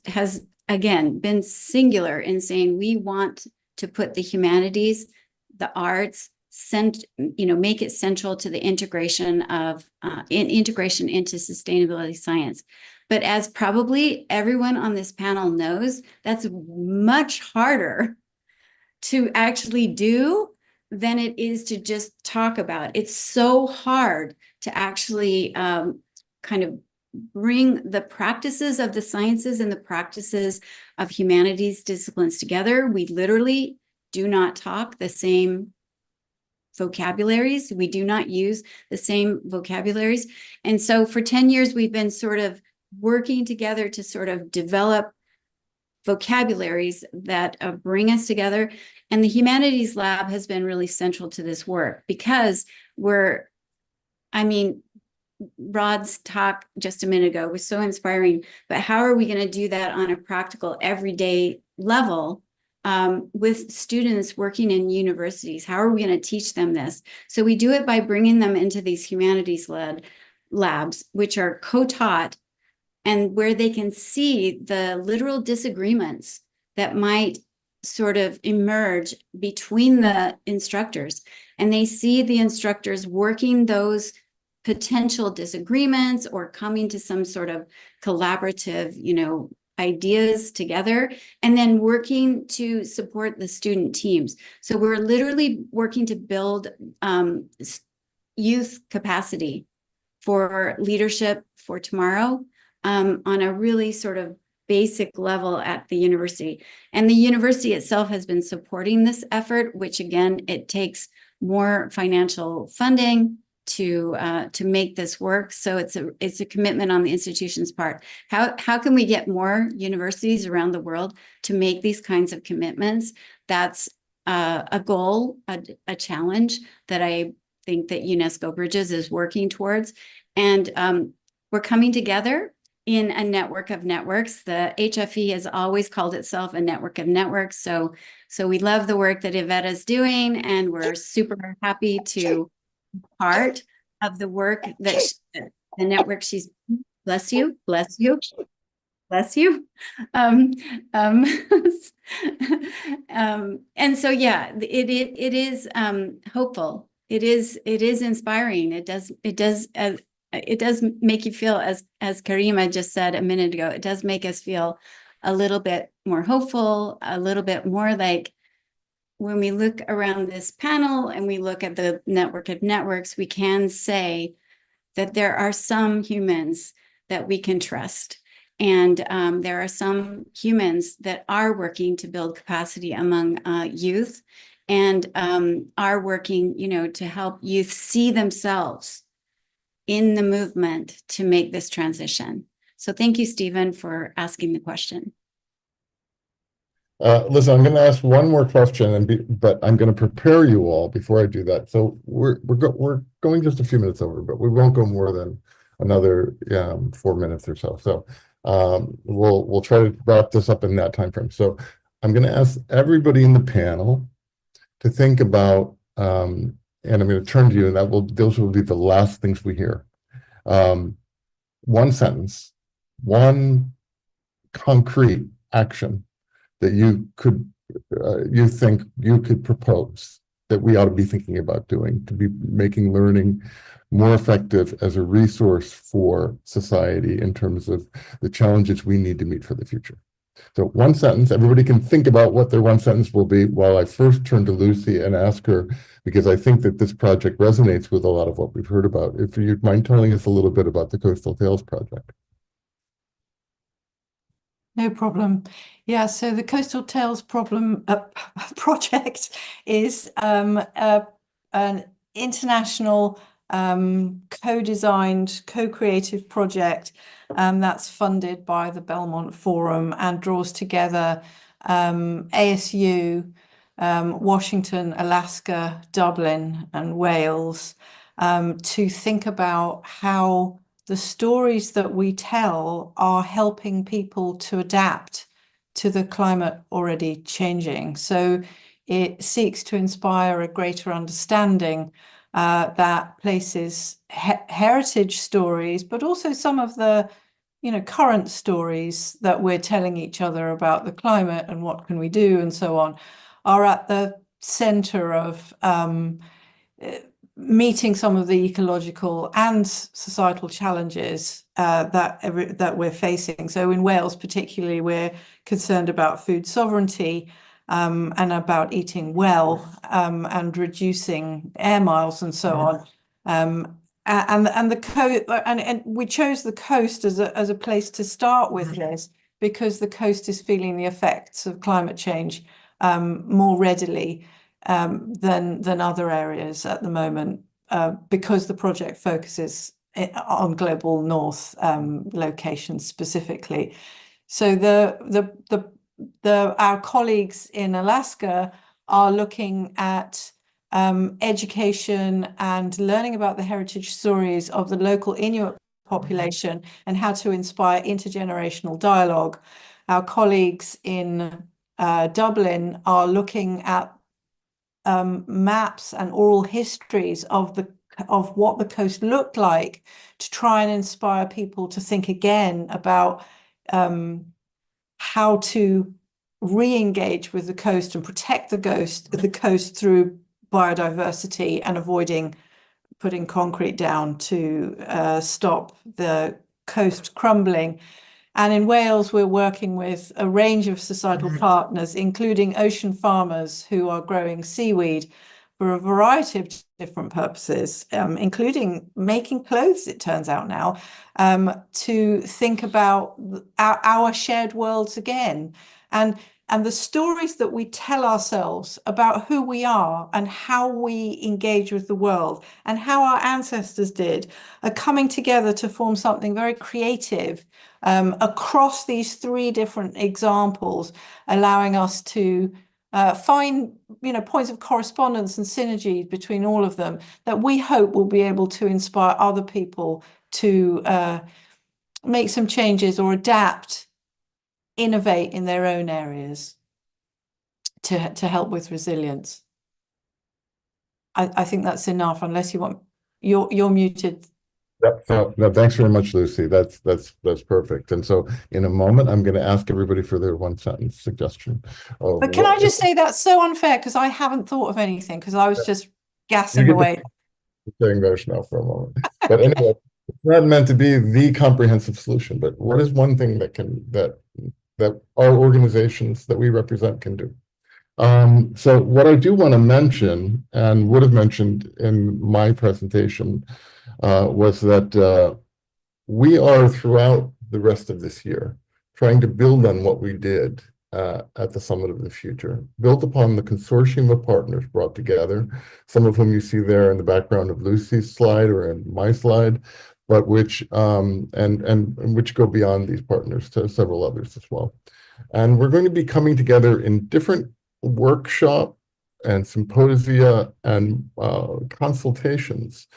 again been singular in saying we want to put the humanities, the arts, make it central to the integration of integration into sustainability science. But as probably everyone on this panel knows, that's much harder to actually do than it is to just talk about. It's so hard to actually kind of bring the practices of the sciences and the practices of humanities disciplines together. We literally do not talk the same vocabularies. We do not use the same vocabularies. And so for 10 years, we've been sort of working together to sort of develop vocabularies that bring us together. And the Humanities Lab has been really central to this work because Rod's talk just a minute ago was so inspiring, but how are we going to do that on a practical, everyday level with students working in universities? How are we going to teach them this? So we do it by bringing them into these humanities-led labs, which are co-taught, and where they can see the literal disagreements that might sort of emerge between the instructors. And they see the instructors working those potential disagreements or coming to some sort of collaborative, ideas together, and then working to support the student teams. So we're literally working to build youth capacity for leadership for tomorrow on a really sort of basic level at the university. And the university itself has been supporting this effort, which again, it takes more financial funding to make this work. So it's a commitment on the institution's part. How can we get more universities around the world to make these kinds of commitments? That's a goal, a challenge that I think that UNESCO Bridges is working towards. And we're coming together in a network of networks. The HFE has always called itself a network of networks. So we love the work that Iveta is doing, and we're super happy to be part of the work that the network she's, bless you. And so, yeah, it is hopeful. It is inspiring. It does make you feel, as Karima just said a minute ago, it does make us feel a little bit more hopeful, a little bit more like when we look around this panel and we look at the network of networks, we can say that there are some humans that we can trust. And there are some humans that are working to build capacity among youth and are working, to help youth see themselves in the movement to make this transition. So thank you, Stephen, for asking the question. Listen, I'm going to ask one more question, but I'm going to prepare you all before I do that. So we're going just a few minutes over, but we won't go more than another 4 minutes or so. So we'll try to wrap this up in that time frame. So I'm going to ask everybody in the panel to think about, and I'm going to turn to you, and those will be the last things we hear. One sentence, one concrete action that you think you could propose that we ought to be thinking about doing to be making learning more effective as a resource for society in terms of the challenges we need to meet for the future. So one sentence, everybody can think about what their one sentence will be while I first turn to Lucy and ask her, because I think that this project resonates with a lot of what we've heard about. If you'd mind telling us a little bit about the Coastal Tales project. No problem. Yeah, so the Coastal Tales project is an international co-designed, co-creative project that's funded by the Belmont Forum and draws together ASU, Washington, Alaska, Dublin, and Wales to think about how the stories that we tell are helping people to adapt to the climate already changing. So it seeks to inspire a greater understanding that places heritage stories, but also some of the current stories that we're telling each other about the climate and what can we do and so on, are at the center of meeting some of the ecological and societal challenges that we're facing. So in Wales particularly, we're concerned about food sovereignty and about eating well and reducing air miles and so on. And we chose the coast as a place to start with this because the coast is feeling the effects of climate change more readily than other areas at the moment, because the project focuses on global north locations specifically. So our colleagues in Alaska are looking at education and learning about the heritage stories of the local Inuit population and how to inspire intergenerational dialogue. Our colleagues in Dublin are looking at maps and oral histories of what the coast looked like to try and inspire people to think again about how to re-engage with the coast and protect the coast through biodiversity and avoiding putting concrete down to stop the coast crumbling. And in Wales, we're working with a range of societal partners, including ocean farmers who are growing seaweed for a variety of different purposes, including making clothes, it turns out now, to think about our shared worlds again. And And the stories that we tell ourselves about who we are and how we engage with the world and how our ancestors did are coming together to form something very creative across these three different examples, allowing us to find, points of correspondence and synergy between all of them that we hope will be able to inspire other people to make some changes or adapt, innovate in their own areas to help with resilience. I think that's enough, unless you want, you're muted. No, thanks very much, Lucy. That's perfect. And so in a moment, I'm going to ask everybody for their one sentence suggestion. But can I just say that's so unfair, because I haven't thought of anything, because I was just gassing away. Saying there's now for a moment. But anyway, it's not meant to be the comprehensive solution, but what is one thing that our organizations that we represent can do? So what I do want to mention, and would have mentioned in my presentation, was that we are throughout the rest of this year trying to build on what we did at the Summit of the Future, built upon the consortium of partners brought together, some of whom you see there in the background of Lucy's slide or in my slide, but which and which go beyond these partners to several others as well. And we're going to be coming together in different workshop and symposia and consultations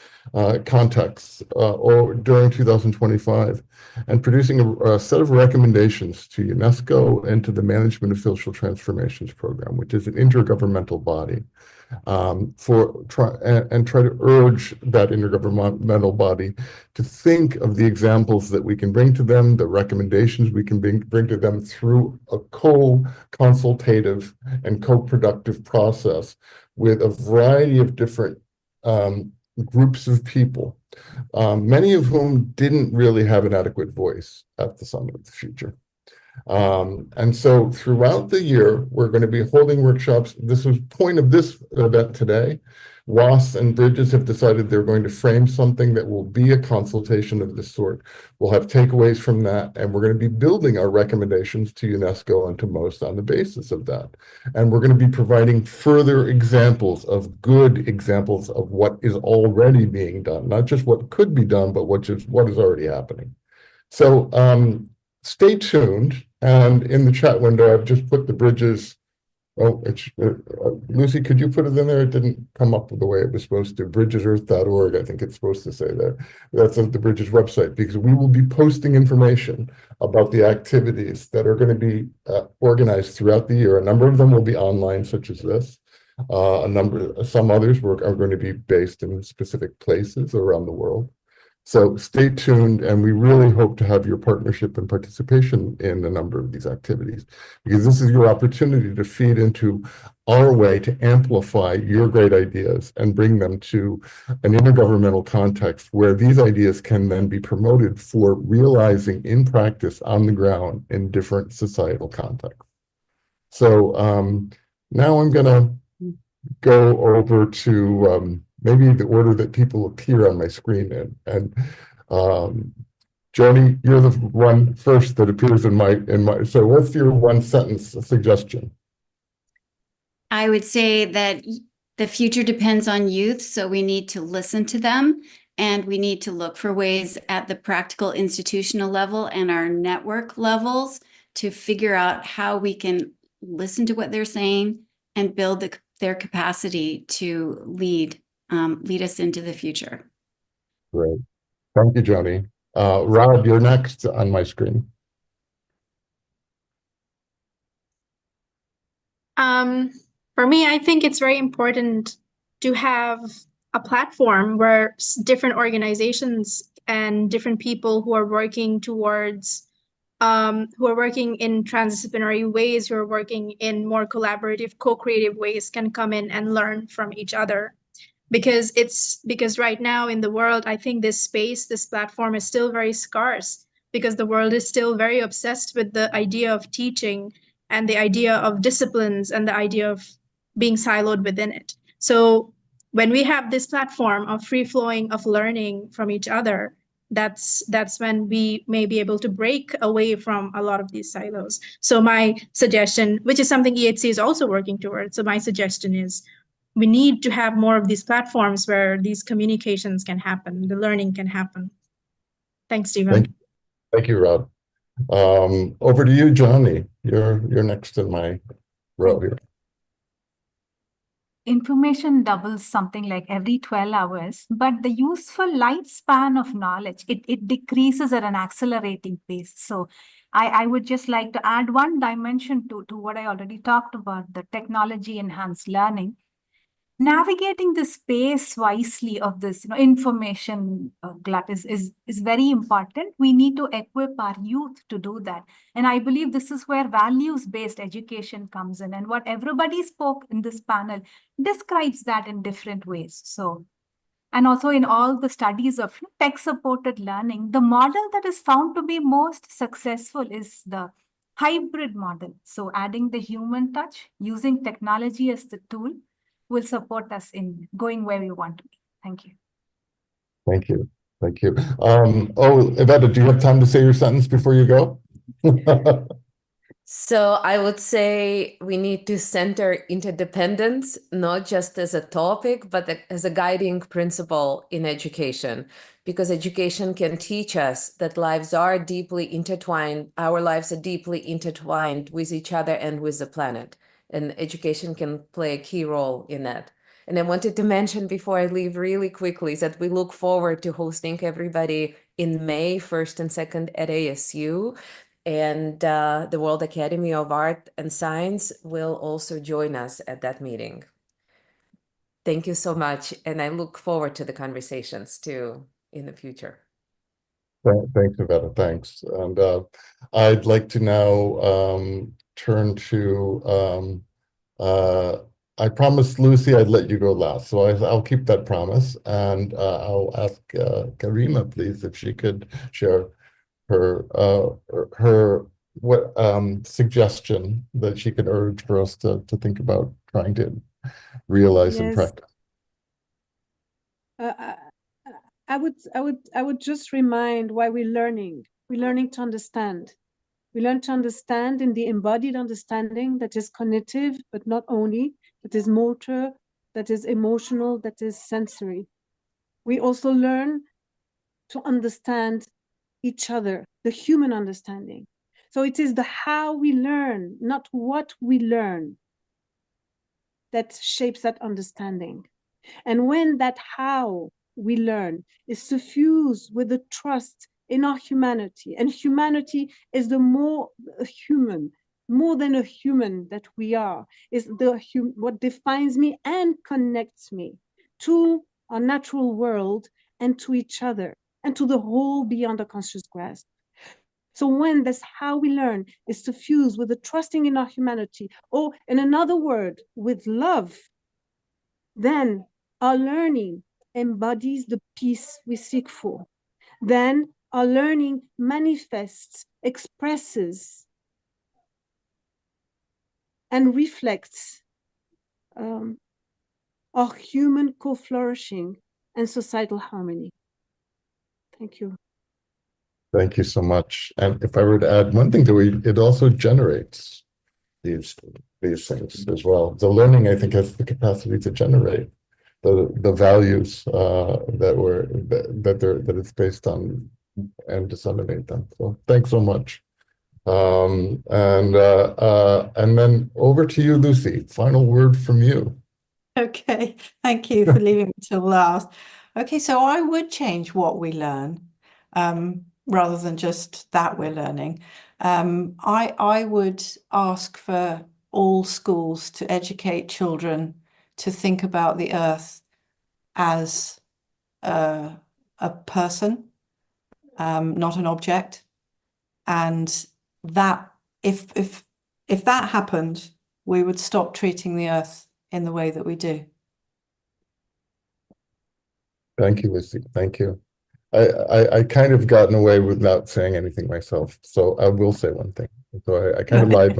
contexts or during 2025, and producing a set of recommendations to UNESCO and to the Management of Social Transformations Program, which is an intergovernmental body, try to urge that intergovernmental body to think of the examples that we can bring to them, the recommendations we can bring to them through a co-consultative and co-productive process with a variety of different groups of people, many of whom didn't really have an adequate voice at the Summit of the Future. And so throughout the year, we're going to be holding workshops. This was the point of this event today. WAS and Bridges have decided they're going to frame something that will be a consultation of this sort. We'll have takeaways from that, and we're going to be building our recommendations to UNESCO and to MOST on the basis of that. And we're going to be providing further examples of good examples of what is already being done, not just what could be done, but what is already happening. So stay tuned. And in the chat window, I've just put the Bridges. Oh, Lucy, could you put it in there? It didn't come up the way it was supposed to. BridgesEarth.org, I think it's supposed to say there. That's the Bridges website, because we will be posting information about the activities that are going to be organized throughout the year. A number of them will be online, such as this. Some others are going to be based in specific places around the world. So stay tuned, and we really hope to have your partnership and participation in a number of these activities, because this is your opportunity to feed into our way to amplify your great ideas and bring them to an intergovernmental context where these ideas can then be promoted for realizing in practice on the ground in different societal contexts. So now I'm going to go over to maybe the order that people appear on my screen in. And Joni, you're the one first that appears in my, so what's your one sentence suggestion? I would say that the future depends on youth, so we need to listen to them, and we need to look for ways at the practical institutional level and our network levels to figure out how we can listen to what they're saying and build their capacity to lead us into the future. Great. Thank you, Joni. Rod, you're next on my screen. For me, I think it's very important to have a platform where different organizations and different people who are working towards, who are working in transdisciplinary ways, who are working in more collaborative, co-creative ways can come in and learn from each other. Because right now in the world, I think this space, this platform is still very scarce, because the world is still very obsessed with the idea of teaching and the idea of disciplines and the idea of being siloed within it. So when we have this platform of free flowing of learning from each other, that's when we may be able to break away from a lot of these silos. So my suggestion, which is something EHC is also working towards, so my suggestion is we need to have more of these platforms where these communications can happen, the learning can happen. Thanks, Stephen. Thank you, Rob. Over to you, Johnny. You're next in my row here. Information doubles something like every 12 hours, but the useful lifespan of knowledge, it decreases at an accelerating pace. So I would just like to add one dimension to what I already talked about, the technology enhanced learning. Navigating the space wisely of this information glut is very important. We need to equip our youth to do that. And I believe this is where values-based education comes in. And what everybody spoke in this panel describes that in different ways. So, and also in all the studies of tech-supported learning, the model that is found to be most successful is the hybrid model. So adding the human touch, using technology as the tool, will support us in going where we want to be. Thank you. Thank you. Thank you. Oh, Iveta, do you have time to say your sentence before you go? So I would say we need to center interdependence, not just as a topic, but as a guiding principle in education, because education can teach us that lives are deeply intertwined. Our lives are deeply intertwined with each other and with the planet. And education can play a key role in that. And I wanted to mention before I leave really quickly that we look forward to hosting everybody in May 1st and 2nd at ASU. And the World Academy of Art and Science will also join us at that meeting. Thank you so much. And I look forward to the conversations too in the future. Thanks, Iveta. Thanks. And I'd like to now turn to, I promised Lucy I'd let you go last, so I'll keep that promise. And I'll ask Karima, please, if she could share her suggestion that she could urge for us to think about trying to realize in practice. I would just remind why we're learning. We're learning to understand. We learn to understand in the embodied understanding that is cognitive, but not only, that is motor, that is emotional, that is sensory. We also learn to understand each other, the human understanding. So it is the how we learn, not what we learn, that shapes that understanding. And when that how we learn is suffused with the trust in our humanity, and humanity is the more human, more than a human that we are, is what defines me and connects me to our natural world and to each other and to the whole beyond the conscious grasp. So when this how we learn is suffused with the trusting in our humanity, or in another word, with love, then our learning embodies the peace we seek for. Then our learning manifests, expresses, and reflects our human co-flourishing and societal harmony. Thank you. Thank you so much. And if I were to add one thing to it, it also generates these things as well. The learning, I think, has the capacity to generate the values that it's based on and disseminate them. So thanks so much. And then over to you, Lucy. Final word from you. Okay, thank you for leaving me till last. Okay, so I would change what we learn rather than just that we're learning. I would ask for all schools to educate children to think about the earth as a person, not an object, and that if that happened, we would stop treating the earth in the way that we do. Thank you, Lucy. Thank you. I kind of gotten away without saying anything myself, so I will say one thing. So I kind of lied.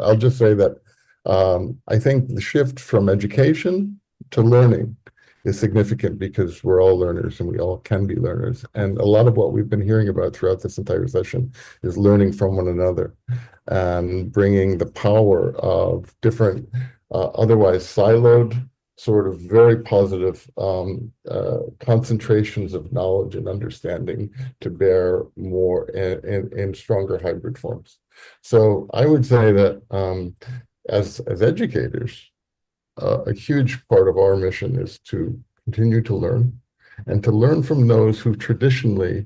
I'll just say that I think the shift from education to learning is significant because we're all learners and we all can be learners. And a lot of what we've been hearing about throughout this entire session is learning from one another and bringing the power of different, otherwise siloed, sort of very positive concentrations of knowledge and understanding to bear more in stronger hybrid forms. So I would say that as educators, a huge part of our mission is to continue to learn and to learn from those who traditionally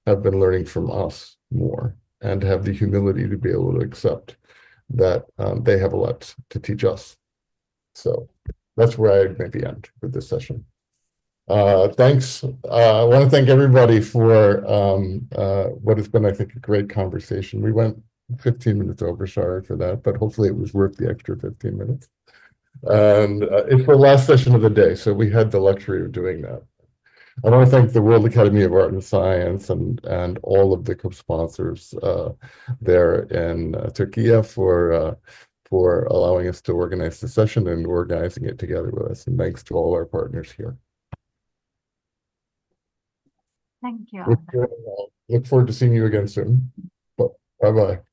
have been learning from us more, and to have the humility to be able to accept that they have a lot to teach us. So that's where I'd maybe end with this session. Thanks. I want to thank everybody for what has been, I think, a great conversation. We went 15 minutes over, sorry for that, but hopefully it was worth the extra 15 minutes. And it's the last session of the day, so we had the luxury of doing that. I want to thank the World Academy of Art and Science and all of the co-sponsors there in Turkey for allowing us to organize the session and organizing it together with us. And thanks to all our partners here. Thank you. Look forward to seeing you again soon. Bye-bye.